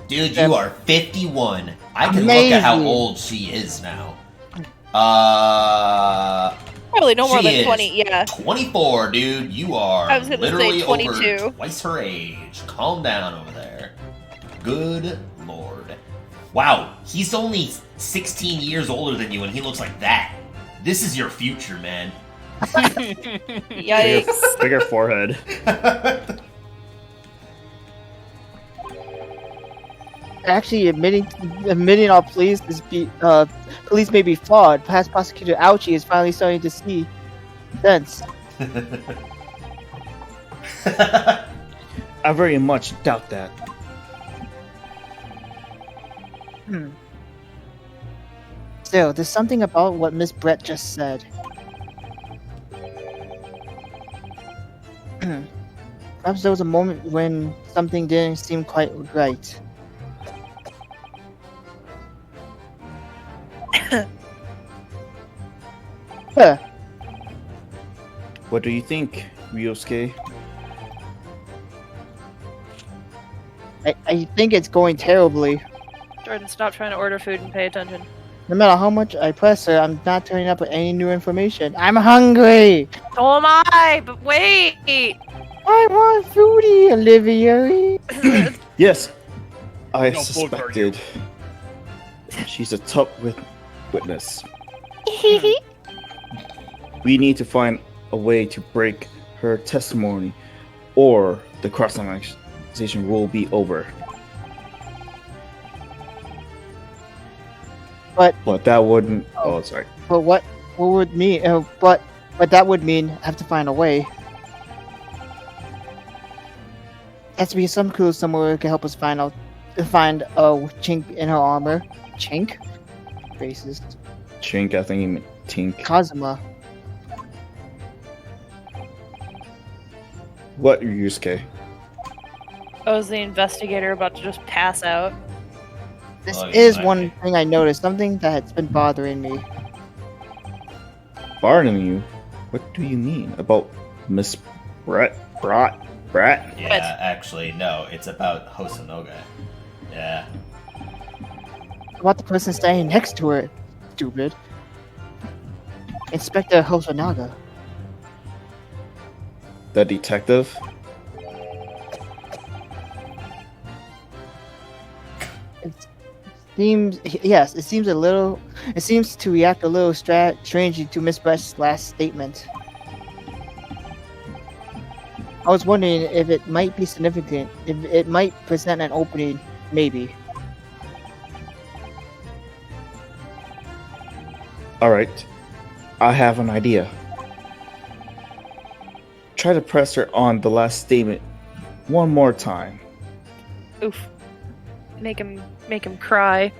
Dude, you are 51. I can look Amazing. at how old she is now. Probably no more she than is 20, yeah. 24, dude. You are I was gonna say literally 22. over twice her age. Calm down over there. Good lord. Wow, he's only 16 years older than you and he looks like that. This is your future, man. Yikes. Bigger forehead. Actually, admitting all police police may be flawed. Past prosecutor Ouchie is finally starting to see sense. I very much doubt that. Still, there's something about what Miss Brett just said. Perhaps there was a moment when something didn't seem quite right. Huh. What do you think, Ryosuke? I think it's going terribly. Jordan, stop trying to order food and pay attention. No matter how much I press her, I'm not turning up with any new information. I'm hungry! So am I, but wait! I want foodie, Olivia! Yes, I No, both are you. suspected. She's a tough witness. We need to find a way to break her testimony, or the cross-examination will be over. But that wouldn't. Oh, sorry. But what would mean? But that would mean I have to find a way. Has to be some clue somewhere that can help us find a chink in her armor. Chink? Racist. Chink, I think he meant Tink. Kazuma. What, Yusuke? Oh, is the investigator about to just pass out? This Oh, is exactly. one thing I noticed. Something that's been bothering me. Pardon you? What do you mean about Miss Brat? Yeah, actually, no. It's about Hosonoga. Yeah. About the person standing next to her, stupid. Inspector Hosonaga. The detective? It seems to react a little strangely to Miss Brett's last statement. I was wondering if it might be significant, if it might present an opening, maybe. Alright, I have an idea. Try to press her on the last statement one more time. Oof. Make him cry.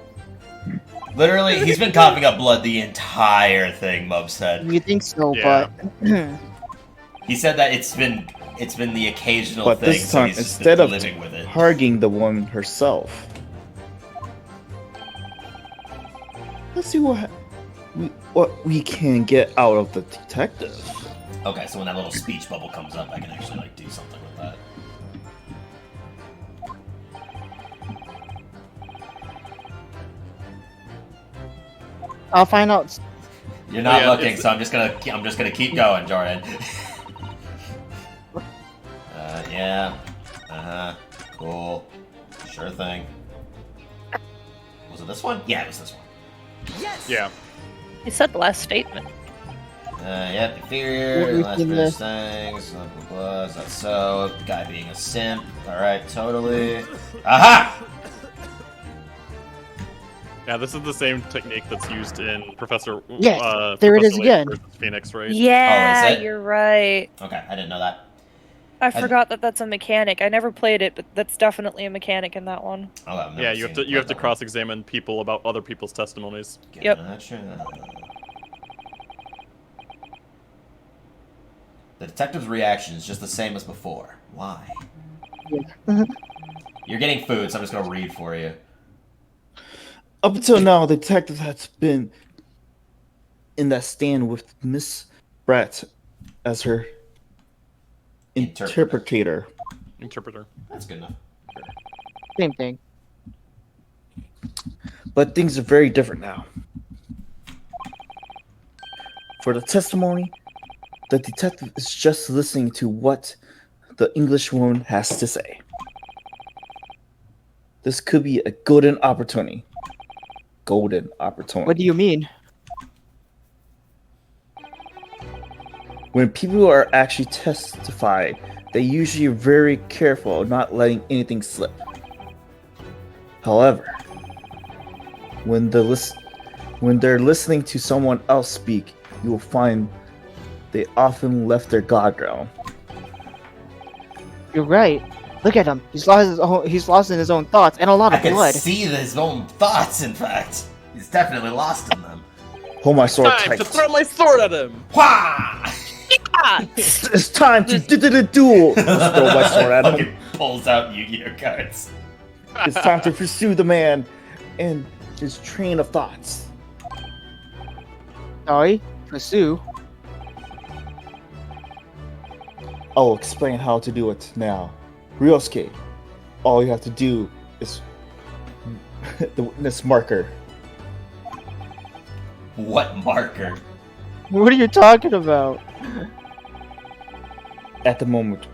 Literally, he's been coughing up blood the entire thing, Mub said. You think so, Yeah. but He said that it's been the occasional But thing, this so time, he's just instead been of living with it. hugging the woman herself, let's see what we can get out of the detective. Okay, so when that little speech bubble comes up, I can actually like do something with that. I'll find out. You're not yeah, looking, it's- so I'm just gonna keep going, Jordan. Yeah. Cool. Sure thing. Was it this one? Yeah, it was this one. Yeah. He said the last statement. Yep, inferior, What last we can, British things, blah blah blah, is that so? The guy being a simp, alright, totally. Aha! Yeah, this is the same technique that's used in Professor. Yes, there it is Professor again. Layton versus Phoenix, right? Yeah, Oh, is it? you're right. Okay, I didn't know that. I forgot that that's a mechanic. I never played it, but that's definitely a mechanic in that one. Oh, I've never Yeah, you seen have to that one. cross-examine people about other people's testimonies. Yep. Gotcha. The detective's reaction is just the same as before. Why? You're getting food, so I'm just gonna read for you. Up until now, the detective has been in that stand with Miss Brett as her interpreter. Interpreter. That's good enough. Same thing. But things are very different now. For the testimony, the detective is just listening to what the English woman has to say. This could be a golden opportunity. Golden opportunity. What do you mean? When people are actually testified, they usually are very careful of not letting anything slip. However, when they're listening to someone else speak, you will find they often left their guard down. You're right. Look at him. He's lost in his own thoughts and a lot I of can blood. see his own thoughts, in fact. He's definitely lost in them. Hold my sword Time tight. to throw my sword at him! Wah! It's time to duel. Just throw my sword at him. Fucking pulls out Yu-Gi-Oh cards. It's time to pursue the man and his train of thoughts. Sorry, pursue. I'll explain how to do it now. Ryosuke, all you have to do is the witness marker. What marker? What are you talking about? At the moment,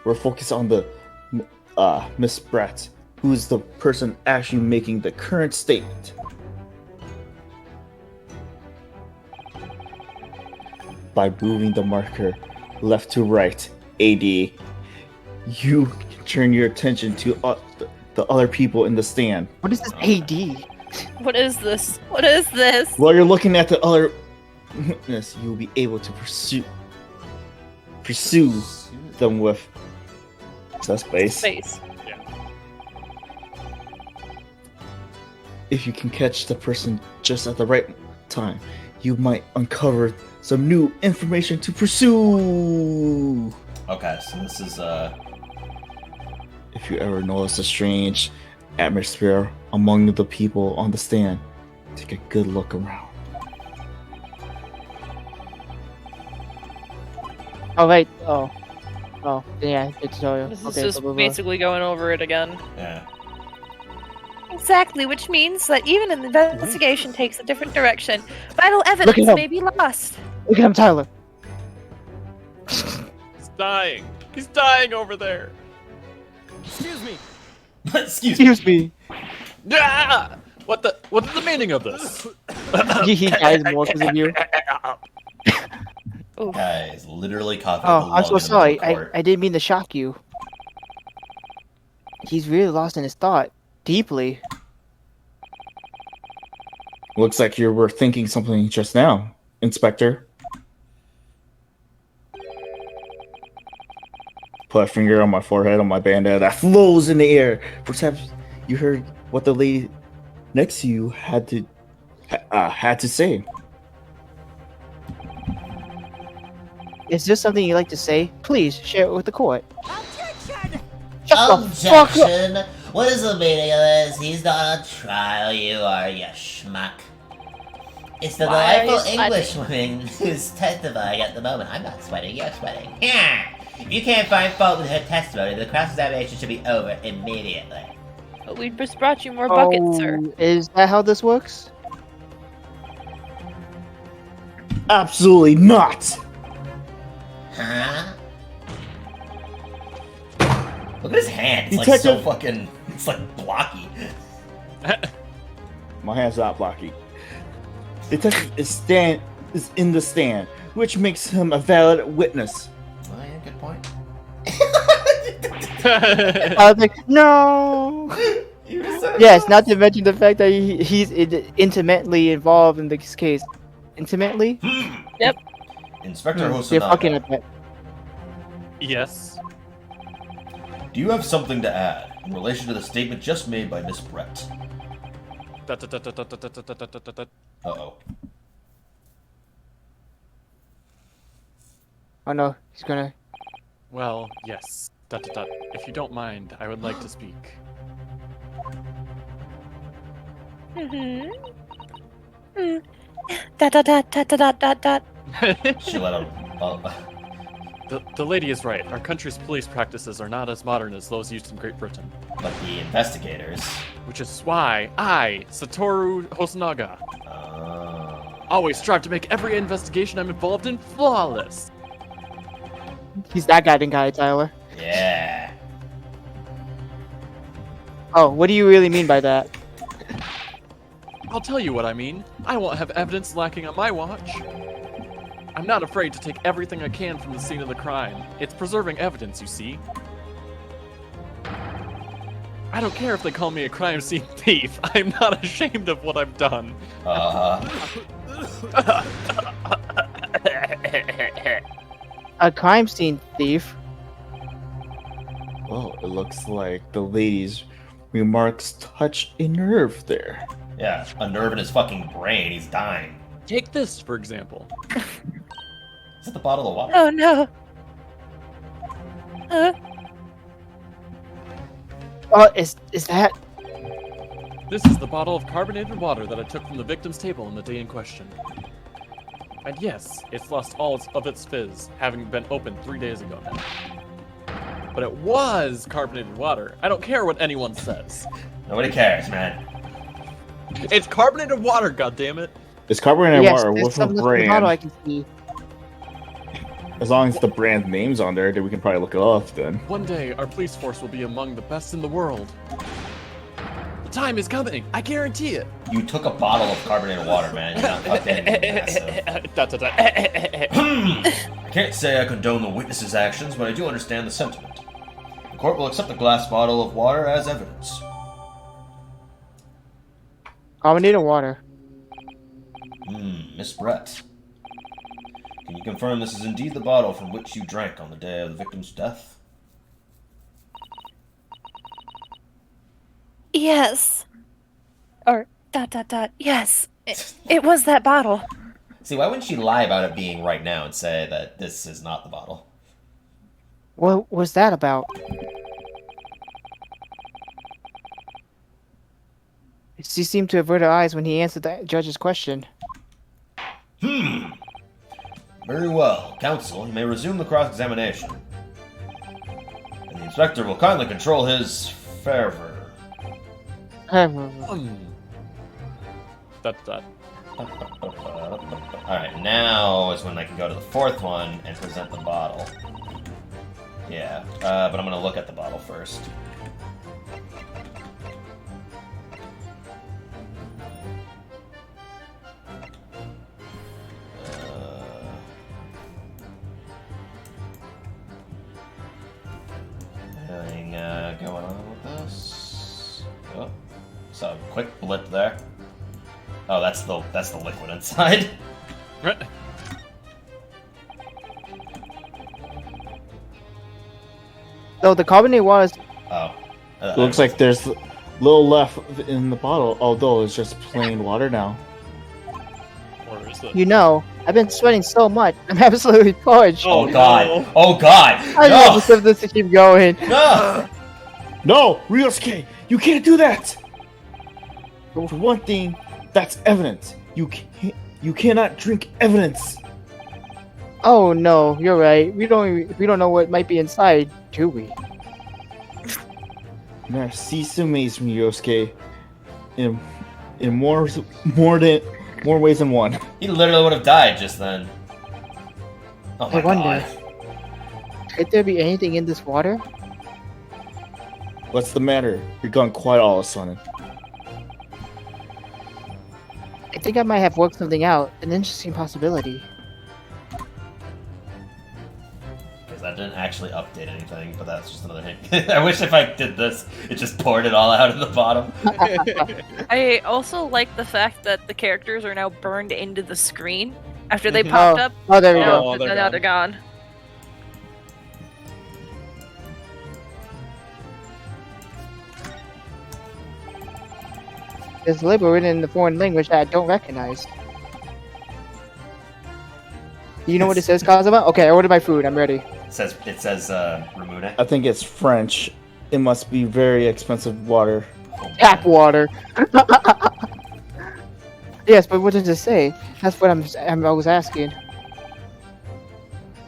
we're focused on the Miss Brett, who is the person actually making the current statement. By moving the marker left to right, AD, you turn your attention to the other people in the stand. What is this AD? What is this? What is this? While you're looking at the other witness, you'll be able to pursue them with space. Space. If you can catch the person just at the right time, you might uncover some new information to pursue. Okay, so this is, If you ever notice a strange atmosphere among the people on the stand, take a good look around. Oh right. Oh. Oh. Yeah. The tutorial. This is Okay. just blah, blah, blah. basically going over it again. Yeah. Exactly, which means that even an investigation takes a different direction. Vital evidence him. may be lost. Look at him, Tyler. He's dying. He's dying over there. Excuse me. Excuse me. Excuse me. Ah! What is the meaning of this? He dies more because of you. Guy is literally coughing. Oh, I'm so sorry. I I didn't mean to shock you. He's really lost in his thought. Deeply. Looks like you were thinking something just now, Inspector. Put a finger on my forehead, on my bandana that flows in the air. Perhaps you heard what the lady next to you had to say. Is there something you'd like to say? Please share it with the court. Objection! Shut the fuck up. Objection! What is the meaning of this? He's not on trial, you are, you schmuck. It's the Why are you delightful sweating? English woman who's testifying at the moment. I'm not sweating, you're sweating. Yeah! If you can't find fault with her testimony, the cross-examination should be over immediately. But we just brought you more buckets, sir. Is that how this works? Absolutely not. Huh? Look at his hand. It's like so Detective- fucking. It's like blocky. My hand's not blocky. Detective is in the stand, which makes him a valid witness. Oh yeah, good point. I was like, no. Yes, not to mention the fact that he's intimately involved in this case. Intimately? Yep. Inspector You're Hosonaga, fucking at that. Yes. do you have something to add in relation to the statement just made by Miss Brett? Uh-oh. Oh no, he's gonna. Well, yes. If you don't mind, I would like to speak. Mm-hmm. Mm. Dot dot dot dot dot dot dot. She let him. The lady is right. Our country's police practices are not as modern as those used in Great Britain. But the investigators. Which is why I, Satoru Hosonaga, always strive to make every investigation I'm involved in flawless. He's that guy, Tyler. Yeah. Oh, what do you really mean by that? I'll tell you what I mean. I won't have evidence lacking on my watch. I'm not afraid to take everything I can from the scene of the crime. It's preserving evidence, you see. I don't care if they call me a crime scene thief. I'm not ashamed of what I've done. A crime scene thief? Well, it looks like the lady's remarks touched a nerve there. Yeah, a nerve in his fucking brain. He's dying. Take this, for example. Is that the bottle of water? Oh no. Oh, is that? This is the bottle of carbonated water that I took from the victim's table on the day in question. And yes, it's lost all of its fizz, having been opened 3 days ago now. But it was carbonated water. I don't care what anyone says. Nobody cares, man. It's carbonated water, goddammit! It's carbonated Yes, water there's with a some little bottle I brand. can see. As long as the brand name's on there, then we can probably look it up then. One day, our police force will be among the best in the world. The time is coming, I guarantee it! You took a bottle of carbonated water, man. You're not fucking massive. I can't say I condone the witness's actions, but I do understand the sentiment. The court will accept the glass bottle of water as evidence. Carbonated water. Miss Brett. Can you confirm this is indeed the bottle from which you drank on the day of the victim's death? Yes. Or dot dot dot. Yes. It was that bottle. See, why wouldn't she lie about it being right now and say that this is not the bottle? What was that about? She seemed to avert her eyes when he answered the judge's question. Very well. Counsel, you may resume the cross-examination. And the inspector will kindly control his fervor. That's that. Alright, now is when I can go to the fourth one and present the bottle. Yeah, but I'm gonna look at the bottle first. Anything going on with this? Oh, so quick blip there. Oh, that's the liquid inside. So the carbonated water is Oh. Looks like there's little left in the bottle, although it's just plain water now. Or is it? You know, I've been sweating so much. I'm absolutely parched. Oh god! Oh god! I No! just have this to keep going. No! No, Ryosuke, you can't do that. For one thing, that's evidence. You cannot drink evidence. Oh no, you're right. We don't know what might be inside, do we? Merci sumes, Ryosuke. In more ways than one. He literally would have died just then. Oh my I wonder, god. could there be anything in this water? What's the matter? You're gone quiet all of a sudden. I think I might have worked something out. An interesting possibility. Because that didn't actually update anything, but that's just another hint. I wish if I did this, it just poured it all out of the bottom. I also like the fact that the characters are now burned into the screen after they popped up. Oh, there we Now, go. now they're gone. There's a label written in the foreign language that I don't recognize. You know what it says, Kazuma? Okay, I ordered my food. I'm ready. It says Ramune. I think it's French. It must be very expensive water. Tap water. Yes, but what does it say? That's what I was asking.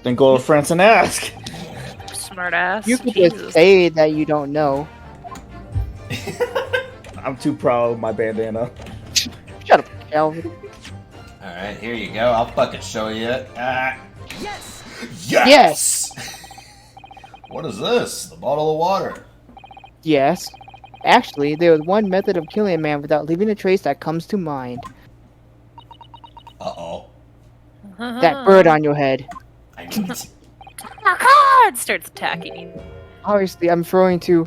Then go to France and ask. Smart ass. You could Jesus. just say that you don't know. I'm too proud of my bandana. Shut up, Calvin. Alright, here you go. I'll fucking show you. Yes! Yes! What is this? The bottle of water. Yes. Actually, there is one method of killing a man without leaving a trace that comes to mind. Uh-oh. That bird on your head. I knew it. God starts attacking you. Obviously, I'm referring to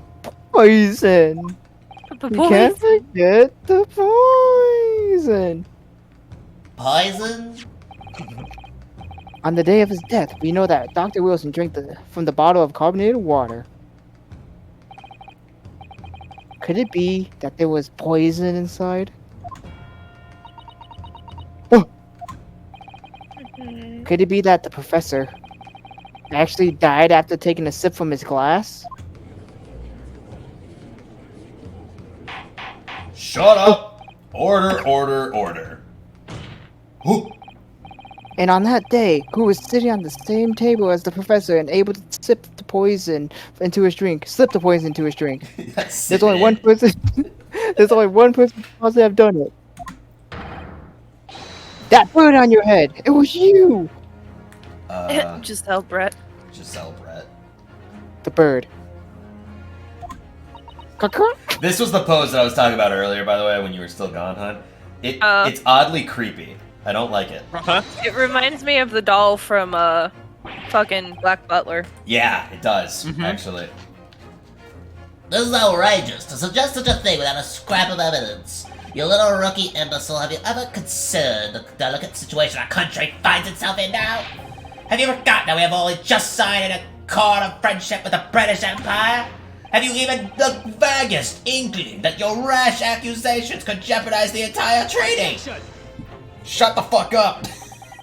poison. The You can't forget the poison. Poison? On the day of his death, we know that Dr. Wilson drank from the bottle of carbonated water. Could it be that there was poison inside? Oh! Could it be that the professor actually died after taking a sip from his glass? Shut up! Order, order, order. Who? And on that day, who was sitting on the same table as the professor and able to sip the poison into his drink? Slip the poison into his drink. There's only one person. There's only one person who must have done it. That bird on your head. It was you. Giselle Brett. Giselle Brett. The bird. This was the pose that I was talking about earlier, by the way, when you were still gone, hon. It's oddly creepy. I don't like it. It reminds me of the doll from fucking Black Butler. Yeah, it does, actually. This is outrageous to suggest such a thing without a scrap of evidence. You little rookie imbecile, have you ever considered the delicate situation our country finds itself in now? Have you forgotten that we have only just signed an accord of friendship with the British Empire? Have you even the vaguest inkling that your rash accusations could jeopardize the entire treaty? Shut the fuck up!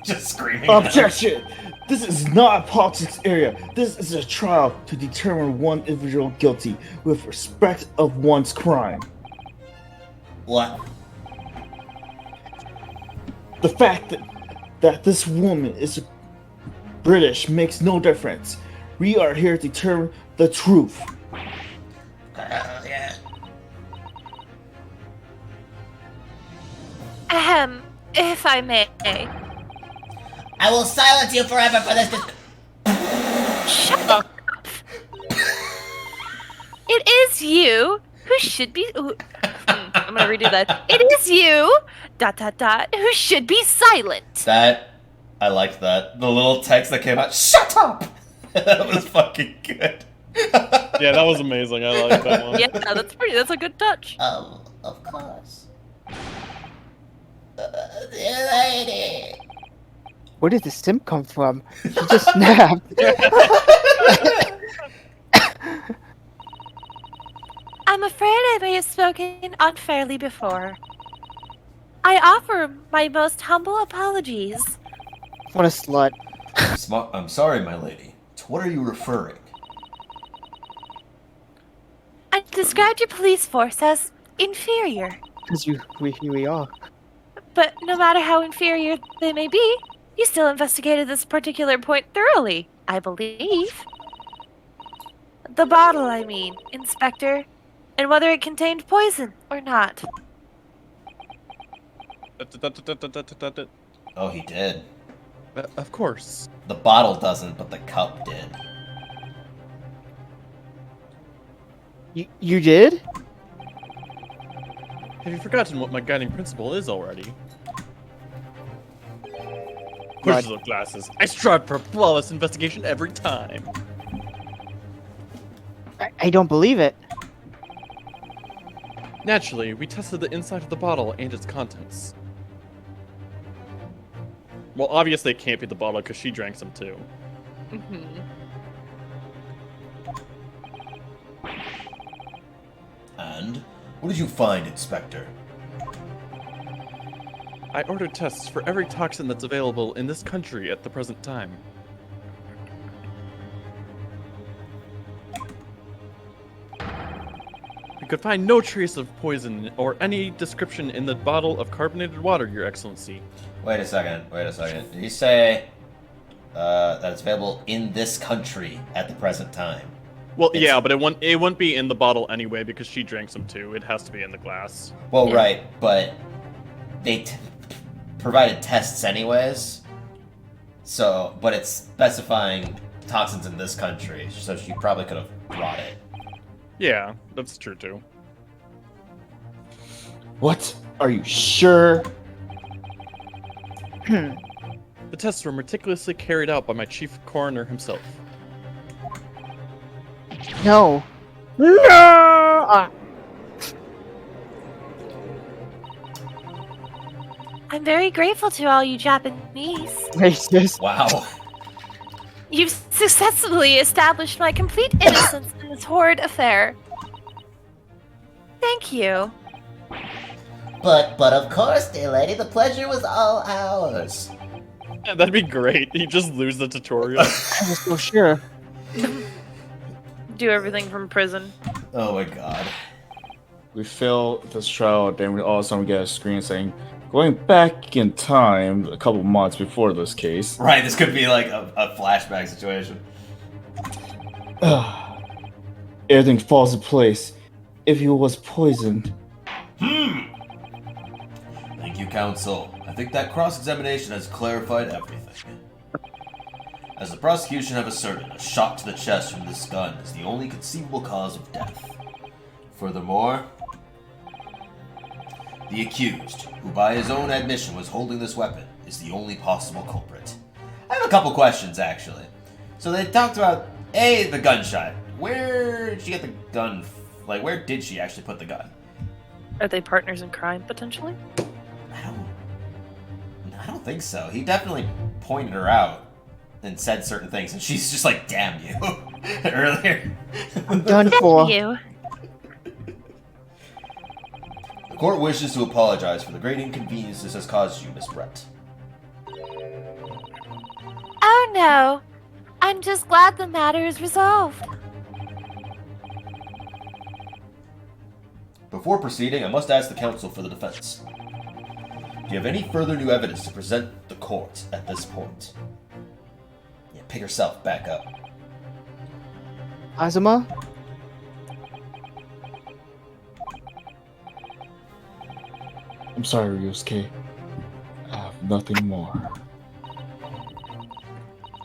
Just screaming. Objection! This is not a politics area. This is a trial to determine one individual guilty with respect of one's crime. What? The fact that this woman is British makes no difference. We are here to determine the truth. Yeah. If I may. I will silence you forever for this. Shut up! It is you who should be. I'm gonna redo that. It is you, ... who should be silent. I liked that. The little text that came out, shut up! That was fucking good. Yeah, that was amazing. I like that one. Yeah, that's a good touch. Of course. Dear lady. Where did the sim come from? She just snapped. I'm afraid I may have spoken unfairly before. I offer my most humble apologies. What a slut. I'm sorry, my lady. To what are you referring? I described your police force as inferior. Because we are. But no matter how inferior they may be, you still investigated this particular point thoroughly, I believe. The bottle, I mean, Inspector, and whether it contained poison or not. Oh, he did. Of course. The bottle doesn't, but the cup did. You did? Have you forgotten what my guiding principle is already? Pushes the glasses. I strive for flawless investigation every time. I don't believe it. Naturally, we tested the inside of the bottle and its contents. Well, obviously it can't be the bottle because she drank some too. And what did you find, Inspector? I ordered tests for every toxin that's available in this country at the present time. We could find no trace of poison or any description in the bottle of carbonated water, Your Excellency. Wait a second. Did you say that it's available in this country at the present time? Well, yeah, but it wouldn't be in the bottle anyway because she drank some too. It has to be in the glass. Well, Yeah. right, but they provided tests anyways. So, but it's specifying toxins in this country, so she probably could have brought it. Yeah, that's true too. What? Are you sure? The tests were meticulously carried out by my chief coroner himself. No. No! I'm very grateful to all you Japanese. Racist. Wow. You've successfully established my complete innocence in this horrid affair. Thank you. But of course, dear lady, the pleasure was all ours. Yeah, that'd be great. You just lose the tutorial. I was so sure. Do everything from prison. Oh my god. We fail this trial, then we all of a sudden get a screen saying, going back in time a couple months before this case. Right, this could be like a flashback situation. Everything falls in place. If he was poisoned. Thank you, counsel. I think that cross-examination has clarified everything. As the prosecution have asserted, a shot to the chest from this gun is the only conceivable cause of death. Furthermore, the accused, who by his own admission was holding this weapon, is the only possible culprit. I have a couple questions, actually. So they talked about, A, the gunshot. Where did she get the gun? Like, where did she actually put the gun? Are they partners in crime, potentially? I don't think so. He definitely pointed her out and said certain things, and she's just like, damn you, earlier. I'm done for. You. The court wishes to apologize for the great inconvenience this has caused you, Miss Brett. Oh no. I'm just glad the matter is resolved. Before proceeding, I must ask the counsel for the defense. Do you have any further new evidence to present the court at this point? Yeah, pick yourself back up. Azuma? I'm sorry, Ryusuke. I have nothing more.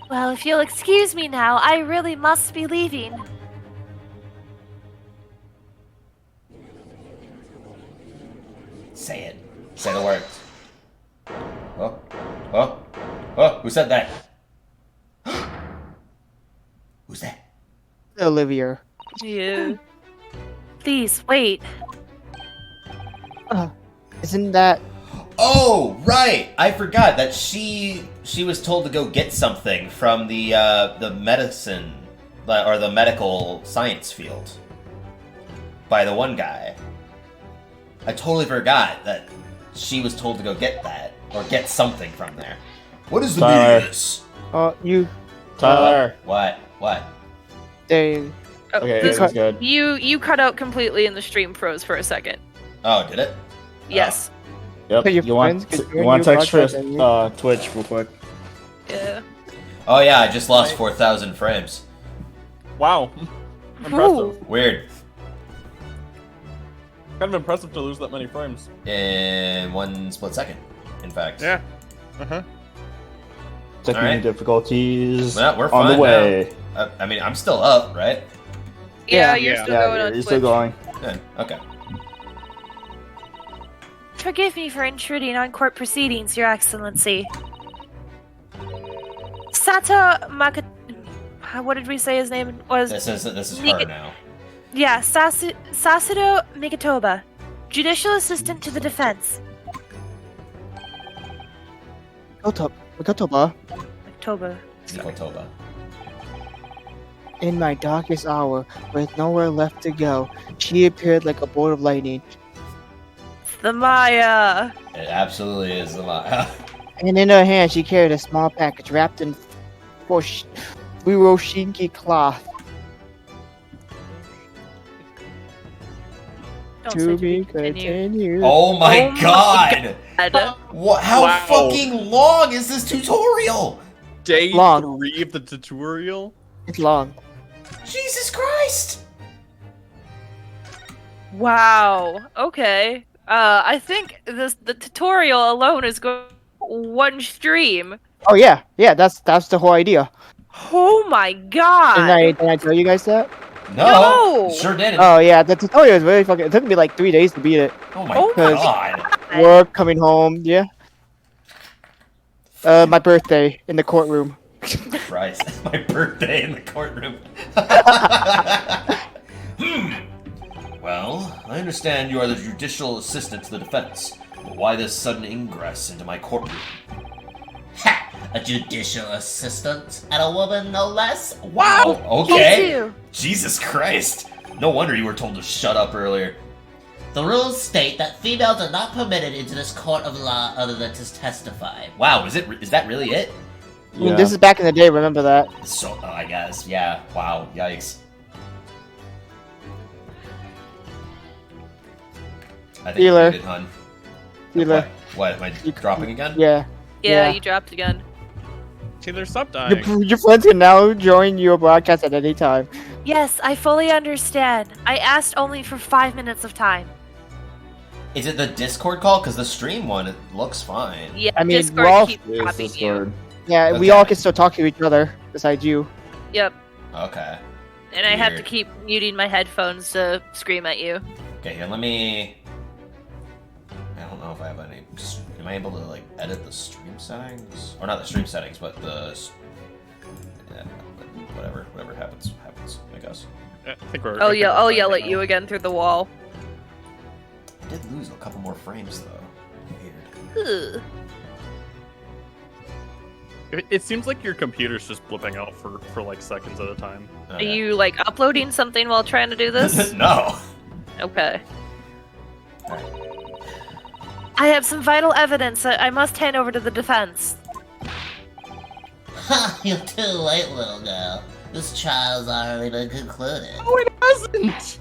Well, if you'll excuse me now, I really must be leaving. Say it. Say the words. Oh. Oh. Oh, who said that? Who's that? Olivia. Yeah. Please, wait. Isn't that... Oh, right! I forgot that she was told to go get something from the medicine, or the medical science field. By the one guy. I totally forgot that she was told to go get that, or get something from there. What is the meaning of this? you... Tyler. What? They... Okay, This- it's good. You cut out completely and the stream froze for a second. Oh, did it? Yes. Yep. So your You want friends could you join want you to text broadcast and you- Twitch real quick? Yeah. Oh yeah, I just lost 4,000 frames. Wow. Impressive. Weird. Kind of impressive to lose that many frames. In 1 split second, in fact. Yeah. Uh-huh. Technical Alright. difficulties Well, we're on the fine way. I mean, I'm still up, right? Yeah, Yeah. you're Yeah. still Yeah, going on you're Twitch. still going. Good. Okay. Forgive me for intruding on court proceedings, Your Excellency. Sato what did we say his name was? This is her Nika- now. Yeah, Sasudo Mikitoba, Judicial Assistant to the Defense. Kotoba, Mikitoba. Kotoba. in my darkest hour, with nowhere left to go, she appeared like a bolt of lightning, The Maya. It absolutely is a lot. and in her hand she carried a small package wrapped in Furoshinki cloth. Don't To say be continue. continued. Oh my Oh my god! God. What? How Wow. fucking long is this tutorial? Day Long. 3 of the tutorial? It's long. Jesus Christ! Wow. Okay. I think the tutorial alone is going one stream. Oh yeah, that's the whole idea. Oh my god. Didn't I tell you guys that? No! Sure didn't. Oh yeah, the tutorial is really fucking. It took me like 3 days to beat it. Oh my Oh my god. Work, coming home, yeah. My birthday in the courtroom. Christ. My birthday in the courtroom. Well, I understand you are the judicial assistant to the defense. But why this sudden ingress into my courtroom? Ha! A judicial assistant and a woman no less? Wow! Me Okay! too. Jesus Christ! No wonder you were told to shut up earlier. The rules state that females are not permitted into this court of law other than to testify. Wow, is that really it? I mean, this is back in the day. Remember that? So, I guess, yeah. Wow, yikes. I think Healer. you did it, hun. Healer. What? Am I dropping again? Yeah. Yeah, you dropped again. Taylor, stop dying. Your friends can now join your broadcast at any time. Yes, I fully understand. I asked only for 5 minutes of time. Is it the Discord call? Because the stream one, it looks fine. Yeah, I mean, Discord we're all- keeps It is copying you. Discord. Yeah, we Okay. all can still talk to each other besides you. Yep. Okay. And I have to Weird. keep muting my headphones to scream at you. Okay, here, let me... I don't know if I have any... Am I able to, like, edit the stream settings? Or not the stream settings, but the... Yeah, whatever happens, I guess. I think we're. I'll I think yell. we're I'll fine yell right at you now. again through the wall. I did lose a couple more frames, though. Weird. Ugh. It seems like your computer's just blipping out for like seconds at a time. Are you like uploading something while trying to do this? No! Okay. I have some vital evidence that I must hand over to the defense. Ha! You're too late, little girl. This trial's already been concluded. Oh, it hasn't!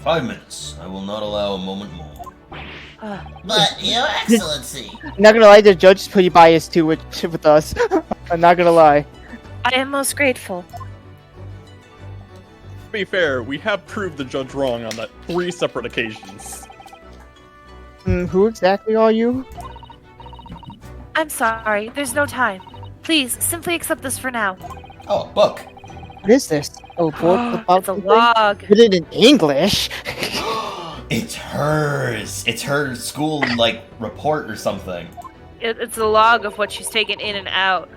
5 minutes. I will not allow a moment more. But, Your Excellency, I'm not gonna lie, the judge is pretty biased too with us. I'm not gonna lie. I am most grateful. To be fair, we have proved the judge wrong on that 3 separate occasions. Who exactly are you? I'm sorry, there's no time. Please, simply accept this for now. Oh, a book. What is this? A report about It's a something? log. Written in English. It's hers. It's her school report or something. It's a log of what she's taken in and out.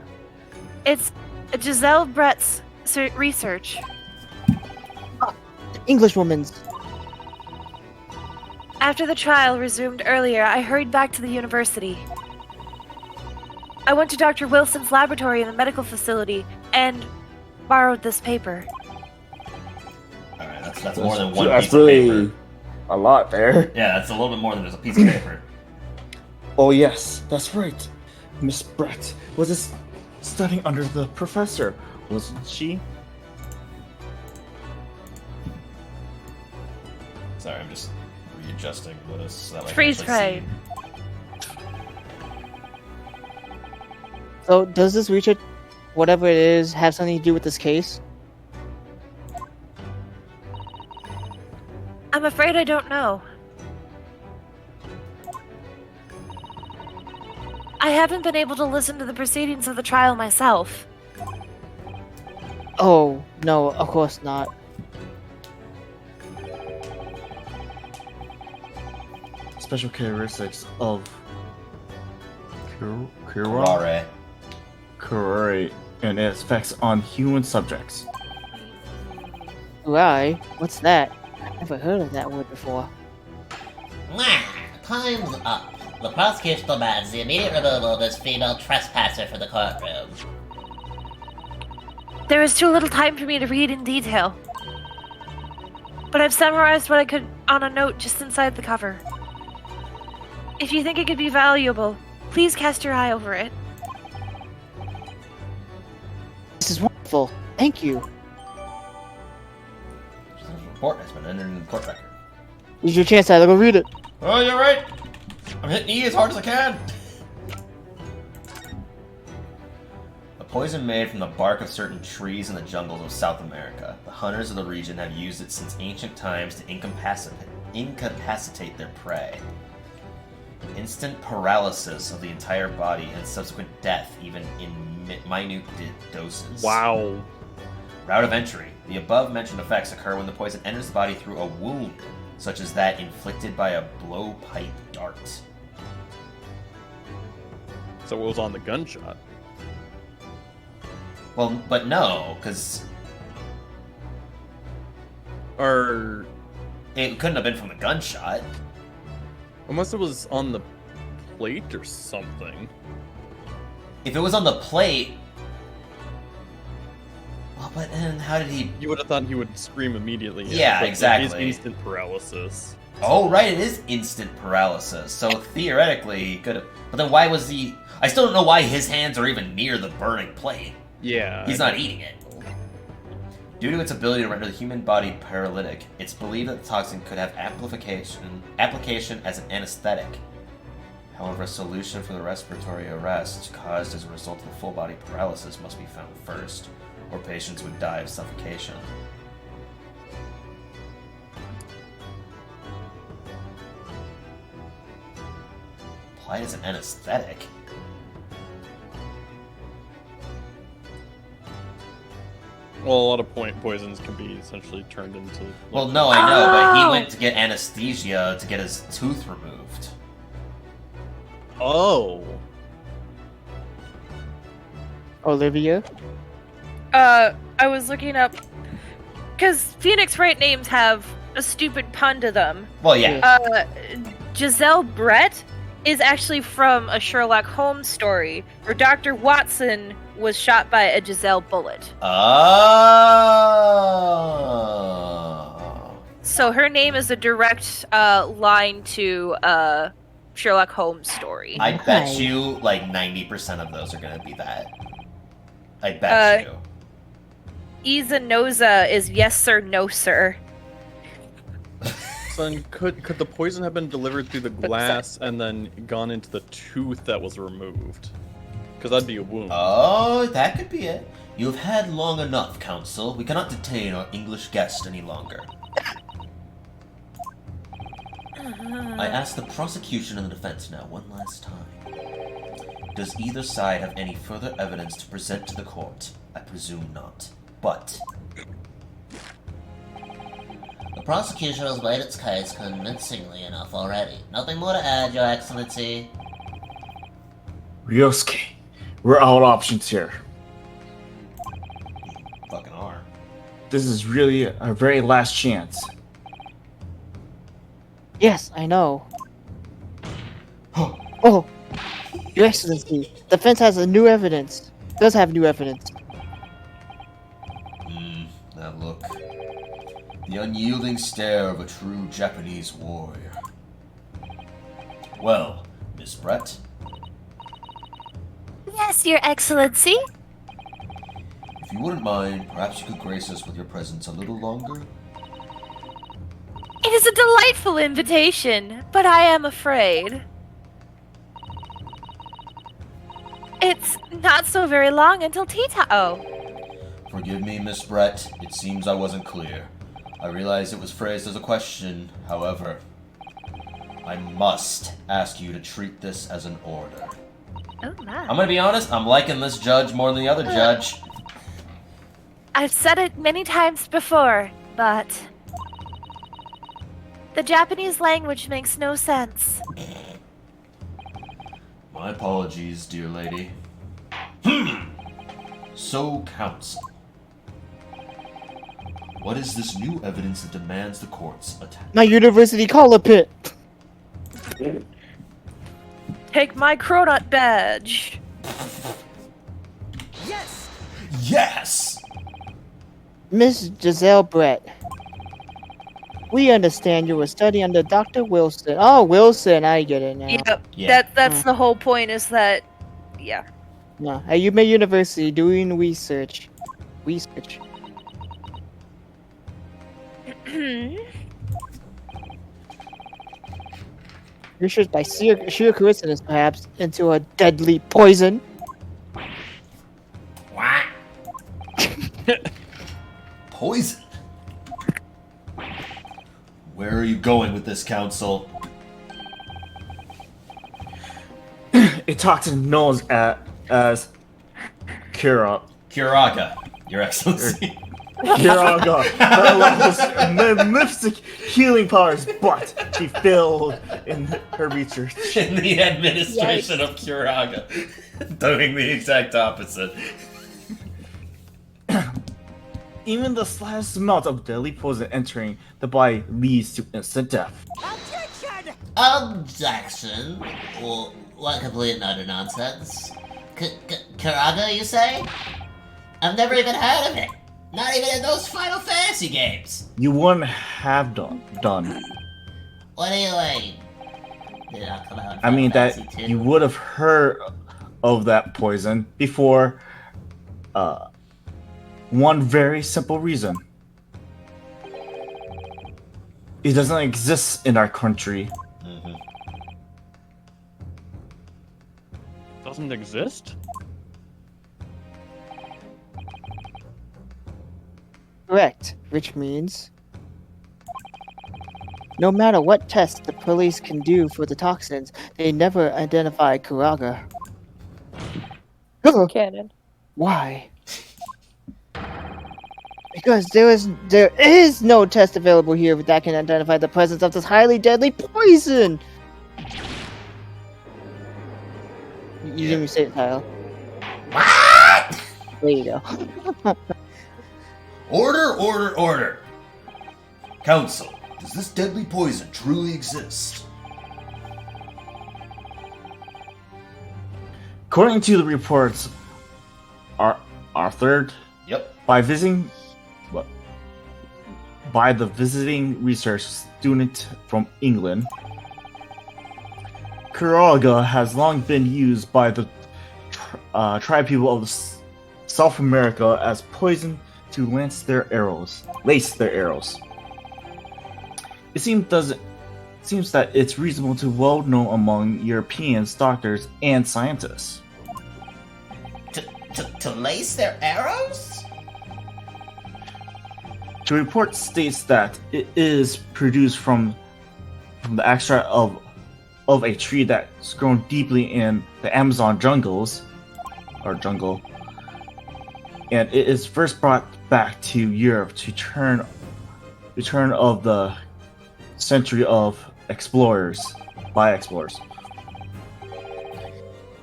It's Giselle Brett's research. English woman's. After the trial resumed earlier, I hurried back to the university. I went to Dr. Wilson's laboratory in the medical facility and borrowed this paper. Alright, that's more than one That's piece of really paper. a lot there. Yeah, that's a little bit more than just a piece of paper. Oh yes, that's right. Miss Brett was studying under the professor, wasn't she? Sorry, I'm just readjusting this so that way I can Freeze actually frame. see. So, does this research, whatever it is, have something to do with this case? I'm afraid I don't know. I haven't been able to listen to the proceedings of the trial myself. Oh, no, of course not. Special characteristics of Rare. Curare and its effects on human subjects. Right? What's that? I've never heard of that word before. time's up. The prosecution demands the immediate removal of this female trespasser from the courtroom. There is too little time for me to read in detail. But I've summarized what I could on a note just inside the cover. If you think it could be valuable, please cast your eye over it. This is wonderful. Thank you. This report has been entered in the court record. Use your chance, Tyler. Go read it. Oh, you're right. I'm hitting E as hard as I can. A poison made from the bark of certain trees in the jungles of South America. The hunters of the region have used it since ancient times to incapacitate their prey. Instant paralysis of the entire body and subsequent death, even in minute doses. Wow. Route of entry. The above-mentioned effects occur when the poison enters the body through a wound, such as that inflicted by a blowpipe dart. So it was on the gunshot. Well, but no, because Or it couldn't have been from the gunshot. unless it was on the plate or something. If it was on the plate... Well, but then how did he... You would have thought he would scream immediately. Yeah, but exactly. It is instant paralysis. Oh, right, it is instant paralysis. So theoretically, he could have... But then why was he... I still don't know why his hands are even near the burning plate. Yeah. He's not eating it. Due to its ability to render the human body paralytic, it's believed that the toxin could have application as an anesthetic. However, a solution for the respiratory arrest caused as a result of the full body paralysis must be found first, or patients would die of suffocation. Applied as an anesthetic? Well, a lot of poisons can be essentially turned into. Well, no, I know, but he went to get anesthesia to get his tooth removed. Oh. Olivia? I was looking up because Phoenix Wright names have a stupid pun to them. Well, yeah. Giselle Brett is actually from a Sherlock Holmes story where Dr. Watson was shot by a Giselle bullet. Oh. So her name is a direct line to Sherlock Holmes story. I bet you like 90% of those are going to be that. I bet you. Iza Noza is yes sir, no sir. So then, could the poison have been delivered through the glass and then gone into the tooth that was removed? Because that'd be a wound. Oh, that could be it. You have had long enough, Counsel. We cannot detain our English guest any longer. I ask the prosecution and the defense now one last time. Does either side have any further evidence to present to the court? I presume not. But The prosecution has made its case convincingly enough already. Nothing more to add, Your Excellency. Ryosuke, we're out of options here. fucking are. This is really our very last chance. Yes, I know. Oh, Your Excellency, defense has a new evidence. Does have new evidence. That look. The unyielding stare of a true Japanese warrior. Well, Miss Brett, Yes, Your Excellency. if you wouldn't mind, perhaps you could grace us with your presence a little longer? It is a delightful invitation, but I am afraid. It's not so very long until tea time. Oh. Forgive me, Miss Brett. It seems I wasn't clear. I realize it was phrased as a question, however, I must ask you to treat this as an order. Oh my. I'm gonna be honest, I'm liking this judge more than the other judge. I've said it many times before, but the Japanese language makes no sense. My apologies, dear lady. So, Counsel, what is this new evidence that demands the court's attention? My university collar pit. Take my cronut badge. Yes! Miss Giselle Brett. We understand you were studying under Dr. Wilson. Oh, Wilson, I get it now. Yep. Yeah. That's the whole point. Is that, yeah. No, at Yume University doing research. Research. Research by sheer coincidence, perhaps, into a deadly poison. What? Poison? Where are you going with this, Counsel? A toxin known as Kira. Kiraga, Your Excellency. Kiraga. Her levels magnificent healing powers, but she failed in her research. In the administration of Kiraga. Doing the exact opposite. Even the slightest amount of deadly poison entering the body leads to instant death. Objection. Well, what complete and utter nonsense. Karaga, you say? I've never even heard of it. Not even in those Final Fantasy games. You wouldn't have done. What do you mean? Did it not come out in I mean Final that Fantasy 2? you would have heard of that poison before. One very simple reason. It doesn't exist in our country. Doesn't exist? Correct, which means no matter what test the police can do for the toxins, they never identify Kuraga. Canon. Why? Because there is no test available here that can identify the presence of this highly deadly poison. You didn't even say it, Kyle. What? There you go. Order! Counsel, does this deadly poison truly exist? According to the reports, our third, Yep. by the visiting research student from England, Kuraga has long been used by the tribe people of South America as poison to lace their arrows. It seems that it's reasonable to well known among Europeans, doctors, and scientists. To lace their arrows? The report states that it is produced from the extract of a tree that's grown deeply in the Amazon jungle, and it is first brought back to Europe to return of the century of by explorers.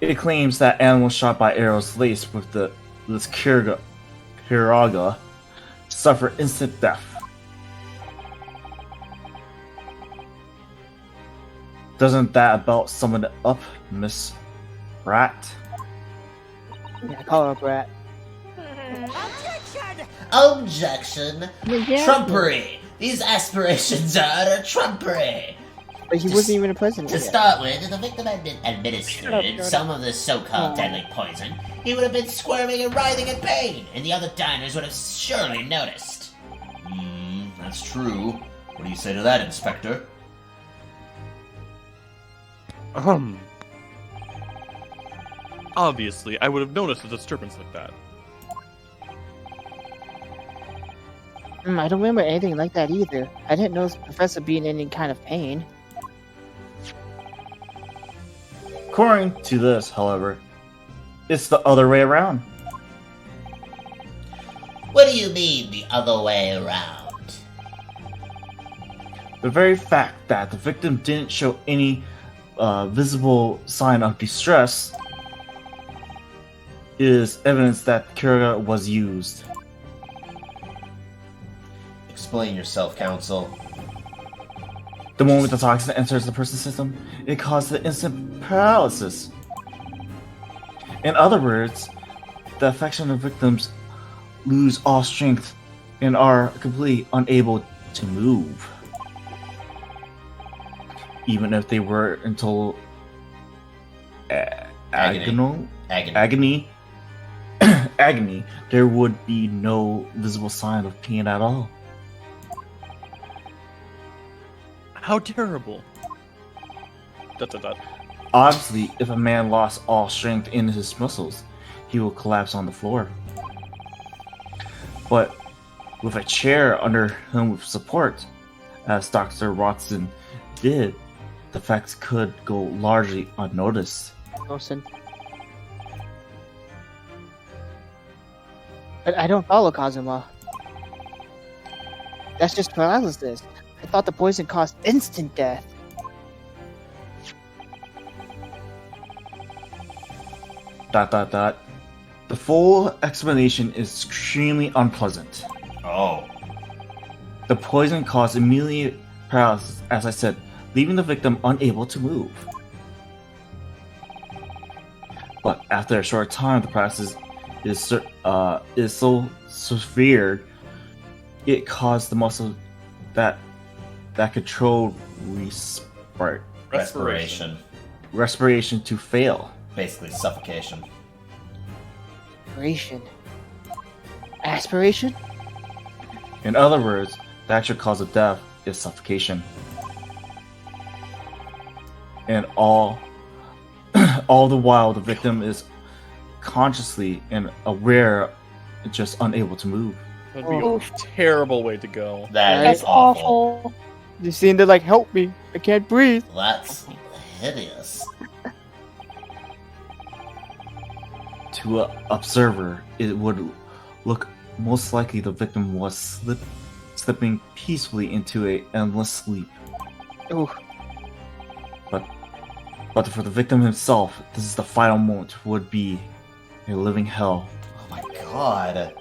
It claims that animals shot by arrows laced with this kiraga suffer instant death. Doesn't that about sum it up, Miss Rat? Yeah, call her a brat. Objection! Yeah. Trumpery! These aspirations are utter trumpery! But he wasn't even a president To yet. start with, if the victim had been administered some of this so-called Oh. deadly poison, he would have been squirming and writhing in pain, and the other diners would have surely noticed. That's true. What do you say to that, Inspector? Obviously, I would have noticed a disturbance like that. I don't remember anything like that either. I didn't notice the professor being in any kind of pain. According to this, however, it's the other way around. What do you mean, the other way around? The very fact that the victim didn't show any visible sign of distress is evidence that Kiraga was used. Explain yourself, Counsel. The moment the toxin enters the person's system, it causes instant paralysis. In other words, the affectionate victims lose all strength and are completely unable to move. Even if they were until agony, there would be no visible sign of pain at all. How terrible. ... Obviously, if a man lost all strength in his muscles, he will collapse on the floor. But with a chair under him with support, as Dr. Watson did, the effects could go largely unnoticed. Wilson. But I don't follow Kazuma. That's just paralysis. I thought the poison caused instant death. The full explanation is extremely unpleasant. Oh. The poison caused immediate paralysis, as I said, leaving the victim unable to move. But after a short time, the paralysis is so severe, it caused the muscle that control respiration to fail. Basically suffocation. Aspiration? In other words, the actual cause of death is suffocation. And all the while the victim is consciously and aware, just unable to move. That'd be a terrible way to go. That's awful. You seem to like, help me. I can't breathe. That's hideous. To an observer, it would look most likely the victim was slipping peacefully into an endless sleep. Ooh. But for the victim himself, this is the final moment, would be a living hell. Oh my god.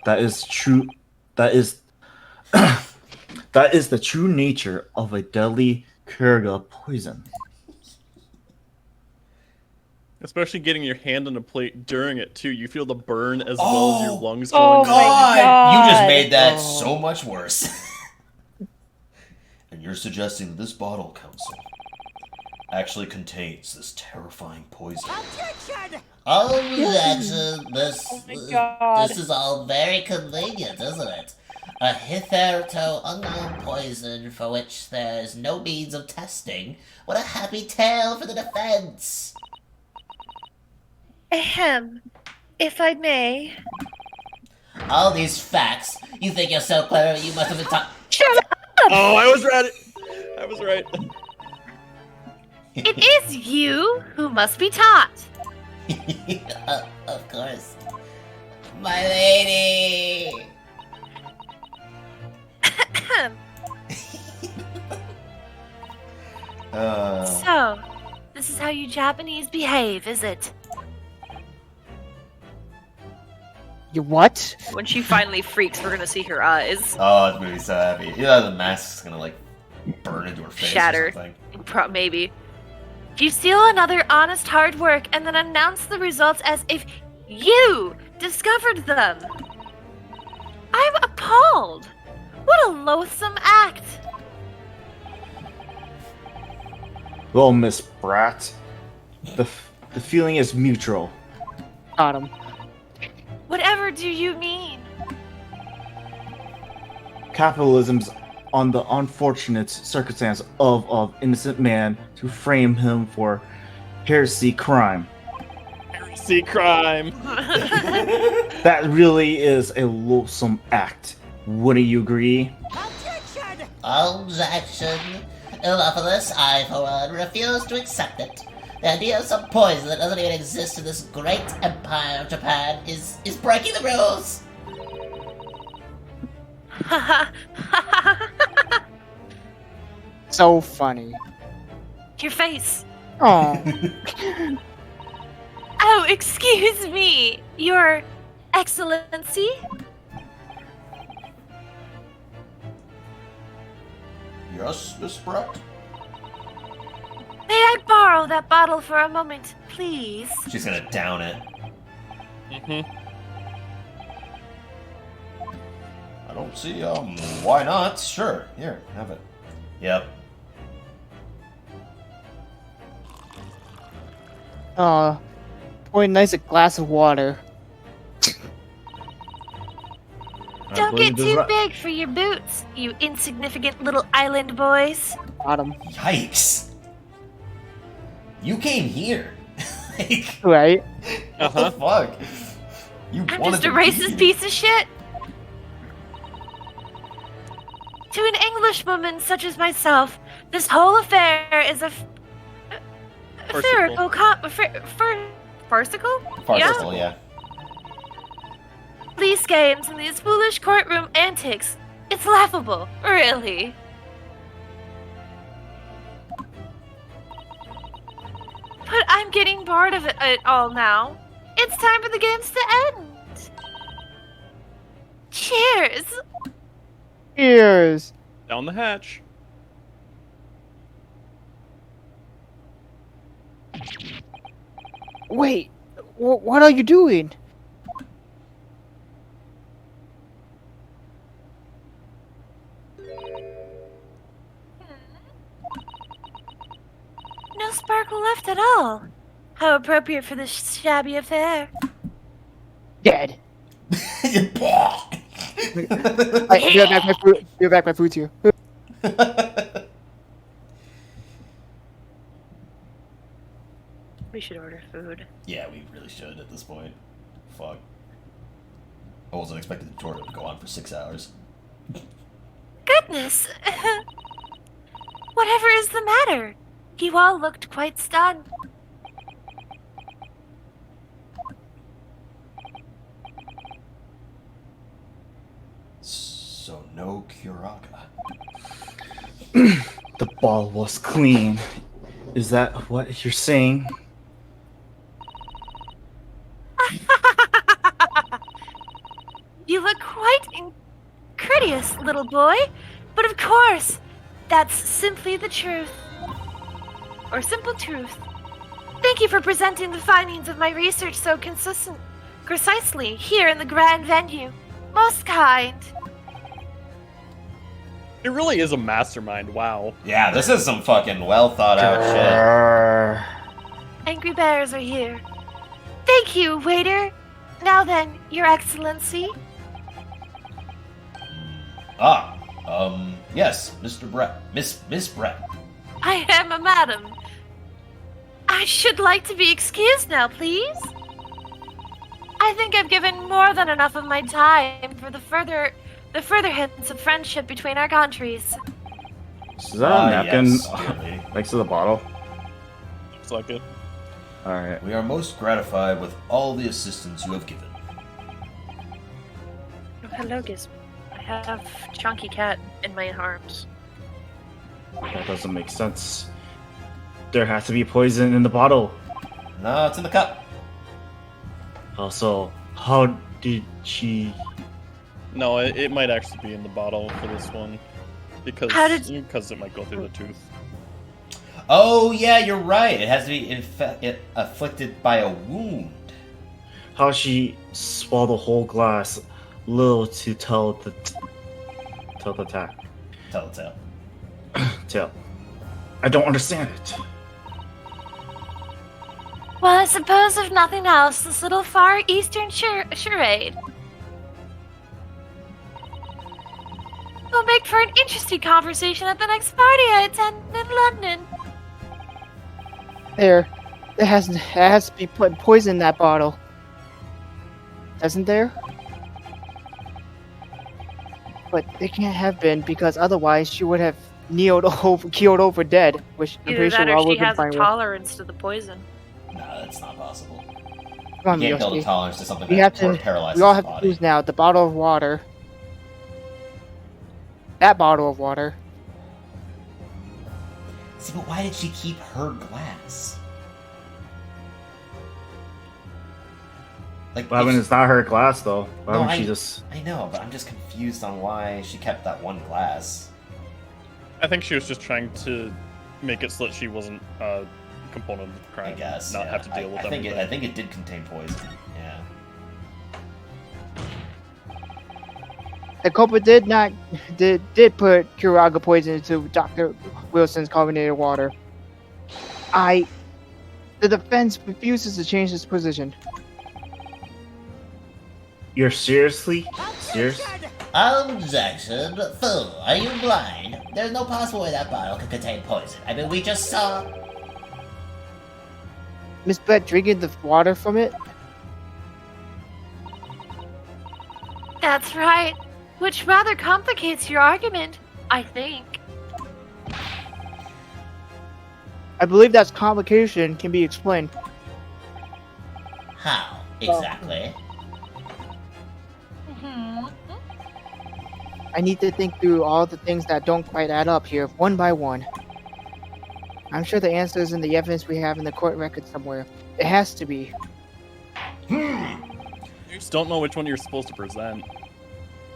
That is true. That is that is the true nature of a deadly Kiriga poison. Especially getting your hand on a plate during it too. You feel the burn as well as your lungs going. Oh my god! You just made that so much worse. And you're suggesting that this bottle, Counsel, actually contains this terrifying poison. Objection! Oh my god. This is all very convenient, isn't it? A hitherto unknown poison for which there is no means of testing. What a happy tale for the defense! Ahem. If I may. All these facts. You think you're so clever, you must have been taught. Shut up! Oh, I was right. I was right. It is you who must be taught. Of course. My lady! So, this is how you Japanese behave, is it? You what? When she finally freaks, we're gonna see her eyes. Oh, it's gonna be so happy. Yeah, the mask's gonna like burn into her face Shatter. or something. Maybe. You steal another honest hard work and then announce the results as if you discovered them. I'm appalled. What a loathsome act. Well, Miss Brat, the feeling is mutual. Got him. Whatever do you mean? Capitalism's on the unfortunate circumstance of innocent man to frame him for heresy crime. Heresy crime. That really is a loathsome act. Wouldn't you agree? Objection. Enough of this. I, for one, refuse to accept it. The idea of some poison that doesn't even exist in this great empire of Japan is breaking the rules. So funny. Your face. Oh, Oh, excuse me. Your Excellency? Yes, Miss Brett? May I borrow that bottle for a moment, please? She's gonna down it. Mm-hmm. I don't see, why not? Sure. Here, have it. Yep. pour a nice glass of water. Don't get too big for your boots, you insignificant little island boys. Got him. Yikes. You came here. Like, Right? what the fuck? You I'm wanted just a to be racist here. piece of shit. To an Englishwoman such as myself, this whole affair is a farcical. Farcical? Farcical, yeah. Police games and these foolish courtroom antics. It's laughable, really. But I'm getting bored of it all now. It's time for the games to end. Cheers! Cheers. Down the hatch. Wait, what are you doing? No sparkle left at all. How appropriate for this shabby affair. Dead. Right, give back my food. Give back my food to you. We should order food. Yeah, we really should at this point. Fuck. I wasn't expecting the tour to go on for 6 hours. Goodness! Whatever is the matter? You all looked quite stunned. So no Kuraka. The ball was clean. Is that what you're saying? You look quite courteous, little boy. But of course, that's simply the truth. Or simple truth. Thank you for presenting the findings of my research so precisely here in the grand venue. Most kind. It really is a mastermind. Wow. Yeah, this is some fucking well thought out shit. Angry bears are here. Thank you, waiter. Now then, Your Excellency. Yes, Mr. Brett. Miss Brett. I am a madam. I should like to be excused now, please. I think I've given more than enough of my time for the further hints of friendship between our countries. Is that a napkin yes, dear lady. next to the bottle? Looks like it. Alright. We are most gratified with all the assistance you have given. Oh, hello, Gizmo. I have Chunky Cat in my arms. That doesn't make sense. There has to be poison in the bottle. No, it's in the cup. Also, how did she... No, it might actually be in the bottle for this one. Because it might go through the tooth. Oh, yeah, you're right. It has to be afflicted by a wound. How she swallowed the whole glass, little to tell the tale. Tale. I don't understand it. Well, I suppose if nothing else, this little Far Eastern charade will make for an interesting conversation at the next party I attend in London. There has to be poison in that bottle. Doesn't there? But it can't have been, because otherwise she would have keeled over dead, which I'm Either pretty sure that we or all she would have has been a fine with. tolerance to the poison. No, that's not possible. Come on, You can't build a Miyoshi. tolerance to something We have that to. paralyzes We all the have to body. choose now. The bottle of water. That bottle of water. See, but why did she keep her glass? Like, Well, I mean, it's not her glass, though. Why No, would she just... I know, but I'm just confused on why she kept that one glass. I think she was just trying to make it so that she wasn't a component of the crime. I guess. Not yeah. have to deal with I think everything. I think it did contain poison. Yeah. The culprit did put Kuraga poison into Dr. Wilson's carbonated water. The defense refuses to change its position. You're seriously? Serious? Objection. Fool, are you blind? There's no possible way that bottle could contain poison. I mean, we just saw... Miss Brett drinking the water from it? That's right. Which rather complicates your argument, I think. I believe that complication can be explained. How, exactly? I need to think through all the things that don't quite add up here, one by one. I'm sure the answer is in the evidence we have in the court record somewhere. It has to be. You just don't know which one you're supposed to present.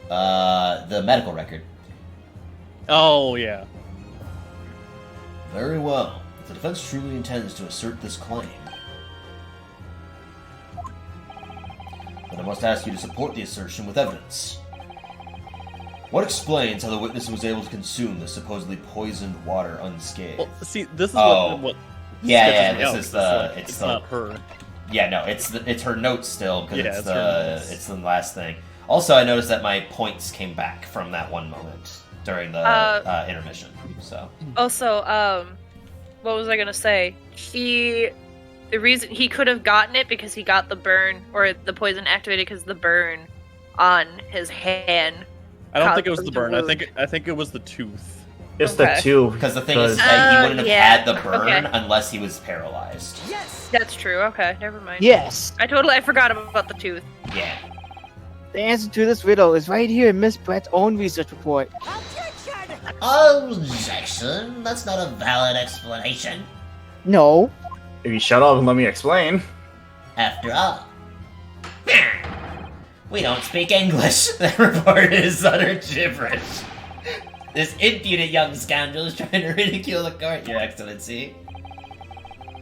The medical record. Oh, yeah. Very well. If the defense truly intends to assert this claim, then I must ask you to support the assertion with evidence. What explains how the witness was able to consume the supposedly poisoned water unscathed? Well, see, this is Oh. what Yeah, sketches me this out, is 'cause the- it's it's the- not her. Yeah, no, it's her notes still, because Yeah, it's her notes. it's the last thing. Also, I noticed that my points came back from that one moment during the intermission. So Also, what was I gonna say? The reason he could have gotten it because he got the burn, or the poison activated because the burn on his hand. I don't think it was caused the burn. wound. I think it was the tooth. It's Okay. the two. because the thing is that he wouldn't have yeah, had the burn okay. unless he was paralyzed. That's true. Okay, never mind. Yes! I forgot about the tooth. Yeah. The answer to this riddle is right here in Miss Brett's own research report. Objection. That's not a valid explanation. No. If you shut up and let me explain. After all, We don't speak English. That report is utter gibberish. This impudent young scoundrel is trying to ridicule the court, Your Excellency.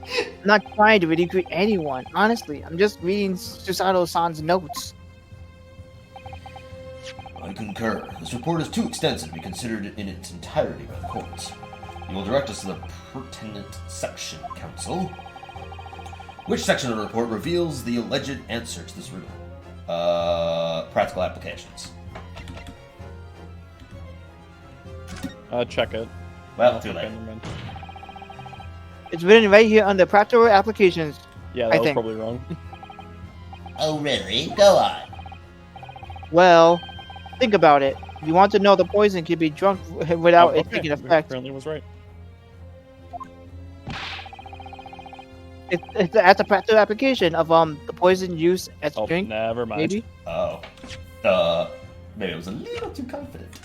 I'm not trying to ridicule anyone. Honestly, I'm just reading Susato-san's notes. I concur. This report is too extensive to be considered in its entirety by the court. You will direct us to the pertinent section, counsel. Which section of the report reveals the alleged answer to this riddle? Practical applications. Check it. Well, too late. Okay, never mind. It's written right here under practical applications. Yeah, I that was think. probably wrong. Oh, really? Go on. Well, think about it. If you want to know the poison can be drunk without it okay. taking effect. Apparently was right. It's at the practical application of the poison used as Oh, drink. never mind. Maybe. Oh. Maybe I was a little too confident.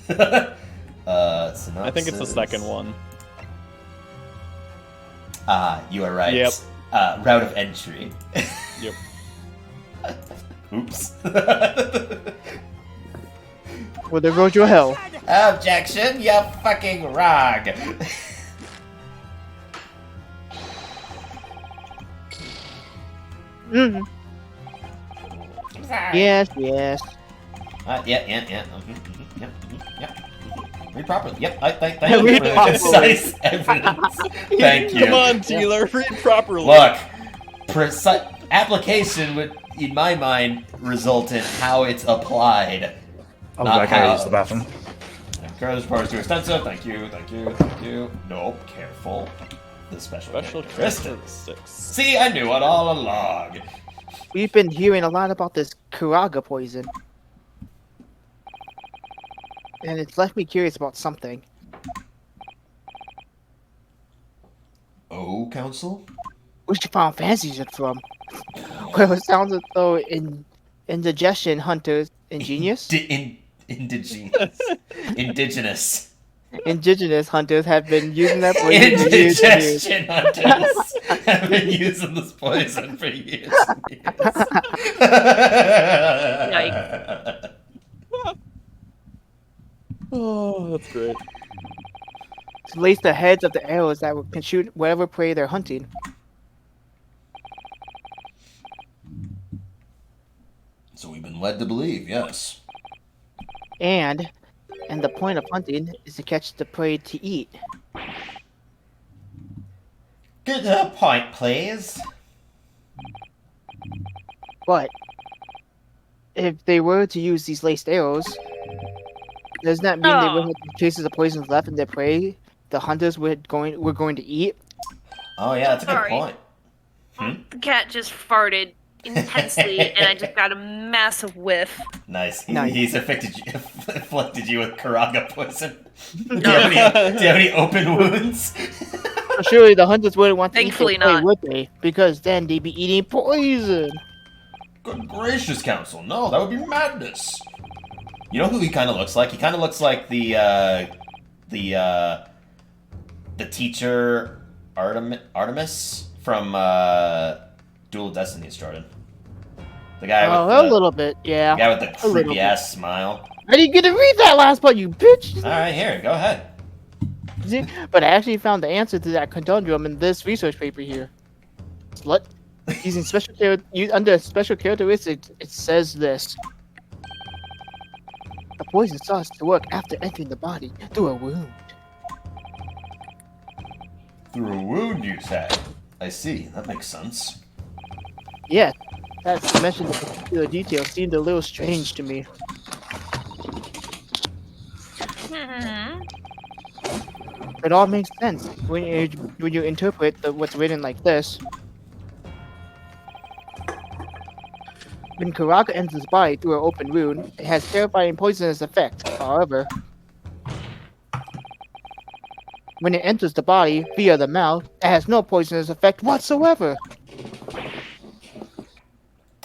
Synopsis. I think it's the second one. You are right. Yep. Route of entry. Yep. Oops. Well, there goes your hell. Objection, you fucking rog. Mm. I'm sorry. Yes, yes. Yeah. Read properly. Yep, thank you Read for the properly. concise evidence. Thank you. Come on, dealer, read properly. Look, application would, in my mind, result in how it's applied. Oh, Not I gotta how. use the bathroom. This part is too extensive. Thank you. Nope, careful. The special characteristics. characteristics. See, I knew it all along. We've been hearing a lot about this Kuraga poison. And it's left me curious about something. Oh, Council? Where'd you find fancies it from? Well, it sounds as though indigestion hunters, ingenious? Indigenous Indigenous hunters have been using that poison for years and years. indigestion hunters have been using this poison for years. And years. Oh, that's great. To lace the heads of the arrows that can shoot whatever prey they're hunting. So we've been led to believe, yes. And the point of hunting is to catch the prey to eat. Good point, please. But if they were to use these laced arrows, does that mean they would have traces of poisons left in their prey? The hunters were going to eat. Oh yeah, that's a good Sorry. point. The cat just farted intensely, and I just got a massive whiff. Nice. Nice. He's afflicted you with Karaga poison. Do you have any open wounds? Well, surely the hunters wouldn't want to Thankfully eat their prey, not. would they? Because then they'd be eating poison. Good gracious, Council! No, that would be madness. You know who he kind of looks like? He kind of looks like the teacher Artemis from Duel of Destinies, Jordan. The guy with a little bit, yeah. the guy with the A little creepy ass smile. I didn't get to read that last part, you bitch! All right, here, go ahead. See? But I actually found the answer to that conundrum in this research paper here. Slut. Using under special characteristics, it says this. The poison starts to work after entering the body through a wound. Through a wound, you said. I see. That makes sense. Yes, that's mentioned in particular detail seemed a little strange to me. It all makes sense when you interpret what's written like this. When Karaga enters his body through an open wound, it has terrifying poisonous effect. However, when it enters the body via the mouth, it has no poisonous effect whatsoever.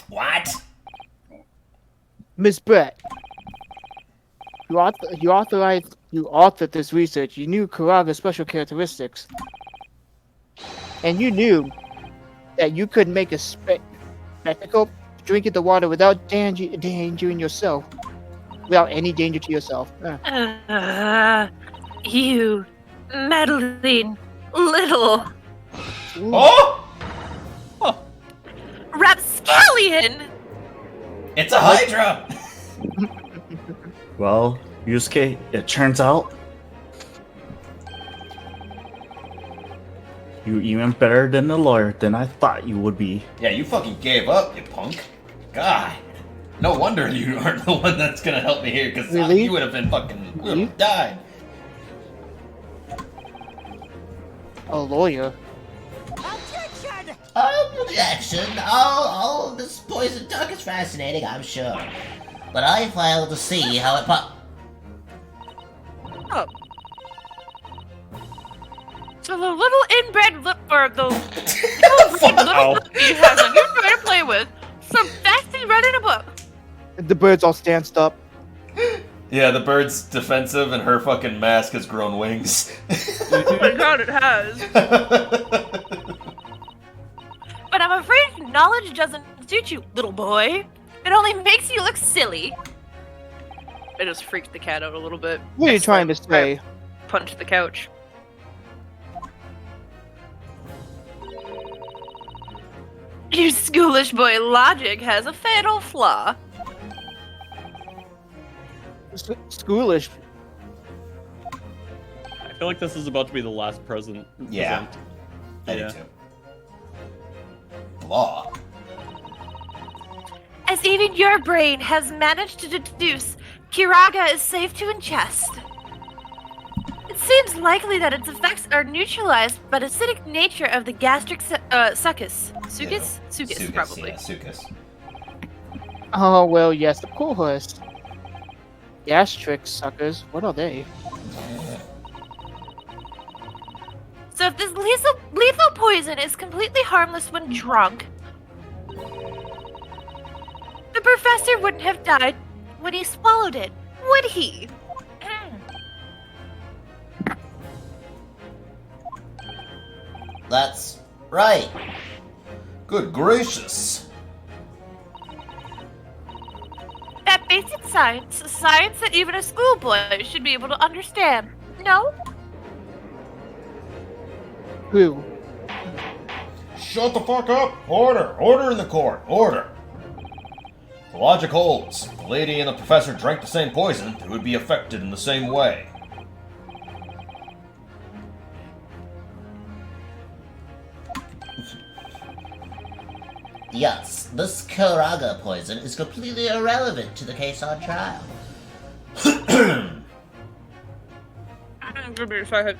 What? Miss Brett, you authored this research. You knew Karaga's special characteristics, and you knew that you could make a spectacle drinking the water without endangering yourself, without any danger to yourself. You meddling little Oh! rapscallion! It's a Hydra! Well, Yusuke, it turns out you're even better than the lawyer than I thought you would be. Yeah, you fucking gave up, you punk. God. No wonder you aren't the one that's gonna help me here, because Really? you would have been fucking... You would have died. A lawyer? Objection! Oh, this poison duck is fascinating, I'm sure. But I fail to see how it Oh. So the little inbred or the little lip you have on you're trying to play with, some fancy read in a book. The birds all stanced up. Yeah, the bird's defensive and her fucking mask has grown wings. Oh my god, it has. But I'm afraid knowledge doesn't suit you, little boy. It only makes you look silly. I just freaked the cat out a little bit. What are you trying to say? Punch the couch. Your schoolish boy logic has a fatal flaw. Schoolish. I feel like this is about to be the last present. Yeah. I do Yeah. too. Law. As even your brain has managed to deduce, Kiraga is safe to ingest. It seems likely that its effects are neutralized by the acidic nature of the gastric succus. Sucus? Sucus, probably. Yeah, sucus. Oh, well, yes, of course. Gastric suckers, what are they? So if this lethal poison is completely harmless when drunk, the professor wouldn't have died when he swallowed it, would he? That's right. Good gracious. That basic science, science that even a schoolboy should be able to understand. No? Who? Shut the fuck up! Order! Order in the court! Order! The logic holds. The lady and the professor drank the same poison, they would be affected in the same way. Yes, this Kiraga poison is completely irrelevant to the case on trial. Give me a second.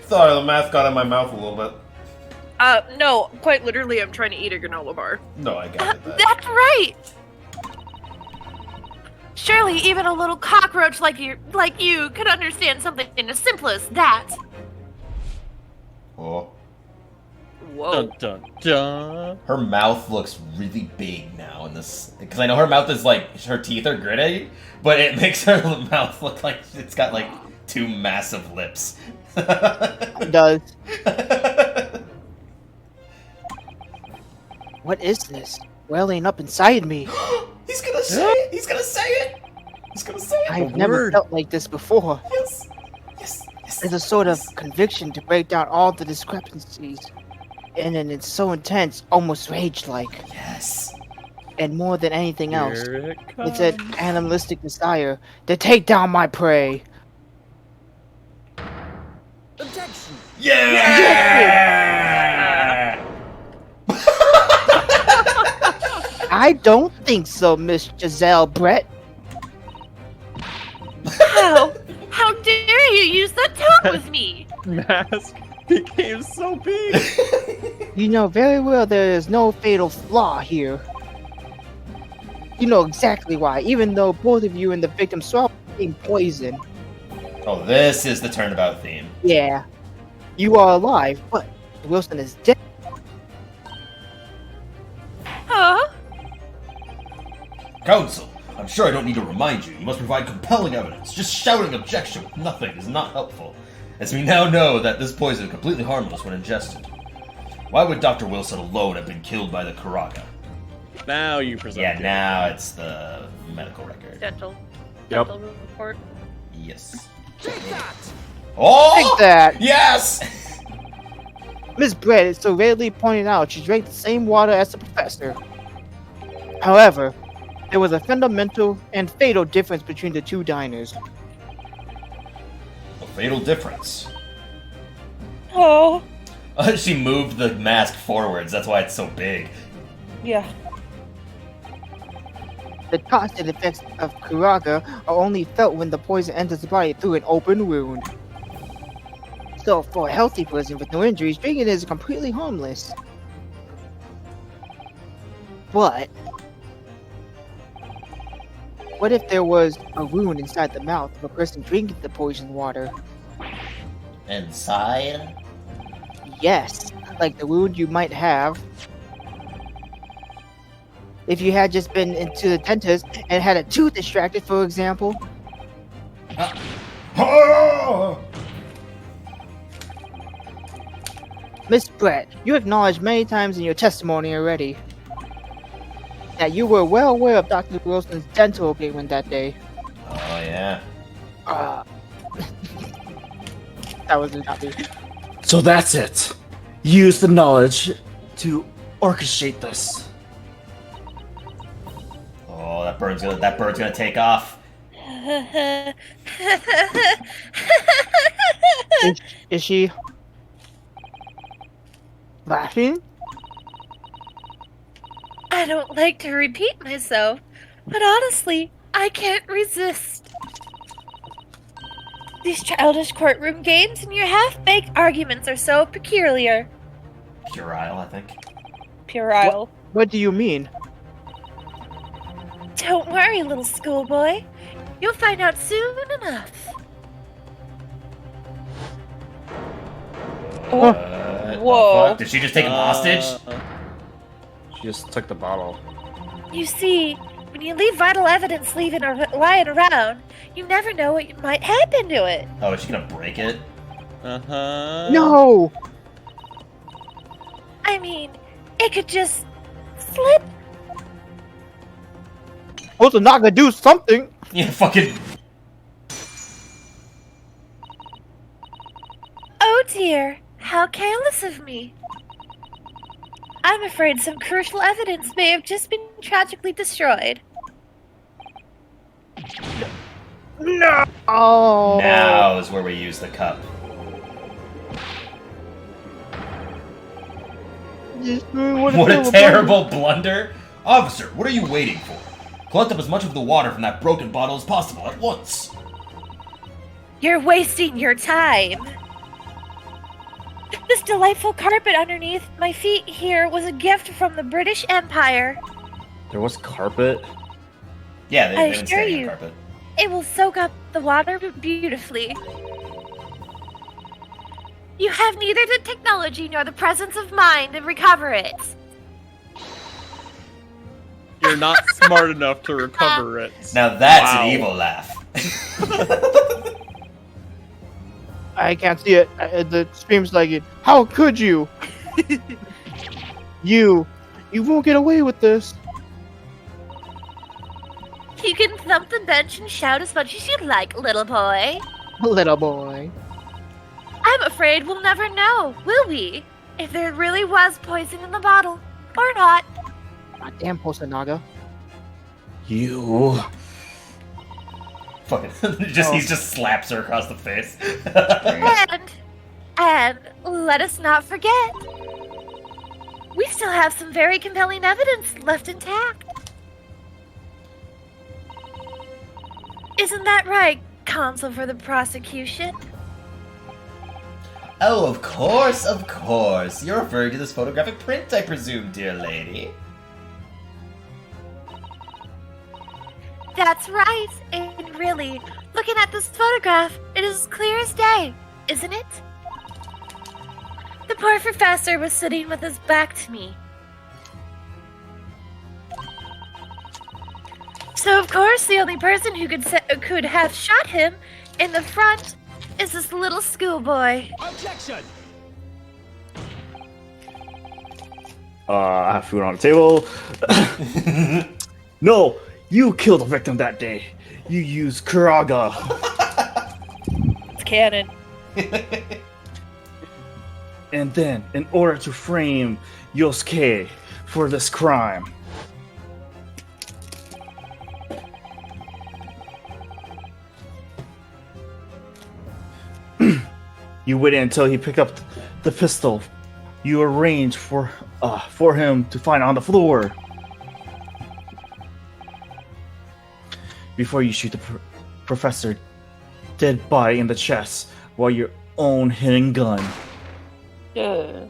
Sorry, the math got in my mouth a little bit. No, quite literally, I'm trying to eat a granola bar. No, I got it. That's right! Surely even a little cockroach like you could understand something as simple as that. Oh. Whoa. Dun dun dun. Her mouth looks really big now in this, because I know her mouth is like, her teeth are gritty, but it makes her mouth look like it's got like two massive lips. It does. What is this? Welling up inside me. He's gonna say it! He's gonna say it! He's gonna say it! I've never felt like this before. Yes! Yes! Yes! There's a sort of conviction to break down all the discrepancies. And then it's so intense, almost rage-like. Yes! And more than anything else, Here it it's comes. an animalistic desire to take down my prey. Objection! Yeah! I don't think so, Miss Giselle Brett. How dare you use that tone with me? Mask became so big. You know very well there is no fatal flaw here. You know exactly why, even though both of you and the victim swallowed the same poison. Oh, this is the turnabout theme. Yeah. You are alive, but Wilson is dead. Huh? Counsel, I'm sure I don't need to remind you. You must provide compelling evidence. Just shouting objection with nothing is not helpful, as we now know that this poison is completely harmless when ingested. Why would Dr. Wilson alone have been killed by the Kiraga? Now you present. Yeah, it. now it's the medical record. Dental. Yep. Dental report. Yes. Take that! Oh! Take that! Yes! Miss Brett is so readily pointed out she drank the same water as the professor. However, there was a fundamental and fatal difference between the two diners. A fatal difference. Oh. She moved the mask forwards, that's why it's so big. Yeah. The toxic effects of Kiraga are only felt when the poison enters the body through an open wound. So, for a healthy person with no injuries, drinking is completely harmless. But what if there was a wound inside the mouth of a person drinking the poisoned water? Inside? Yes, like the wound you might have if you had just been into the dentist and had a tooth extracted, for example. Miss Brett, you acknowledged many times in your testimony already that you were well aware of Dr. Wilson's dental ailment that day. Oh, yeah. That was not me. So that's it. Use the knowledge to orchestrate this. Oh, that bird's gonna take off. Is she laughing? I don't like to repeat myself, but honestly, I can't resist. These childish courtroom games and your half-baked arguments are so peculiar. Puerile, I think. Puerile. What do you mean? Don't worry, little schoolboy. You'll find out soon enough. What Whoa. the fuck? Did she just take him hostage? She just took the bottle. You see, when you leave vital evidence lying around, you never know what might happen to it. Oh, is she gonna break it? No! I mean, it could just slip. Well, they're not gonna do something. Yeah, fucking. Oh dear, how careless of me. I'm afraid some crucial evidence may have just been tragically destroyed. No! Oh. Now is where we use the cup. What a terrible blunder! Officer, what are you waiting for? Collect up as much of the water from that broken bottle as possible at once. You're wasting your time. This delightful carpet underneath my feet here was a gift from the British Empire. There was carpet? Yeah, they've been assure standing on you. carpet. It will soak up the water beautifully. You have neither the technology nor the presence of mind to recover it. You're not smart enough to recover it. Now that's Wow. an evil laugh. I can't see it. The scream's like it. How could you? You won't get away with this. You can thump the bench and shout as much as you like, little boy. Little boy. I'm afraid we'll never know, will we? If there really was poison in the bottle, or not. God damn, Posanaga. You. Fucking he just slaps her across the face. And let us not forget, we still have some very compelling evidence left intact. Isn't that right, counsel for the prosecution? Oh, of course, of course. You're referring to this photographic print, I presume, dear lady. That's right, and really, looking at this photograph, it is as clear as day, isn't it? The poor professor was sitting with his back to me. So of course, the only person who could have shot him in the front is this little schoolboy. Objection! I have food on the table. No, you killed the victim that day. You used Kuraga. It's canon. And then, in order to frame Yosuke for this crime, you waited until he picked up the pistol you arranged for him to find on the floor before you shoot the professor dead body in the chest while your own hidden gun. Yeah.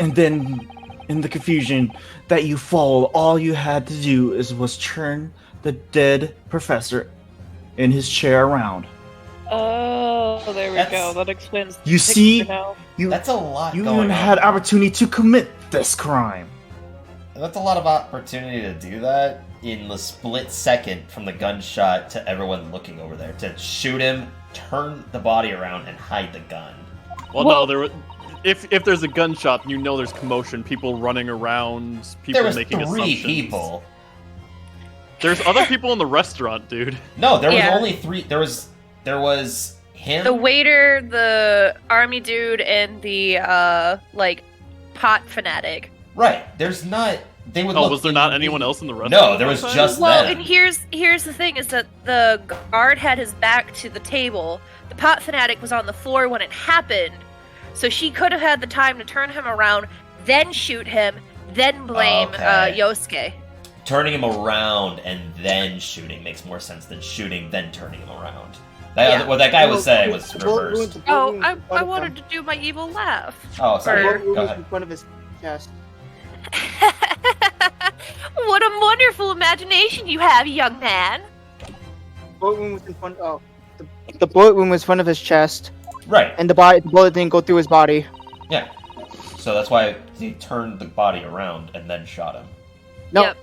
And then, in the confusion that you followed, all you had to do was turn the dead professor in his chair around. Oh, there we That's- go. That explains. the You see, picture now. That's a lot you going even on. had opportunity to commit this crime. That's a lot of opportunity to do that in the split second from the gunshot to everyone looking over there. To shoot him, turn the body around, and hide the gun. Well, no, there was. If there's a gunshot, you know there's commotion, people running around, people There was making 3 assumptions. people. There's other people in the restaurant, dude. No, there was Yeah. only 3. There was him. The waiter, the army dude, and the like pot fanatic. Right. There's not. They would. Oh, look was there not anyone else in the restaurant? No, there was that time? just Well, them. and here's the thing: is that the guard had his back to the table. The pot fanatic was on the floor when it happened, so she could have had the time to turn him around, then shoot him, then blame Okay. Yosuke. Turning him around and then shooting makes more sense than shooting then turning him around. That, Yeah. What that guy was saying was The bullet reversed. wounds- the bullet Oh, wounds in I front of wanted him. to do my evil laugh. Oh, The sorry. bullet Go wounds ahead. in front of his chest. What a wonderful imagination you have, young man. Bullet wound was in front. Oh, the bullet wound was in front of his chest, Right. and the bullet didn't go through his body. Yeah. So that's why he turned the body around and then shot him. No, Yep.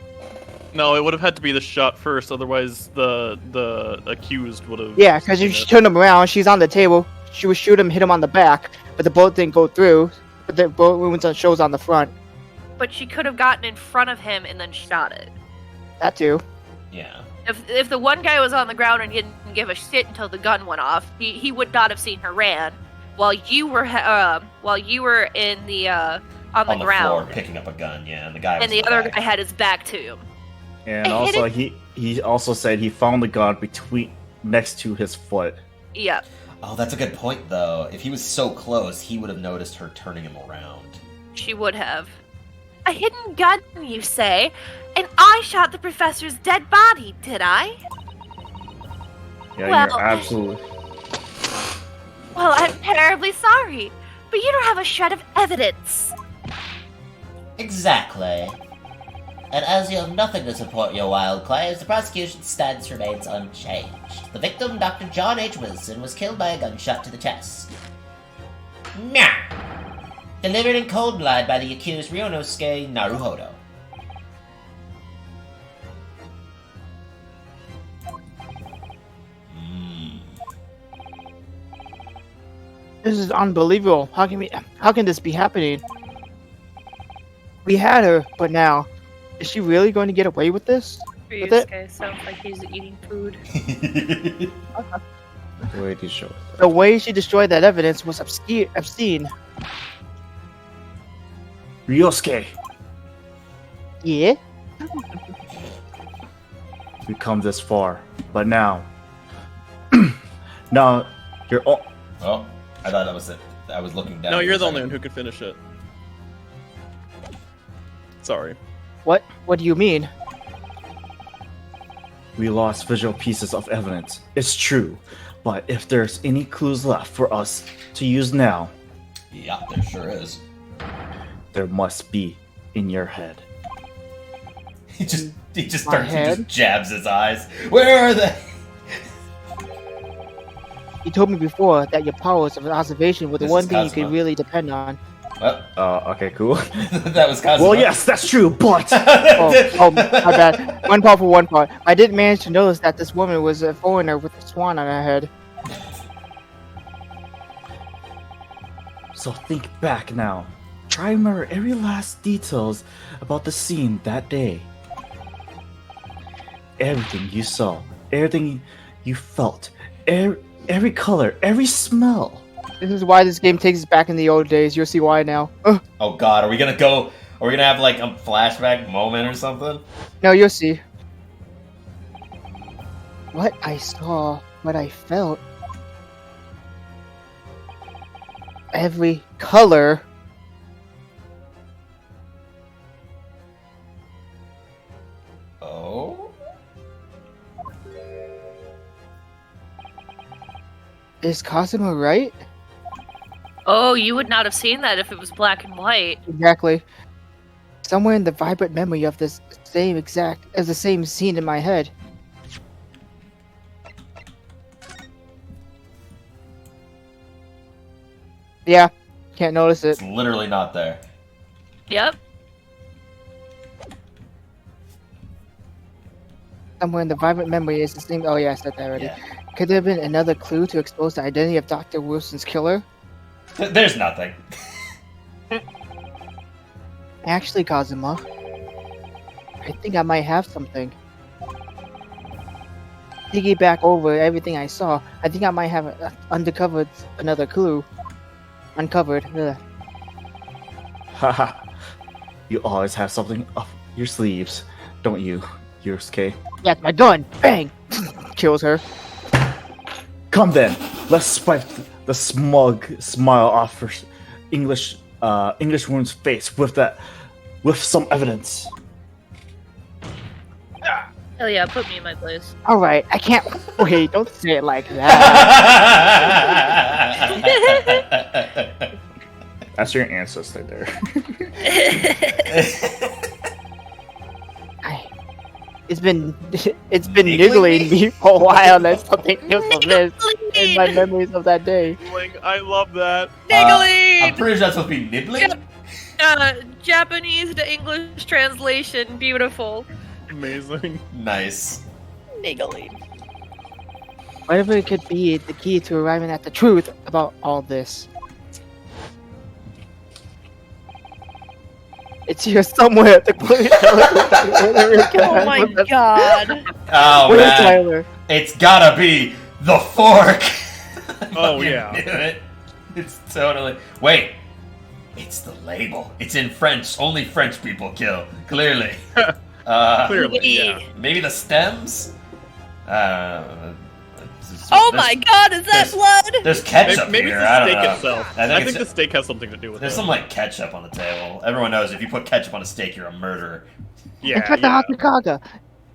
No, it would have had to be the shot first, otherwise the accused would have. yeah, because if she turned him around, she's on the table. She would shoot him, hit him on the back, but the bullet didn't go through. But the bullet wound shows on the front. But she could have gotten in front of him and then shot it. That too. Yeah. If the one guy was on the ground and didn't give a shit until the gun went off, he would not have seen her ran. While you were in the on the ground, floor picking up a gun, yeah, and the guy was and the in other back. guy had his back to him. And I also, hit he also said he found the gun next to his foot. Yeah. Oh, that's a good point, though. If he was so close, he would have noticed her turning him around. She would have. A hidden gun, you say? And I shot the professor's dead body, did I? Yeah, Well- you're absolutely. Well, I'm terribly sorry, but you don't have a shred of evidence. Exactly. And as you have nothing to support your wild claims, the prosecution's stance remains unchanged. The victim, Dr. John H. Wilson, was killed by a gunshot to the chest. Now, delivered in cold blood by the accused Ryonosuke Naruhodo. This is unbelievable. How can this be happening? We had her, but now, is she really going to get away with this? With it? Ryusuke sounds like he's eating food. The way he showed. The way she destroyed that evidence was obscene. Ryosuke, Yeah? we've come this far, but now, now you're all. Oh, I thought that was it. I was looking down. No, for you're a the only second. one who could finish it. Sorry. What do you mean? We lost visual pieces of evidence. It's true, but if there's any clues left for us to use now, Yeah, there sure is. there must be in your head. He just My starts. He head? just jabs his eyes. Where are they? You told me before that your powers of observation were the This one is thing you Kazuma. could really depend on. Well, Okay, cool. that was Kazuma. Well, yes, that's true, but Oh, my bad. One part for one part. I didn't manage to notice that this woman was a foreigner with a swan on her head. so think back now. Try to remember every last details about the scene that day. Everything you saw, everything you felt, every color, every smell. This is why this game takes us back in the old days. You'll see why now. Ugh. Oh God, are we gonna go? Are we gonna have like a flashback moment or something? No, you'll see. What I saw, what I felt. Every color. Oh. Is Cosimo right? Oh, you would not have seen that if it was black and white. Exactly. Somewhere in the vibrant memory of this the same scene in my head. Yeah, can't notice it. It's literally not there. Yep. Somewhere in the vibrant memory is the same. Oh yeah, I said that already. Yeah. Could there have been another clue to expose the identity of Dr. Wilson's killer? There's nothing. Actually, Kazuma, I think I might have something. Thinking back over everything I saw, I think I might have uncovered another clue. Uncovered. Ugh. Haha. You always have something up your sleeves, don't you, Yusuke? Yeah, my gun! Bang! Kills her. Come then, let's swipe the smug smile off her English woman's face with some evidence. Hell yeah, put me in my place. Alright, I can't wait, don't say it like that. That's your ancestor there. It's been niggling me for a while. That's something else of this in my memories of that day. I love that. I'm pretty sure that's supposed to be nibbling. Japanese to English translation, beautiful. Amazing. Nice. Niggling. Whatever it could be, the key to arriving at the truth about all this. It's here somewhere. Oh my god. Oh Where's man, Tyler? it's gotta be the fork. Oh, Fucking yeah. knew it. It's totally. Wait, it's the label. It's in French. Only French people kill. Clearly. Clearly, yeah. Maybe the stems. Oh my god, is that there's- blood? There's ketchup Maybe here. it's I the don't steak know. itself. I think the steak has something to do with There's it. some like ketchup on the table. Everyone knows if you put ketchup on a steak, you're a murderer. Yeah, It's got the yeah. Hatsukaga.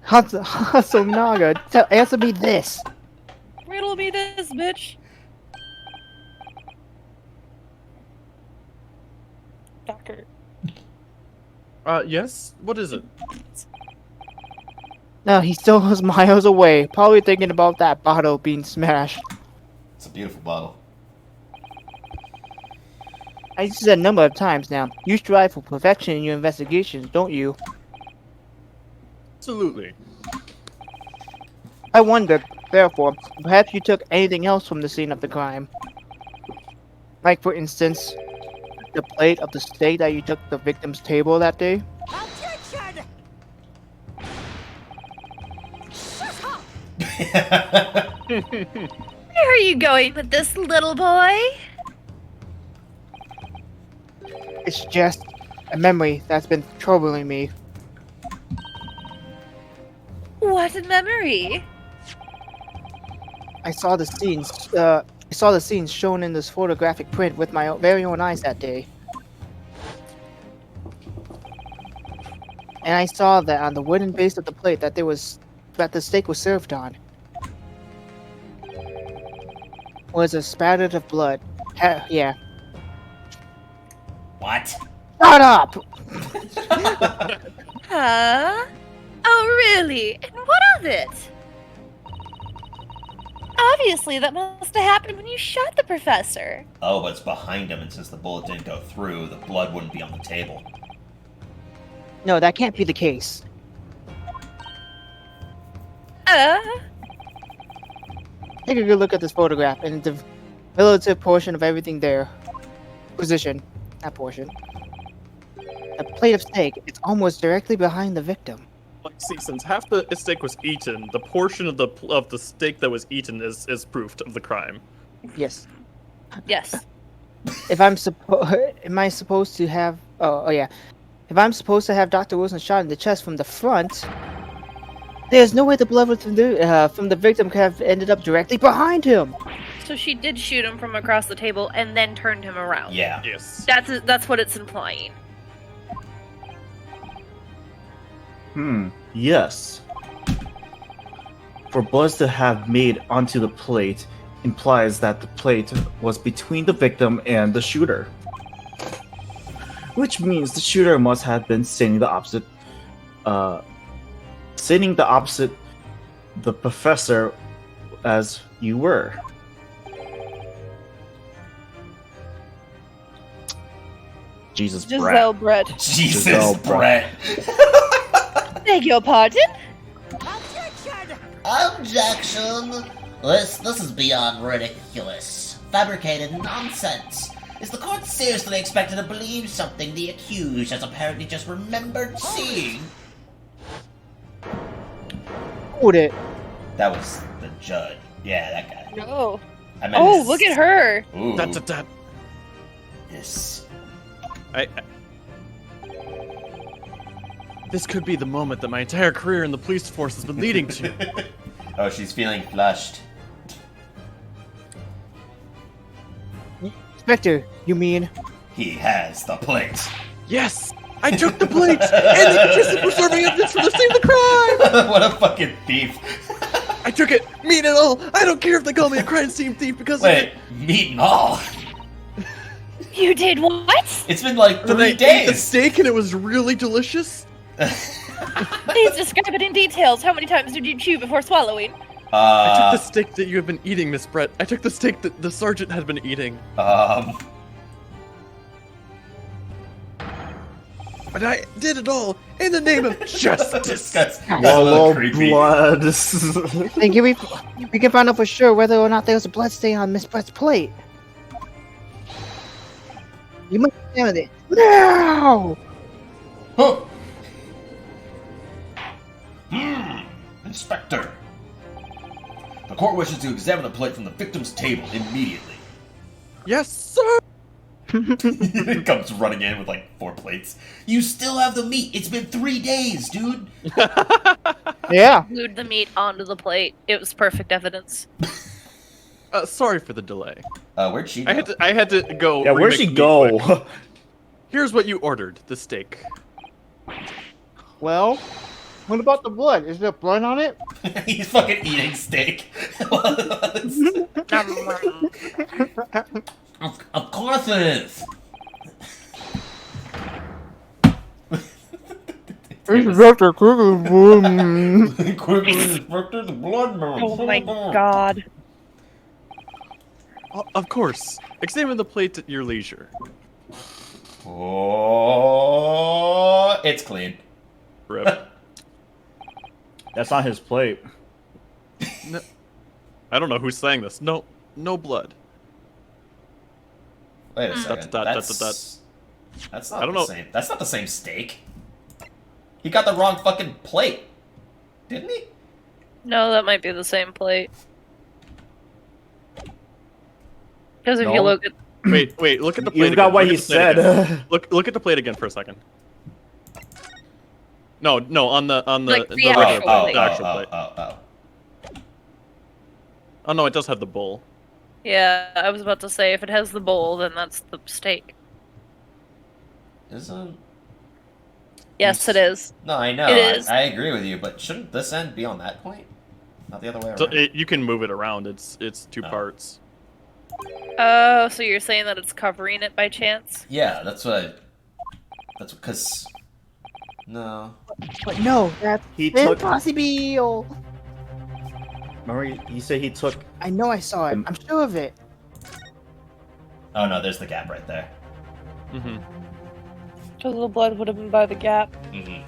Hasunaga. Answer me this. Riddle me this, bitch. Doctor. Yes? What is it? No, he still was miles away, probably thinking about that bottle being smashed. It's a beautiful bottle. I said a number of times now. You strive for perfection in your investigations, don't you? Absolutely. I wonder, therefore, perhaps you took anything else from the scene of the crime. Like, for instance, the plate of the steak that you took to the victim's table that day? Where are you going with this, little boy? It's just a memory that's been troubling me. What a memory! I saw the scenes shown in this photographic print with my very own eyes that day. And I saw that on the wooden base of the plate that the steak was served on was a spatter of blood. Yeah. What? Shut up! Huh? Oh, really? And what of it? Obviously, that must have happened when you shot the professor. Oh, but it's behind him, and since the bullet didn't go through, the blood wouldn't be on the table. No, that can't be the case. Take a good look at this photograph and the relative portion of everything there. Position. That portion. A plate of steak, it's almost directly behind the victim. See, since half the steak was eaten, the portion of the steak that was eaten is proof of the crime. Yes. Yes. If I'm am I supposed to have? Oh yeah. If I'm supposed to have Dr. Wilson shot in the chest from the front, there's no way the blood from the victim could have ended up directly behind him. So she did shoot him from across the table and then turned him around. Yeah. Yes. That's what it's implying. Yes. For bloods to have made onto the plate, implies that the plate was between the victim and the shooter. Which means the shooter must have been sitting the opposite the professor as you were. Jesus, Giselle Brett. Brett. Jesus, Giselle Brett. Beg your pardon? Objection! This is beyond ridiculous. Fabricated nonsense. Is the court seriously expected to believe something the accused has apparently just remembered seeing? Hold it. That was the judge. Yeah, that guy. No. I meant Oh, his- look at her. Ooh. That. Yes. This could be the moment that my entire career in the police force has been leading to. Oh, she's feeling flushed. Inspector, you mean? He has the plate. Yes! I took the plate! And the accused for serving evidence for the scene of the crime! What a fucking thief. I took it! Meat and all! I don't care if they call me a crime scene thief because Wait, meat and all? You did what? It's been like And I 3 ate the days. steak and it was really delicious. Please describe it in details. How many times did you chew before swallowing? I took the steak that you have been eating, Miss Brett. I took the steak that the sergeant had been eating. But I did it all in the name of justice. That's a Whoa, little creepy. blood. Then we can find out for sure whether or not there was a blood stain on Miss Brett's plate. You must examine it now. Huh. Inspector. The court wishes to examine the plate from the victim's table immediately. Yes, sir! He comes running in with like 4 plates. You still have the meat. It's been 3 days, dude. Yeah. Glued the meat onto the plate. It was perfect evidence. Sorry for the delay. Where'd she go? I had to go. Yeah, where'd remake she the meat go? quick. Here's what you ordered: the steak. Well, what about the blood? Is there blood on it? He's fucking eating steak. Of course it is! Inspector Kruger. Quickly, Inspector, the blood moon. Oh my god. Of course. Examine the plate at your leisure. Oh, it's clean. Rip. That's not his plate. No, I don't know who's saying this. No blood. Wait a second. Dot, dot, That's, dot, dot. that's not I don't the know. same. That's not the same steak. He got the wrong fucking plate, didn't he? No, that might be the same plate. Because if No. you look at Wait. Look at the plate. You got again. what Look he at the plate said. again. Look at the plate again for a second. No, on the Like the regular actual plate, plate. the actual plate. Oh no, it does have the bowl. yeah, I was about to say if it has the bowl, then that's the steak. Isn't? Yes, it is. No, I know. It is. I agree with you, but shouldn't this end be on that point, not the other way around? So you can move it around. It's 2 parts. Oh, so you're saying that it's covering it by chance? Yeah, that's what. That's because. No. But no, that's He took. impossible. Remember, he said he took. I know I saw it. I'm sure of it. Oh no, there's the gap right there. Mm-hmm. Because the blood would have been by the gap. Mm-hmm.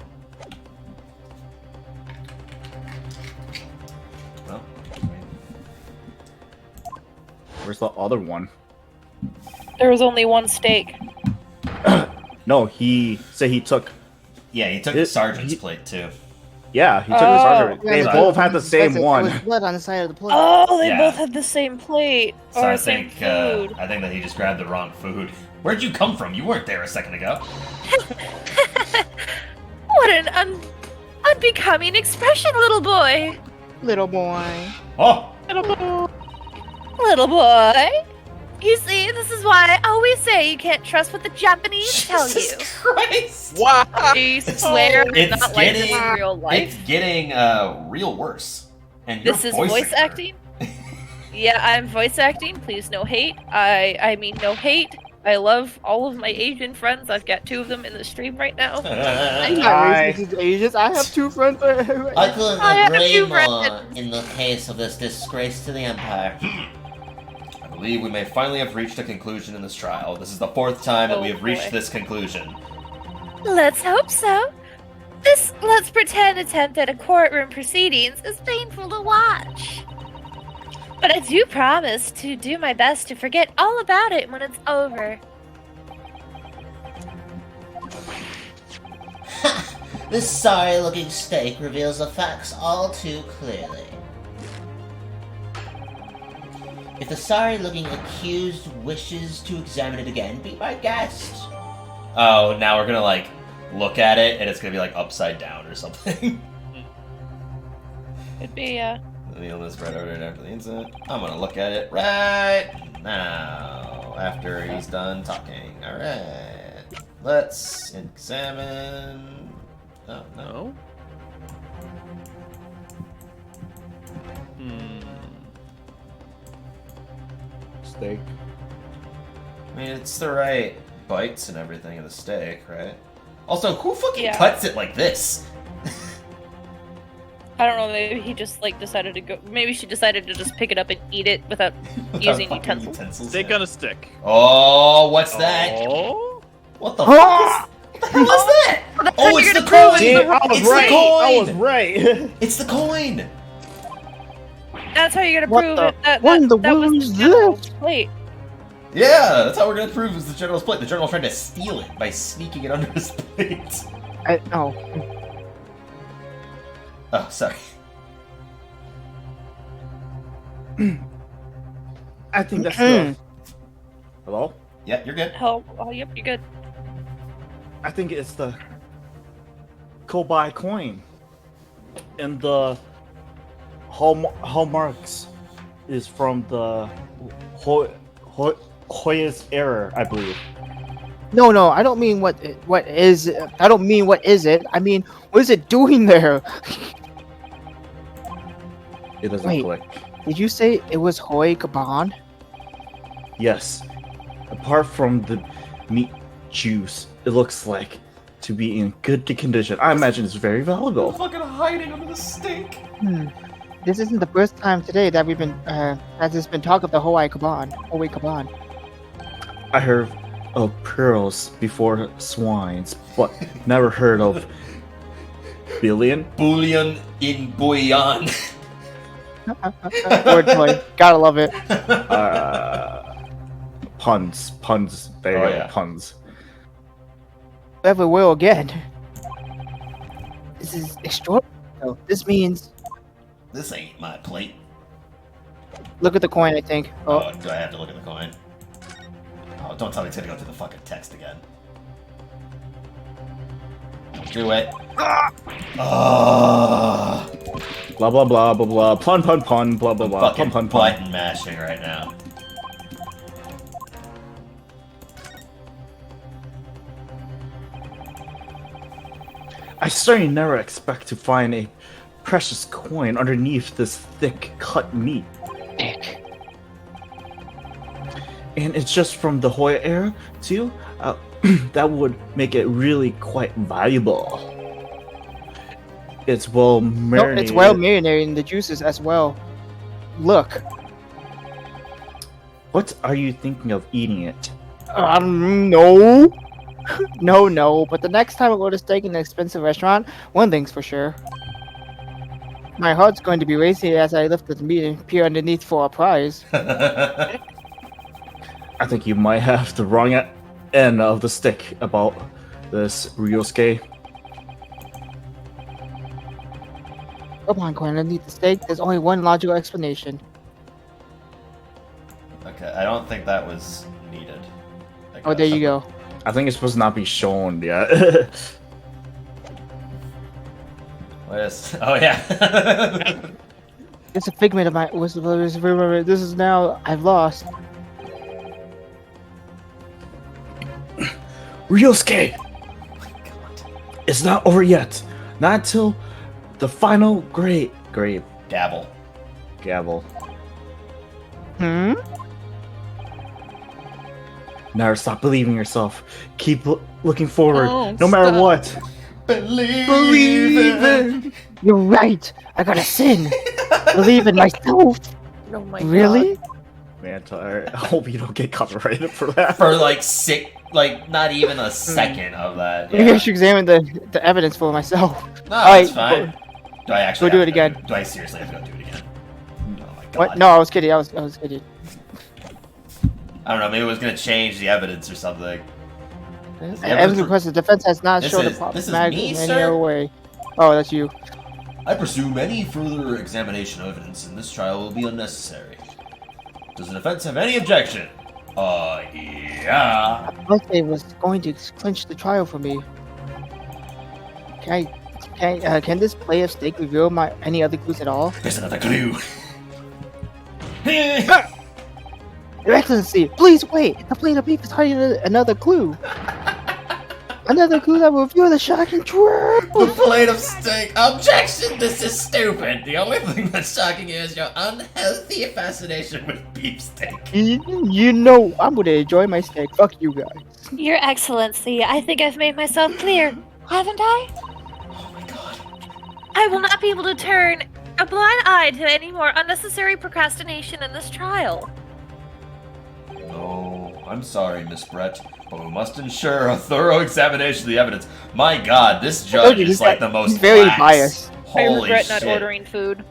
Well, Where's the other one? There was only one steak. No, he said he took. yeah, he took the It- sergeant's he- plate too. Yeah, he took Oh. the sergeant. Yeah, They but- both had the same There one. was blood on the side of the plate. Oh, they Yeah. both had the same plate. So or I same think food. I think that he just grabbed the wrong food. Where'd you come from? You weren't there a second ago. What an unbecoming expression, little boy. Little boy. Oh, Little boy. You see, this is why I always say you can't trust what the Japanese tell you. Jesus Christ! Wow! I swear It's I'm not like this getting- in real life. It's getting real worse. And your This is voice voice actor- acting? Yeah, I'm voice acting. Please, no hate. I mean, no hate. I love all of my Asian friends. I've got 2 of them in the stream right now. I'm not racist to Asians. I have 2 friends. I I couldn't have agree two more friends. in the case of this disgrace to the Empire. I believe we may finally have reached a conclusion in this trial. This is the 4th time that we have reached this conclusion. Let's hope so. This let's pretend attempt at a courtroom proceedings is painful to watch. But I do promise to do my best to forget all about it when it's over. This sorry-looking steak reveals the facts all too clearly. If the sorry-looking accused wishes to examine it again, be my guest. Oh, now we're gonna, like, look at it, and it's gonna be, like, upside down or something. It'd be, The illness right over after the incident. I'm gonna look at it right now, after he's done talking. Alright. Let's examine... Oh, no. Steak. I mean, it's the right bites and everything of the steak, right? Also, who fucking Yeah. cuts it like this? I don't know, maybe he just, like, decided to go... Maybe she decided to just pick it up and eat it without using fucking utensils. Steak on a stick. Oh, what's that? Oh. What the fuck is... What the hell is that? Oh, it's the coin! See, I was It's right. the coin! I was right. It's the coin! That's how you're gonna What prove the- it. That what in the was world the is general's plate. Yeah, that's how we're gonna prove it's the general's plate. The general tried to steal it by sneaking it under his plate. Oh. Oh, sorry. I think that's the. Hello? Yeah, you're good. Oh, yep, you're good. I think it's the Kobai coin. And the hallmarks is from the Hoya's error, I believe. No, I don't mean what is. I don't mean what is it. I mean, what is it doing there? It doesn't Wait. click. Did you say it was Hoi Kaban? Yes. Apart from the meat juice, it looks like to be in good condition. I imagine it's very valuable. Fucking hiding under the steak. This isn't the first time today that we've been that there's been talk of the Hoi Kaban. I heard of pearls before swines, but never heard of billion. Bouillon in bouillon. Wordplay. Gotta love it. Puns. There you Oh, go, yeah. puns. Never will again. This is extraordinary. though. This means This ain't my plate. look at the coin. I think. Oh, do I have to look at the coin? Oh, don't tell me it's gonna go through the fucking text again. Do it. Oh, Blah blah blah blah blah. Pun. Blah blah blah. fucking Pun. button mashing right now. I certainly never expect to find a precious coin underneath this thick cut meat. And it's just from the Hoya era too. That would make it really quite valuable. It's well No, marinated. it's well marinated in the juices as well. Look. What are you thinking of eating it? No. No. But the next time I go to steak in an expensive restaurant, one thing's for sure. My heart's going to be racing as I lift the meat and peer underneath for a prize. I think you might have the wrong end of the stick about this Ryosuke. Come on, coin underneath the steak. There's only one logical explanation. Okay, I don't think that was needed. Oh, there you go. I think it's supposed to not be shown yet. What is? Oh yeah. It's a figment of my. This is now. I've lost. Ryosuke! It's not over yet. Not until the final grave. Gavel. Gavel. Hmm? Never stop believing in yourself. Keep looking forward, Oh, no matter stop. what. Believe You're right. I gotta sing. Believe in myself. Oh my Really? Man, Tyler, I hope you don't get copyrighted for that. for like not even a second of that. Maybe I Yeah. should examine the evidence for myself. No, Alright, that's fine. Do I actually go do have it to go again. Do I seriously have to go do it again? Oh my god. What? No, I was kidding. I was kidding. I don't know. Maybe it was gonna change the evidence or something. Evidence requests the defense has not This shown is- a this is problematic me, in any sir? other way. Oh, that's you. I presume any further examination of evidence in this trial will be unnecessary. Does the defense have any objection? Yeah. I thought they was going to clinch the trial for me. Can this play of stake reveal any other clues at all? There's another clue. Your Excellency, please wait! The plate of beef is hiding another clue. Another clue that will reveal the shocking truth! The plate of steak. Objection! This is stupid. The only thing that's shocking here is your unhealthy fascination with beefsteak. You know I'm gonna enjoy my steak. Fuck you guys. Your Excellency, I think I've made myself clear, haven't I? Oh my god. I will not be able to turn a blind eye to any more unnecessary procrastination in this trial. No, I'm sorry, Miss Brett, but we must ensure a thorough examination of the evidence. My god, this judge you, is like the most he's very lax. biased. I Holy regret shit. not ordering food.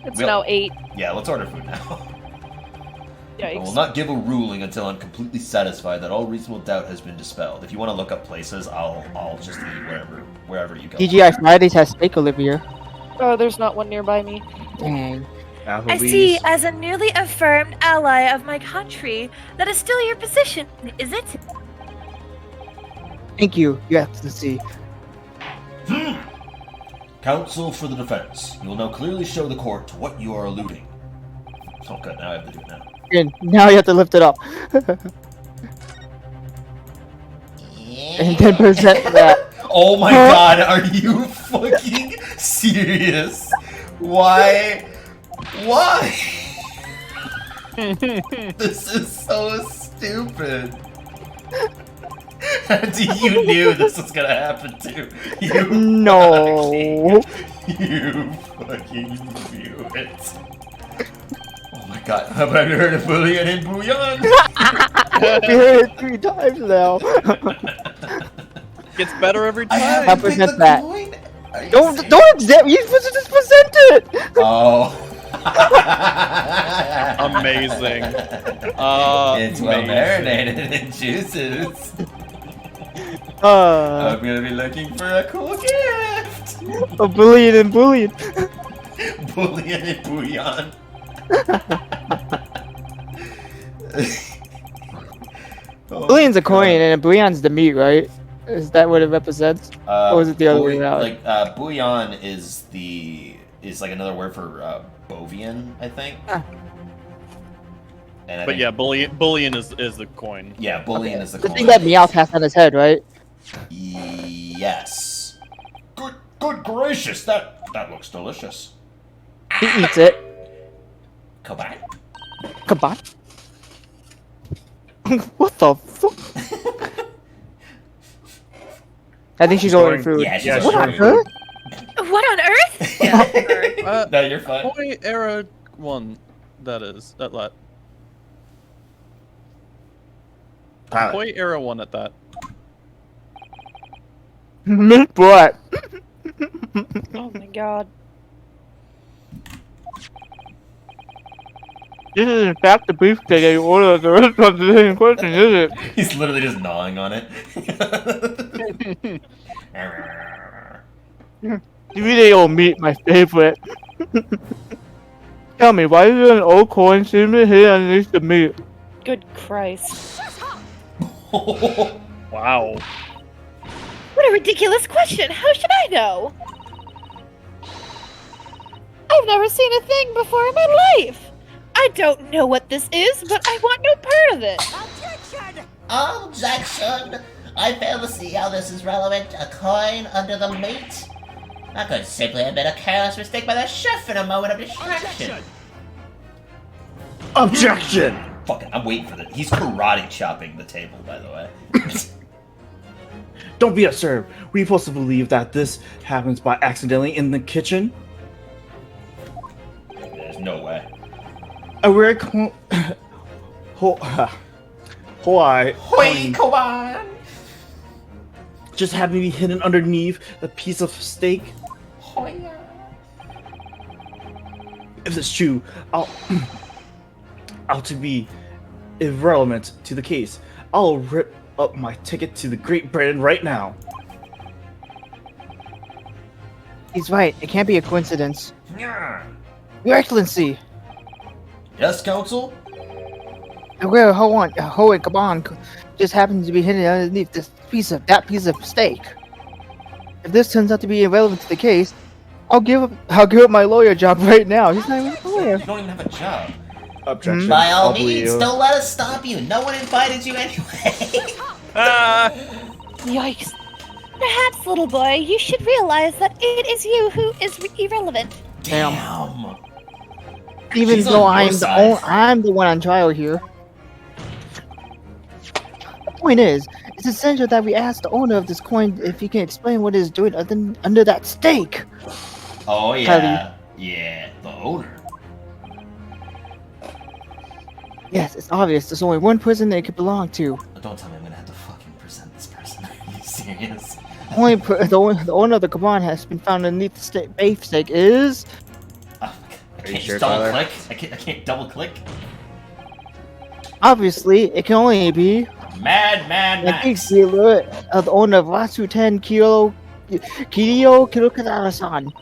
It's We'll- now 8. Yeah, let's order food now. I will Yikes. not give a ruling until I'm completely satisfied that all reasonable doubt has been dispelled. If you want to look up places, I'll just eat wherever you go. TGI Fridays has steak, Olivia. Oh, there's not one nearby me. Dang. I see, as a newly affirmed ally of my country, that is still your position, is it? Thank you, Your Excellency. Counsel for the defense. You will now clearly show the court to what you are alluding. Oh good, now I have to do it now. And now you have to lift it up. And then present that. Oh my god, are you fucking serious? Why? Why? This is so stupid. You knew this was gonna happen too. You No. You fucking knew it. Oh my god, have I heard of bullion and bouillon? We heard it 3 times now. Gets better every I time. haven't picked present the that. coin. Are you Don't serious? examine. You're supposed to just present it. Oh. Amazing. It's well Amazing. marinated in juices. Uh, I'm gonna be looking for a cool gift. a bullion and bullion. Bullion and bouillon. Oh Bullion's a my coin God. and a bouillon's the meat, right? Is that what it represents? Or is it the other way around? Like bouillon is like another word for bovian, I think. Ah. And I But think, yeah, bullion is the coin. yeah, bullion is the The coin. thing that Meowth has on his head, right? Yes. Good gracious, that looks delicious. He eats it. Come back. Come on. What the fuck? I think she's ordering food. Yeah, she's Yeah, What on ordering food. earth? What on earth? No, you're fine. Toy era 1, that is. That lot. Tyler, Toy era 1 at that. Miss Black. Oh my god. This is in fact the beefsteak that you ordered at the restaurant today in question, is it? He's literally just gnawing on it. Really old meat, my favorite. Tell me, why does an old coin seem to hit underneath the meat? Good Christ. Wow. What a ridiculous question! How should I know? I've never seen a thing before in my life! I don't know what this is, but I want no part of it! Objection! I fail to see how this is relevant. A coin under the meat? That could simply have been a careless mistake by the chef in a moment of distraction. Objection! Fucking, I'm waiting for that. He's karate chopping the table, by the way. Don't be absurd. Were you supposed to believe that this happens by accidentally in the kitchen? There's no way. A rare Hawaii. Hoi, come on! Just happened to be hidden underneath a piece of steak. If it's true, I'll to be irrelevant to the case. I'll rip up my ticket to the Great Britain right now. He's right. It can't be a coincidence. Yeah. Your Excellency! Yes, Counsel? A rare Hoa Kaban just happens to be hidden underneath that piece of steak. If this turns out to be irrelevant to the case, I'll give up my lawyer job right now. He's not even a lawyer. You don't even have a job. Objection. By all I'll believe means, you. don't let us stop you. No one invited you anyway. Yikes. Perhaps, little boy, you should realize that it is you who is irrelevant. Damn. Even She's though on your side. I'm the one on trial here. The point is, it's essential that we ask the owner of this coin if he can explain what he's doing under that steak. Oh, yeah. Yeah, the owner. Yes, it's obvious. There's only one person that it could belong to. Don't tell me I'm gonna have to fucking present this person. Are you serious? The owner of the Kaban has been found underneath the beef steak is... I can't sure, just double Tyler? click. I can't double click. Obviously, it can only be Mad the big Max. dealer of the owner of Rasu 10 Kilo Kirokada-san.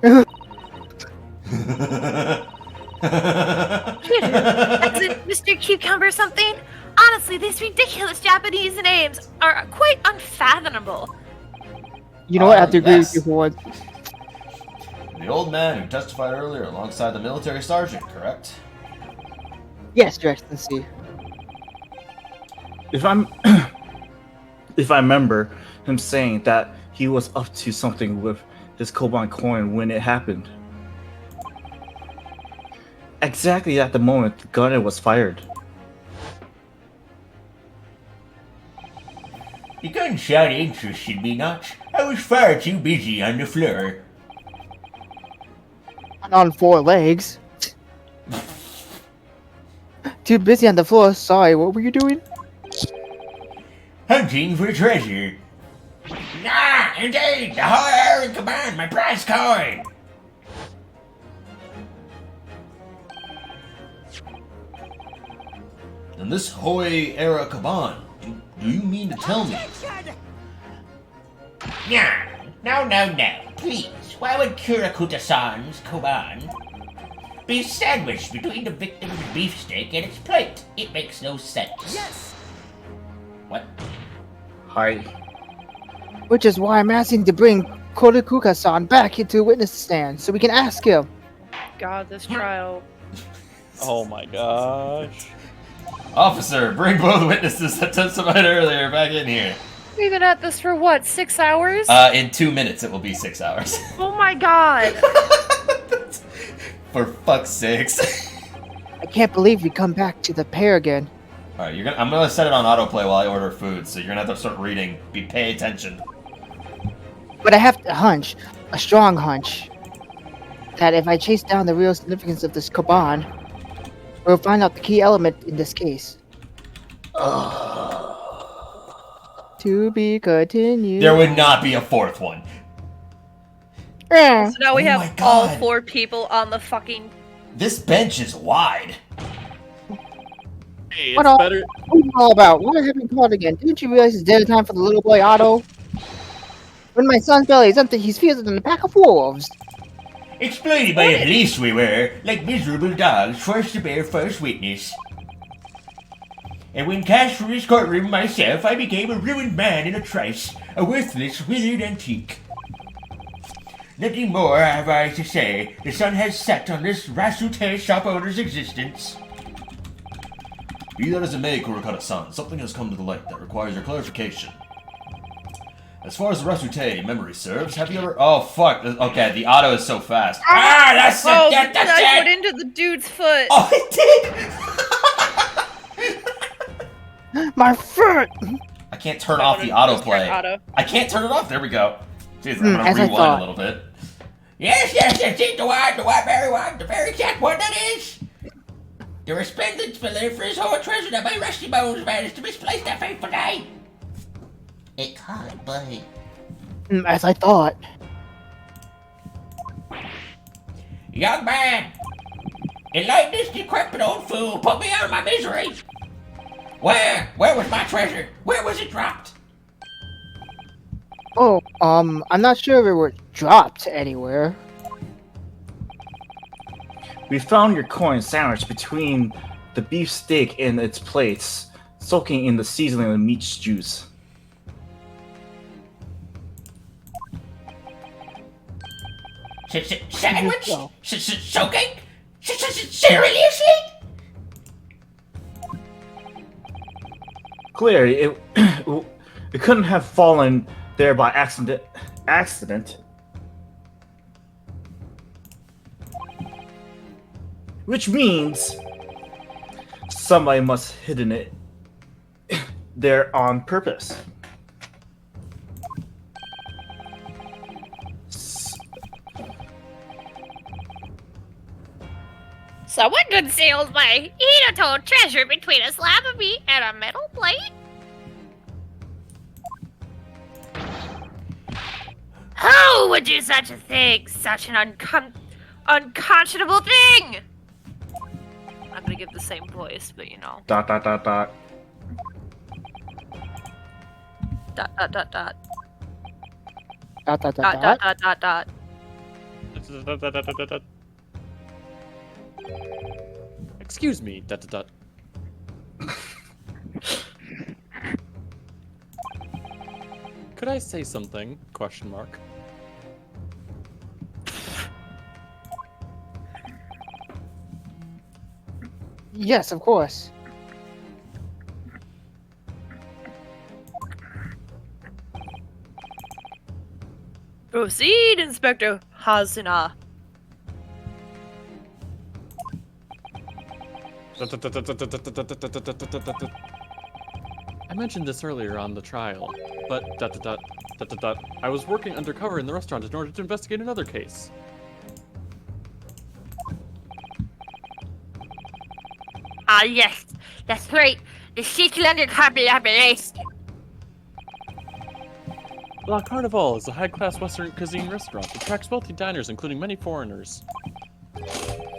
That's it, Mr. Cucumber something? Honestly, these ridiculous Japanese names are quite unfathomable. You know what? I have to agree yes. with you for once. The old man who testified earlier alongside the military sergeant, correct? Yes, Your Excellency. If I remember him saying that he was up to something with his Koban coin when it happened. Exactly at the moment the gun was fired. The gunshot interested me not. I was far too busy on the floor. On 4 legs. Too busy on the floor. Sorry, what were you doing? Hunting for treasure. Ah, indeed! The whole air in command, my prize coin! And this Hoi era Kaban, do you mean to tell me? No. Please, why would Kurakuta-san's Koban be sandwiched between the victim's beefsteak and its plate? It makes no sense. Yes! What? Hi. Which is why I'm asking to bring Kodakuka-san back into the witness stand so we can ask him. God, this trial. Oh my gosh. Officer, bring both witnesses that testified earlier back in here. We've been at this for what, 6 hours? In 2 minutes, it will be 6 hours. Oh my god. For fuck's sakes. I can't believe we come back to the pair again. All right, I'm gonna set it on autoplay while I order food, so you're gonna have to start reading. Pay attention. But I have a hunch, a strong hunch, that if I chase down the real significance of this Kaban, we'll find out the key element in this case. To be continued. There would not be a 4th one. Eh. So now we Oh have my all God. 4 people on the fucking... This bench is wide. Hey, What it's all- better. What are you all about? Why have you called again? Didn't you realize it's dinner time for the little boy Otto? When my son's belly is empty, he's fiercer than a pack of wolves. Explained by the police we were, like miserable dogs forced to bear false witness. And when cast from his courtroom myself, I became a ruined man in a trice, a worthless, withered antique. Nothing more have I to say. The sun has set on this Rasute shop owner's existence. Be that as it may, Kurokada-san, something has come to the light that requires your clarification. As far as the Rasute memory serves, have you ever... Oh, fuck. Okay, the auto is so fast. Ah, that's Oh, it! That's I put it! into the dude's foot. Oh, it did! my foot! I can't turn off the autoplay. Auto. I can't turn it off. There we go. Jeez, I'm gonna as I rewind thought. a little bit. Yes, the one, the very exact one that is. The resplendent spiller for his whole treasure that my rusty bones managed to misplace that fateful day. It can't be. As I thought. Young man, enlighten this decrepit old fool. Put me out of my misery. Where was my treasure? Where was it dropped? Oh, I'm not sure if it were dropped anywhere. We found your coin sandwiched between the beef steak and its plates, soaking in the seasoning of the meat's juice. Sandwich? Well. Soaking? Seriously? Clearly, it couldn't have fallen there by accident. Which means somebody must have hidden it there on purpose. Someone conceals my Edo treasure between a slab of meat and a metal plate? Who would do such a thing? Such an unconscionable thing! I'm not gonna give the same voice, but you know. Dot dot dot dot. Dot dot dot dot. Dot, dot, dot, Dot dot. dot dot dot dot. Excuse me, dot dot dot. Could I say something? Question mark. Yes, of course. Proceed, Inspector Hasina. I mentioned this earlier on the trial, but I was working undercover in the restaurant in order to investigate another case. Ah, yes, that's right. The secret undercover operation. La Carnival is a high-class Western cuisine restaurant that attracts wealthy diners, including many foreigners.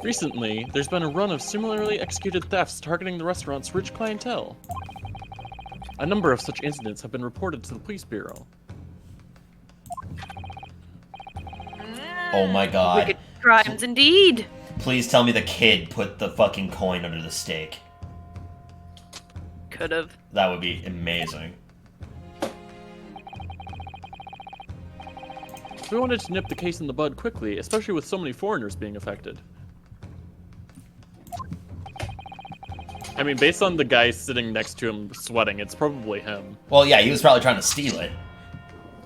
Recently, there's been a run of similarly executed thefts targeting the restaurant's rich clientele. A number of such incidents have been reported to the police bureau. Oh my god. Wicked crimes indeed. Please tell me the kid put the fucking coin under the steak. Could've. That would be amazing. We wanted to nip the case in the bud quickly, especially with so many foreigners being affected. I mean, based on the guy sitting next to him sweating, it's probably him. Well, yeah, he was probably trying to steal it.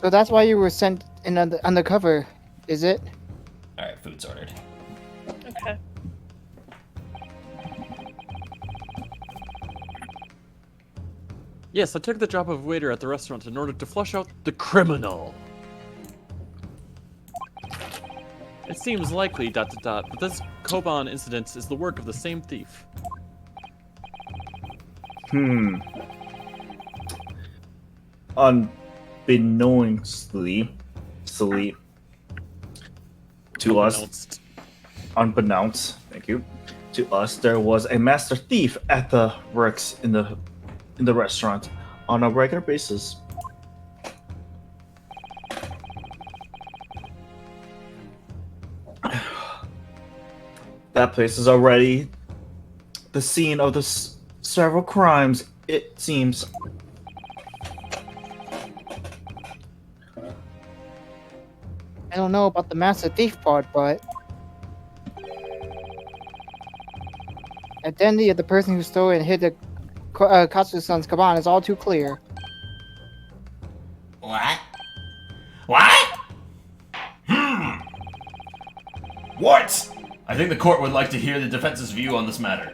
So that's why you were sent in undercover, is it? Alright, food's ordered. Okay. Yes, I took the job of waiter at the restaurant in order to flush out the criminal. It seems likely, that this Koban incident is the work of the same thief. Unbeknownstly, to us, unbeknownst, thank you, to us, there was a master thief at the works in the restaurant on a regular basis. That place is already the scene of the several crimes, it seems. I don't know about the master thief part, but identity of the person who stole and hid the Katsu-san's kaban is all too clear. What? What? What? I think the court would like to hear the defense's view on this matter.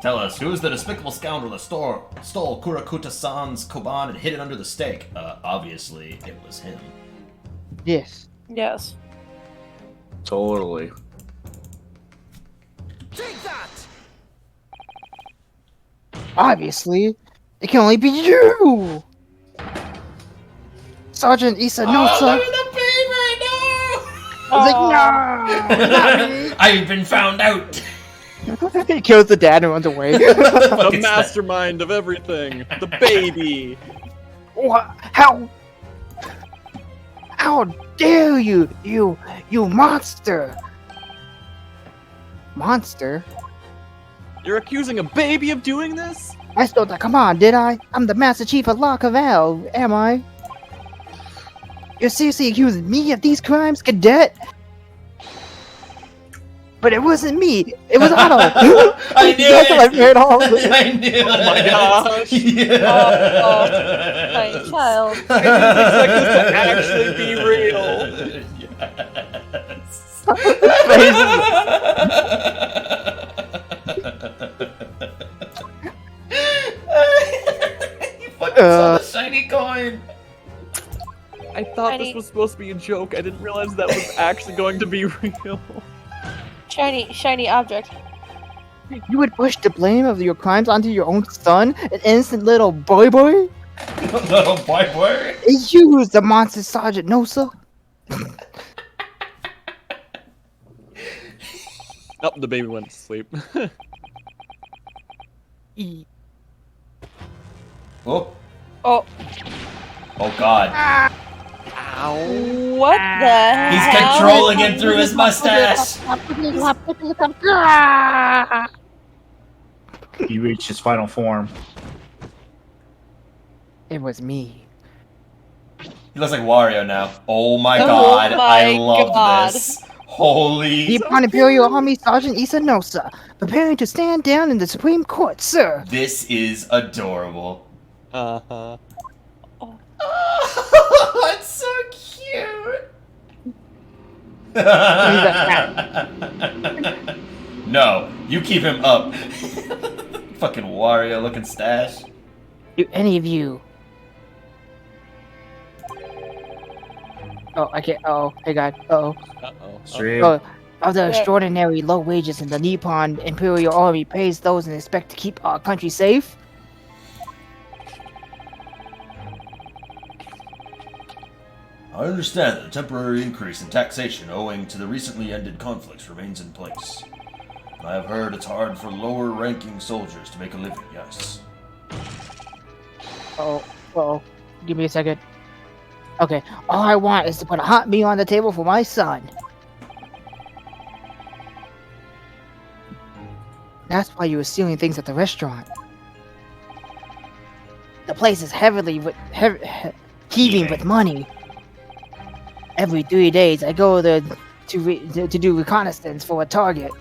Tell us, who is the despicable scoundrel that stole Kurakuta-san's koban and hid it under the steak? Obviously, it was him. Yes. Yes. Totally. Take that! Obviously, it can only be you! Sergeant Issa Nosa! I'm in the pain right now! I was like, no! Not me! I've been found out! He kills the dad and runs away. The mastermind of everything. The baby. What? How dare you, you monster! Monster? You're accusing a baby of doing this? I stole the command, did I? I'm the Master Chief of La Cavale, am I? You're seriously accusing me of these crimes, cadet? But it wasn't me. It was Otto. I knew That's it. what I've heard all of it. I knew it. Oh my gosh. Yeah. My child. I didn't expect this to actually be real. You fucking saw the shiny coin. I thought this was supposed to be a joke. I didn't realize that was actually going to be real. Shiny object. You would push the blame of your crimes onto your own son, an innocent little boy? Little boy. It's you who's the monster, Sergeant Nosa. Oh, the baby went to sleep. Oh. Oh. Oh God. What the He's hell? controlling him through his mustache. He reached his final form. It was me. He looks like Wario now. Oh my Oh God. my I love God. this. Holy. The upon Imperial Army Sergeant Issa Nosa, preparing to stand down in the Supreme Court, sir. This is adorable. Uh-huh. Oh, it's so cute. No, you keep him up. Fucking Wario looking stash. Do any of you? Oh, I can't. Oh, hey God. Uh-oh. Stream. Oh, of the extraordinary low wages in the Nippon Imperial Army pays those and expect to keep our country safe. I understand that a temporary increase in taxation owing to the recently ended conflicts remains in place. I have heard it's hard for lower-ranking soldiers to make a living, yes. Oh, give me a second. Okay, all I want is to put a hot meal on the table for my son. That's why you were stealing things at the restaurant. The place is heaving with money. Every 3 days, I go there to do reconnaissance for a target.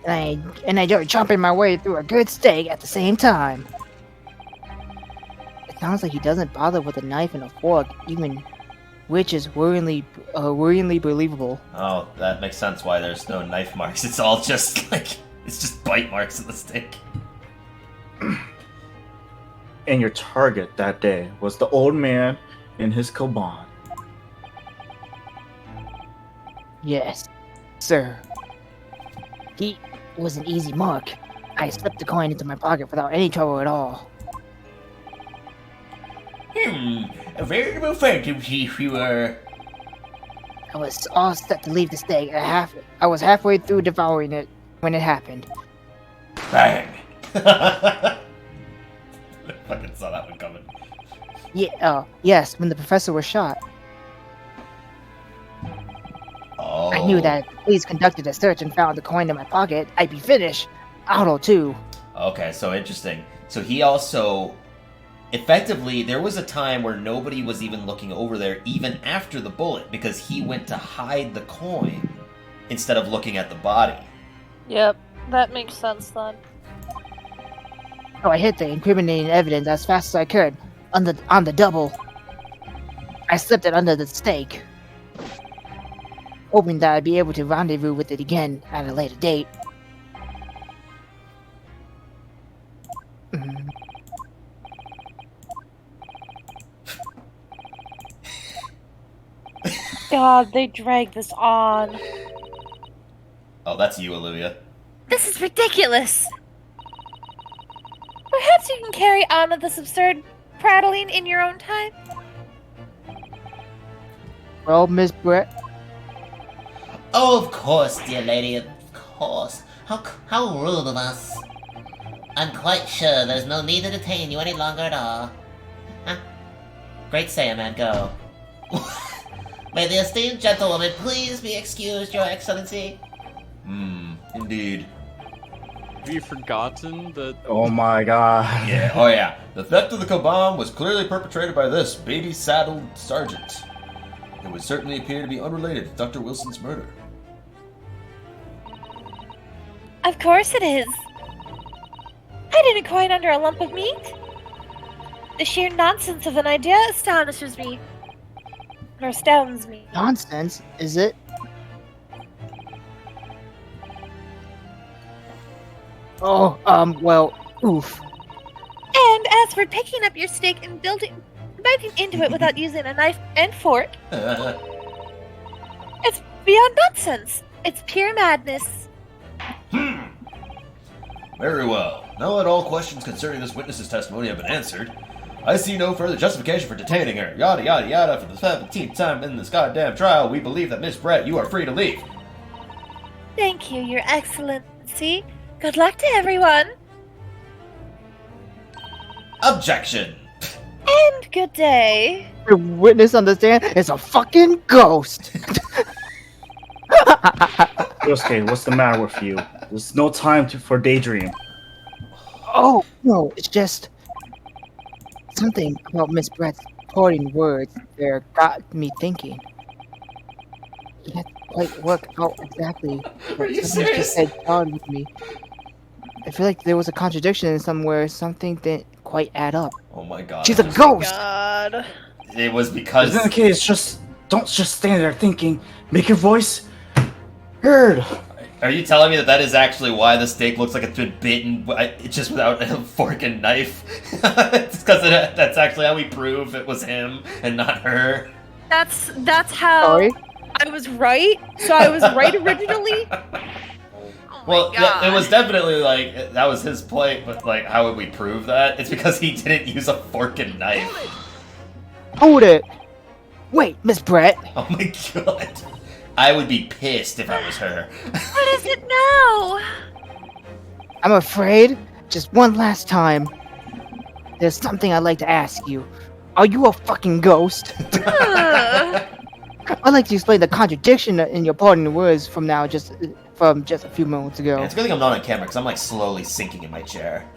And I enjoy chopping my way through a good steak at the same time. It sounds like he doesn't bother with a knife and a fork, even, which is worryingly believable. Oh, that makes sense why there's no knife marks. It's all just like, it's just bite marks in the steak. And your target that day was the old man in his koban. Yes, sir. He was an easy mark. I slipped the coin into my pocket without any trouble at all. A veritable phantom thief you were. I was all set to leave the steak. I was halfway through devouring it when it happened. Bang! I fucking saw that one coming. Yes, when the professor was shot. Oh. I knew that if the police conducted a search and found the coin in my pocket, I'd be finished. Otto, too. Okay, so interesting. So he also... Effectively, there was a time where nobody was even looking over there, even after the bullet, because he went to hide the coin instead of looking at the body. Yep, that makes sense then. So I hid the incriminating evidence as fast as I could, on the double. I slipped it under the steak, hoping that I'd be able to rendezvous with it again at a later date. God, they drag this on. Oh, that's you, Olivia. This is ridiculous. Perhaps you can carry on with this absurd prattling in your own time. Well, Miss Brett, Oh, of course, dear lady, of course. How rude of us. I'm quite sure there's no need to detain you any longer at all. Huh? Great say, man, go. May the esteemed gentlewoman please be excused, Your Excellency? Indeed. Have you forgotten that? Oh my god. Yeah, oh yeah. The theft of the Cobom was clearly perpetrated by this baby-saddled sergeant. It would certainly appear to be unrelated to Dr. Wilson's murder. Of course it is. I didn't quite under a lump of meat. The sheer nonsense of an idea astonishes me. Or astounds me. nonsense, is it? Oh, well, oof. And as for picking up your steak and biting into it without using a knife and fork, it's beyond nonsense. It's pure madness. Very well. Now that all questions concerning this witness's testimony have been answered, I see no further justification for detaining her. Yada yada yada. For the 17th time in this goddamn trial, we believe that Miss Brett, you are free to leave. Thank you, Your Excellency. Good luck to everyone. Objection. And good day. The witness on the stand is a fucking ghost. Yosuke, what's the matter with you? There's no time for daydream. Oh, no, it's just something about Miss Brett's parting words there got me thinking. It can't quite work out exactly what you something serious? just said God with me. I feel like there was a contradiction in somewhere. Something didn't quite add up. Oh my god. She's a ghost! God. It was If because that's the case, don't just stand there thinking. Make your voice heard. Are you telling me that that is actually why the steak looks like it's been bitten, just without a fork and knife? It's because that's actually how we prove it was him and not her. That's how Sorry? I was right. So I was right originally. Well, God. it was definitely like that was his plate, but like, how would we prove that? It's because he didn't use a fork and knife. Hold it! Wait, Miss Brett! Oh my god, I would be pissed if I was her. What is it now? I'm afraid, just one last time, there's something I'd like to ask you. Are you a fucking ghost? I'd like to explain the contradiction in your parting words from just a few moments ago. It's a good thing I'm not on camera because I'm like slowly sinking in my chair.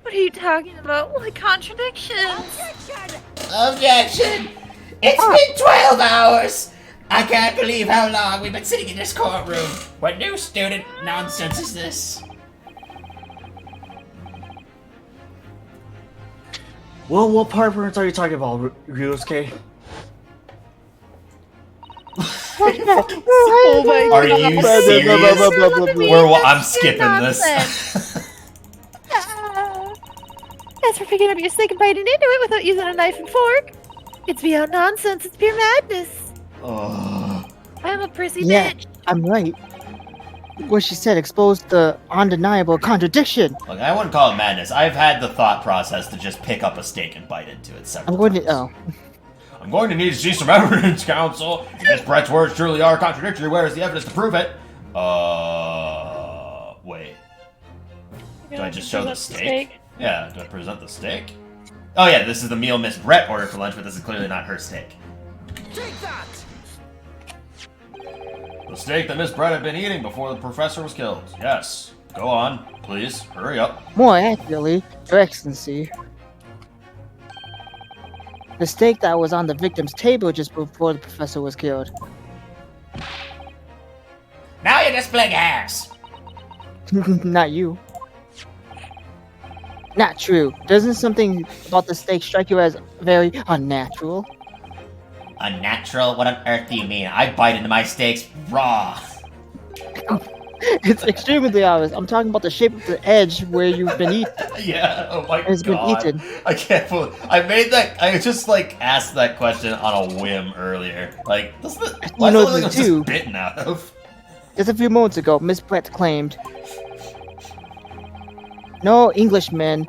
What are you talking about? What contradictions? Objection! It's been 12 hours! I can't believe how long we've been sitting in this courtroom. What new student nonsense is this? Well, what part are you talking about, Ryusuke? Oh my Are you serious? I'm skipping this. As for picking up your steak and biting into it without using a knife and fork, it's beyond nonsense. It's pure madness. Oh. I'm a prissy Yeah. bitch. I'm right. What she said exposed the undeniable contradiction. Look, I wouldn't call it madness. I've had the thought process to just pick up a steak and bite into it several I'm going to. times. Oh. I'm going to need to see some evidence, counsel. If Miss Brett's words truly are contradictory, where is the evidence to prove it? Wait. Do I just show the steak? Yeah, do I present the steak? Oh yeah, this is the meal Miss Brett ordered for lunch, but this is clearly not her steak. Take that! The steak that Miss Brett had been eating before the professor was killed. Yes. Go on, please. Hurry up. More accurately, Your Excellency. The steak that was on the victim's table just before the professor was killed. Now you're just playing ass! Not you. Not true. Doesn't something about the steak strike you as very unnatural? Unnatural? What on earth do you mean? I bite into my steaks raw. It's extremely obvious. I'm talking about the shape of the edge where you've been eaten. Yeah, oh my Has been god. eaten. I can't believe I made that. I just like asked that question on a whim earlier. Like, doesn't it, why know does it look like the it was two. just bitten out of? Just a few moments ago, Miss Brett claimed no Englishman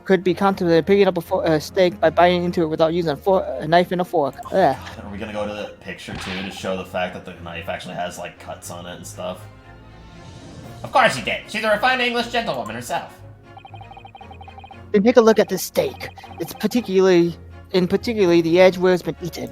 could be contemplated picking up a steak by biting into it without using a knife and a fork. Ugh. Are we gonna go to the picture too to show the fact that the knife actually has like cuts on it and stuff? Of course he did. She's a refined English gentlewoman herself. Then take a look at this steak. It's particularly the edge where it's been eaten.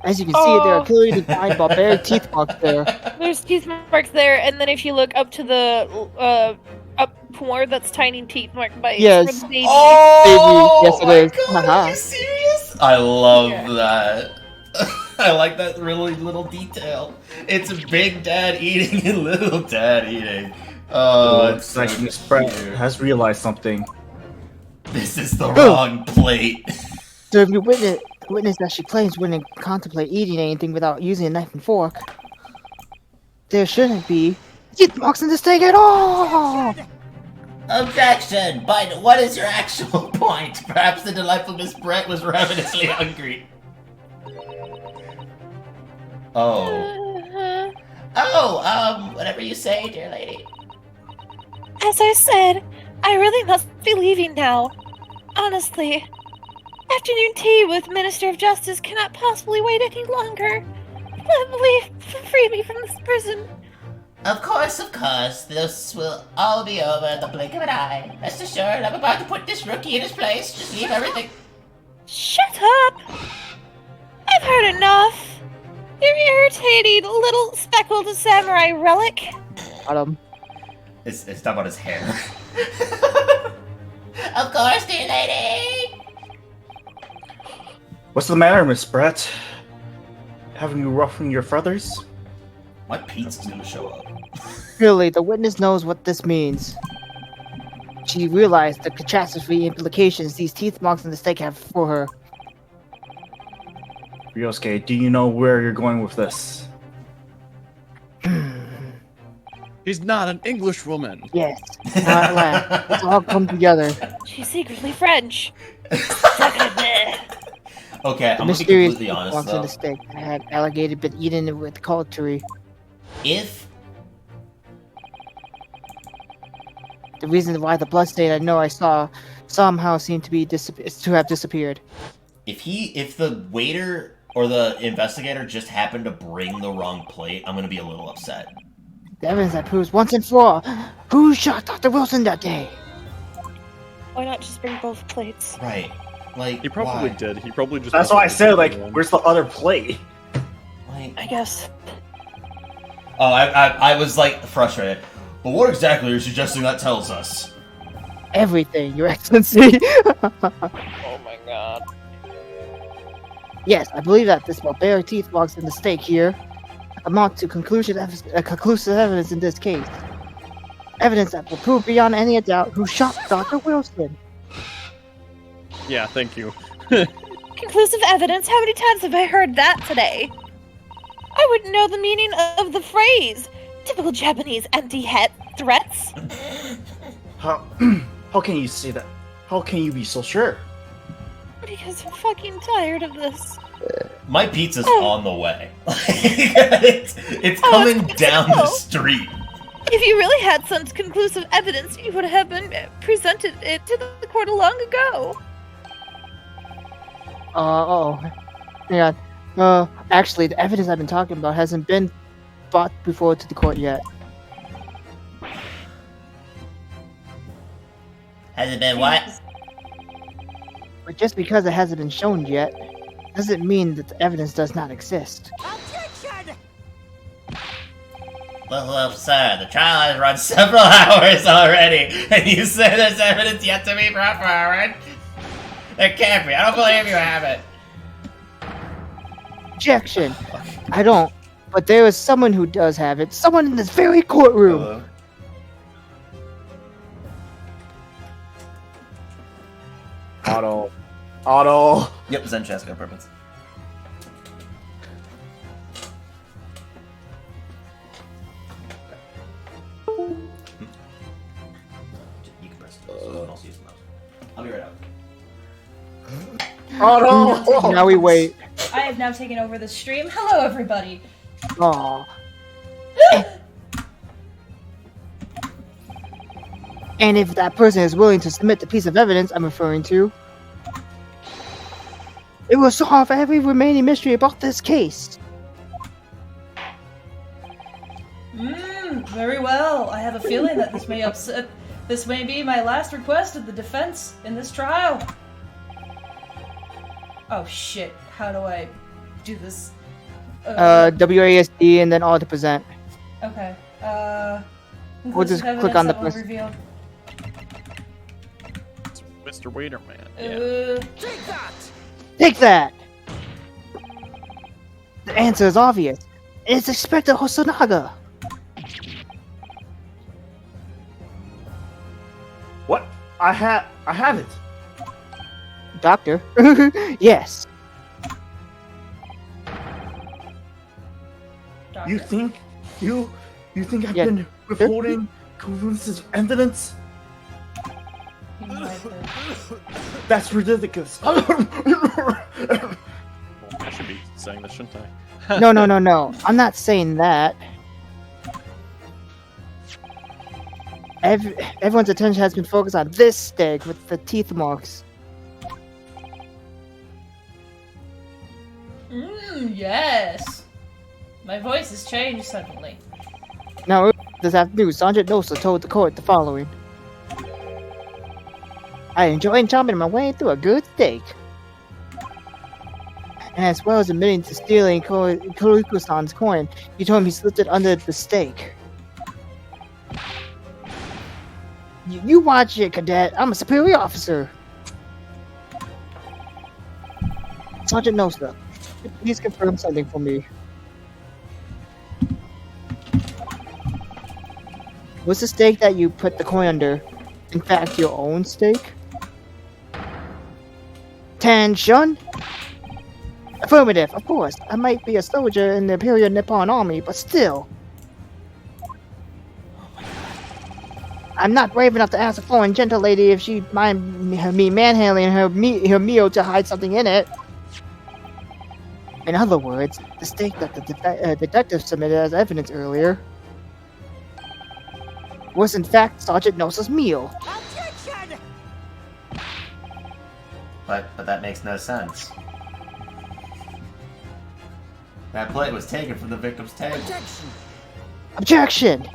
As you can see, there are clearly defined barbaric teeth marks there. There's teeth marks there, and then if you look up to the up more, that's tiny teeth mark bites. Yes. For the baby. Oh, Yes, it my is. God, Haha. are you serious? I love that. I like that really little detail. It's Big Dad eating and Little Dad eating. Oh, it's so like Miss Brett cute. has realized something. This is the wrong plate. So if you witness that she claims wouldn't contemplate eating anything without using a knife and fork, there shouldn't be teeth marks in the steak at all! Objection! But what is your actual point? Perhaps the delightful Miss Brett was ravenously hungry. Oh. Whatever you say, dear lady. As I said, I really must be leaving now. Honestly. Afternoon tea with Minister of Justice cannot possibly wait any longer. Please free me from this prison. Of course. This will all be over in the blink of an eye. Rest assured, I'm about to put this rookie in his place. Just leave everything. Shut up! I've heard enough. You irritating little speckled samurai relic. It's talking about his hair. Of course, dear lady. What's the matter, Miss Brett? Haven't you ruffled your feathers? My pizza's gonna show up. Clearly, the witness knows what this means. She realized the catastrophe implications these teeth marks in the steak have for her. Ryosuke, do you know where you're going with this? He's not an English woman. Yes. Now at last, it's all come together. She's secretly French. Okay, I'm The gonna be mysterious completely teeth honest marks in though. the steak had alligator been eaten with cutlery. If The reason why the bloodstain I know I saw somehow seemed to be to have disappeared. If the waiter or the investigator just happened to bring the wrong plate, I'm gonna be a little upset. The evidence that proves once and for all who shot Dr. Wilson that day. Why not just bring both plates? Right. Like, He probably why? did. He probably just. That's why I said, like, One. where's the other plate? Like, I guess. oh, I was like frustrated. But what exactly are you suggesting that tells us? Everything, Your Excellency. Oh my god. Yes, I believe that this barbaric teeth marks in the steak here amount to conclusive evidence in this case. Evidence that will prove beyond any doubt who shot Dr. Wilson. Yeah, thank you. Conclusive evidence? How many times have I heard that today? I wouldn't know the meaning of the phrase. Typical Japanese empty-head threats. How can you say that? How can you be so sure? Because I'm fucking tired of this. My pizza's on the way. it's coming down the street. If you really had some conclusive evidence, you would have been presented it to the court long ago. Hang on. Actually, the evidence I've been talking about hasn't been brought before to the court yet. Has it been what? But just because it hasn't been shown yet, doesn't mean that the evidence does not exist. Well, sir, the trial has run several hours already, and you say there's evidence yet to be brought forward? There can't be. I don't believe you have it. Objection! I don't. But there is someone who does have it. Someone in this very courtroom. Hello? Otto. Yep, Zen chest got purpose. Oh no! Now we wait. I have now taken over the stream. Hello, everybody. Aw. And if that person is willing to submit the piece of evidence I'm referring to, it will solve every remaining mystery about this case. Very well. I have a feeling that this may upset. This may be my last request of the defense in this trial. Oh shit! How do I do this? WASD and then all to present. Okay. We'll just click on the plus. plus. It's Mr. Waiterman. Yeah. Take that! The answer is obvious. It's Inspector Hosonaga. What? I have it. Doctor? Yes. Doctor. You think I've Yeah. been withholding conclusive evidence? You might have. That's ridiculous. Well, I should be saying this, shouldn't I? No. I'm not saying that. Everyone's attention has been focused on this steak with the teeth marks. Yes. My voice has changed suddenly. Now, this afternoon, Sergeant Nosa told the court the following. I enjoyed chomping my way through a good steak. And as well as admitting to stealing Kuriko-san's coin, he told him he slipped it under the steak. You watch it, Cadet. I'm a superior officer. Sergeant Nosa, please confirm something for me. Was the steak that you put the coin under, in fact, your own steak? Tension! Affirmative, of course. I might be a soldier in the Imperial Nippon Army, but still. I'm not brave enough to ask a foreign gentle lady if she'd mind me manhandling her meal to hide something in it. In other words, the steak that the detective submitted as evidence earlier was in fact Sergeant Nosa's meal. But that makes no sense. That plate was taken from the victim's table. Objection!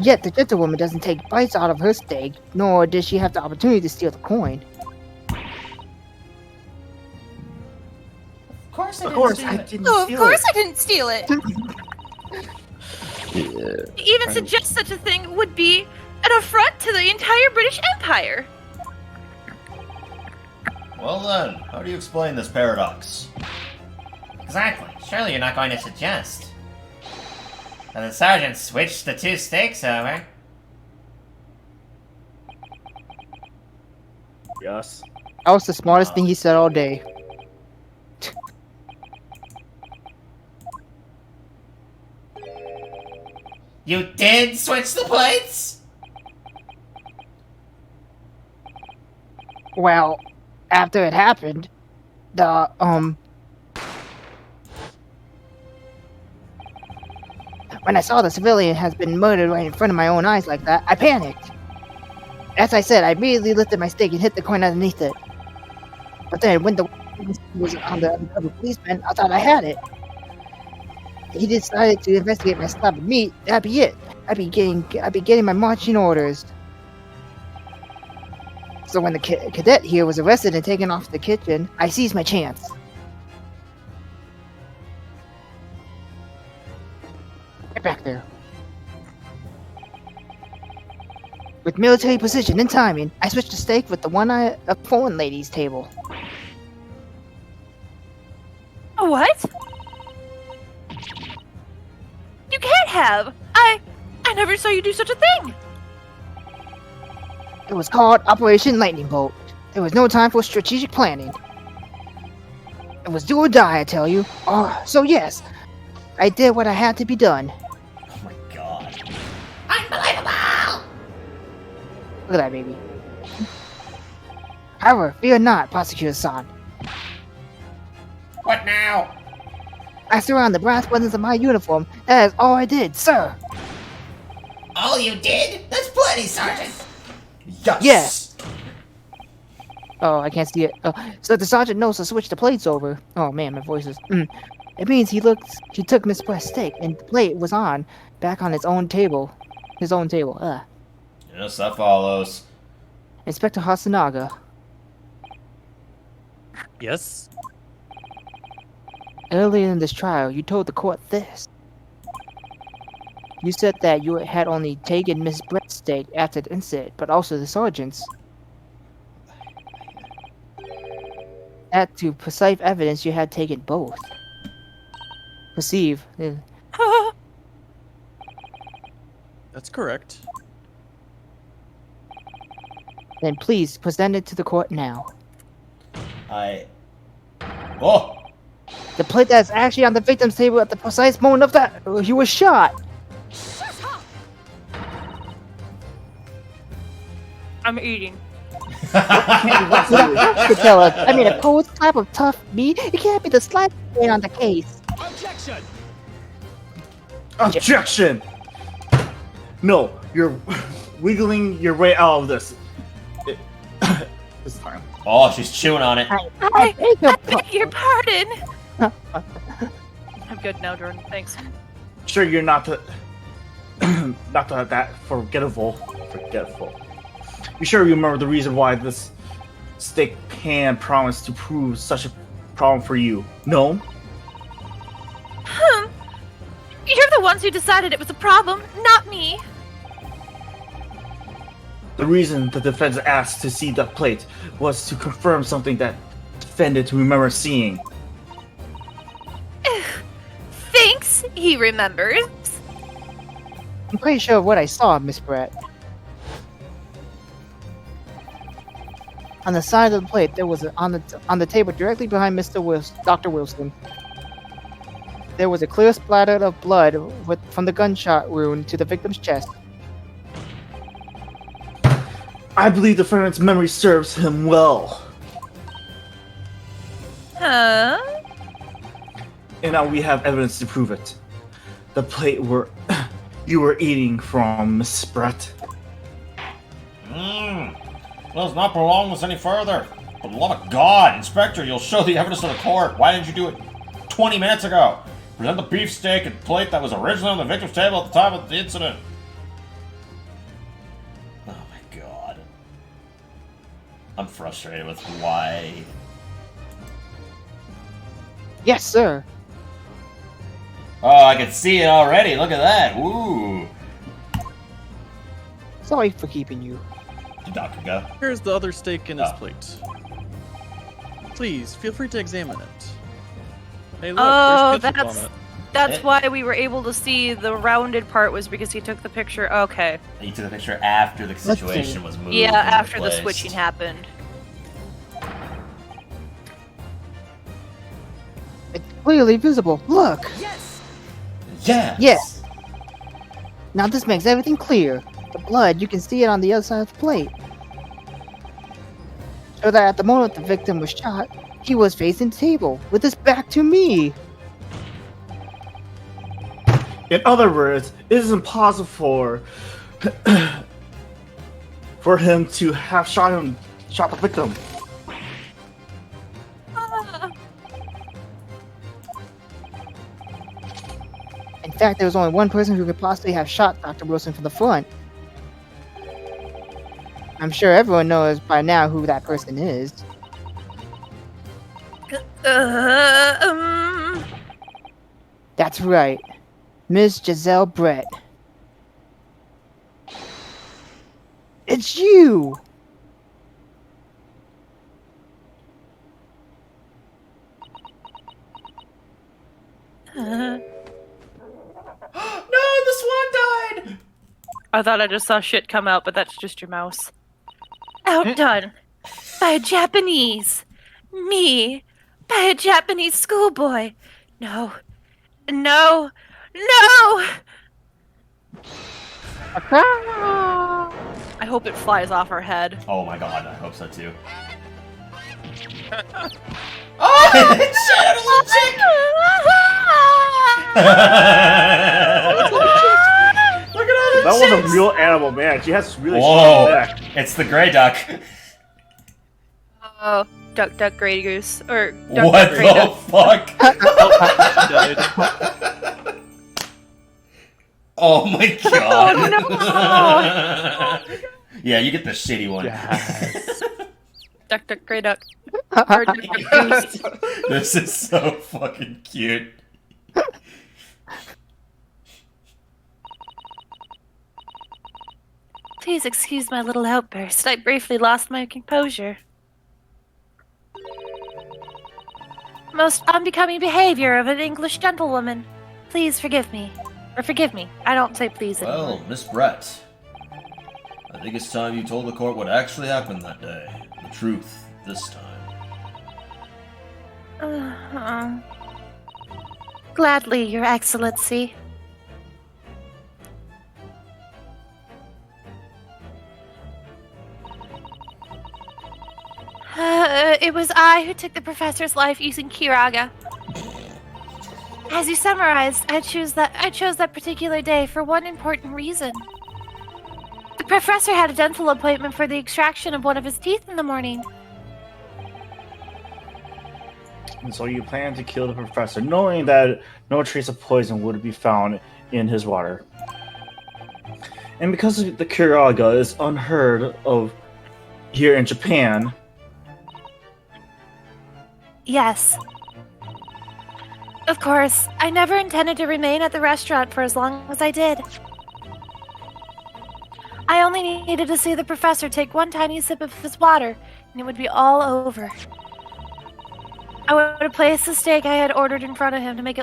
Yet the gentlewoman doesn't take bites out of her steak, nor did she have the opportunity to steal the coin. Of course I Of didn't course, steal I it. didn't Oh, of steal course it. I didn't steal it. Yeah. To even suggest such a thing would be an affront to the entire British Empire. Well then, how do you explain this paradox? Exactly. Surely you're not going to suggest that the sergeant switched the two steaks over. Yes. That was the smartest thing he said all day. You did switch the plates? Well, after it happened, when I saw the civilian has been murdered right in front of my own eyes like that, I panicked. As I said, I immediately lifted my stick and hit the coin underneath it. But then, when the was on the undercover policeman, I thought I had it. He decided to investigate my slab of meat. That'd be it. I'd be getting my marching orders. So when the cadet here was arrested and taken off to the kitchen, I seized my chance. Right back there. With military precision and timing, I switched the steak with the one at a foreign lady's table. What? You can't have! I never saw you do such a thing! It was called Operation Lightning Bolt. There was no time for strategic planning. It was do or die, I tell you. So yes, I did what I had to be done. Oh my god. Unbelievable! Look at that baby. However, fear not, Prosecutor-san. What now? I surround the brass buttons of my uniform. That is all I did, sir. All you did? That's plenty, Sergeant. Yes. Yes. Oh, I can't see it. Oh, so the sergeant knows to switch the plates over. Oh man, my voice is. It means he took Miss Brett's steak, and the plate was back on its own table. His own table. Yes, that follows. Inspector Hasanaga. Yes? Earlier in this trial, you told the court this. You said that you had only taken Miss Brett's steak after the incident, but also the sergeant's. That to perceive evidence you had taken both. Perceive. That's correct. Then please present it to the court now. Oh! The plate that's actually on the victim's table at the precise moment of that he was shot. I'm eating. To tell us, I mean, a cold slab of tough meat. It can't be the slightest weight on the case. Objection! No, you're wiggling your way out of this. This time. Oh, she's chewing on it. I beg your pardon. I'm good now, Jordan. Thanks. Sure, you're not that forgettable. You sure you remember the reason why this steak pan promised to prove such a problem for you? No? You're the ones who decided it was a problem, not me. The reason the defense asked to see the plate was to confirm something that defendant remember seeing. Thanks, he remembers. I'm pretty sure of what I saw, Miss Brett. On the side of the plate, there was on the table directly behind Dr. Wilson. There was a clear splatter of blood from the gunshot wound to the victim's chest. I believe the defendant's memory serves him well. Huh? And now we have evidence to prove it. The plate you were eating from, Miss Brett. Let's not prolong this any further. For the love of God, Inspector, you'll show the evidence to the court. Why didn't you do it 20 minutes ago? Present the beefsteak and plate that was originally on the victim's table at the time of the incident. Oh my God. I'm frustrated with why. Yes, sir. Oh, I can see it already. Look at that. Woo. Sorry for keeping you. Did Doctor go? Here's the other steak in his plate. Please, feel free to examine it. Hey, look, there's ketchup on it. That's why we were able to see the rounded part was because he took the picture. Okay. He took the picture after the situation was moved. Yeah, and after the replaced. switching happened. It's clearly visible. Look. Yes. Yes. Now this makes everything clear. The blood, you can see it on the other side of the plate. So that at the moment the victim was shot, he was facing the table, with his back to me. In other words, it is impossible for him to have shot the victim. In fact, there was only one person who could possibly have shot Dr. Wilson from the front. I'm sure everyone knows by now who that person is. That's right. Miss Giselle Brett. It's you! No, the swan died! I thought I just saw shit come out, but that's just your mouse. Outdone by a Japanese. Me by a Japanese schoolboy. No. No. No! I hope it flies off her head. Oh my God, I hope so too. Oh, shit, little chick! Look at all the That was chicks! a real animal, man. She has really Whoa. strong neck. It's the gray duck. Oh, duck, duck, gray goose, or duck, What duck, gray the duck. fuck? Oh my god. Oh, no. Yeah, you get the shitty one. Yes. Duck, duck, gray duck. Or duck, duck, goose. This is so fucking cute. Please excuse my little outburst. I briefly lost my composure. Most unbecoming behavior of an English gentlewoman. Please forgive me. Or forgive me. I don't say please anymore. Well, Miss Brett, I think it's time you told the court what actually happened that day. The truth, this time. Gladly, Your Excellency. It was I who took the professor's life using Kiraga. As you summarized, I chose that particular day for one important reason. The professor had a dental appointment for the extraction of one of his teeth in the morning. And so you plan to kill the professor, knowing that no trace of poison would be found in his water. And because the Kiraga is unheard of here in Japan, Yes. Of course, I never intended to remain at the restaurant for as long as I did. I only needed to see the professor take one tiny sip of his water, and it would be all over. I would have placed the steak I had ordered in front of him to make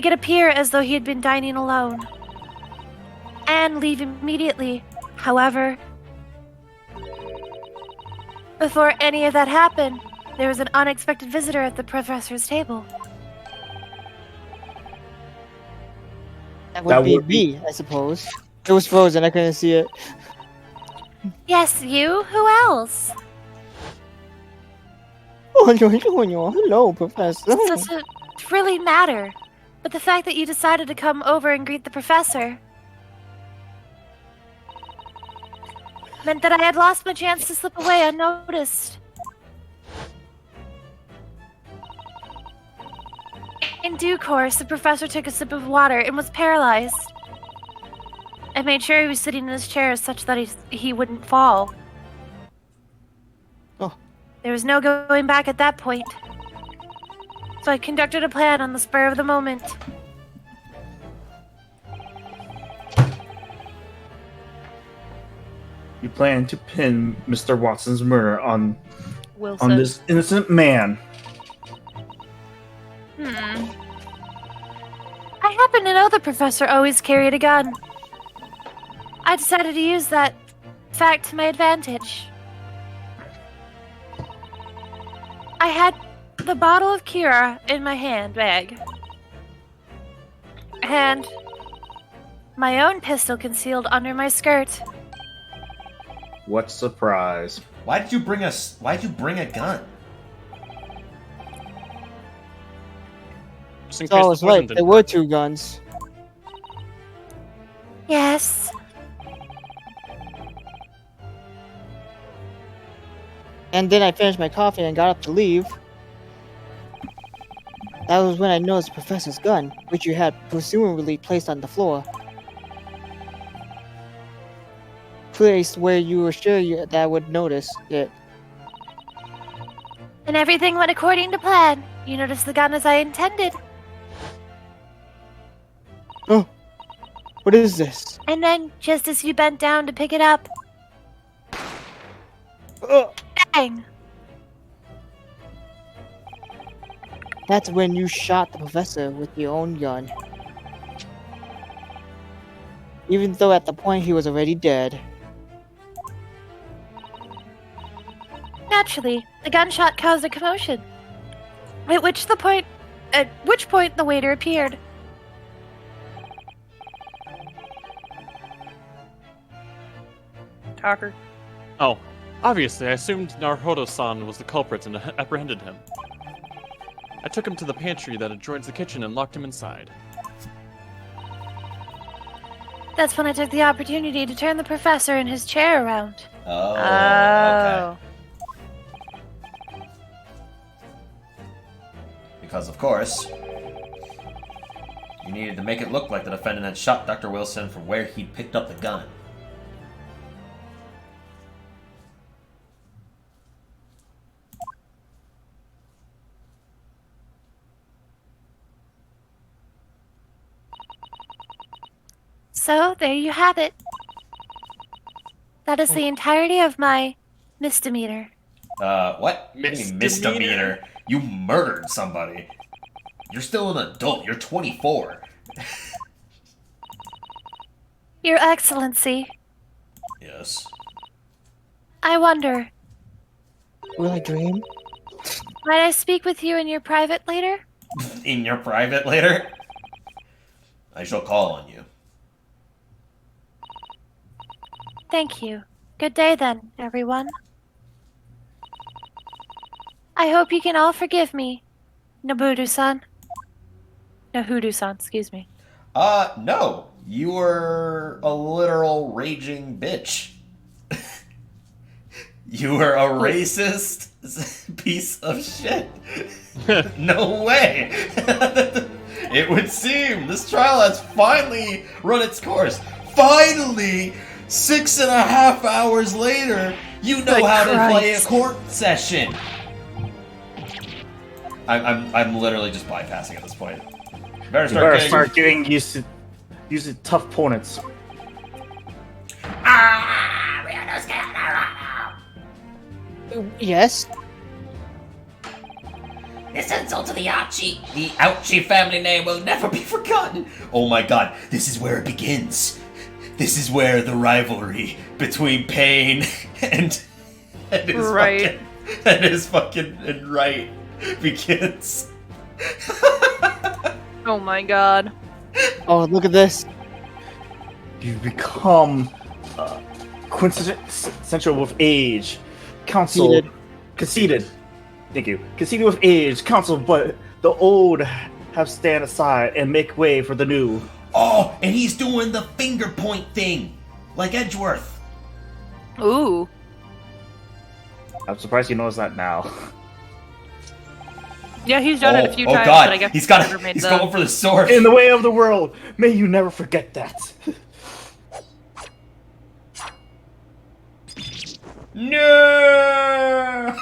it appear as though he had been dining alone. And leave immediately. However, before any of that happened, there was an unexpected visitor at the professor's table. That would be me, I suppose. It was frozen, I couldn't see it. Yes, you? Who else? Oh, hello, Professor. Does it really matter? But the fact that you decided to come over and greet the professor meant that I had lost my chance to slip away unnoticed. In due course, the professor took a sip of water and was paralyzed. I made sure he was sitting in his chair such that he wouldn't fall. Oh. There was no going back at that point. So I conducted a plan on the spur of the moment. you plan to pin Mr. Watson's murder on Wilson. this innocent man. I happen to know the professor always carried a gun. I decided to use that fact to my advantage. I had the bottle of Kira in my handbag. And my own pistol concealed under my skirt. What surprise. Why'd you bring a gun? Just in So I case was the poison right, didn't there were 2 guns. Yes. And then I finished my coffee and got up to leave. That was when I noticed the professor's gun, which you had presumably placed on the floor. Placed where you were sure that I would notice it. And everything went according to plan. You noticed the gun as I intended. Oh, what is this? And then, just as you bent down to pick it up, bang! That's when you shot the professor with your own gun. Even though at the point he was already dead. Naturally, the gunshot caused a commotion. At which point the waiter appeared. Talker. Oh, Obviously, I assumed Naruhodo-san was the culprit and apprehended him. I took him to the pantry that adjoins the kitchen and locked him inside. That's when I took the opportunity to turn the professor in his chair around. Oh, okay. Because, of course, you needed to make it look like the defendant had shot Dr. Wilson from where he'd picked up the gun. So, there you have it. That is the entirety of my misdemeanor. What? Misdemeanor? You murdered somebody. You're still an adult. You're 24. Your Excellency, Yes. I wonder, Will I dream? might I speak with you in your private later? In your private later? I shall call on you. Thank you. Good day then, everyone. I hope you can all forgive me, Nabudu-san. Nahudu-san, excuse me. No. You were a literal raging bitch. You were a racist piece of shit. No way. It would seem this trial has finally run its course. Finally, 6.5 hours later, you know how to play a court session. I'm literally just bypassing at this point. Better start getting used to using tough opponents. Yes? This insult to the Ouchie family name will never be forgotten. Oh my god, this is where it begins. This is where the rivalry between Pain and his fucking right begins. Oh my god. Oh, look at this. You become quintessential with age. Conceited. Thank you. Conceited with age, counsel, but the old have stand aside and make way for the new. Oh, and he's doing the finger point thing, like Edgeworth. Ooh. I'm surprised you noticed that now. Yeah, he's done it a few times, God. but I guess he's going for the sword. In the way of the world, may you never forget that. No.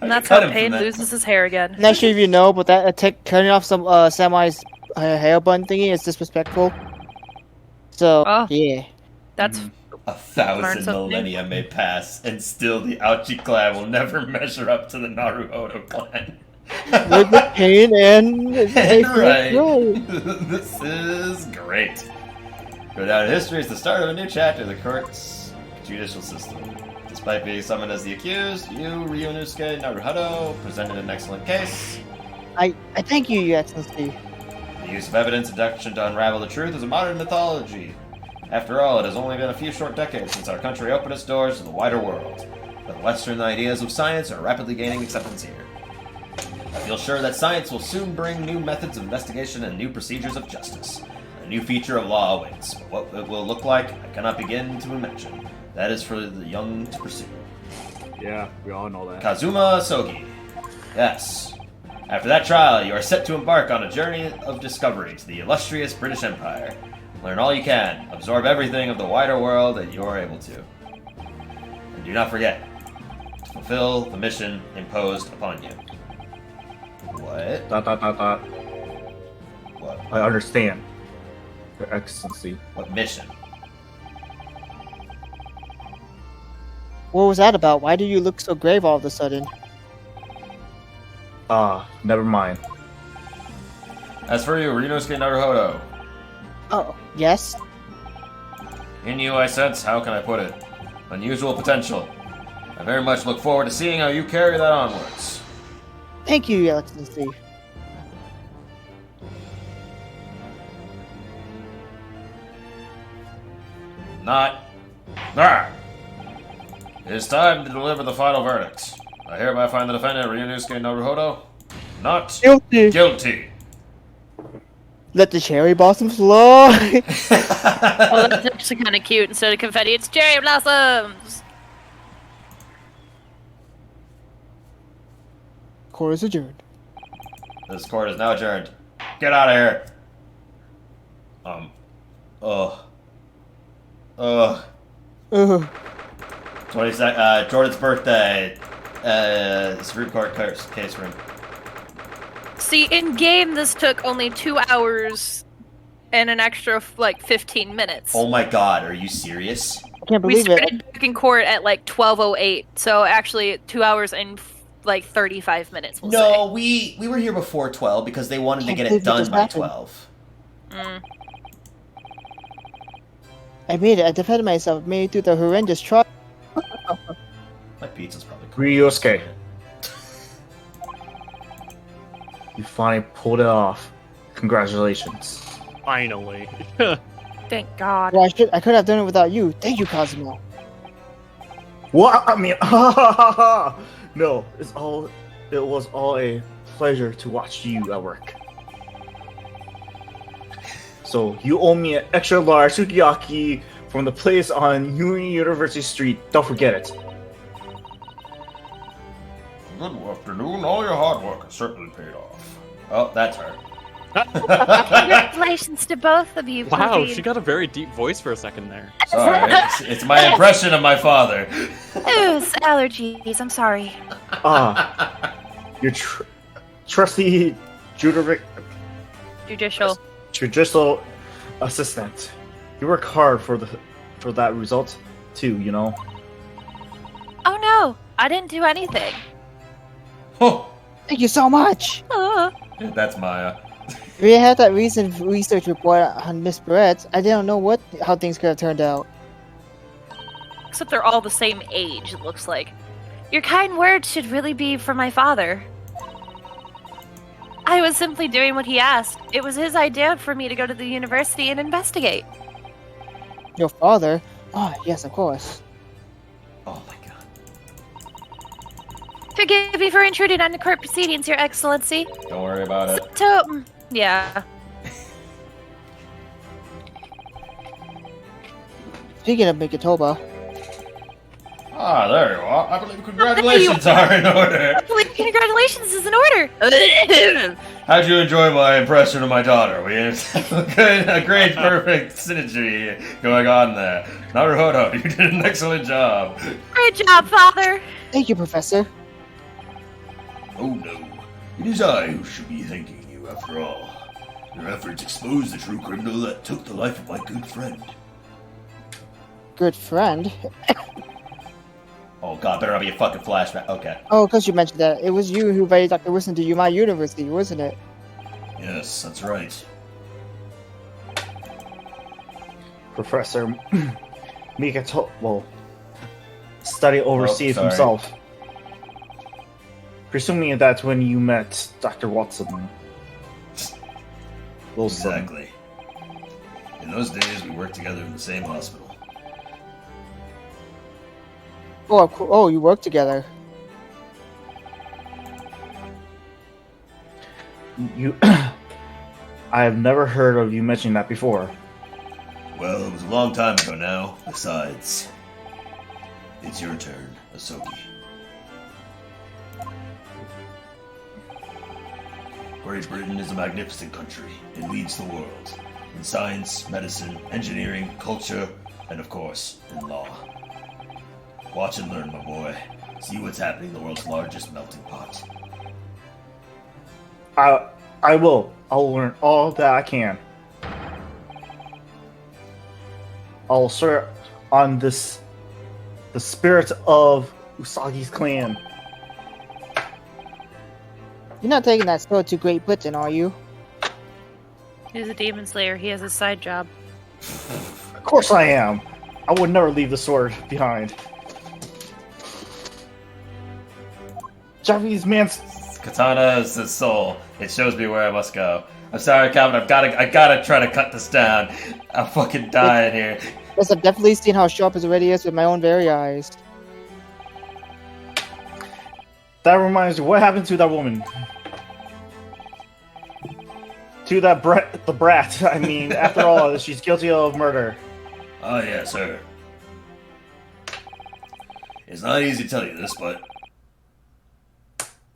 And that's how Pain loses his hair again. Not sure if you know, but that cutting off some Samai's hair bun thingy is disrespectful. So, yeah. That's 1,000 millennia may pass, and still the Ouchie clan will never measure up to the Naruhodo clan. With the Pain and right. This is great. Go down in history as the start of a new chapter of the court's judicial system. Despite being summoned as the accused, you, Ryunosuke Naruhodo, presented an excellent case. I thank you, Your Excellency. The use of evidence deduction to unravel the truth is a modern mythology. After all, it has only been a few short decades since our country opened its doors to the wider world. But the Western ideas of science are rapidly gaining acceptance here. I feel sure that science will soon bring new methods of investigation and new procedures of justice. A new feature of law awaits, but what it will look like, I cannot begin to imagine. That is for the young to pursue. Yeah, we all know that. Kazuma Sogi. Yes. After that trial, you are set to embark on a journey of discovery to the illustrious British Empire. Learn all you can, absorb everything of the wider world that you are able to. And do not forget to fulfill the mission imposed upon you. What? ... What? I understand, Your Excellency. What mission? What was that about? Why do you look so grave all of a sudden? Never mind. As for you, Ryunosuke Naruhodo. Oh, yes? In you I sense, how can I put it, unusual potential. I very much look forward to seeing how you carry that onwards. Thank you, Your Excellency. Not Ah! It is time to deliver the final verdict. I hereby find the defendant, Ryunosuke Naruhodo, not Guilty. guilty. Let the cherry blossoms fly. Oh, that's actually kind of cute. Instead of confetti, it's cherry blossoms. Court is adjourned. This court is now adjourned. Get out of here. Ugh. 22nd, Jordan's birthday. Supreme Court case room. See, in game, this took only 2 hours and an extra, like, 15 minutes. Oh my god, are you serious? I can't We believe it. started back in court at, like, 12:08, so actually 2 hours and, like, 35 minutes, we'll say. No, we were here before 12 because they wanted to Can't get believe it it done just by happened. 12. Mm. I made it. I defended myself. Made it through the horrendous trial. My pizza's probably cold. Ryosuke. You finally pulled it off. Congratulations. Finally. Thank God. Well, I could have done it without you. Thank you, Cosmo. What? I mean, no. It was all a pleasure to watch you at work. So you owe me an extra large sukiyaki from the place on Union University Street. Don't forget it. Good afternoon. All your hard work has certainly paid off. Oh, that's her. Congratulations to both of you. Wow, Praveen. she got a very deep voice for a second there. Sorry, it's my impression of my father. Ooh, allergies. I'm sorry. Your trusty judicial assistant. You work hard for that result too, you know. Oh no, I didn't do anything. Oh, Thank you so much. that's Maya. We had that recent research report on Miss Barrett. I didn't know how things could have turned out. Except they're all the same age, it looks like. Your kind words should really be for my father. I was simply doing what he asked. It was his idea for me to go to the university and investigate. Your father? Oh, yes, of course. Oh my god. Forgive me for intruding on the court proceedings, Your Excellency. Don't worry about it. Yeah. Speaking of Mikitoba, Ah, there you are. I believe congratulations are in order. Congratulations is in order. How'd you enjoy my impression of my daughter? We have a great, perfect synergy going on there. Naruhodo, you did an excellent job. Great job, Father. thank you, Professor. Oh no, it is I who should be thanking you after all. Your efforts exposed the true criminal that took the life of my good friend. Good friend. Oh god, better not be a fucking flashback. Okay. Oh, because you mentioned that. It was you who invited Dr. Wilson to my university, wasn't it? Yes, that's right. Professor Mikitoba study overseas sorry. himself. Presuming that's when you met Dr. Wilson. Exactly. In those days, we worked together in the same hospital. Oh, you work together. You, I have never heard of you mentioning that before. Well, it was a long time ago now. Besides, it's your turn, Asogi. Great Britain is a magnificent country. It leads the world in science, medicine, engineering, culture, and of course, in law. Watch and learn, my boy. See what's happening in the world's largest melting pot. I will. I'll learn all that I can. I'll serve on the spirit of Usagi's clan. You're not taking that sword to Great Britain, are you? He's a demon slayer. He has a side job. Of course I am. I would never leave the sword behind. Japanese man's Katana is the soul. It shows me where I must go. I'm sorry, Calvin. I gotta try to cut this down. I'm fucking dying here. Yes, I've definitely seen how sharp his already is with my own very eyes. That reminds me, what happened to that woman? To that the brat. I mean, after all, she's guilty of murder. Ah, yes, her. It's not easy to tell you this, but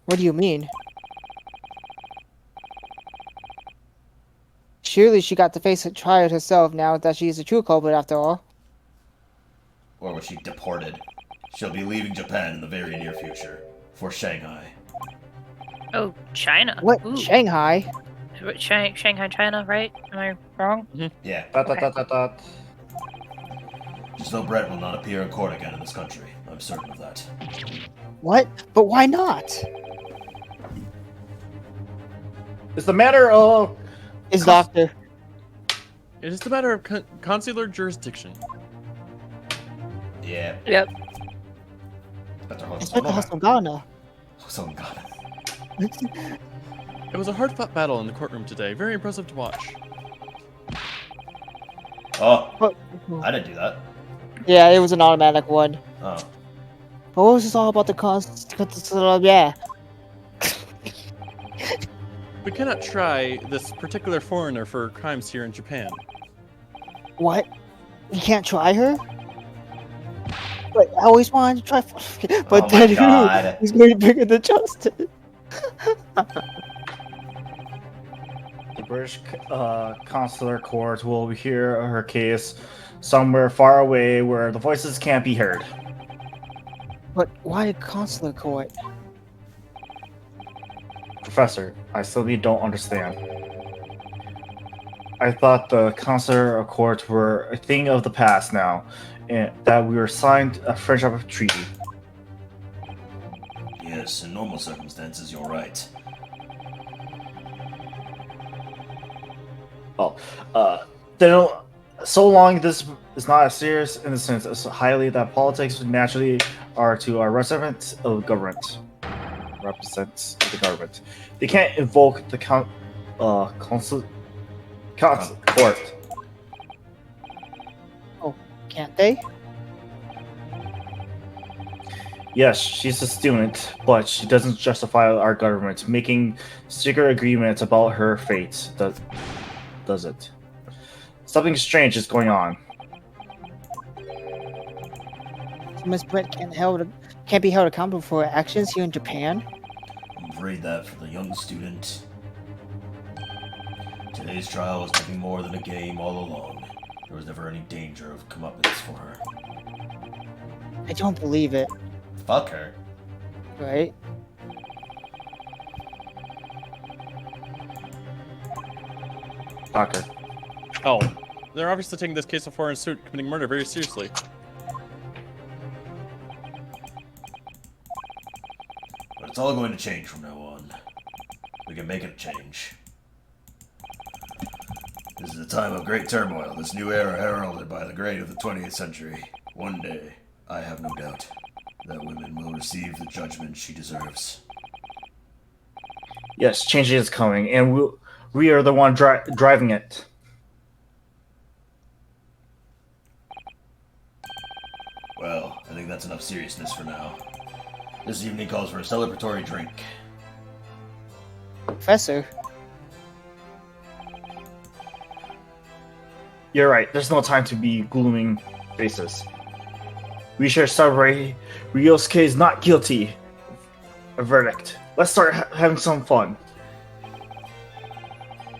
What do you mean? Surely she got to face it, try it herself now that she's a true culprit after all. or was she deported? She'll be leaving Japan in the very near future for Shanghai. Oh, China. What? Ooh. Shanghai? Shanghai, China, right? Am I wrong? Yeah. Dot. Just though Brett will not appear in court again in this country. I'm certain of that. What? But why not? It's the matter of... His doctor. It is the matter of consular jurisdiction. Yeah. Yep. Better Inspector Hasongana. Hasongana. It was a hard-fought battle in the courtroom today. Very impressive to watch. Oh, But, I didn't do that. yeah, it was an automatic one. Oh. But what was this all about yeah. We cannot try this particular foreigner for crimes here in Japan. What? You can't try her? But I always wanted to try. But Oh my then God. who's going to bring her to justice? The British consular court will hear her case somewhere far away where the voices can't be heard. But why a consular court? Professor, I still don't understand. I thought the consular courts were a thing of the past now, and that we were signed a friendship treaty. Yes, in normal circumstances, you're right. Then, so long this is not as serious in the sense as highly that politics naturally are to our representatives of government. Represents the government. They can't invoke the court. Can't they? Yes, she's a student, but she doesn't justify our government making secret agreements about her fate. Does it? Something strange is going on. So Miss Brett can't be held accountable for her actions here in Japan? I'm afraid that for the young student, today's trial was nothing more than a game all along. There was never any danger of comeuppance for her. I don't believe it. Fuck her. Right? Doctor. Oh, they're obviously taking this case of foreign student committing murder very seriously. But it's all going to change from now on. We can make it change. This is a time of great turmoil, this new era heralded by the great of the 20th century. One day, I have no doubt, that women will receive the judgment she deserves. Yes, change is coming, and we are the one driving it. Well, I think that's enough seriousness for now. This evening calls for a celebratory drink. Professor? You're right, there's no time to be glooming faces. We should celebrate Ryosuke is not guilty. A verdict. Let's start having some fun.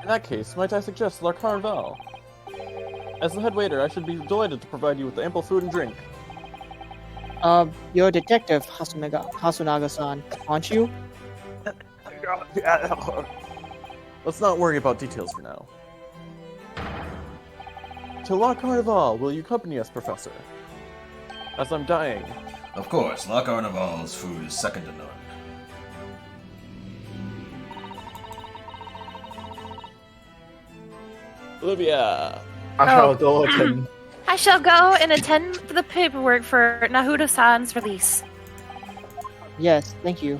In that case, might I suggest La Carnival? As the head waiter, I should be delighted to provide you with ample food and drink. You're a detective, Hasunaga-san, aren't you? Let's not worry about details for now. To La Carnival, will you accompany us, Professor? As I'm dying. Of course, La Carnival's food is second to none. Olivia! I shall go and attend to the paperwork for Nahuda-san's release. Yes, thank you.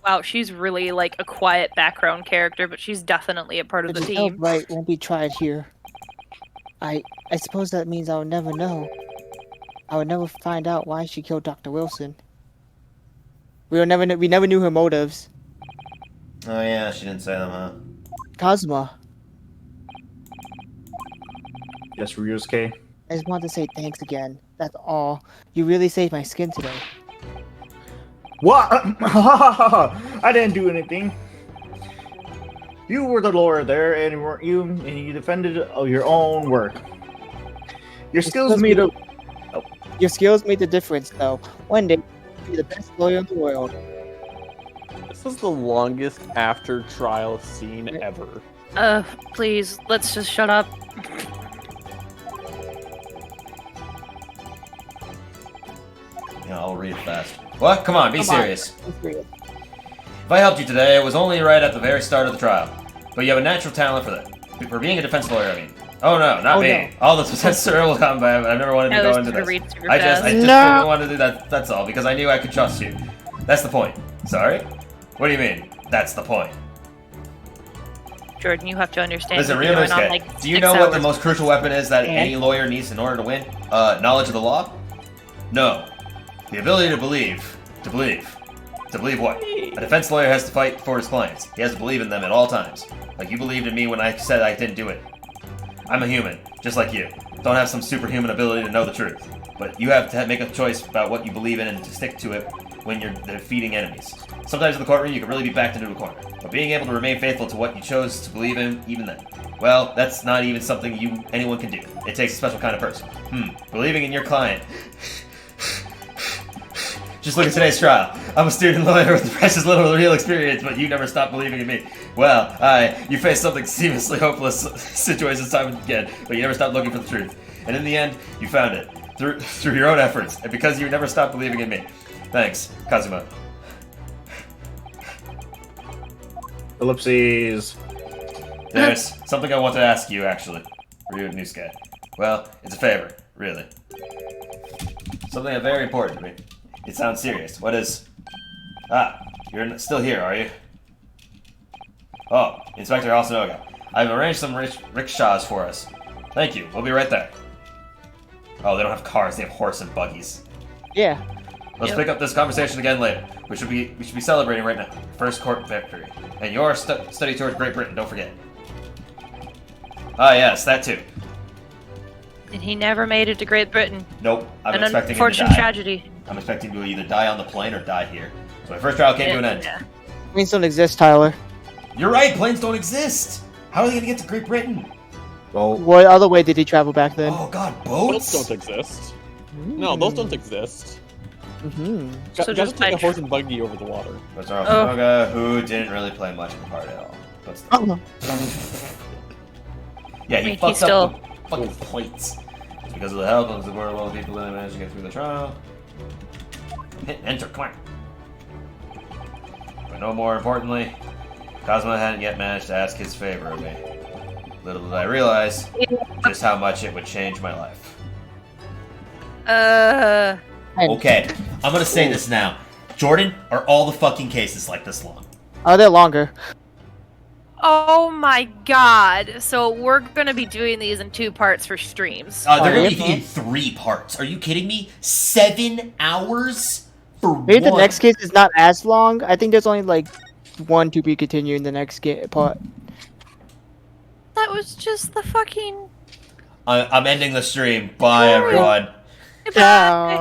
Wow, she's really like a quiet background character, but she's definitely a part of the But team. right won't be tried here. I suppose that means I would never know. I would never find out why she killed Dr. Wilson. We never knew her motives. Oh yeah, she didn't say them, huh? Cosma, Yes, Ryusuke. I just wanted to say thanks again. That's all. You really saved my skin today. What? I didn't do anything. You were the lawyer there, and weren't you? And you defended your own work. Your skills made a. Your skills made the difference, though. One day, you'll be the best lawyer in the world. This is the longest after trial scene ever. Please, let's just shut up. Yeah, I'll read it fast. What? Come on, be Come on. serious. If I helped you today, it was only right at the very start of the trial. But you have a natural talent for that. For being a defense lawyer, I mean. Oh no, not me. No. All the defense lawyer will come by. I've never wanted to go into this. I just No. didn't want to do that. That's all, because I knew I could trust you. That's the point. Sorry? What do you mean? That's the point. Jordan, you have to understand. Listen, we've been going on, Ryunosuke, like, do you 6 know what the hours. most crucial weapon is that And? any lawyer needs in order to win? Knowledge of the law? No. The ability to believe. To believe. To believe what? A defense lawyer has to fight for his clients. He has to believe in them at all times. Like you believed in me when I said I didn't do it. I'm a human, just like you. Don't have some superhuman ability to know the truth. But you have to make a choice about what you believe in and to stick to it when you're defeating enemies. Sometimes in the courtroom you can really be backed into a corner. But being able to remain faithful to what you chose to believe in, even then, well, that's not even something anyone can do. It takes a special kind of person. Believing in your client. Just look at today's trial. I'm a student lawyer with precious little real experience, but you never stopped believing in me. Well, you faced something seamlessly hopeless situations time and again, but you never stopped looking for the truth. And in the end, you found it. Through your own efforts, and because you never stopped believing in me. Thanks, Kazuma. Ellipses. There's something I want to ask you, actually. Ryunosuke. Well, it's a favor, really. Something very important to me. It sounds serious. What is... you're still here, are you? Oh, Inspector Asanoga. I've arranged some rickshaws for us. Thank you. We'll be right there. Oh, they don't have cars. They have horse and buggies. Yeah. Let's pick up this conversation again later. We should be celebrating right now. First court victory. And your study tour to Great Britain, don't forget. Ah, yes, that too. And he never made it to Great Britain. Nope, I'm An expecting him to unfortunate die. tragedy. I'm expecting him to either die on the plane or die here. So my first trial came to an end. Yeah. Planes don't exist, Tyler. You're right, planes don't exist! How are they gonna get to Great Britain? Well, What other way did he travel back then? Oh god, Boats boats? don't exist. No, those don't exist. Mm-hmm. Got, So gotta just take a like- horse and buggy over the water. That's Asanoga, who didn't really play much of a part at all. But still. Yeah, he mean, fucked he's still- up the fucking plates. It's because of the help of the world, all the people that managed to get through the trial. Hit enter, come on. But no more importantly, Cosmo hadn't yet managed to ask his favor of me. Little did I realize just how much it would change my life. Okay, I'm gonna say this now. Jordan, are all the fucking cases like this long? Oh, they're longer. Oh my god. So we're gonna be doing these in 2 parts for streams. They're gonna yeah. be in 3 parts. Are you kidding me? 7 hours for Maybe one? the next case is not as long. I think there's only like 1 to be continued in the next part. That was just the fucking... I'm ending the stream. Bye, everyone. Goodbye. Ciao.